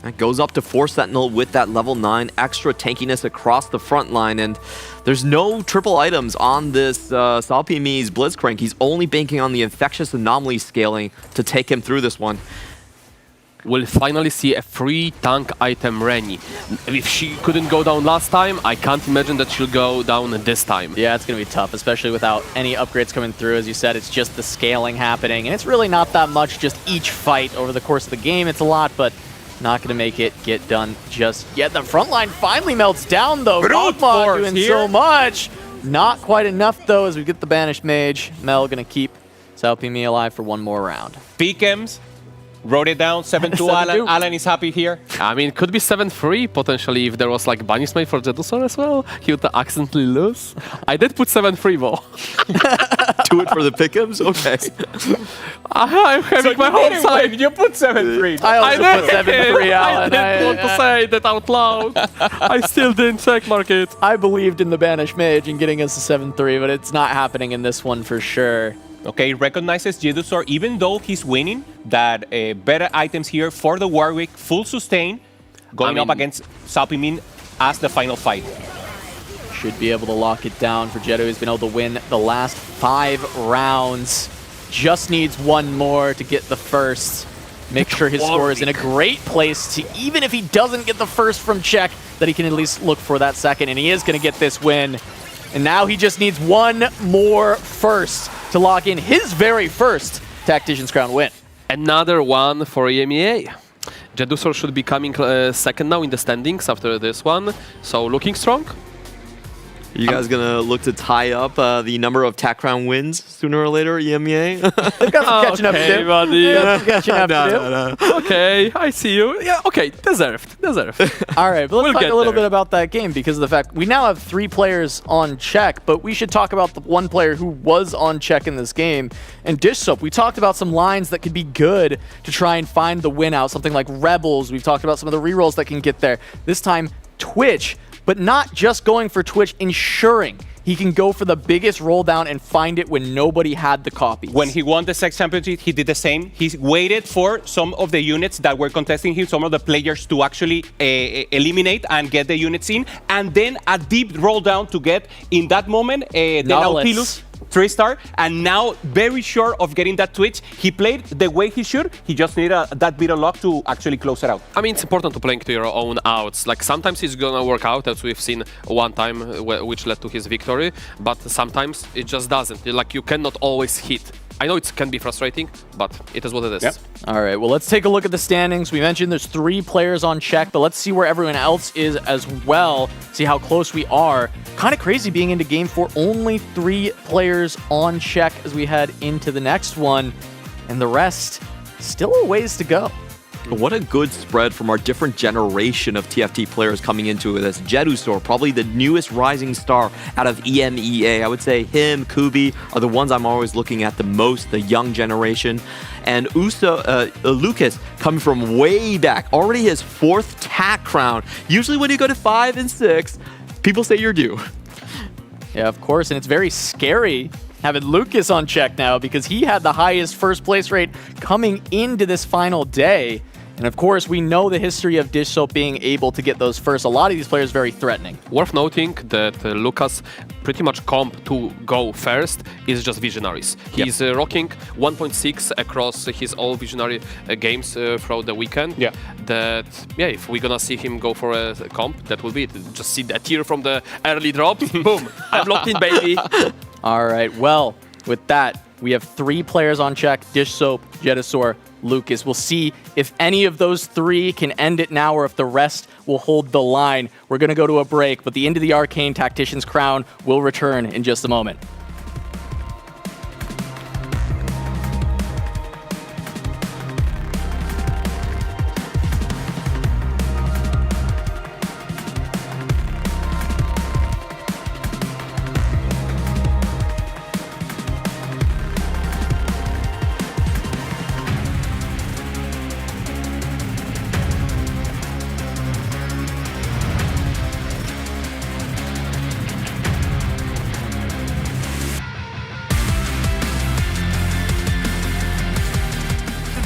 That goes up to 4 Sentinel with that level 9 extra tankiness across the front line, and there's no triple items on this Salpimi's Blitzcrank. He's only banking on the Infectious Anomaly scaling to take him through this one. We'll finally see a free tank item Reni. If she couldn't go down last time, I can't imagine that she'll go down this time. Yeah, it's going to be tough, especially without any upgrades coming through. As you said, it's just the scaling happening, and it's really not that much, just each fight over the course of the game. It's a lot, but not going to make it get done just yet. The front line finally melts down, though. Kog'Maw doing so much. Not quite enough, though, as we get the Banished Mage. Mel going to keep Salpimi alive for one more round. Picams wrote it down, 7-2 Alan. Alan is happy here. I mean, it could be 7-3 potentially if there was like Banished Mage for Jedusor as well. He would accidentally lose. I did put 7-3 though. Do it for the pick'ems? Okay. I'm having my whole side. You put 7-3. I also put 7-3, Alan. I didn't want to say that out loud. I still didn't check market. I believed in the Banished Mage and getting us a 7-3, but it's not happening in this one for sure. Okay, recognizes Jidusor, even though he's winning, that better items here for the Warwick, full sustain, going up against Salpimin as the final fight. Should be able to lock it down for Jedu. He's been able to win the last 5 rounds. Just needs one more to get the first. make sure his score is in a great place to, even if he doesn't get the first from check, that he can at least look for that second, and he is going to get this win. And now he just needs one more first to lock in his very first Tactician's Crown win. Another one for EMEA. Jedusor should be coming second now in the standings after this one, so looking strong. You guys gonna look to tie up the number of TAC Crown wins sooner or later, EMEA? They've got some catching up to do. buddy. Catching up to do. Okay, I see you. Yeah, okay, deserved. All right, but let's We'll talk get a little there. bit about that game because of the fact we now have 3 players on check, but we should talk about the one player who was on check in this game. And Dish Soap, we talked about some lines that could be good to try and find the win out, something like Rebels. We've talked about some of the rerolls that can get there. This time, Twitch, but not just going for Twitch, ensuring he can go for the biggest roll down and find it when nobody had the copy. When he won the sex championship, he did the same. He waited for some of the units that were contesting him, some of the players to actually eliminate and get the units in, and then a deep roll down to get, in that moment, the Nautilus 3-star, and now very sure of getting that Twitch. He played the way he should. He just needed that bit of luck to actually close it out. I mean, it's important to play to your own outs. Like, sometimes it's gonna work out, as we've seen one time, which led to his victory, but sometimes it just doesn't. Like, you cannot always hit. I know it can be frustrating, but it is what it is. Yep. All right, well, let's take a look at the standings. We mentioned there's 3 players on check, but let's see where everyone else is as well, see how close we are. Kind of crazy being into Game 4, only 3 players on check as we head into the next one, and the rest, still a ways to go. What a good spread from our different generation of TFT players coming into this. Jedusor, probably the newest rising star out of EMEA. I would say him, Kubi are the ones I'm always looking at the most, the young generation. And Lucas coming from way back, already his 4th TAC crown. Usually when you go to 5 and 6, people say you're due. Yeah, of course, and it's very scary having Lucas on check now because he had the highest first place rate coming into this final day. And of course, we know the history of Dish Soap being able to get those first. A lot of these players very threatening. Worth noting that Lucas pretty much comp to go first is just Visionaries. He's rocking 1.6 across his all Visionary games throughout the weekend. Yeah. If we're gonna see him go for a comp, that will be it. Just see a tier from the early drops. Boom, I'm locked in, baby. All right, well, with that, we have 3 players on check, Dish Soap, Jedusor, Lucas. We'll see if any of those 3 can end it now or if the rest will hold the line. We're going to go to a break, but the Into the Arcane Tactician's Crown will return in just a moment.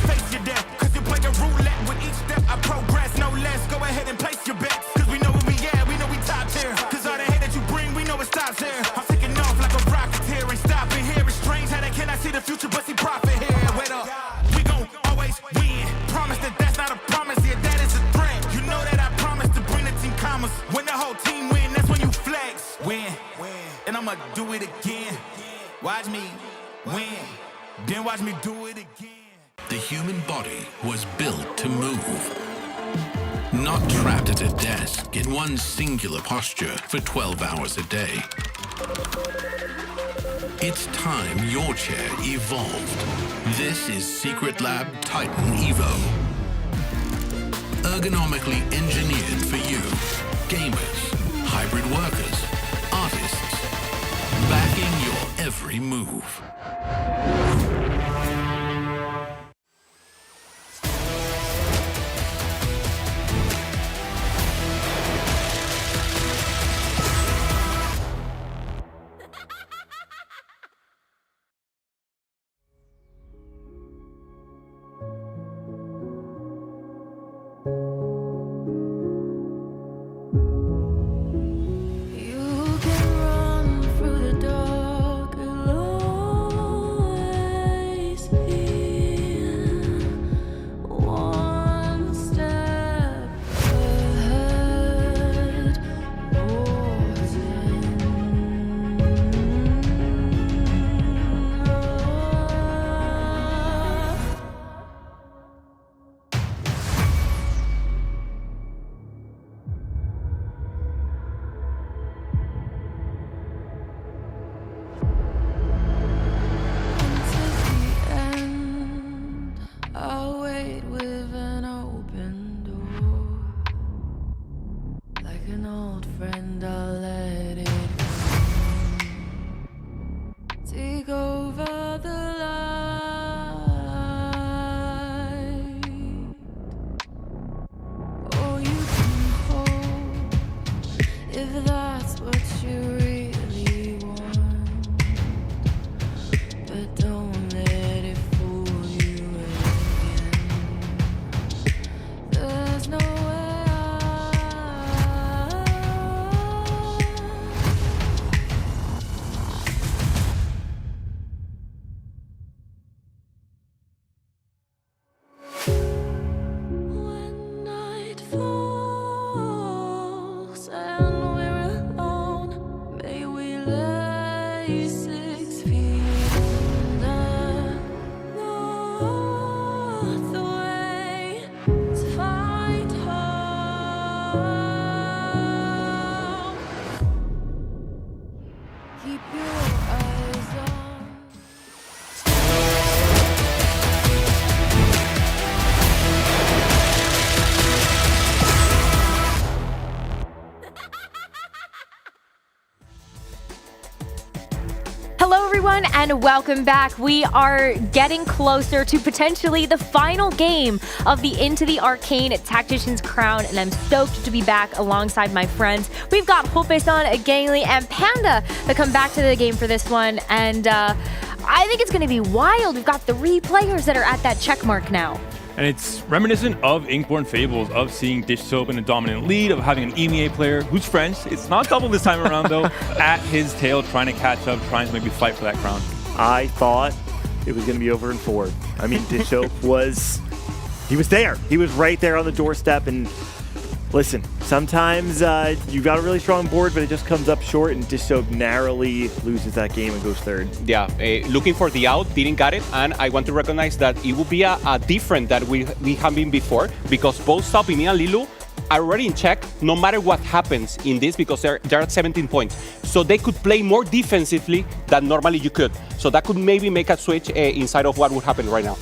Face your death, cause you play a roulette with each step I progress, no less. Go ahead and place your bets, cause we know where we at, we know we top tier. Cause all the hate that you bring, we know it stops here. I'm taking off like a rocketeer, ain't stopping here. It's strange how they cannot see the future, but see profit here. Wait up, we gon' always win. Promise that that's not a promise, yeah, that is a threat. You know that I promise to bring the team commas. When the whole team win, that's when you flex. Win, and I'ma do it again. Watch me win, then watch me do it again. The human body was built to move. Not trapped at a desk in one singular posture for 12 hours a day. It's time your chair evolved. This is Secret Lab Titan Evo. Ergonomically engineered for you. Gamers, hybrid workers, artists. Backing your every move. an old friend, I'll let it go. Take over the light. Oh, you can hold if that's what you really want. But don't let it fool you again. There's no way night falls and we're alone. May we lay 6 feet under. Not the way to find home. Keep your eyes on. Hello, everyone, and welcome back. We are getting closer to potentially the final game of the Into the Arcane Tacticians Crown, and I'm stoked to be back alongside my friends. We've got Hope-san, Gangly, and Panda to come back to the game for this one, and I think it's going to be wild. We've got 3 players that are at that check mark now. And it's reminiscent of Inkborn Fables, of seeing Dish Soap in a dominant lead, of having an EMEA player who's French. It's not double this time around, though, at his tail, trying to catch up, trying to maybe fight for that crown. I thought it was going to be over in 4. I mean, Dish Soap was there. He was right there on the doorstep. And listen, sometimes you got a really strong board, but it just comes up short, and Dish Soap narrowly loses that game and goes 3rd. Yeah, looking for the out, didn't get it, and I want to recognize that it will be a different that we have been before, because both Sapimi and Lilu are already in check no matter what happens in this, because they're at 17 points. So they could play more defensively than normally you could. So that could maybe make a switch inside of what would happen right now.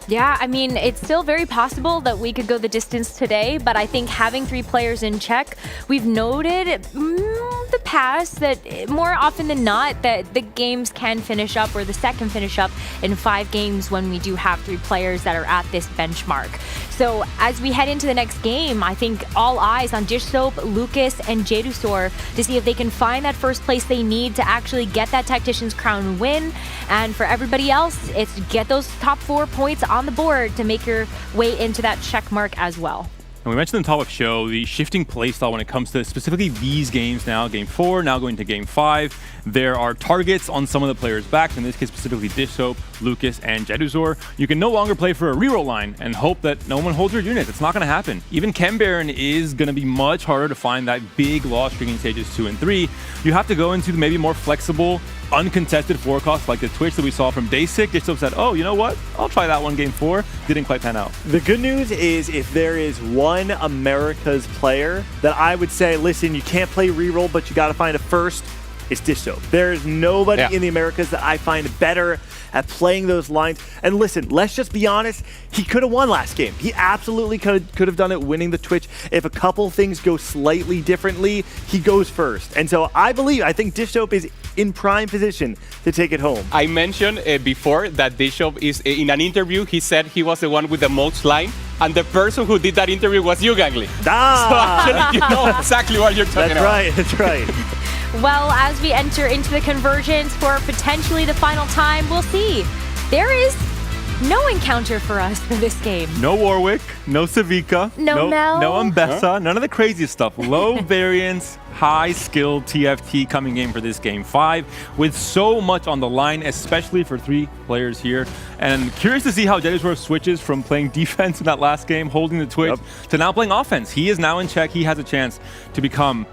Yeah, I mean, it's still very possible that we could go the distance today, but I think having 3 players in check, we've noted the past that more often than not that the games can finish up, or the set can finish up in 5 games when we do have 3 players that are at this benchmark. So as we head into the next game, I think all eyes on Dish Soap, Lucas, and Jedusor to see if they can find that first place they need to actually get that Tactician's Crown win. And for everybody else, it's get those top 4 points on the board to make your way into that check mark as well. And we mentioned in the top of show the shifting playstyle when it comes to specifically these games now. Game 4, now going to Game 5. There are targets on some of the players' backs, in this case specifically Dish Soap, Lucas, and Jedusor. You can no longer play for a reroll line and hope that no one holds your units. It's not going to happen. Even Chem Baron is going to be much harder to find that big loss streaking stages 2 and 3. You have to go into the maybe more flexible, uncontested forecast like the Twitch that we saw from Day 6. Dish Soap said, oh, you know what? I'll try that one Game 4. Didn't quite pan out. The good news is if there is one America's player that I would say, listen, you can't play reroll, but you got to find a first, it's Dish Soap. There's nobody in the Americas that I find better at playing those lines. And listen, let's just be honest, he could have won last game. He absolutely could have done it winning the Twitch. If a couple things go slightly differently, he goes first. And so I think Dish Soap is in prime position to take it home. I mentioned before that Dish Soap is, in an interview, he said he was the one with the most line, and the person who did that interview was you, Gangly. So actually, you know exactly what you're talking about. That's right. Well, as we enter into the conversions for potentially the final time, we'll see. There is no encounter for us for this game. No Warwick, no Savika, no Mel, no Ambessa, none of the crazy stuff. Low variance, high skill TFT coming in for this Game 5 with so much on the line, especially for 3 players here. And curious to see how Jedusor switches from playing defense in that last game, holding the Twitch, to now playing offense. He is now in check. He has a chance to become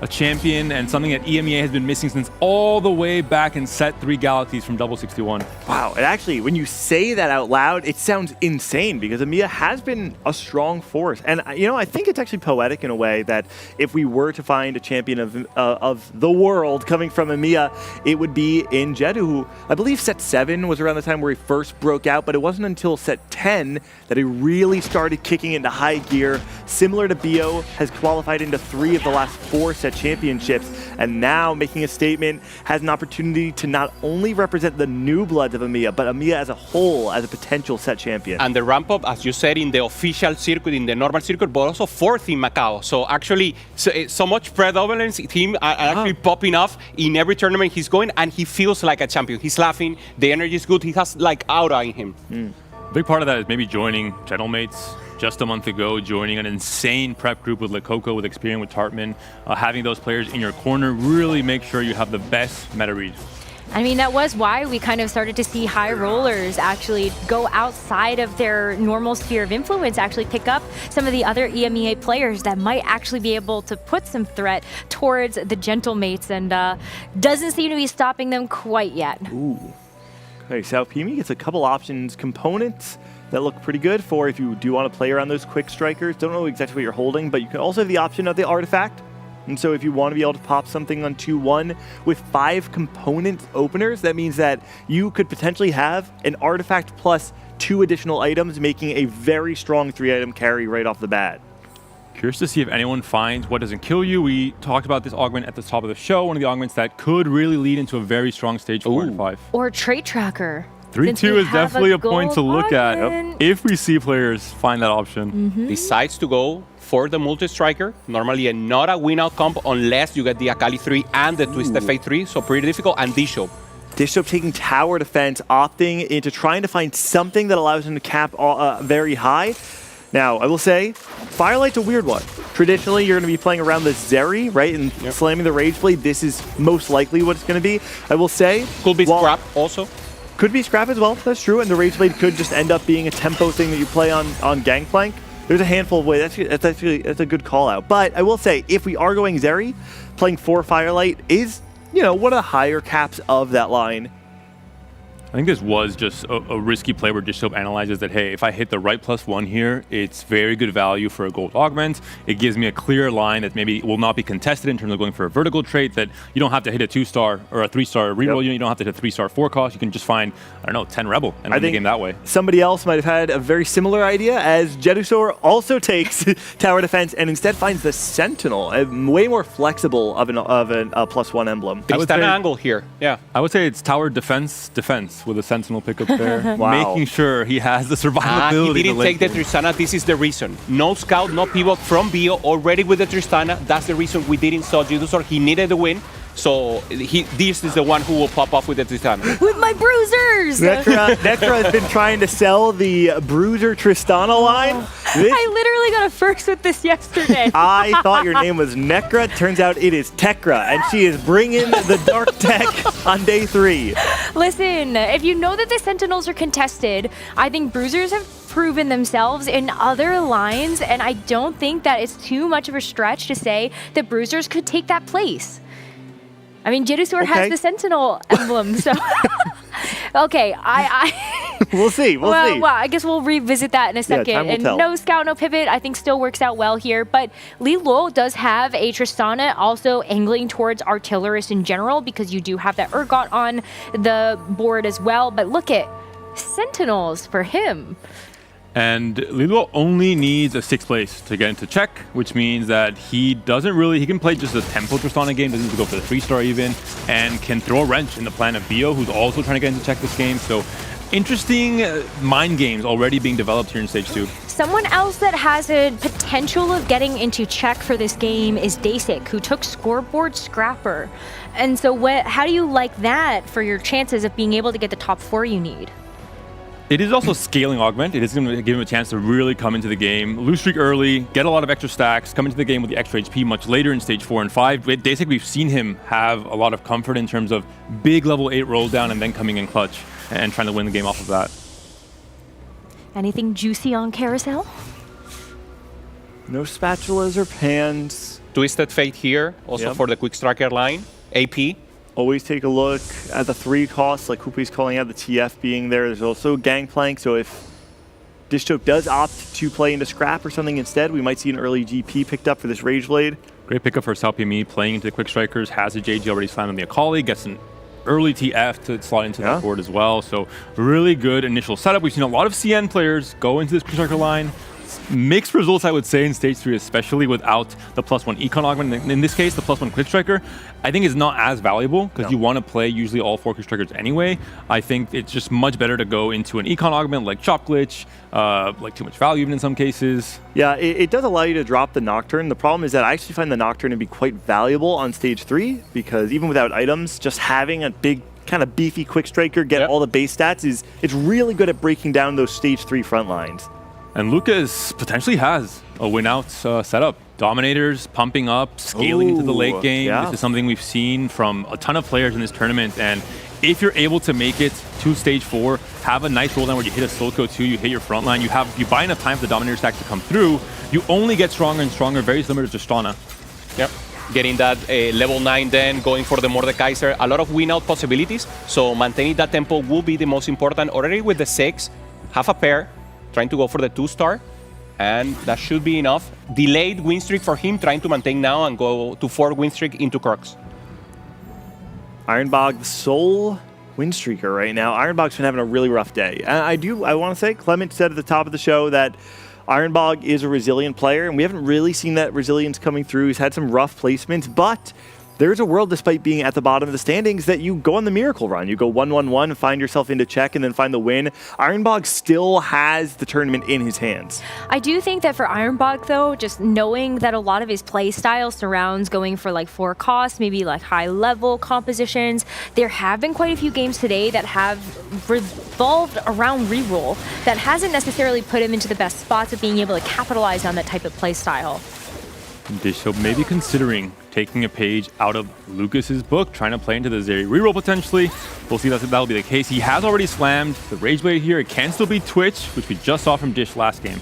a champion and something that EMEA has been missing since all the way back in set 3 Galaxies from Double 61. Wow, and actually, when you say that out loud, it sounds insane because EMEA has been a strong force. And, you know, I think it's actually poetic in a way that if we were to find a champion of the world coming from EMEA, it would be in Jedu, who I believe set 7 was around the time where he first broke out, but it wasn't until set 10 that he really started kicking into high gear. Similar to Bio, has qualified into 3 of the last 4 set championships, and now making a statement, has an opportunity to not only represent the new bloods of EMEA, but EMEA as a whole as a potential set champion. And the ramp up, as you said, in the official circuit, in the normal circuit, but also 4th in Macau. So actually, so much predominance, him actually popping off in every tournament he's going, and he feels like a champion. He's laughing, the energy is good, he has like aura in him. Big part of that is maybe joining Gentlemates just a month ago, joining an insane prep group with Lakoko, with Experian, with Tartman. Having those players in your corner really make sure you have the best meta read. I mean, that was why we kind of started to see high rollers actually go outside of their normal sphere of influence, actually pick up some of the other EMEA players that might actually be able to put some threat towards the Gentlemates, and doesn't seem to be stopping them quite yet. Ooh. Okay, so Pimi gets a couple options, components that look pretty good for if you do want to play around those quick strikers. Don't know exactly what you're holding, but you can also have the option of the artifact. And so if you want to be able to pop something on 2-1 with 5 component openers, that means that you could potentially have an artifact plus 2 additional items, making a very strong 3-item carry right off the bat. Curious to see if anyone finds what doesn't kill you. We talked about this augment at the top of the show, one of the augments that could really lead into a very strong stage 4 and 5. Or trait tracker. 3-2 is definitely a point to look at if we see players find that option. Decides to go for the multi-striker. Normally not a win-out comp unless you get the Akali 3 and the Twisted Fate 3, so pretty difficult. And Dishop. Dishop taking tower defense, opting into trying to find something that allows him to cap very high. Now, I will say, Firelight's a weird one. Traditionally, you're going to be playing around the Zeri, right, and slamming the Rage Blade. This is most likely what it's going to be. I will say... Could be Scrap also. Could be Scrap as well, that's true, and the Rage Blade could just end up being a tempo thing that you play on Gangplank. There's a handful of ways. That's a good call out. But I will say, if we are going Zeri, playing 4 Firelight is, you know, one of the higher caps of that line. I think this was just a risky play where Dishop analyzes that, hey, if I hit the right +1 here, it's very good value for a gold augment. It gives me a clear line that maybe will not be contested in terms of going for a vertical trait, that you don't have to hit a 2-star or a 3-star reroll unit. You don't have to hit a 3-star 4 cost. You can just find, I don't know, 10 Rebel and win the game that way. Somebody else might have had a very similar idea, as Jedusor also takes tower defense and instead finds the Sentinel, way more flexible of a +1 emblem. It's an angle here, yeah. I would say it's tower defense with a Sentinel pickup there. Making sure he has the survivability. He didn't take the Tristana. This is the reason. No scout, no pivot from Bio, already with the Tristana. That's the reason we didn't saw Jedusor. He needed the win. So this is the one who will pop off with the Tristana. With my bruisers! Necra has been trying to sell the Bruiser Tristana line. I literally got a first with this yesterday. I thought your name was Necra. Turns out it is Tekra, and she is bringing the dark tech on day 3. Listen, if you know that the Sentinels are contested, I think Bruisers have proven themselves in other lines, and I don't think that it's too much of a stretch to say that Bruisers could take that place. I mean, Jedusor has the Sentinel emblem, so... Okay, We'll see, we'll see. Well, I guess we'll revisit that in a second. Time will tell. No scout, no pivot, I think still works out well here. But Li Luo does have a Tristana, also angling towards Artillerist in general, because you do have that Urgot on the board as well. But look at Sentinels for him. And Li Luo only needs a 6th place to get into check, which means that he can play just a tempo Tristana game, doesn't need to go for the 3-star even, and can throw a wrench in the plan of Bio, who's also trying to get into check this game. So interesting mind games already being developed here in stage 2. Someone else that has a potential of getting into check for this game is Dasik, who took Scoreboard Scrapper. And so how do you like that for your chances of being able to get the top 4 you need? It is also scaling augment. It is going to give him a chance to really come into the game, lose streak early, get a lot of extra stacks, come into the game with the extra HP much later in stage 4 and 5. With Dasik, we've seen him have a lot of comfort in terms of big level 8 roll down and then coming in clutch and trying to win the game off of that. Anything juicy on Carousel? No spatulas or pans. Twisted Fate here, also for the Quick Striker line. AP. Always take a look at the 3 costs, like Hoopi's calling out the TF being there. There's also Gangplank, so if Dishchoke does opt to play into Scrap or something instead, we might see an early GP picked up for this Rage Blade. Great pickup for SalPME, playing into the Quick Strikers, has a JG already slammed on the Akali, gets an early TF to slot into the board as well. So really good initial setup. We've seen a lot of CN players go into this Quick Striker line. Mixed results, I would say, in Stage 3, especially without the +1 Econ augment. In this case, the +1 Quick Striker, I think is not as valuable because you want to play usually all 4 Quick Strikers anyway. I think it's just much better to go into an Econ augment like Chop Glitch, like Too Much Value even in some cases. Yeah, it does allow you to drop the Nocturne. The problem is that I actually find the Nocturne to be quite valuable on Stage 3 because even without items, just having a big kind of beefy Quick Striker get all the base stats it's really good at breaking down those Stage 3 front lines. And Lucas potentially has a win-out setup. Dominators pumping up, scaling into the late game. This is something we've seen from a ton of players in this tournament. And if you're able to make it to Stage 4, have a nice roll down where you hit a Silco 2, you hit your front line, you buy enough time for the Dominator stack to come through, you only get stronger and stronger, very similar to Tristana. Yep. Getting that level 9 then, going for the Mordekaiser. A lot of win-out possibilities. So maintaining that tempo will be the most important. Already with the 6, half a pair. Trying to go for the 2-star, and that should be enough. Delayed win streak for him, trying to maintain now and go to 4 win streak into Crux. Ironbog, the sole win streaker right now. Ironbog's been having a really rough day. And I want to say, Clement said at the top of the show that Ironbog is a resilient player, and we haven't really seen that resilience coming through. He's had some rough placements, but there's a world, despite being at the bottom of the standings, that you go on the miracle run. You go 1-1-1, find yourself into check, and then find the win. Ironbog still has the tournament in his hands. I do think that for Ironbog, though, just knowing that a lot of his play style surrounds going for like 4 costs, maybe like high-level compositions, there have been quite a few games today that have revolved around reroll that hasn't necessarily put him into the best spots of being able to capitalize on that type of play style. Dishchoke maybe considering taking a page out of Lucas's book, trying to play into the Zeri reroll potentially. We'll see that that'll be the case. He has already slammed the Rage Blade here. It can still be Twitch, which we just saw from Dish last game.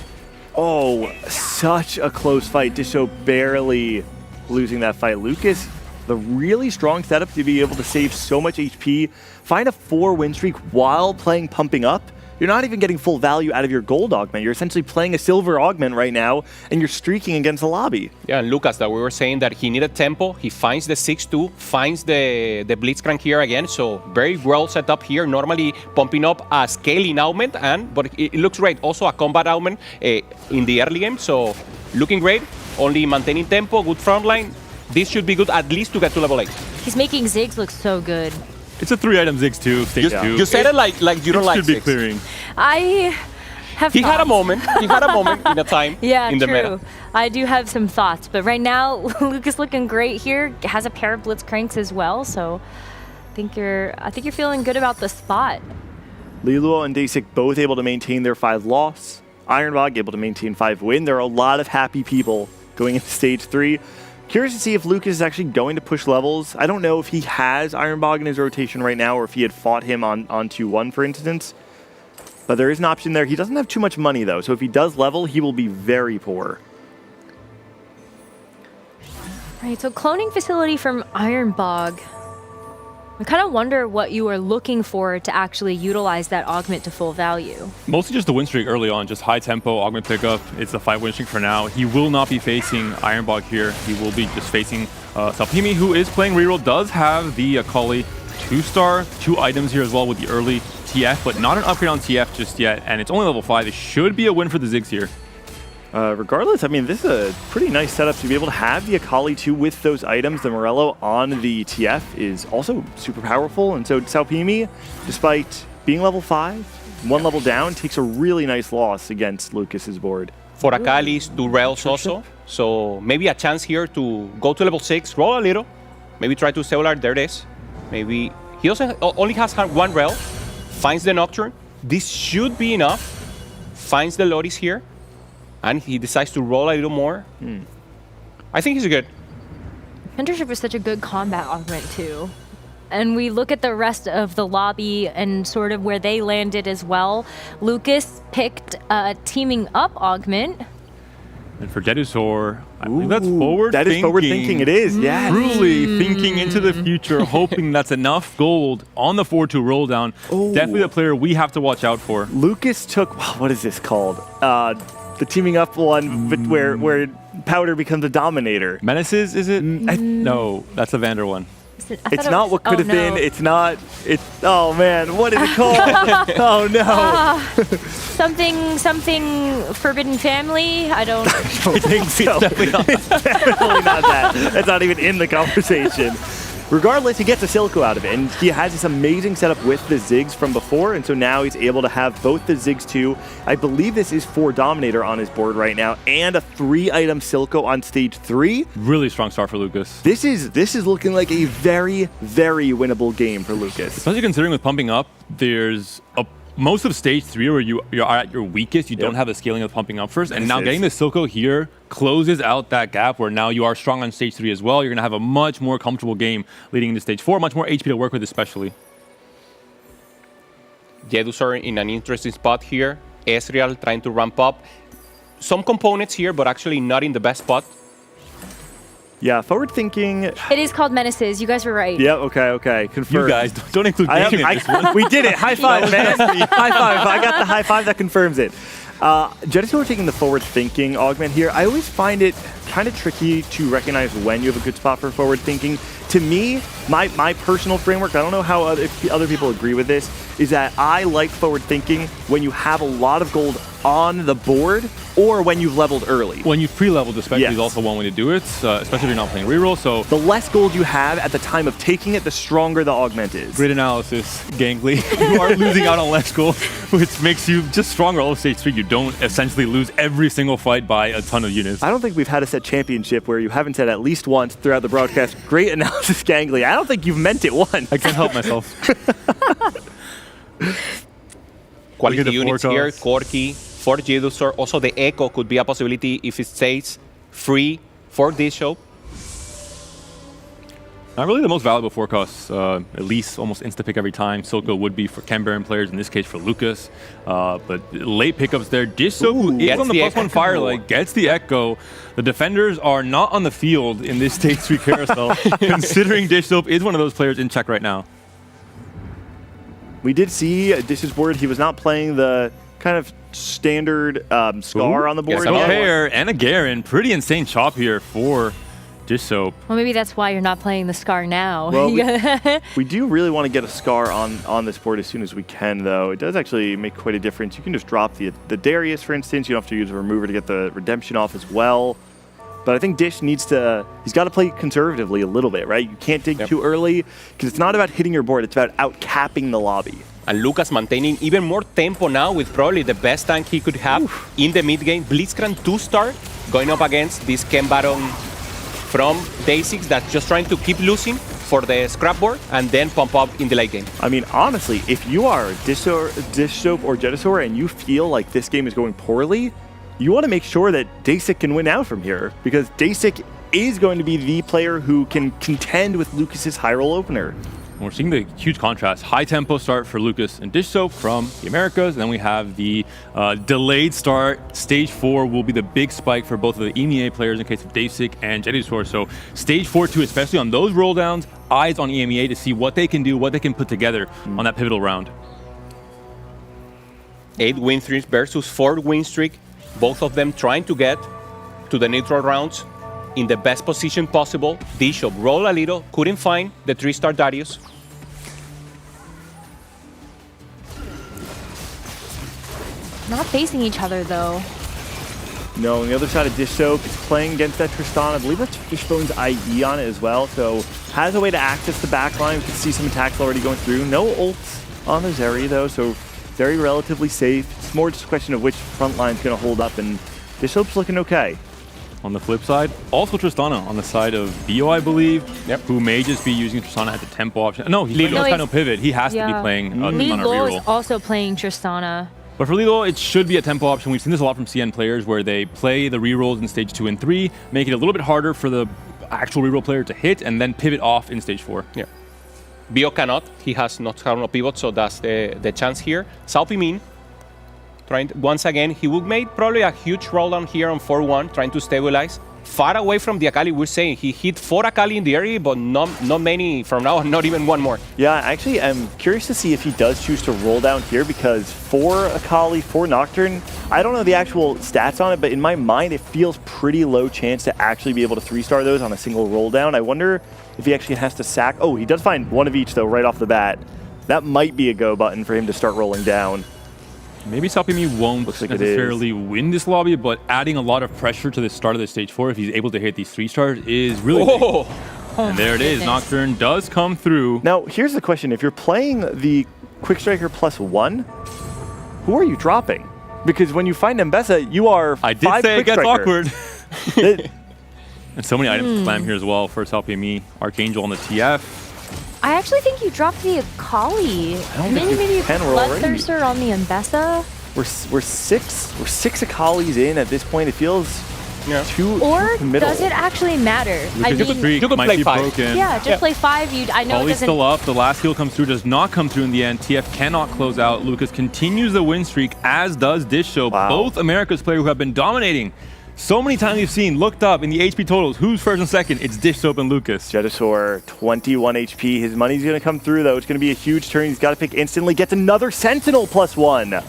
Oh, such a close fight. Dishchoke barely losing that fight. Lucas, the really strong setup to be able to save so much HP, find a 4 win streak while playing Pumping Up. You're not even getting full value out of your gold augment. You're essentially playing a silver augment right now, and you're streaking against the lobby. Yeah, and Lucas, that we were saying that he needed tempo. He finds the 6-2, finds the Blitzcrank here again, so very well set up here. Normally pumping up a scaling augment, but it looks great. Also a combat augment in the early game, so looking great. Only maintaining tempo, good front line. This should be good at least to get to level 8. He's making Ziggs look so good. It's a 3-item Ziggs too, stage 2. You said it like you don't like should be Ziggs. clearing. I have He had a moment. He had a moment in a time in the true. meta. I do have some thoughts, but right now, Lucas looking great here. Has a pair of Blitzcranks as well, so I think you're feeling good about the spot. Liluo and Dasik both able to maintain their 5 loss. Ironbog able to maintain 5 win. There are a lot of happy people going into stage 3. Curious to see if Lucas is actually going to push levels. I don't know if he has Ironbog in his rotation right now or if he had fought him on 2-1, for instance. But there is an option there. He doesn't have too much money, though, so if he does level, he will be very poor. Right, so cloning facility from Ironbog. I kind of wonder what you are looking for to actually utilize that augment to full value. Mostly just the win streak early on, just high tempo, augment pickup. It's a 5 win streak for now. He will not be facing Ironbog here. He will be just facing SalPME, who is playing reroll, does have the Akali 2-star, 2 items here as well with the early TF, but not an upgrade on TF just yet, and it's only level 5. It should be a win for the Ziggs here. Regardless, I mean, this is a pretty nice setup to be able to have the Akali 2 with those items. The Morello on the TF is also super powerful, and so SalPME, despite being level 5, 1 level down, takes a really nice loss against Lucas's board. For Akali's, 2 rails also, so maybe a chance here to go to level 6, roll a little, maybe try to cellular, there it is. Maybe he also only has 1 rail, finds the Nocturne. This should be enough, finds the Loris here, and he decides to roll a little more. I think he's good. Mentorship is such a good combat augment too. And we look at the rest of the lobby and sort of where they landed as well. Lucas picked a teaming up augment. And for Jedusor, I believe that's forward That thinking. is forward thinking, it is, yeah. Truly thinking into the future, hoping that's enough gold on the 4-2 roll down. Definitely the player we have to watch out for. Lucas took, what is this called? The teaming up one where Powder becomes a dominator. Menaces, is it? No, that's the Vander one. It's not what could have been. It's not. It's. Oh man, what is it called? Oh no. Something Forbidden Family. I don't think so. Definitely not that. That's not even in the conversation. Regardless, he gets a Silco out of it, and he has this amazing setup with the Ziggs from before, and so now he's able to have both the Ziggs 2. I believe this is 4 Dominator on his board right now, and a 3-item Silco on stage 3. Really strong start for Lucas. This is looking like a very, very winnable game for Lucas. Especially considering with pumping up, there's most of stage 3 where you are at your weakest, you don't have the scaling of pumping up first, and now getting the Silco here closes out that gap where now you are strong on stage 3 as well. You're going to have a much more comfortable game leading into stage 4, much more HP to work with especially. Jedusor in an interesting spot here. Ezreal trying to ramp up. Some components here, but actually not in the best spot. Yeah, forward thinking. It is called Menaces. You guys were right. Yeah, okay. Confirmed. You guys don't include gaming in this one. We did it. High five, man. High five. I got the high five that confirms it. Jedusor taking the forward thinking augment here. I always find it kind of tricky to recognize when you have a good spot for forward thinking. To me, my personal framework, I don't know how other people agree with this, is that I like forward thinking when you have a lot of gold on the board or when you've leveled early. When you've pre-leveled especially is also one way to do it, especially if you're not playing reroll. So the less gold you have at the time of taking it, the stronger the augment is. Great analysis, Gangly. You are losing out on less gold, which makes you just stronger all of stage 3. You don't essentially lose every single fight by a ton of units. I don't think we've had a set championship where you haven't said at least once throughout the broadcast, great analysis, Gangly. I don't think you've meant it once. I can't help myself. Quality units here, Corki for Jedusor. Also, the Echo could be a possibility if it stays free for this show. Not really the most valuable forecast, at least almost insta-pick every time. Silco would be for Cambaran players, in this case for Lucas. But late pickups there. Disho, who is on the +1 Firelight, gets the Echo. The defenders are not on the field in this stage 3 carousel, considering Dish Soap is one of those players in check right now. We did see Dish's board. He was not playing the kind of standard Scar on the board. A pair and a Garen. Pretty insane chop here for Dish Soap. Well, maybe that's why you're not playing the Scar now. Well, we do really want to get a Scar on this board as soon as we can, though. It does actually make quite a difference. You can just drop the Darius, for instance. You don't have to use a remover to get the redemption off as well. But I think Dish needs to, he's got to play conservatively a little bit, right? You can't dig too early because it's not about hitting your board, it's about out-capping the lobby. And Lucas maintaining even more tempo now with probably the best tank he could have in the mid game. Blitzcrank 2-star going up against this Ken Baron from Day6 that's just trying to keep losing for the scrap board and then pump up in the late game. I mean, honestly, if you are Dish Soap or Jedusor and you feel like this game is going poorly, you want to make sure that Day6 can win out from here because Day6 is going to be the player who can contend with Lucas's high roll opener. We're seeing the huge contrast. High tempo start for Lucas and Dish Soap from the Americas. And then we have the delayed start. Stage 4 will be the big spike for both of the EMEA players in case of Day6 and Jedusor. So stage 4 too, especially on those roll downs, eyes on EMEA to see what they can do, what they can put together on that pivotal round. 8 win streaks versus 4 win streak. Both of them trying to get to the neutral rounds in the best position possible. Bishop roll a little, couldn't find the 3-star Darius. Not facing each other though. No, on the other side of Dish Soap is playing against that Tristan. I believe that's Fishbone's IE on it as well, so has a way to access the backline. We can see some attacks already going through. No ults on the Zeri though, so very relatively safe. It's more just a question of which front line's going to hold up, and Dish Soap's looking okay. On the flip side, also Tristana on the side of Bio, I believe, who may just be using Tristana at the tempo option. No, he's playing kind of pivot. He has to be playing Tristana Lilo reroll. is also playing Tristana. But for Lilo, it should be a tempo option. We've seen this a lot from CN players where they play the rerolls in stage 2 and 3, make it a little bit harder for the actual reroll player to hit, and then pivot off in stage 4. Yeah. Bio cannot. He has not pivot, so that's the chance here. Salpi Min Once again, he would make probably a huge roll down here on 4-1, trying to stabilize. Far away from the Akali, we're saying he hit 4 Akali in the area, but not many from now on, not even one more. Yeah, actually, I'm curious to see if he does choose to roll down here, because 4 Akali, 4 Nocturne, I don't know the actual stats on it, but in my mind, it feels pretty low chance to actually be able to 3-star those on a single roll down. I wonder if he actually has to sack. Oh, he does find 1 of each, though, right off the bat. That might be a go button for him to start rolling down. Maybe Salpimi won't necessarily win this lobby, but adding a lot of pressure to the start of the stage 4, if he's able to hit these 3 stars, is really big. And there it is. Nocturne does come through. Now, here's the question. If you're playing the Quick Striker +1, who are you dropping? Because when you find Mbessa, you are I did say it gets awkward. And so many items to slam here as well for Salpimi. Archangel on the TF. I actually think you dropped the Akali. Maybe Bloodthirster on the Mbessa. We're six Akalis in at this point. It feels too middle. Does it actually matter? I mean, you could play 5. Broken. Yeah, just play 5. I know Akali's still up. The last heal comes through, does not come through in the end. TF cannot close out. Lucas continues the win streak, as does Disho. Both America's players who have been dominating. So many times we've seen, looked up in the HP totals. Who's first and second? It's Dishsoap and Lucas. Jetasaur, 21 HP. His money's going to come through, though. It's going to be a huge turn. He's got to pick instantly. Gets another Sentinel +1.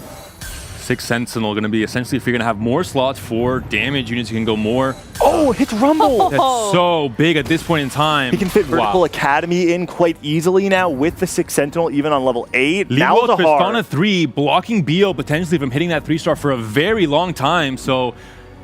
6 Sentinel going to be essentially, if you're going to have more slots for damage units, you can go more. Oh, hits Rumble. That's so big at this point in time. He can fit Vertical Academy in quite easily now with the 6 Sentinel, even on level 8. Now Lilo Zahar. Tristana 3, blocking BO potentially from hitting that 3-star for a very long time. So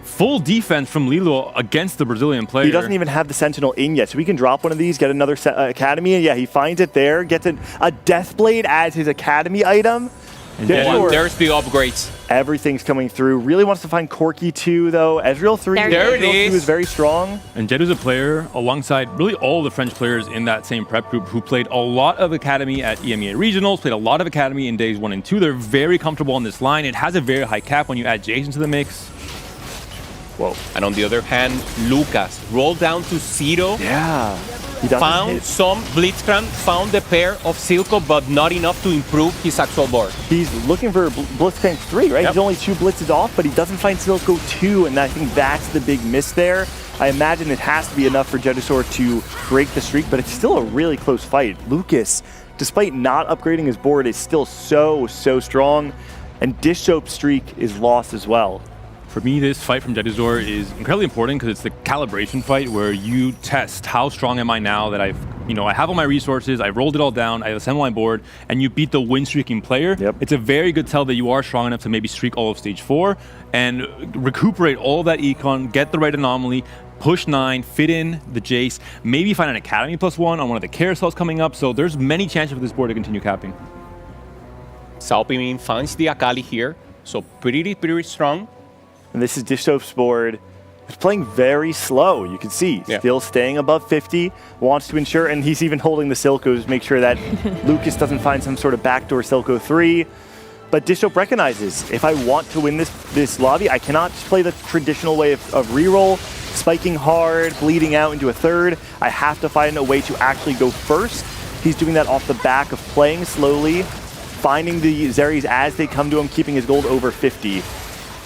full defense from Lilo against the Brazilian player. He doesn't even have the Sentinel in yet, so he can drop one of these, get another Academy, and yeah, he finds it there, gets a Deathblade as his Academy item. And there's the upgrades. Everything's coming through. Really wants to find Corki 2, though. Ezreal 3, there it is. 2 is very strong. And Jeddu's a player alongside really all the French players in that same prep group who played a lot of Academy at EMEA Regionals, played a lot of Academy in days 1 and 2. They're very comfortable on this line. It has a very high cap when you add Jason to the mix. Whoa. And on the other hand, Lucas rolled down to 0. Yeah. Found some Blitzcrank, found the pair of Silco, but not enough to improve his actual board. He's looking for Blitzcrank 3, right? He's only 2 blitzes off, but he doesn't find Silco 2, and I think that's the big miss there. I imagine it has to be enough for Jetasaur to break the streak, but it's still a really close fight. Lucas, despite not upgrading his board, is still so strong, and Dish Soap's streak is lost as well. For me, this fight from Jetasaur is incredibly important because it's the calibration fight where you test how strong am I now that I have all my resources, I've rolled it all down, I assemble my board, and you beat the win streaking player. It's a very good tell that you are strong enough to maybe streak all of stage 4 and recuperate all that econ, get the right anomaly, push 9, fit in the Jace, maybe find an Academy +1 on one of the carousels coming up. So there's many chances for this board to continue capping. Salpimin finds the Akali here, so pretty strong. And this is Dish Soap's board. It's playing very slow, you can see. Still staying above 50, wants to ensure, and he's even holding the Silcos to make sure that Lucas doesn't find some sort of backdoor Silco 3. But Dish Soap recognizes, if I want to win this lobby, I cannot just play the traditional way of reroll, spiking hard, bleeding out into a third. I have to find a way to actually go first. He's doing that off the back of playing slowly, finding the Zeris as they come to him, keeping his gold over 50.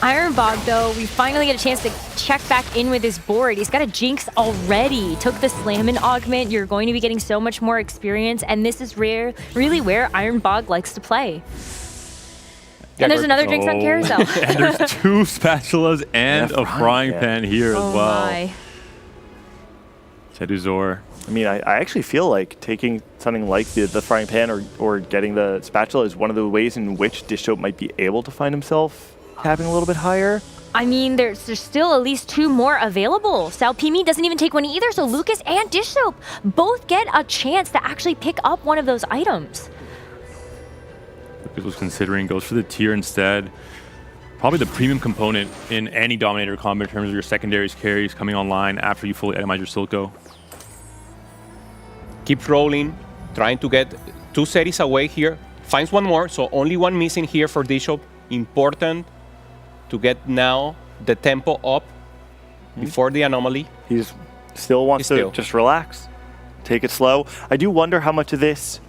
Ironbog, though, we finally get a chance to check back in with his board. He's got a Jinx already. Took the Slammin' augment. You're going to be getting so much more experience, and this is really where Ironbog likes to play. And there's another Jinx on Carousel. And there's 2 spatulas and a frying pan here as well. My. Jetasaur. I mean, I actually feel like taking something like the frying pan or getting the spatula is one of the ways in which Dish Soap might be able to find himself tapping a little bit higher. I mean, there's still at least 2 more available. Salpimi doesn't even take one either, so Lucas and Dish Soap both get a chance to actually pick up one of those items. Lucas was considering, goes for the tier instead. Probably the premium component in any Dominator combo in terms of your secondaries carries coming online after you fully itemize your Silco. Keeps rolling, trying to get 2 series away here. Finds one more, so only 1 missing here for Dish Soap. Important to get now the tempo up before the anomaly. He still wants to just relax, take it slow. I do wonder how much of this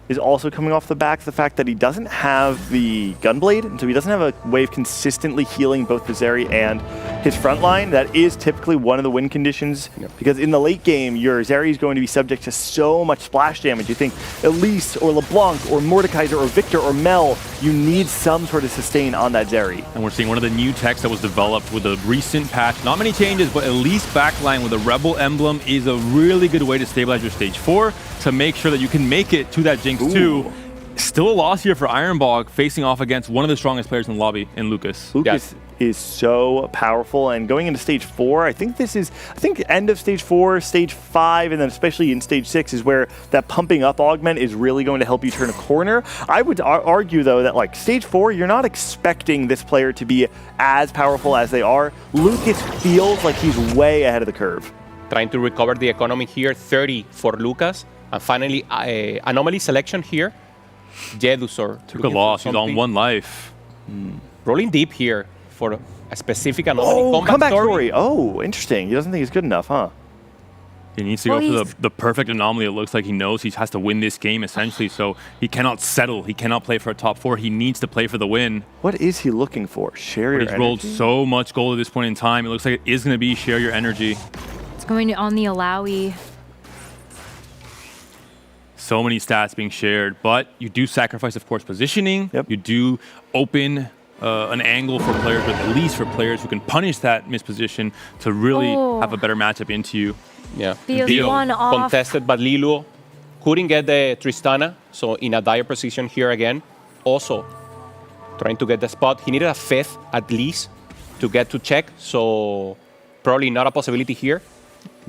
is also coming off the back of the fact that he doesn't have the Gunblade, and so he doesn't have a way of consistently healing both the Zeri and his front line. That is typically one of the win conditions, because in the late game, your Zeri is going to be subject to so much splash damage. You think Elise or LeBlanc or Mordekaiser or Victor or Mel, you need some sort of sustain on that Zeri. And we're seeing one of the new techs that was developed with a recent patch. Not many changes, but Elise backline with a Rebel emblem is a really good way to stabilize your stage 4 to make sure that you can make it to that Jinx 2. Still a loss here for Ironbog, facing off against one of the strongest players in the lobby, in Lucas. Lucas is so powerful, and going into stage 4, I think end of stage 4, stage 5, and then especially in stage 6 is where that pumping up augment is really going to help you turn a corner. I would argue, though, that like stage 4, you're not expecting this player to be as powerful as they are. Lucas feels like he's way ahead of the curve. Trying to recover the economy here, 30 for Lucas. And finally, anomaly selection here. Jedusor. Took a loss, he's on 1 life. Rolling deep here for a specific anomaly. Comeback story. Oh, interesting. He doesn't think he's good enough, huh? He needs to go for the perfect anomaly. It looks like he knows he has to win this game, essentially, so he cannot settle. He cannot play for a top 4. He needs to play for the win. What is he looking for? Share your energy? He's rolled so much gold at this point in time. It looks like it is going to be share your energy. It's going on the Alawi. So many stats being shared, but you do sacrifice, of course, positioning. You do open an angle for players, or at least for players who can punish that misposition to really have a better matchup into you. Yeah. Bio one off. Contested, but Lilo couldn't get the Tristana, so in a dire position here again. Also, trying to get the spot. He needed a 5th at least to get to check, so probably not a possibility here.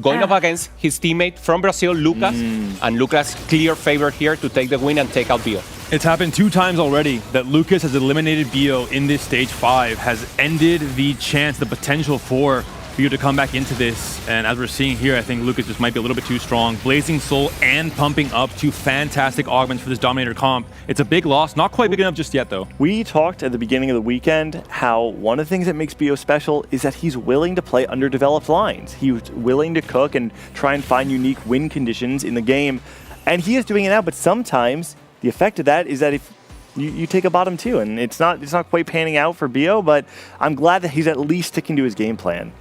Going up against his teammate from Brazil, Lucas, and Lucas clear favor here to take the win and take out Bio. It's happened 2 times already that Lucas has eliminated Bio in this stage 5, has ended the chance, the potential for Bio to come back into this. And as we're seeing here, I think Lucas just might be a little bit too strong. Blazing Soul and pumping up 2 fantastic augments for this Dominator comp. It's a big loss, not quite big enough just yet though. We talked at the beginning of the weekend how one of the things that makes Bio special is that he's willing to play underdeveloped lines. He's willing to cook and try and find unique win conditions in the game. And he is doing it now, but sometimes the effect of that is that if you take a bottom 2, and it's not quite panning out for Bio, but I'm glad that he's at least sticking to his game plan.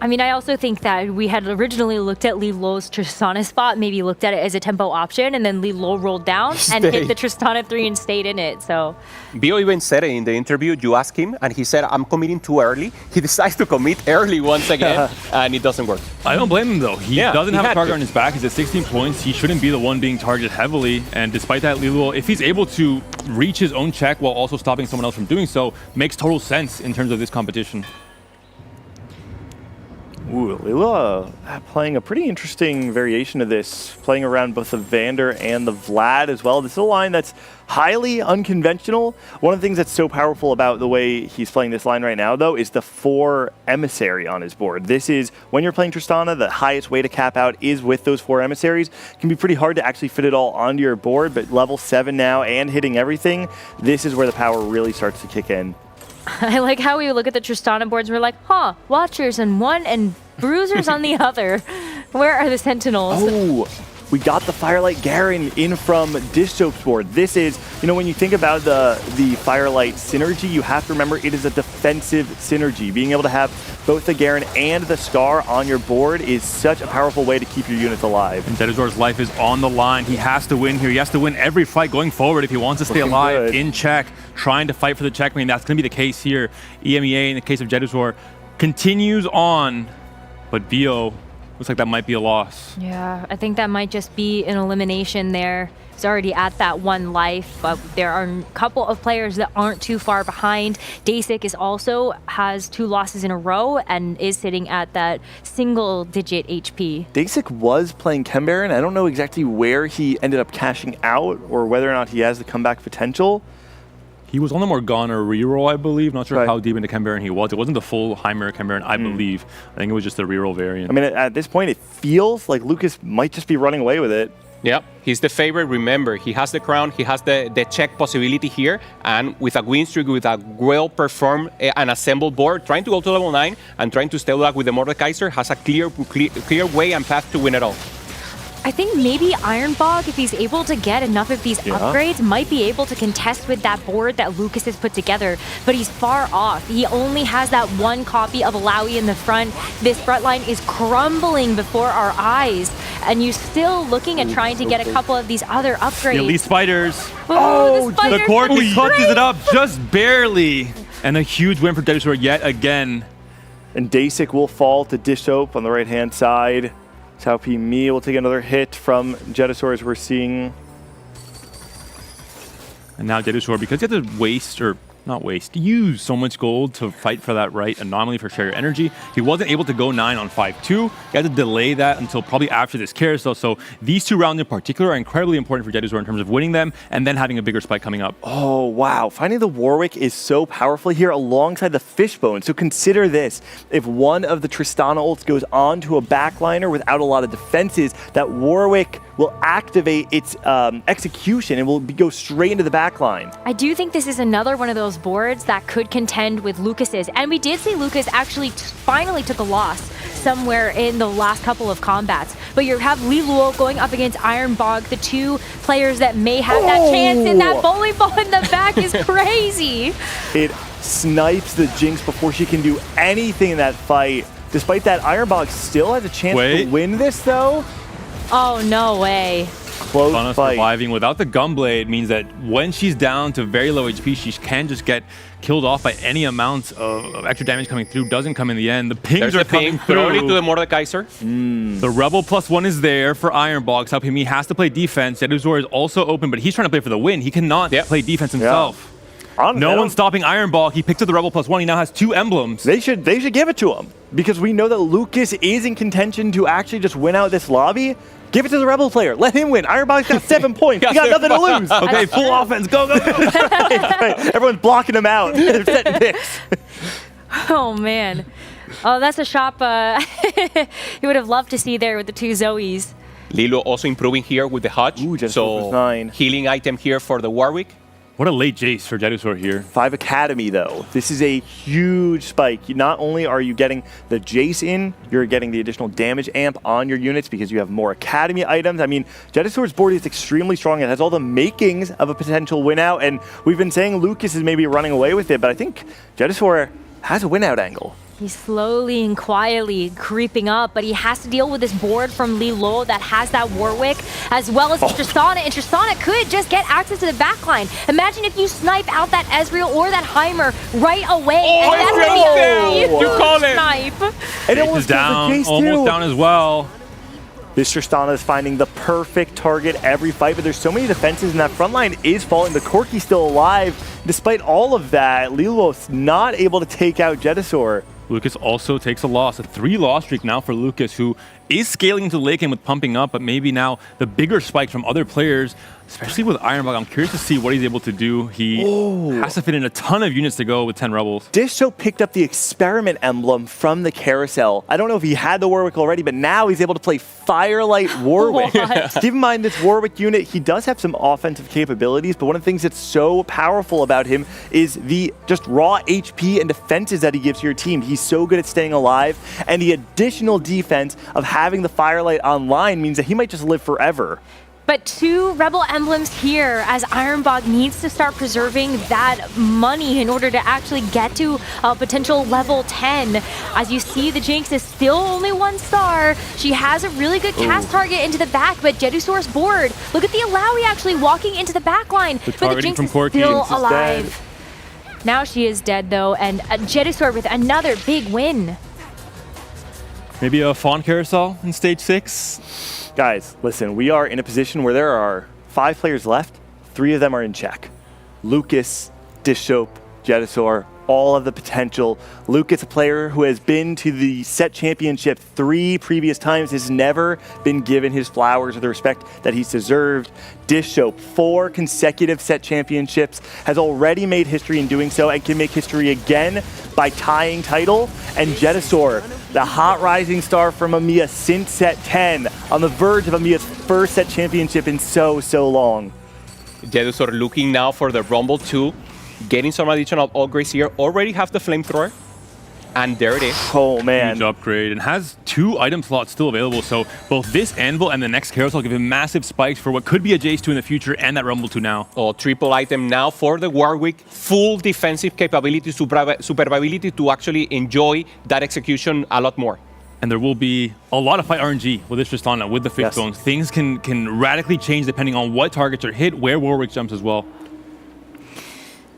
I mean, I also think that we had originally looked at Lilo's Tristana spot, maybe looked at it as a tempo option, and then Lilo rolled down and hit the Tristana 3 and stayed in it, so. Bio even said it in the interview. You ask him, and he said, I'm committing too early. He decides to commit early once again, and it doesn't work. I don't blame him, though. He doesn't have a target on his back. He's at 16 points. He shouldn't be the one being targeted heavily, and despite that, Lilo, if he's able to reach his own check while also stopping someone else from doing so, makes total sense in terms of this competition. Ooh, Lilo playing a pretty interesting variation of this, playing around both the Vander and the Vlad as well. This is a line that's highly unconventional. One of the things that's so powerful about the way he's playing this line right now, though, is the 4 Emissary on his board. This is, when you're playing Tristana, the highest way to cap out is with those 4 Emissaries. It can be pretty hard to actually fit it all onto your board, but level 7 now and hitting everything, this is where the power really starts to kick in. I like how we look at the Tristana boards and we're like, huh, Watchers on one and Bruisers on the other. Where are the Sentinels? Oh, we got the Firelight Garen in from Dishsoap's board. This is, when you think about the Firelight synergy, you have to remember it is a defensive synergy. Being able to have both the Garen and the Scar on your board is such a powerful way to keep your units alive. And Dedazor's life is on the line. He has to win here. He has to win every fight going forward if he wants to stay alive in check, trying to fight for the checkmate. That's going to be the case here. EMEA, in the case of Jedazor, continues on, but Bio looks like that might be a loss. Yeah, I think that might just be an elimination there. He's already at that 1 life, but there are a couple of players that aren't too far behind. Dasik has 2 losses in a row and is sitting at that single-digit HP. Dasik was playing Chembaron. I don't know exactly where he ended up cashing out or whether or not he has the comeback potential. He was on the Morgana reroll, I believe. Not sure how deep into Chembaron he was. It wasn't the full Heimer Chembaron, I believe. I think it was just the reroll variant. I mean, at this point, it feels like Lucas might just be running away with it. Yep, he's the favorite. Remember, he has the crown, he has the check possibility here, and with a win streak, with a well-performed and assembled board, trying to go to level 9 and trying to stay back with the Mordekaiser has a clear way and path to win it all. I think maybe Ironbog, if he's able to get enough of these upgrades, might be able to contest with that board that Lucas has put together, but he's far off. He only has that one copy of Alawi in the front. This front line is crumbling before our eyes, and you're still looking at trying to get a couple of these other upgrades. The elite spiders. Oh, the spiders! The Corki clutches it up just barely. And a huge win for Deadisor yet again. And Dasik will fall to Dish Soap on the right-hand side. Tao P. Mi will take another hit from Jedisor, as we're seeing. And now Jedisor, because he had to waste, or not waste, use so much gold to fight for that right anomaly for share your energy, he wasn't able to go 9 on 5-2. He had to delay that until probably after this carousel. So these 2 rounds in particular are incredibly important for Jedisor in terms of winning them and then having a bigger spike coming up. Oh, wow. Finding the Warwick is so powerful here alongside the Fishbone. So consider this. If one of the Tristana ults goes on to a backliner without a lot of defenses, that Warwick will activate its execution and will go straight into the backline. I do think this is another one of those boards that could contend with Lucas's. And we did see Lucas actually finally took a loss somewhere in the last couple of combats. But you have Li Luo going up against Ironbog, the 2 players that may have that chance, and that bowling ball in the back is crazy. It snipes the Jinx before she can do anything in that fight. Despite that, Ironbog still has a chance to win this, though. Oh, no way. Close Sana fight. surviving without the Gunblade means that when she's down to very low HP, she can just get killed off by any amount of extra damage coming through. Doesn't come in the end. The pings are coming through. Throw it to the Mordekaiser. The Rebel +1 is there for Ironbog. He has to play defense. Jedusor is also open, but he's trying to play for the win. He cannot play defense himself. No one's stopping Ironbog. He picked up the Rebel +1. He now has 2 emblems. They should give it to him, because we know that Lucas is in contention to actually just win out this lobby. Give it to the Rebel player. Let him win. Ironbog's got 7 points. He got nothing to lose. Okay, full offense. Go, go, go. right. Everyone's blocking him out. They're setting picks. Oh, man. Oh, that's a shop you would have loved to see there with the 2 Zoes. Lilo also improving here with the Hutch. So healing item here for the Warwick. What a late Jace for Jedusor here. 5 Academy, though. This is a huge spike. Not only are you getting the Jace in, you're getting the additional damage amp on your units because you have more Academy items. I mean, Jedusor's board is extremely strong. It has all the makings of a potential win out, and we've been saying Lucas is maybe running away with it, but I think Jedusor has a win out angle. He's slowly and quietly creeping up, but he has to deal with this board from Li Luo that has that Warwick, as well as Tristana, and Tristana could just get access to the backline. Imagine if you snipe out that Ezreal or that Heimer right away, and that's going to be a huge You call it. snipe. And it Jace is down, almost down as well. This Tristana is finding the perfect target every fight, but there's so many defenses, and that front line is falling. The Corki's still alive. Despite all of that, Li Luo's not able to take out Jedusor. Lucas also takes a loss. A 3-loss streak now for Lucas, who is scaling into the late game with pumping up, but maybe now the bigger spike from other players, especially with Ironbog. I'm curious to see what he's able to do. He has to fit in a ton of units to go with 10 Rebels. Disho picked up the Experiment emblem from the carousel. I don't know if he had the Warwick already, but now he's able to play Firelight Warwick. Keep in mind, this Warwick unit, he does have some offensive capabilities, but one of the things that's so powerful about him is the just raw HP and defenses that he gives to your team. He's so good at staying alive, and the additional defense of having the Firelight online means that he might just live forever. But 2 Rebel emblems here as Ironbog needs to start preserving that money in order to actually get to a potential level 10. As you see, the Jinx is still only 1 star. She has a really good cast target into the back, but Jedusor's board. Look at the Alawi actually walking into the back line. But the Jinx is still alive. Now she is dead, though, and Jedusor with another big win. Maybe a Fawn Carousel in stage 6? Guys, listen, we are in a position where there are 5 players left. 3 of them are in check. Lucas, Dishop, Jedusor, all of the potential. Lucas, a player who has been to the set championship 3 previous times, has never been given his flowers or the respect that he's deserved. Dishop, 4 consecutive set championships, has already made history in doing so and can make history again by tying title. And Jedusor, the hot rising star from EMEA since set 10, on the verge of EMEA's first set championship in so long. Jedusor looking now for the Rumble 2. Getting some additional upgrades here. Already have the flamethrower. And there it is. Oh, man. Huge upgrade, and has 2 item slots still available. So both this Anvil and the next Carousel give him massive spikes for what could be a Jace 2 in the future and that Rumble 2 now. Oh, triple item now for the Warwick. Full defensive capability, survivability to actually enjoy that execution a lot more. And there will be a lot of fight RNG with this Tristana, with the Fixed Bones. Things can radically change depending on what targets are hit, where Warwick jumps as well.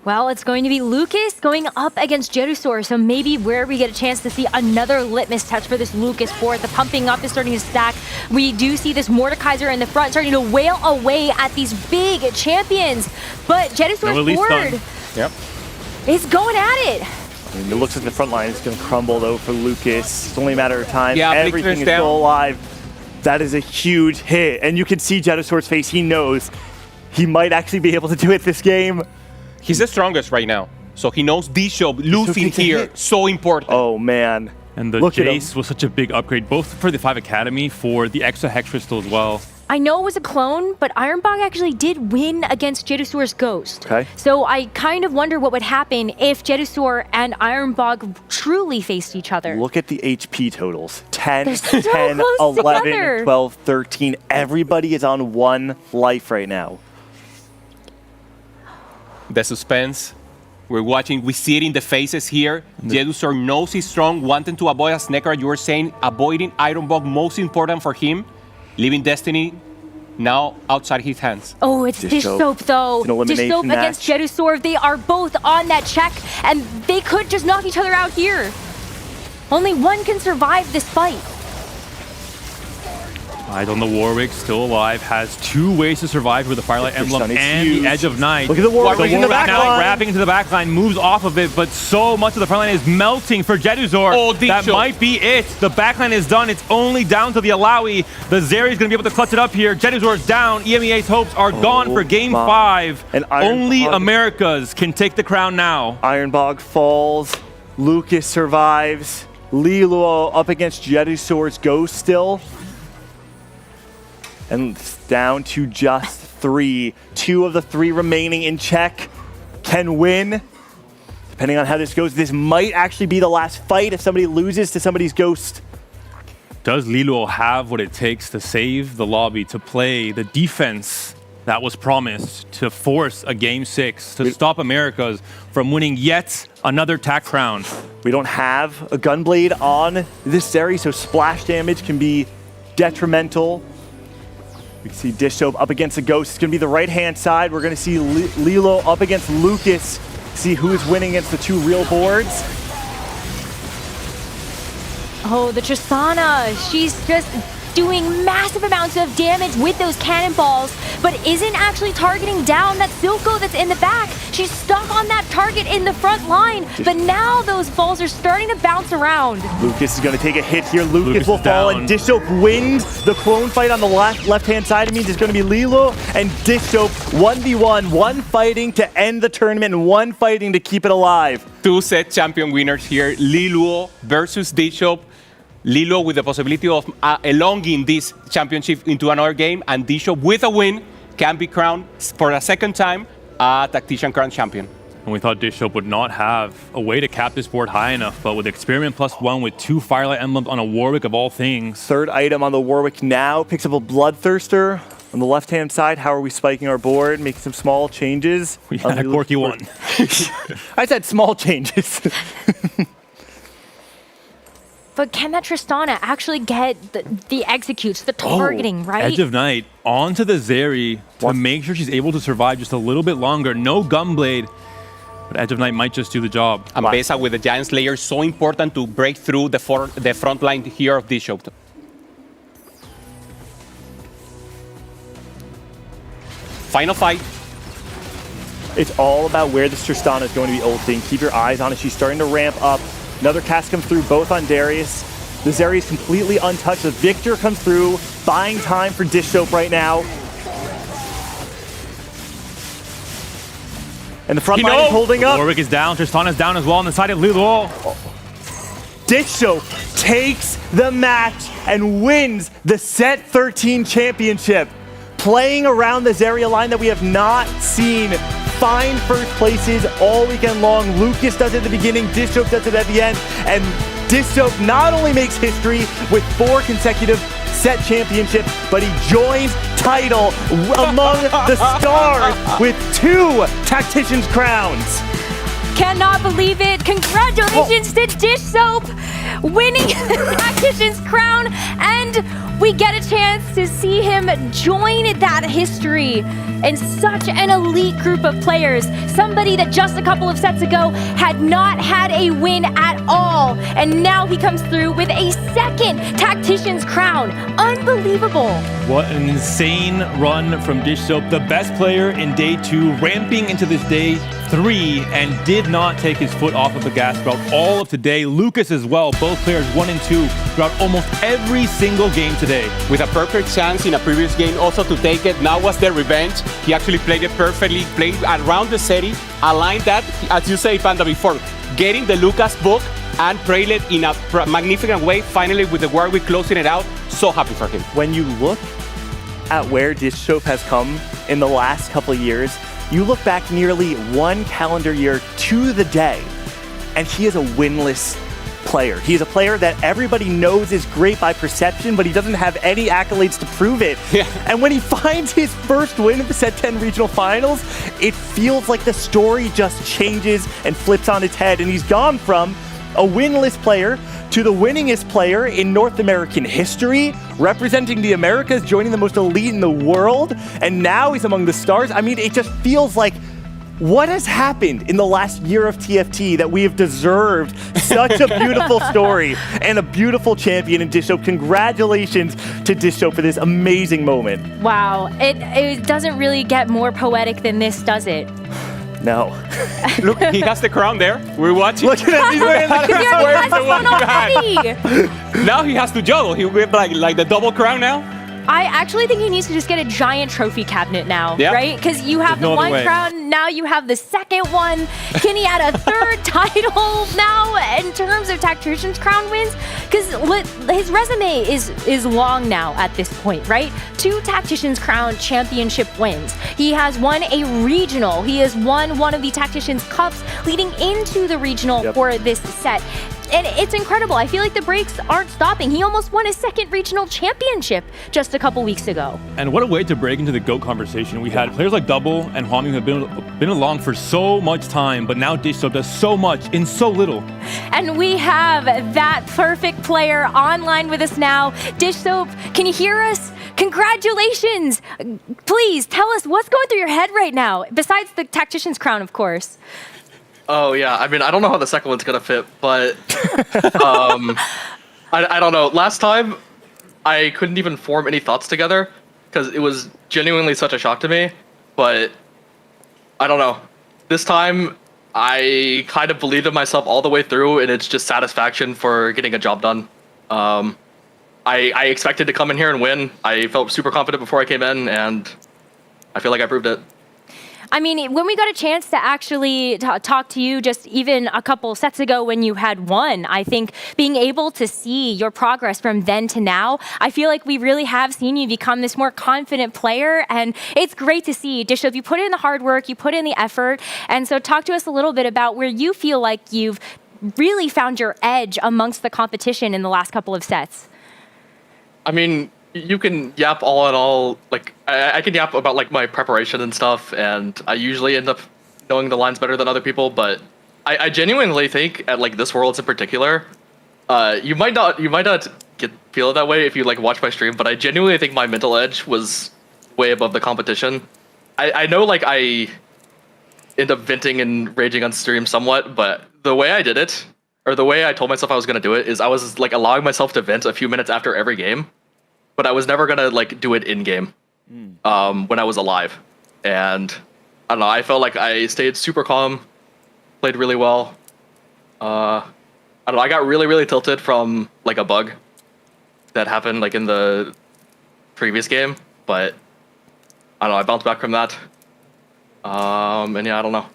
Well, it's going to be Lucas going up against Jerusaur, so maybe where we get a chance to see another litmus test for this Lucas board. The pumping up is starting to stack. We do see this Mordekaiser in the front starting to wail away at these big champions, but Jerusaur's board is going at it. I mean, it looks like the front line is going to crumble, though, for Lucas. It's only a matter of time. Yeah, everything is still alive. That is a huge hit, and you can see Jerusaur's face. He knows he might actually be able to do it this game. He's the strongest right now, so he knows D-Show losing here so important. Oh, man. And the Jace was such a big upgrade, both for the 5 Academy, for the extra Hex Crystal as well. I know it was a clone, but Ironbog actually did win against Jerusaur's Ghost. Okay. So I kind of wonder what would happen if Jerusaur and Ironbog truly faced each other. Look at the HP totals. 10, so 10, close 11, together. 12, 13. Everybody is on 1 life right now. The suspense. We're watching, we see it in the faces here. Jerusaur knows he's strong, wanting to avoid, as Nekra, you were saying, avoiding Ironbog, most important for him. Leaving Destiny now outside his hands. Oh, it's Dish Soap though. Dish Soap against Jerusaur. They are both on that check, and they could just knock each other out here. Only one can survive this fight. Eyes on the Warwick, still alive, has 2 ways to survive with the Firelight Emblem and the Edge of Night. Look at the Warwick in the back now line. wrapping into the back line, moves off of it, but so much of the front line is melting for Jerusaur. Oh, that might be it. The back line is done. It's only down to the Alawi. The Zeri's going to be able to clutch it up here. Jerusaur's down. EMEA's hopes are gone for Game 5. And only Americas can take the crown now. Ironbog falls. Lucas survives. Liluo up against Jerusaur's Ghost still. And it's down to just 3. 2 of the 3 remaining in check can win. Depending on how this goes, this might actually be the last fight if somebody loses to somebody's Ghost. Does Liluo have what it takes to save the lobby, to play the defense that was promised, to force a Game 6, to stop Americas from winning yet another TAC crown? We don't have a Gunblade on this Zeri, so splash damage can be detrimental. We can see Dish Soap up against the Ghost. It's going to be the right-hand side. We're going to see Lilo up against Lucas. See who is winning against the 2 real boards. Oh, the Tristana. She's just doing massive amounts of damage with those cannonballs, but isn't actually targeting down that Silco that's in the back. She's stuck on that target in the front line, but now those balls are starting to bounce around. Lucas is going to take a hit here. Lucas will fall, and Dish Soap wins the clone fight on the left-hand side. It means it's going to be Lilo and Dish Soap 1v1, 1 fighting to end the tournament and 1 fighting to keep it alive. 2 set champion winners here, Liluo versus Dish Soap. Lilo with the possibility of elongating this championship into another game, and Dish Soap with a win can be crowned for a 2nd time a Tactician Crown champion. And we thought Dish Soap would not have a way to cap this board high enough, but with Experiment +1, with 2 Firelight Emblems on a Warwick of all things. 3rd item on the Warwick now, picks up a Bloodthirster. On the left-hand side, how are we spiking our board? Making some small changes. We had a quirky one. I said small changes. But can that Tristana actually get the executes, the targeting, right? Edge of Night onto the Zeri to make sure she's able to survive just a little bit longer. No Gunblade, but Edge of Night might just do the job. And Besa with the Giant Slayer, so important to break through the front line here of Dish Soap. Final fight. It's all about where this Tristana is going to be ulting. Keep your eyes on it. She's starting to ramp up. Another cast comes through, both on Darius. The Zeri is completely untouched. The Victor comes through, buying time for Dish Soap right now. And the front line is holding up. Warwick is down, Tristana's down as well on the side of Liluo. Dish Soap takes the match and wins the Set 13 championship. Playing around the Zeri line that we have not seen find first places all weekend long. Lucas does it at the beginning, Dishope does it at the end, and Dishope not only makes history with 4 consecutive set championships, but he joins title among the stars with 2 Tacticians crowns. Cannot believe it. Congratulations to Dish Soap winning the Tactician's crown. And we get a chance to see him join that history in such an elite group of players. Somebody that just a couple of sets ago had not had a win at all. And now he comes through with a second Tactician's crown. Unbelievable. What an insane run from Dish Soap, the best player in day 2, ramping into this day 3, and did not take his foot off of the gas throughout all of today. Lucas as well, both players 1 and 2 throughout almost every single game today. With a perfect chance in a previous game also to take it. Now was their revenge. He actually played it perfectly, played around the city, aligned that, as you say, Panda, before, getting the Lucas book and played it in a magnificent way, finally with the Warwick closing it out. So happy for him. When you look at where Dish Soap has come in the last couple of years, you look back nearly 1 calendar year to the day, and he is a winless player. He's a player that everybody knows is great by perception, but he doesn't have any accolades to prove it. Yeah. And when he finds his first win in the Set 10 regional finals, it feels like the story just changes and flips on its head, and he's gone from a winless player to the winningest player in North American history, representing the Americas, joining the most elite in the world, and now he's among the stars. I mean, it just feels like what has happened in the last year of TFT that we have deserved such a beautiful story and a beautiful champion in Dish Soap. Congratulations to Dish Soap for this amazing moment. Wow. It doesn't really get more poetic than this, does it? No. Look, he has the crown there. We're watching. Look at him. He's wearing the crown. Now he has to juggle. He will like the double crown now. I actually think he needs to just get a giant trophy cabinet now, Yeah. right? Because you have There's the no other one way. crown, now you have the second one. Can he add a third title now in terms of Tactician's crown wins? Because his resume is long now at this point, right? 2 Tactician's crown championship wins. He has won a regional. He has won one of the Tactician's cups leading into the regional for this set. And it's incredible. I feel like the breaks aren't stopping. He almost won his second regional championship just a couple weeks ago. And what a way to break into the GOAT conversation. We had players like Double and Hwami who have been along for so much time, but now Dish Soap does so much in so little. And we have that perfect player online with us now. Dish Soap, can you hear us? Congratulations. Please tell us what's going through your head right now, besides the Tactician's crown, of course. Oh yeah, I mean, I don't know how the second one's gonna fit, but I don't know. Last time, I couldn't even form any thoughts together because it was genuinely such a shock to me. But I don't know. This time, I kind of believed in myself all the way through, and it's just satisfaction for getting a job done. I expected to come in here and win. I felt super confident before I came in, and I feel like I proved it. I mean, when we got a chance to actually talk to you just even a couple sets ago when you had won, I think being able to see your progress from then to now, I feel like we really have seen you become this more confident player, and it's great to see. Dish Soap, you put in the hard work, you put in the effort, and so talk to us a little bit about where you feel like you've really found your edge amongst the competition in the last couple of sets. I mean, you can yap all in all, like, I can yap about, like, my preparation and stuff, and I usually end up knowing the lines better than other people, but I genuinely think at, like, this Worlds in particular, you might not feel it that way if you, like, watch my stream, but I genuinely think my mental edge was way above the competition. I know, like, I end up venting and raging on stream somewhat, but the way I did it, or the way I told myself I was going to do it, is I was, like, allowing myself to vent a few minutes after every game. But I was never gonna like do it in game when I was alive, and I don't know. I felt like I stayed super calm, played really well. I don't know. I got really tilted from like a bug that happened like in the previous game, but I don't know. I bounced back from that. And yeah, I don't know.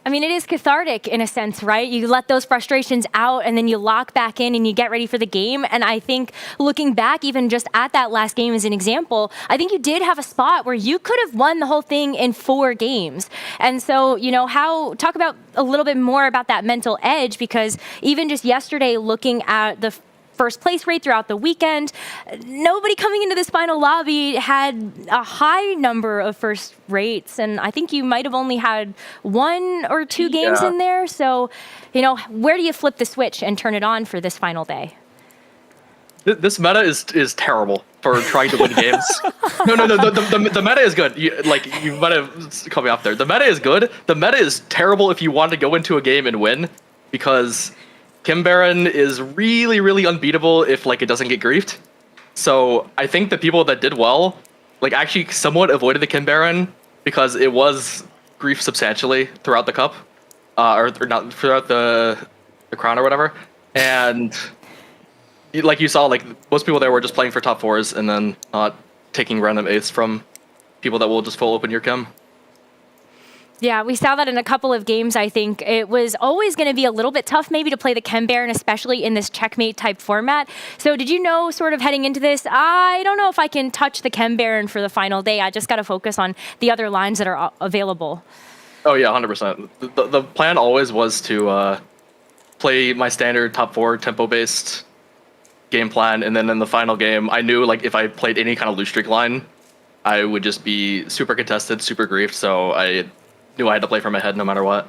I mean, it is cathartic in a sense, right? You let those frustrations out and then you lock back in and you get ready for the game. And I think looking back, even just at that last game as an example, I think you did have a spot where you could have won the whole thing in 4 games. And so, you know, talk about a little bit more about that mental edge, because even just yesterday looking at the first place rate throughout the weekend, nobody coming into this final lobby had a high number of first rates, and I think you might have only had 1 or 2 games in there. So, you know, where do you flip the switch and turn it on for this final day? This meta is terrible for trying to win games. No, the meta is good. You might have cut me off there. The meta is good. The meta is terrible if you want to go into a game and win, because Kim Baron is really, really unbeatable if it doesn't get griefed. So I think the people that did well, actually somewhat avoided the Kim Baron because it was griefed substantially throughout the cup, or not throughout the crown or whatever. And like you saw, most people there were just playing for top 4s and then not taking random 8s from people that will just full open your Kim. Yeah, we saw that in a couple of games, I think. It was always going to be a little bit tough maybe to play the Kim Baron, especially in this checkmate type format. So did you know, sort of heading into this, I don't know if I can touch the Kim Baron for the final day. I just got to focus on the other lines that are available. Oh yeah, 100%. The plan always was to play my standard top 4 tempo-based game plan, and then in the final game, I knew if I played any kind of loose streak line, I would just be super contested, super griefed, so I knew I had to play from my head no matter what.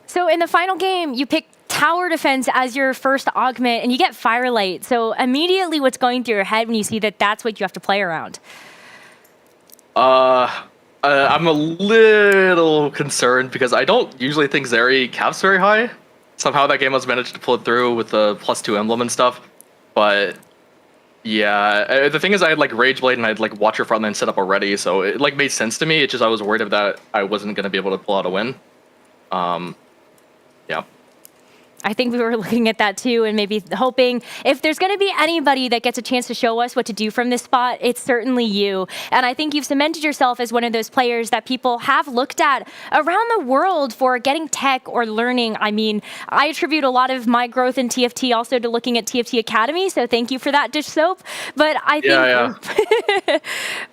So in the final game, you pick tower defense as your first augment, and you get Firelight. So immediately what's going through your head when you see that that's what you have to play around? I'm a little concerned because I don't usually think Zeri caps very high. Somehow that game was managed to pull it through with the +2 emblem and stuff. But yeah, the thing is I had Rage Blade and I had Watcher Frontline set up already, so it made sense to me. It's just I was worried that I wasn't going to be able to pull out a win. Yeah. I think we were looking at that too, and maybe hoping if there's going to be anybody that gets a chance to show us what to do from this spot, it's certainly you. And I think you've cemented yourself as one of those players that people have looked at around the world for getting tech or learning. I mean, I attribute a lot of my growth in TFT also to looking at TFT Academy, so thank you for that, Dish Soap. But I think,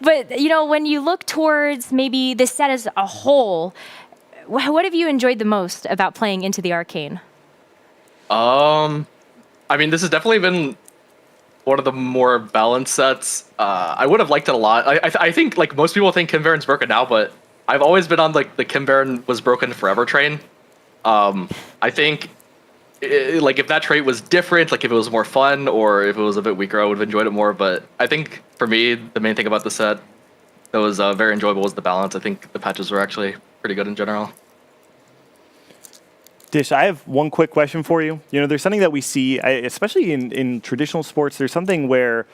but you know, when you look towards maybe the set as a whole, what have you enjoyed the most about playing into the Arcane? I mean, this has definitely been one of the more balanced sets. I would have liked it a lot. I think most people think Kim Baron's broken now, but I've always been on the Kim Baron was broken forever train. I think if that trait was different, if it was more fun or if it was a bit weaker, I would have enjoyed it more. But I think for me, the main thing about the set that was very enjoyable was the balance. I think the patches were actually pretty good in general. Dish, I have one quick question for you. You know, there's something that we see, especially in traditional sports, there's something where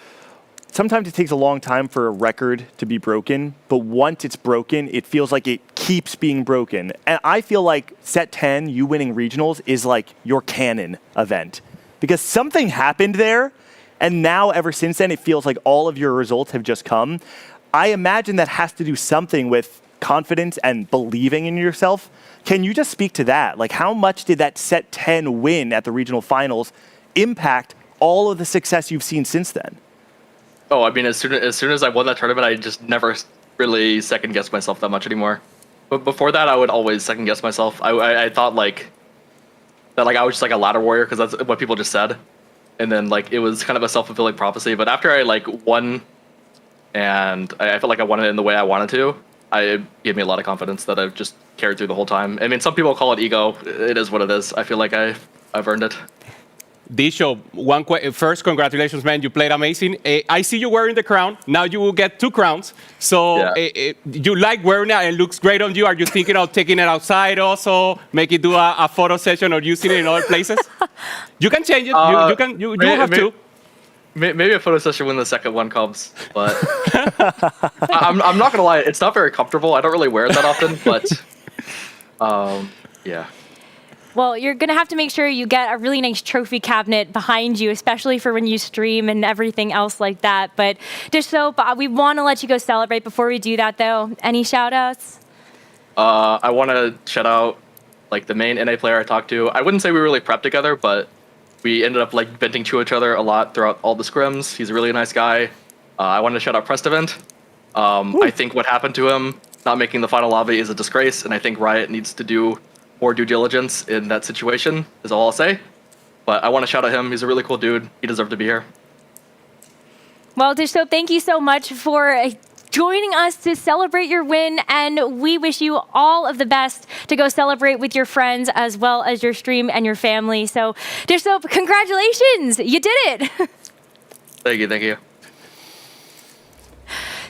sometimes it takes a long time for a record to be broken, but once it's broken, it feels like it keeps being broken. And I feel like set 10, you winning regionals, is like your canon event. Because something happened there, and now ever since then, it feels like all of your results have just come. I imagine that has to do something with confidence and believing in yourself. Can you just speak to that? How much did that set 10 win at the regional finals impact all of the success you've seen since then? Oh, I mean, as soon as I won that tournament, I just never really second-guessed myself that much anymore. But before that, I would always second-guess myself. I thought that I was just a ladder warrior because that's what people just said. And then it was kind of a self-fulfilling prophecy. But after I won, and I felt like I won it in the way I wanted to, it gave me a lot of confidence that I've just carried through the whole time. I mean, some people call it ego. It is what it is. I feel like I've earned it. Disho, first, congratulations, man. You played amazing. I see you wearing the crown. Now you will get 2 crowns. So you like wearing it and it looks great on you. Are you thinking of taking it outside also? Make it do a photo session or using it in other places? You can change it. You have to. Maybe a photo session when the second one comes, but I'm not gonna lie, it's not very comfortable. I don't really wear it that often, but yeah. Well, you're going to have to make sure you get a really nice trophy cabinet behind you, especially for when you stream and everything else like that. But Dish Soap, we want to let you go celebrate. Before we do that, though, any shout-outs? I want to shout out like the main NA player I talked to. I wouldn't say we really prepped together, but we ended up like venting to each other a lot throughout all the scrims. He's a really nice guy. I wanted to shout out Prestivent. I think what happened to him, not making the final lobby, is a disgrace, and I think Riot needs to do more due diligence in that situation, is all I'll say. But I want to shout out him. He's a really cool dude. He deserved to be here. Well, Dishsoap, thank you so much for joining us to celebrate your win, and we wish you all of the best to go celebrate with your friends as well as your stream and your family. So, Dishsoap, congratulations! You did it! Thank you, thank you.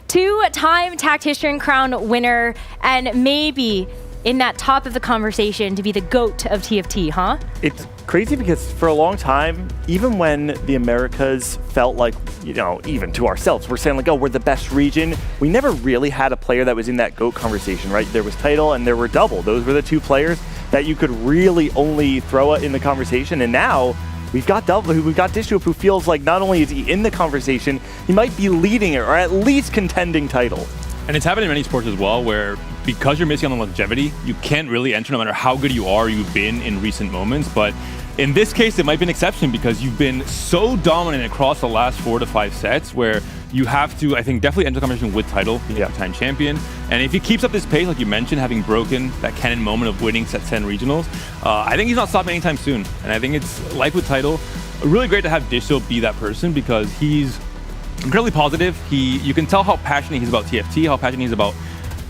Two-time Tactician crown winner, and maybe in that top of the conversation to be the GOAT of TFT, huh? It's crazy because for a long time, even when the Americas felt like, you know, even to ourselves, we're saying like, oh, we're the best region. We never really had a player that was in that GOAT conversation, right? There was Tidal and there were Double. Those were the two players that you could really only throw in the conversation. And now we've got Double, we've got Dishsoap, who feels like not only is he in the conversation, he might be leading it or at least contending Tidal. And it's happened in many sports as well, where because you're missing on the longevity, you can't really enter no matter how good you are, you've been in recent moments. But in this case, it might be an exception because you've been so dominant across the last 4 to 5 sets where you have to, I think, definitely enter the conversation with Tidal, being a two-time champion. And if he keeps up this pace, like you mentioned, having broken that cannon moment of winning set 10 regionals, I think he's not stopping anytime soon. And I think it's, like with Tidal, really great to have Dishsoap be that person because he's incredibly positive. You can tell how passionate he's about TFT, how passionate he's about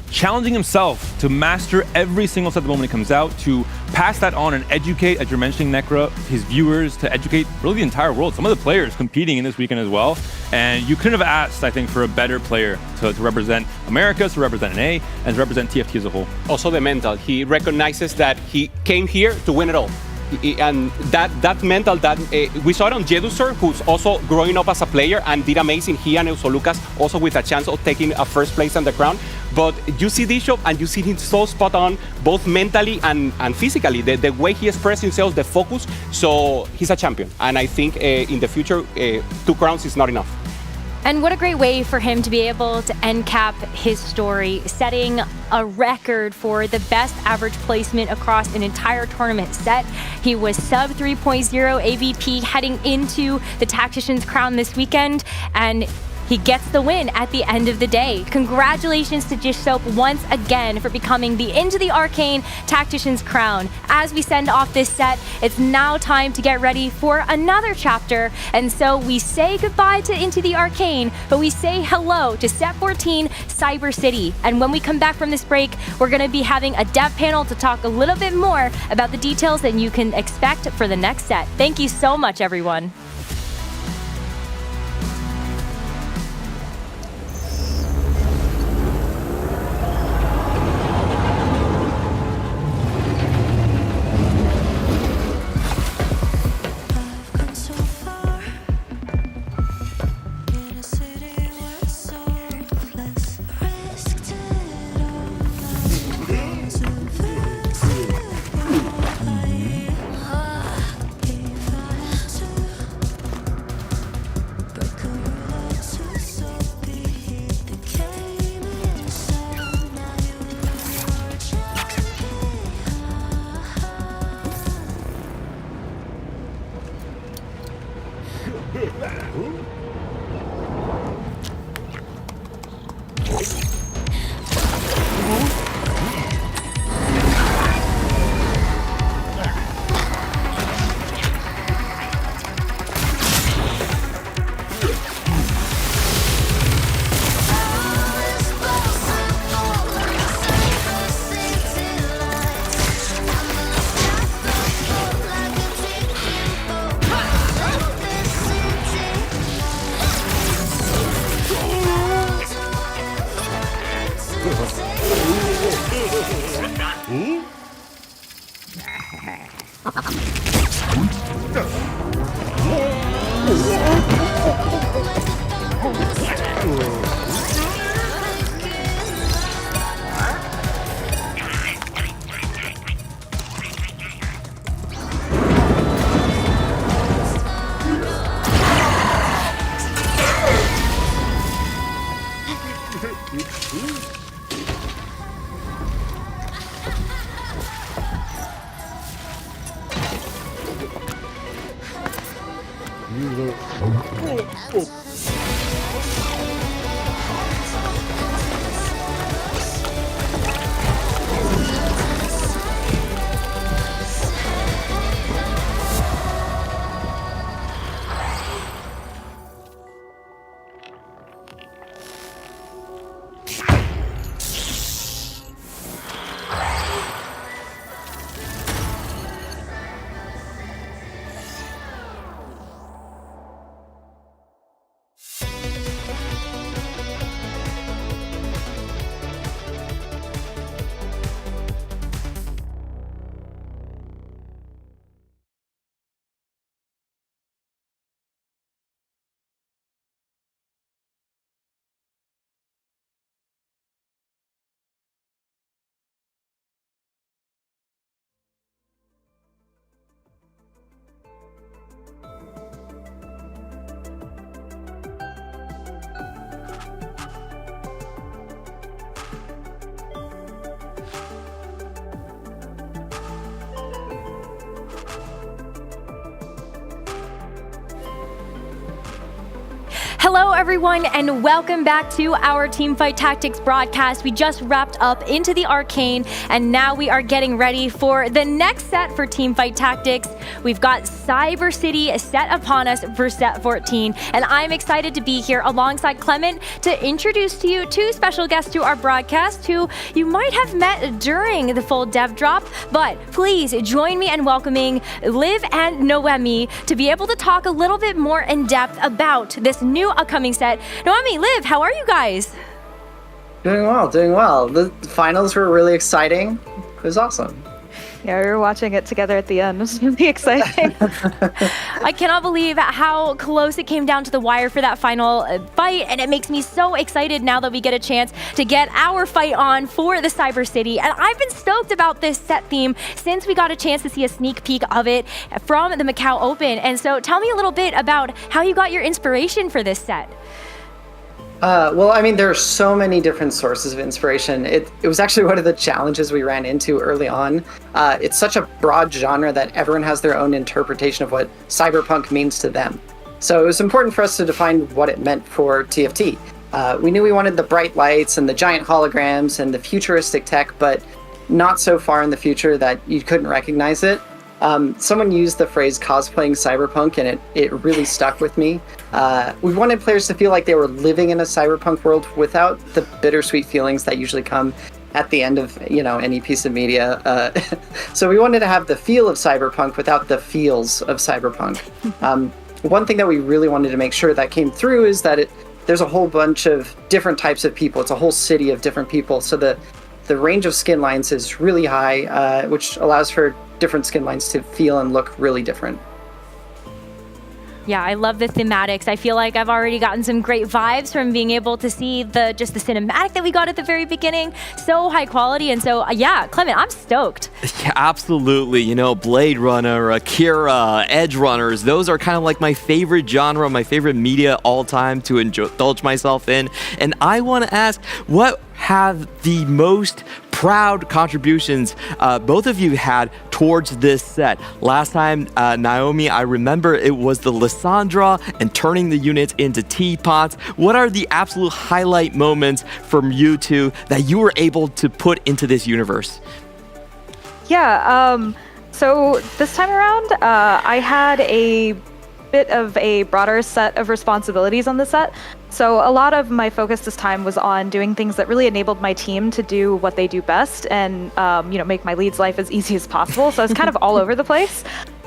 challenging himself to master every single set the moment it comes out, to pass that on and educate, as you're mentioning, Necra, his viewers, to educate really the entire world. Some of the players competing in this weekend as well. And you couldn't have asked, I think, for a better player to represent America, to represent NA, and to represent TFT as a whole. Also the mental. He recognizes that he came here to win it all. And that mental, that we saw it on Jedusor, who's also growing up as a player and did amazing. He and Euso Lucas also with a chance of taking a first place on the crown. But you see Dishsoap and you see him so spot on, both mentally and physically. The way he expresses himself, the focus. So he's a champion. And I think in the future, 2 crowns is not enough. And what a great way for him to be able to end cap his story, setting a record for the best average placement across an entire tournament set. He was sub 3.0 AVP heading into the Tactician's crown this weekend, and he gets the win at the end of the day. Congratulations to Dishsoap once again for becoming the Into the Arcane Tactician's crown. As we send off this set, it's now time to get ready for another chapter. And so we say goodbye to Into the Arcane, but we say hello to set 14 Cyber City. And when we come back from this break, we're going to be having a dev panel to talk a little bit more about the details that you can expect for the next set. Thank you so much, everyone. Hello, everyone, and welcome back to our Teamfight Tactics broadcast. We just wrapped up into the Arcane, and now we are getting ready for the next set for Teamfight Tactics. We've got Cyber City set upon us for set 14, and I'm excited to be here alongside Clement to introduce to you two special guests to our broadcast who you might have met during the full dev drop, but please join me in welcoming Liv and Noemi to be able to talk a little bit more in depth about this new upcoming set. Noemi, Liv, how are you guys? Doing well, doing well. The finals were really exciting. It was awesome. Yeah, we were watching it together at the end. It was really exciting. I cannot believe how close it came down to the wire for that final fight, and it makes me so excited now that we get a chance to get our fight on for the Cyber City. And I've been stoked about this set theme since we got a chance to see a sneak peek of it from the Macau Open. And so tell me a little bit about how you got your inspiration for this set. Well, I mean, there are so many different sources of inspiration. It was actually one of the challenges we ran into early on. It's such a broad genre that everyone has their own interpretation of what cyberpunk means to them. So it was important for us to define what it meant for TFT. We knew we wanted the bright lights and the giant holograms and the futuristic tech, but not so far in the future that you couldn't recognize it. Someone used the phrase cosplaying cyberpunk, and it really stuck with me. We wanted players to feel like they were living in a cyberpunk world without the bittersweet feelings that usually come at the end of any piece of media. So we wanted to have the feel of cyberpunk without the feels of cyberpunk. One thing that we really wanted to make sure that came through is that there's a whole bunch of different types of people. It's a whole city of different people. So the range of skin lines is really high, which allows for different skin lines to feel and look really different. Yeah, I love the thematics. I feel like I've already gotten some great vibes from being able to see the cinematic that we got at the very beginning. So high quality. And so, yeah, Clement, I'm stoked. Yeah, absolutely. Blade Runner, Akira, Edge Runners, those are kind of like my favorite genre, my favorite media all time to indulge myself in. And I want to ask, what have the most proud contributions both of you had towards this set? Last time, Naomi, I remember it was the Lysandra and turning the units into teapots. What are the absolute highlight moments from you two that you were able to put into this universe? Yeah, so this time around, I had a bit of a broader set of responsibilities on the set. So a lot of my focus this time was on doing things that really enabled my team to do what they do best and, make my lead's life as easy as possible. So I was kind of all over the place.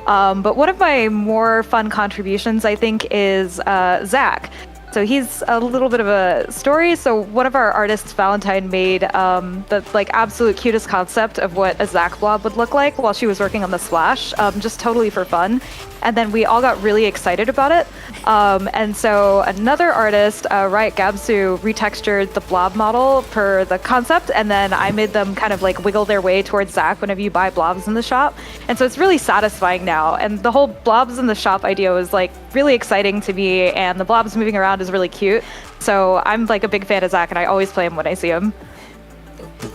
But one of my more fun contributions, I think, is Zach. So he's a little bit of a story. So one of our artists, Valentine, made the absolute cutest concept of what a Zach blob would look like while she was working on the splash, just totally for fun. And then we all got really excited about it. And so another artist, Riot Gabsu, retextured the blob model per the concept, and then I made them kind of wiggle their way towards Zach whenever you buy blobs in the shop. And so it's really satisfying now. And the whole blobs in the shop idea was really exciting to me, and the blobs moving around is really cute. So I'm a big fan of Zach, and I always play him when I see him.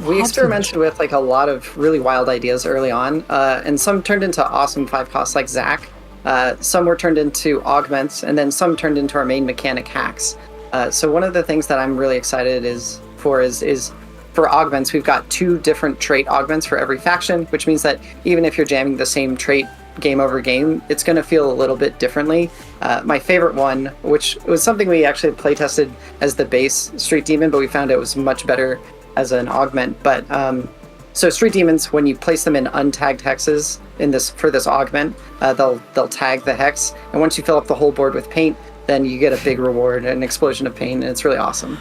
We experimented with a lot of really wild ideas early on, and some turned into awesome 5 costs like Zach. Some were turned into augments, and then some turned into our main mechanic hacks. So one of the things that I'm really excited is for augments, we've got 2 different trait augments for every faction, which means that even if you're jamming the same trait game over game, it's going to feel a little bit differently. My favorite one, which was something we actually play tested as the base Street Demon, but we found it was much better as an augment. But so Street Demons, when you place them in untagged hexes for this augment, they'll tag the hex, and once you fill up the whole board with paint, then you get a big reward, an explosion of paint, and it's really awesome.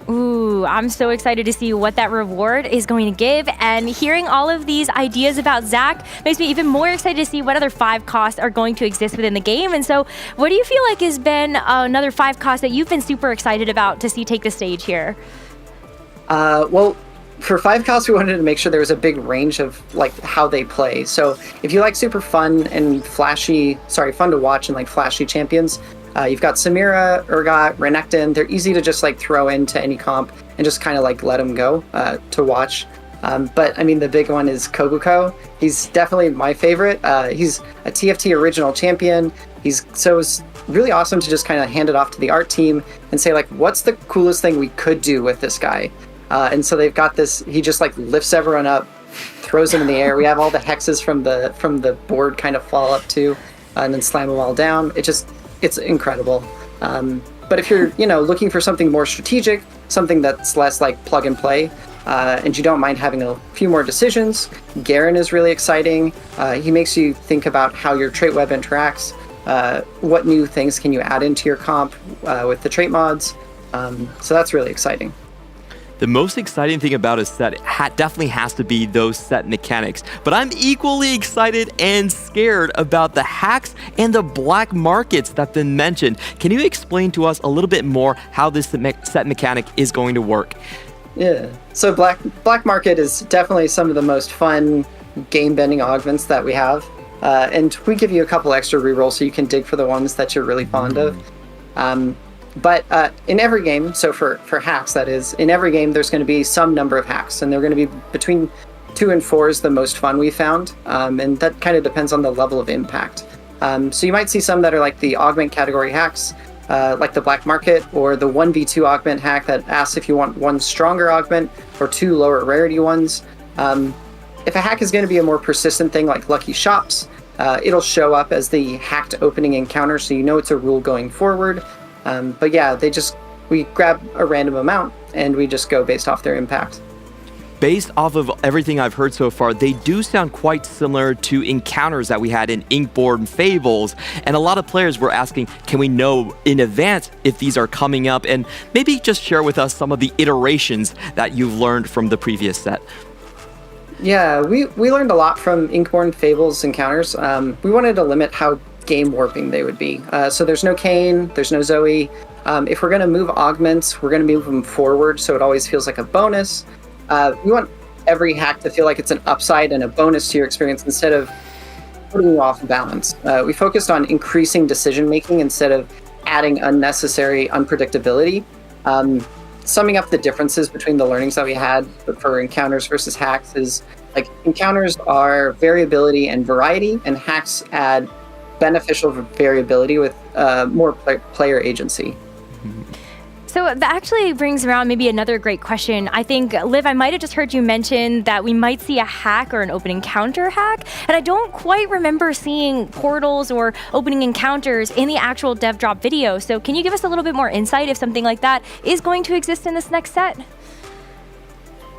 Ooh, I'm so excited to see what that reward is going to give. And hearing all of these ideas about Zach makes me even more excited to see what other 5 costs are going to exist within the game. And so what do you feel like has been another 5 costs that you've been super excited about to see take the stage here? Well, for 5 costs, we wanted to make sure there was a big range of like how they play. So if you like super fun and fun to watch and like flashy champions, you've got Samira, Urgot, Renekton. They're easy to just like throw into any comp and just kind of like let them go to watch. But I mean, the big one is Kobuko. He's definitely my favorite. He's a TFT original champion. It's really awesome to just kind of hand it off to the art team and say like, what's the coolest thing we could do with this guy? And so they've got this. He just like lifts everyone up, throws them in the air. We have all the hexes from the board kind of fall up too, and then slam them all down. It's incredible. But if you're, looking for something more strategic, something that's less like plug and play, and you don't mind having a few more decisions, Garen is really exciting. He makes you think about how your trait web interacts, what new things can you add into your comp with the trait mods. So that's really exciting. The most exciting thing about a set definitely has to be those set mechanics, but I'm equally excited and scared about the hacks and the black markets that have been mentioned. Can you explain to us a little bit more how this set mechanic is going to work? Yeah, so black market is definitely some of the most fun game-bending augments that we have, and we give you a couple extra rerolls so you can dig for the ones that you're really fond of. But in every game, so for hacks, that is, in every game, there's going to be some number of hacks, and they're going to be between 2 and 4 is the most fun we found, and that kind of depends on the level of impact. So you might see some that are like the augment category hacks, like the black market, or the 1v2 augment hack that asks if you want 1 stronger augment or 2 lower rarity ones. If a hack is going to be a more persistent thing like lucky shops, it'll show up as the hacked opening encounter, so you know it's a rule going forward. But yeah, we grab a random amount and we just go based off their impact. Based off of everything I've heard so far, they do sound quite similar to encounters that we had in Inkborn Fables. And a lot of players were asking, can we know in advance if these are coming up? And maybe just share with us some of the iterations that you've learned from the previous set. Yeah, we learned a lot from Inkborn Fables encounters. We wanted to limit how game warping they would be. So there's no Kayn, there's no Zoe. If we're going to move augments, we're going to move them forward, so it always feels like a bonus. We want every hack to feel like it's an upside and a bonus to your experience instead of putting you off balance. We focused on increasing decision making instead of adding unnecessary unpredictability. Summing up the differences between the learnings that we had for encounters versus hacks is like encounters are variability and variety, and hacks add beneficial variability with more player agency. So that actually brings around maybe another great question. I think, Liv, I might have just heard you mention that we might see a hack or an open encounter hack, and I don't quite remember seeing portals or opening encounters in the actual dev drop video. So can you give us a little bit more insight if something like that is going to exist in this next set?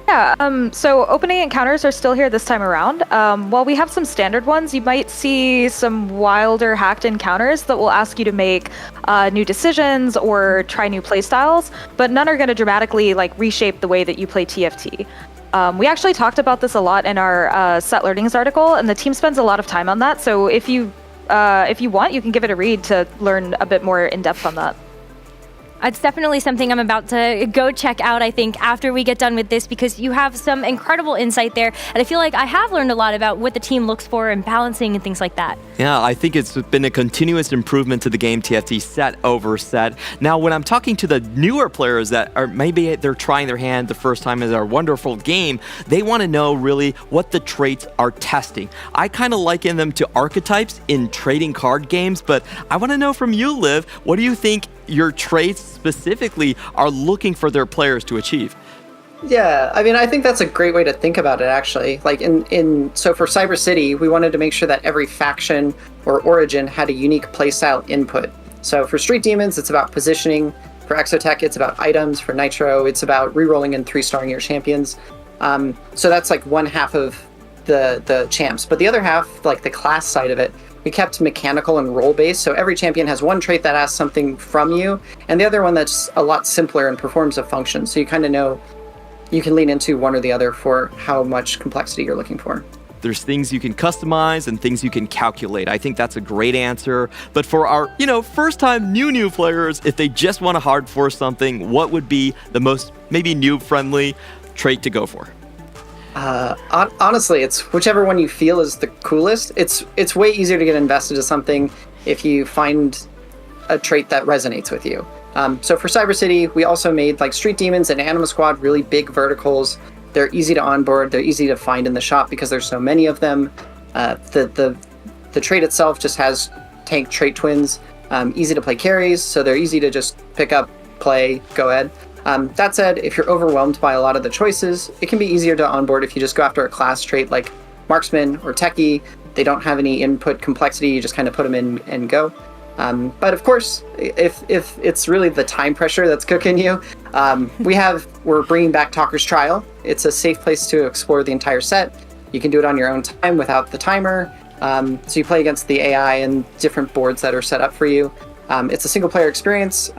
Yeah, so opening encounters are still here this time around. While we have some standard ones, you might see some wilder hacked encounters that will ask you to make new decisions or try new playstyles, but none are going to dramatically reshape the way that you play TFT. We actually talked about this a lot in our set learnings article, and the team spends a lot of time on that. So if you want, you can give it a read to learn a bit more in depth on that. It's definitely something I'm about to go check out, I think, after we get done with this, because you have some incredible insight there. And I feel like I have learned a lot about what the team looks for and balancing and things like that. Yeah, I think it's been a continuous improvement to the game TFT set over set. Now, when I'm talking to the newer players that are maybe they're trying their hand the first time as our wonderful game, they want to know really what the traits are testing. I kind of liken them to archetypes in trading card games, but I want to know from you, Liv, what do you think your traits specifically are looking for their players to achieve? Yeah, I mean, I think that's a great way to think about it, actually. Like so for Cyber City, we wanted to make sure that every faction or origin had a unique playstyle input. So for Street Demons, it's about positioning. For Exotech, it's about items. For Nitro, it's about rerolling and 3-starring your champions. So that's like one half of the champs. But the other half, like the class side of it, we kept mechanical and role-based, so every champion has one trait that asks something from you, and the other one that's a lot simpler and performs a function, so you kind of know you can lean into one or the other for how much complexity you're looking for. There's things you can customize and things you can calculate. I think that's a great answer. But for our, first-time new players, if they just want to hard force something, what would be the most maybe noob-friendly trait to go for? Honestly, it's whichever one you feel is the coolest. It's way easier to get invested in something if you find a trait that resonates with you. So for Cyber City, we also made like Street Demons and Anima Squad really big verticals. They're easy to onboard. They're easy to find in the shop because there's so many of them. The trait itself just has tank trait twins, easy to play carries, so they're easy to just pick up, play, go ahead. That said, if you're overwhelmed by a lot of the choices, it can be easier to onboard if you just go after a class trait like Marksman or Techie. They don't have any input complexity, you just kind of put them in and go. But of course, if it's really the time pressure that's cooking you, we're bringing back Talker's Trial. It's a safe place to explore the entire set. You can do it on your own time without the timer. So you play against the AI and different boards that are set up for you. It's a single player experience.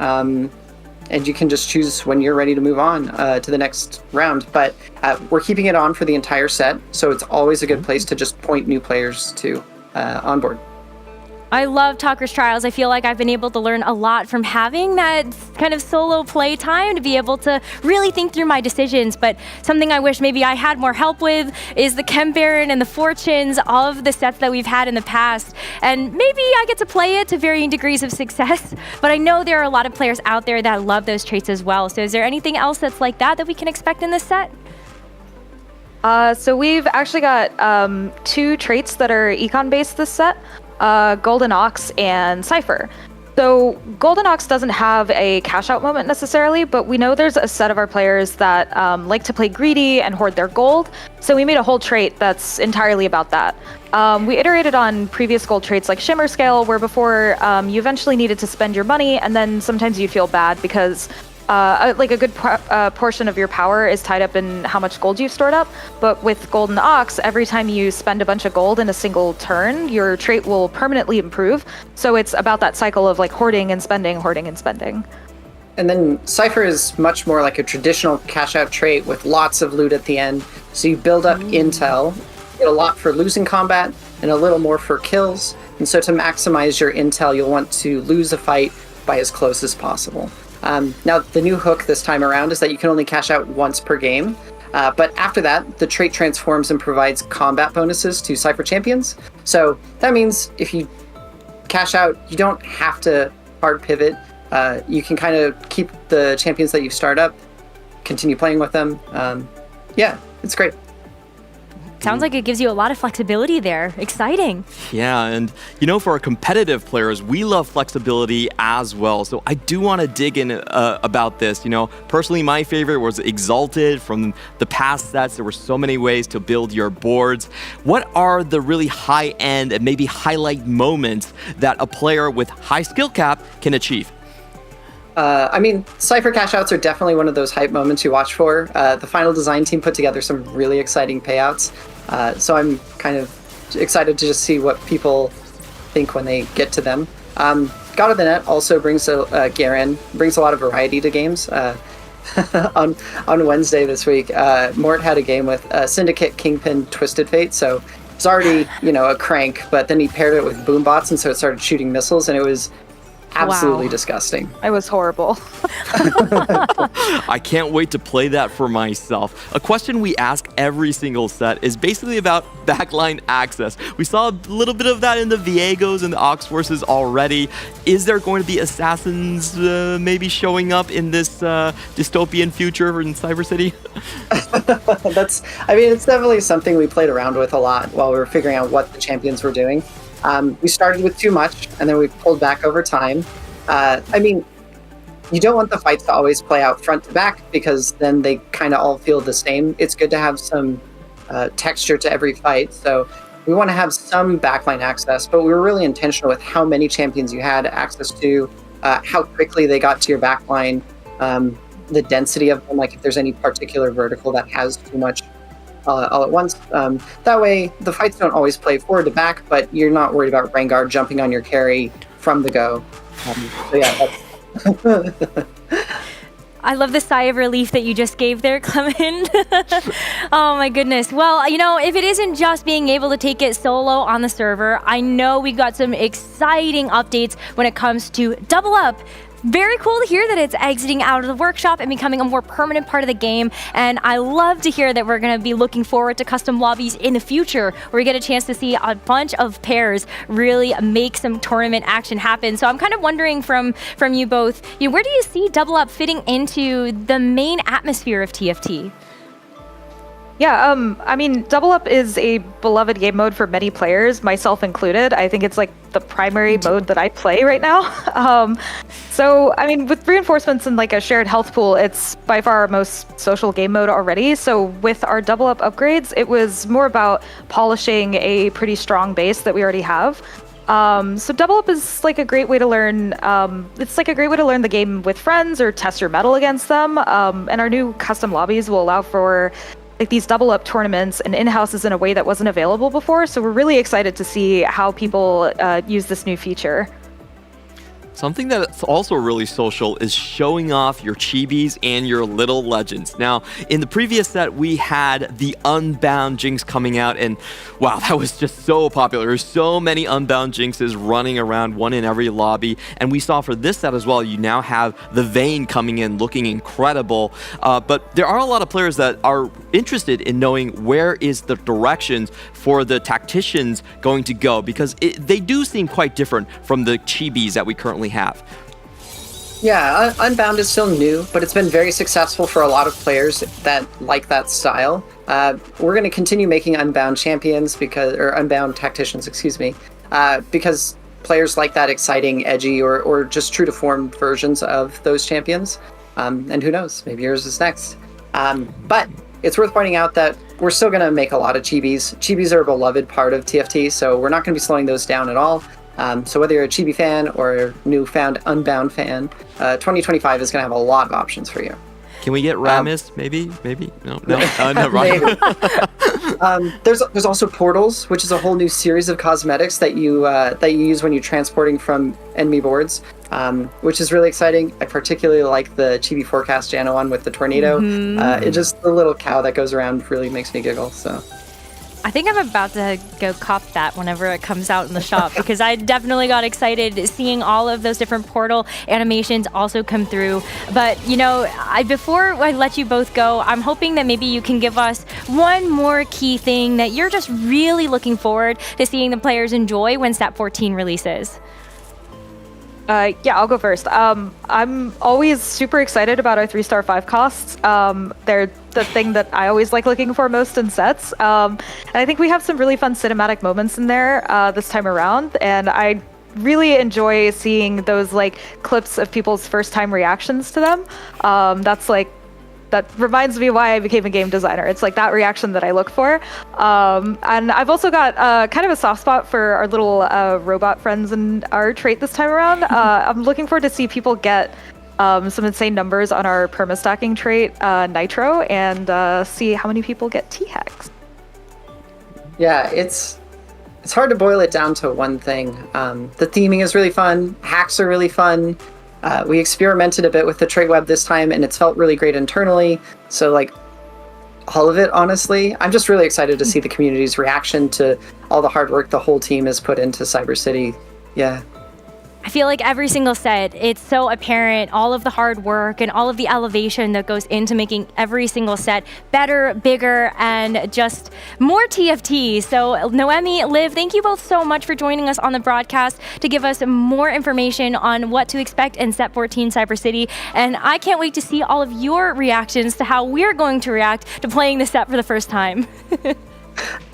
And you can just choose when you're ready to move on to the next round. But we're keeping it on for the entire set, so it's always a good place to just point new players to onboard. I love Talker's Trials. I feel like I've been able to learn a lot from having that kind of solo play time to be able to really think through my decisions. But something I wish maybe I had more help with is the Chem Baron and the Fortunes of the sets that we've had in the past. And maybe I get to play it to varying degrees of success, but I know there are a lot of players out there that love those traits as well. So is there anything else that's like that we can expect in this set? So we've actually got 2 traits that are econ-based this set. Golden Ox and Cypher. So Golden Ox doesn't have a cash out moment necessarily, but we know there's a set of our players that like to play greedy and hoard their gold. So we made a whole trait that's entirely about that. We iterated on previous gold traits like Shimmer Scale, where before you eventually needed to spend your money, and then sometimes you'd feel bad because like a good portion of your power is tied up in how much gold you've stored up. But with Golden Ox, every time you spend a bunch of gold in a single turn, your trait will permanently improve. So it's about that cycle of like hoarding and spending, hoarding and spending. And then Cypher is much more like a traditional cash out trait with lots of loot at the end. So you build up intel, get a lot for losing combat and a little more for kills. And so to maximize your intel, you'll want to lose a fight by as close as possible. Now, the new hook this time around is that you can only cash out once per game. But after that, the trait transforms and provides combat bonuses to Cypher champions. So that means if you cash out, you don't have to hard pivot. You can kind of keep the champions that you start up, continue playing with them. Yeah, it's great. Sounds like it gives you a lot of flexibility there. Exciting. Yeah, and for our competitive players, we love flexibility as well. So I do want to dig in about this. Personally, my favorite was Exalted from the past sets. There were so many ways to build your boards. What are the really high-end and maybe highlight moments that a player with high skill cap can achieve? Cypher cash outs are definitely one of those hype moments you watch for. The final design team put together some really exciting payouts. So I'm kind of excited to just see what people think when they get to them. God of the Net also brings brings a lot of variety to games. On Wednesday this week, Mort had a game with Syndicate, Kingpin, Twisted Fate. So it's already, a crank, but then he paired it with boom bots, and so it started shooting missiles, and it was absolutely Wow. disgusting. I was horrible. I can't wait to play that for myself. A question we ask every single set is basically about backline access. We saw a little bit of that in the Viegos and the Ox Forces already. Is there going to be assassins maybe showing up in this dystopian future in Cyber City? It's definitely something we played around with a lot while we were figuring out what the champions were doing. We started with too much, and then we pulled back over time. You don't want the fights to always play out front to back, because then they kind of all feel the same. It's good to have some texture to every fight, so we want to have some backline access, but we were really intentional with how many champions you had access to, how quickly they got to your backline, the density of them, like if there's any particular vertical that has too much all at once. That way, the fights don't always play forward to back, but you're not worried about Rengar jumping on your carry from the go. I love the sigh of relief that you just gave there, Clement. Oh my goodness. Well, if it isn't just being able to take it solo on the server, I know we got some exciting updates when it comes to Double Up. Very cool to hear that it's exiting out of the workshop and becoming a more permanent part of the game. And I love to hear that we're going to be looking forward to custom lobbies in the future, where we get a chance to see a bunch of pairs really make some tournament action happen. So I'm kind of wondering from you both, where do you see Double Up fitting into the main atmosphere of TFT? Yeah, Double Up is a beloved game mode for many players, myself included. I think it's like the primary mode that I play right now. With reinforcements and like a shared health pool, it's by far our most social game mode already. So with our Double Up upgrades, it was more about polishing a pretty strong base that we already have. So Double Up is like a great way to learn. It's like a great way to learn the game with friends or test your mettle against them. And our new custom lobbies will allow for like these Double Up tournaments and in-houses in a way that wasn't available before. So we're really excited to see how people use this new feature. Something that's also really social is showing off your chibis and your little legends. Now, in the previous set, we had the Unbound Jinx coming out, and wow, that was just so popular. There's so many Unbound Jinxes running around, one in every lobby. And we saw for this set as well, you now have the Vayne coming in looking incredible. But there are a lot of players that are interested in knowing where is the directions for the Tacticians going to go, because they do seem quite different from the chibis that we currently have. Yeah, Unbound is still new, but it's been very successful for a lot of players that like that style. We're going to continue making Unbound champions Unbound Tacticians, because players like that exciting, edgy, or just true to form versions of those champions. And who knows, maybe yours is next. But it's worth pointing out that we're still going to make a lot of chibis. Chibis are a beloved part of TFT, so we're not going to be slowing those down at all. So whether you're a chibi fan or a newfound Unbound fan, 2025 is going to have a lot of options for you. Can we get Ramis? Maybe? No, no. There's also portals, which is a whole new series of cosmetics that you use when you're transporting from enemy boards, which is really exciting. I particularly like the Chibi Forecast Jano one with the tornado. It just, the little cow that goes around really makes me giggle. So I think I'm about to go cop that whenever it comes out in the shop, because I definitely got excited seeing all of those different portal animations also come through. But, before I let you both go, I'm hoping that maybe you can give us one more key thing that you're just really looking forward to seeing the players enjoy when Stat 14 releases. Yeah, I'll go first. I'm always super excited about our 3-star 5 costs. They're the thing that I always like looking for most in sets. And I think we have some really fun cinematic moments in there this time around. And I really enjoy seeing those clips of people's first time reactions to them. That reminds me why I became a game designer. It's like that reaction that I look for. And I've also got kind of a soft spot for our little robot friends in our trait this time around. I'm looking forward to see people get some insane numbers on our perma-stacking trait, Nitro, and see how many people get T-hacks. Yeah, it's hard to boil it down to one thing. The theming is really fun. Hacks are really fun. We experimented a bit with the trait web this time, and it's felt really great internally. So, all of it, honestly, I'm just really excited to see the community's reaction to all the hard work the whole team has put into Cyber City. Yeah. I feel like every single set, it's so apparent, all of the hard work and all of the elevation that goes into making every single set better, bigger, and just more TFT. So Noemi, Liv, thank you both so much for joining us on the broadcast to give us more information on what to expect in Set 14 Cyber City. And I can't wait to see all of your reactions to how we're going to react to playing the set for the first time.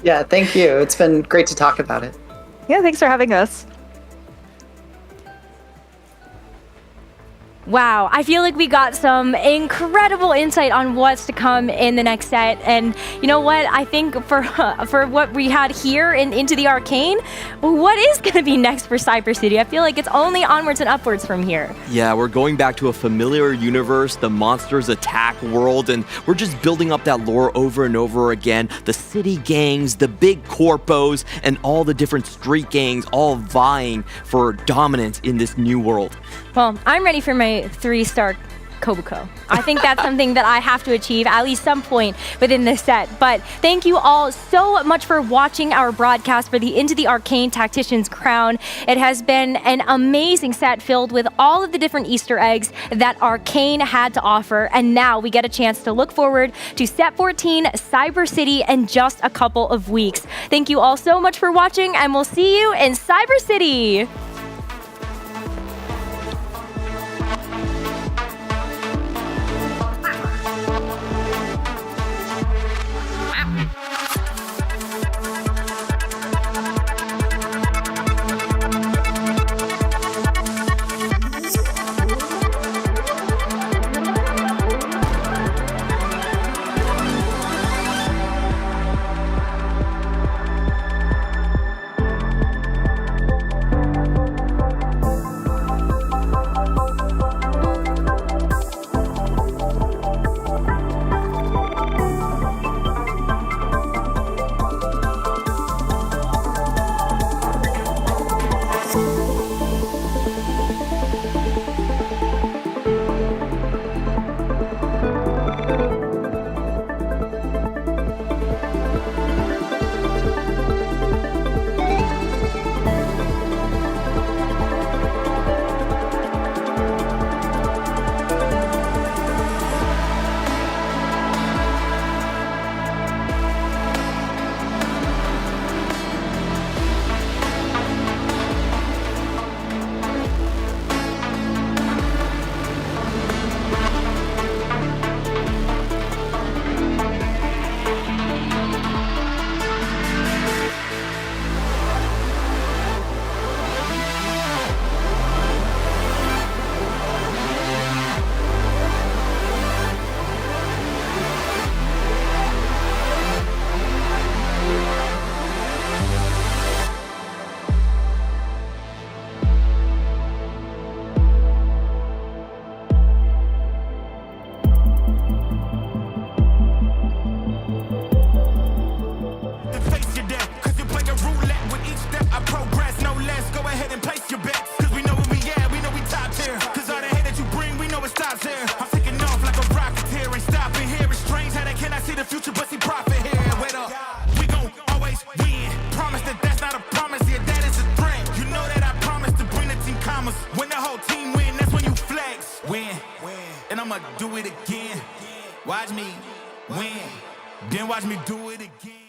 Yeah, thank you. It's been great to talk about it. Yeah, thanks for having us. Wow, I feel like we got some incredible insight on what's to come in the next set. And you know what? I think for what we had here in Into the Arcane, what is going to be next for Cyber City? I feel like it's only onwards and upwards from here. Yeah, we're going back to a familiar universe, the monsters attack world, and we're just building up that lore over and over again. The city gangs, the big corpos, and all the different street gangs all vying for dominance in this new world. Well, I'm ready for my 3-star Kobuko. I think that's something that I have to achieve at least some point within this set. But thank you all so much for watching our broadcast for the Into the Arcane Tactician's Crown. It has been an amazing set filled with all of the different Easter eggs that Arcane had to offer. And now we get a chance to look forward to Set 14 Cyber City in just a couple of weeks. Thank you all so much for watching, and we'll see you in Cyber City. Do it again. Watch me win. Then watch me do it again.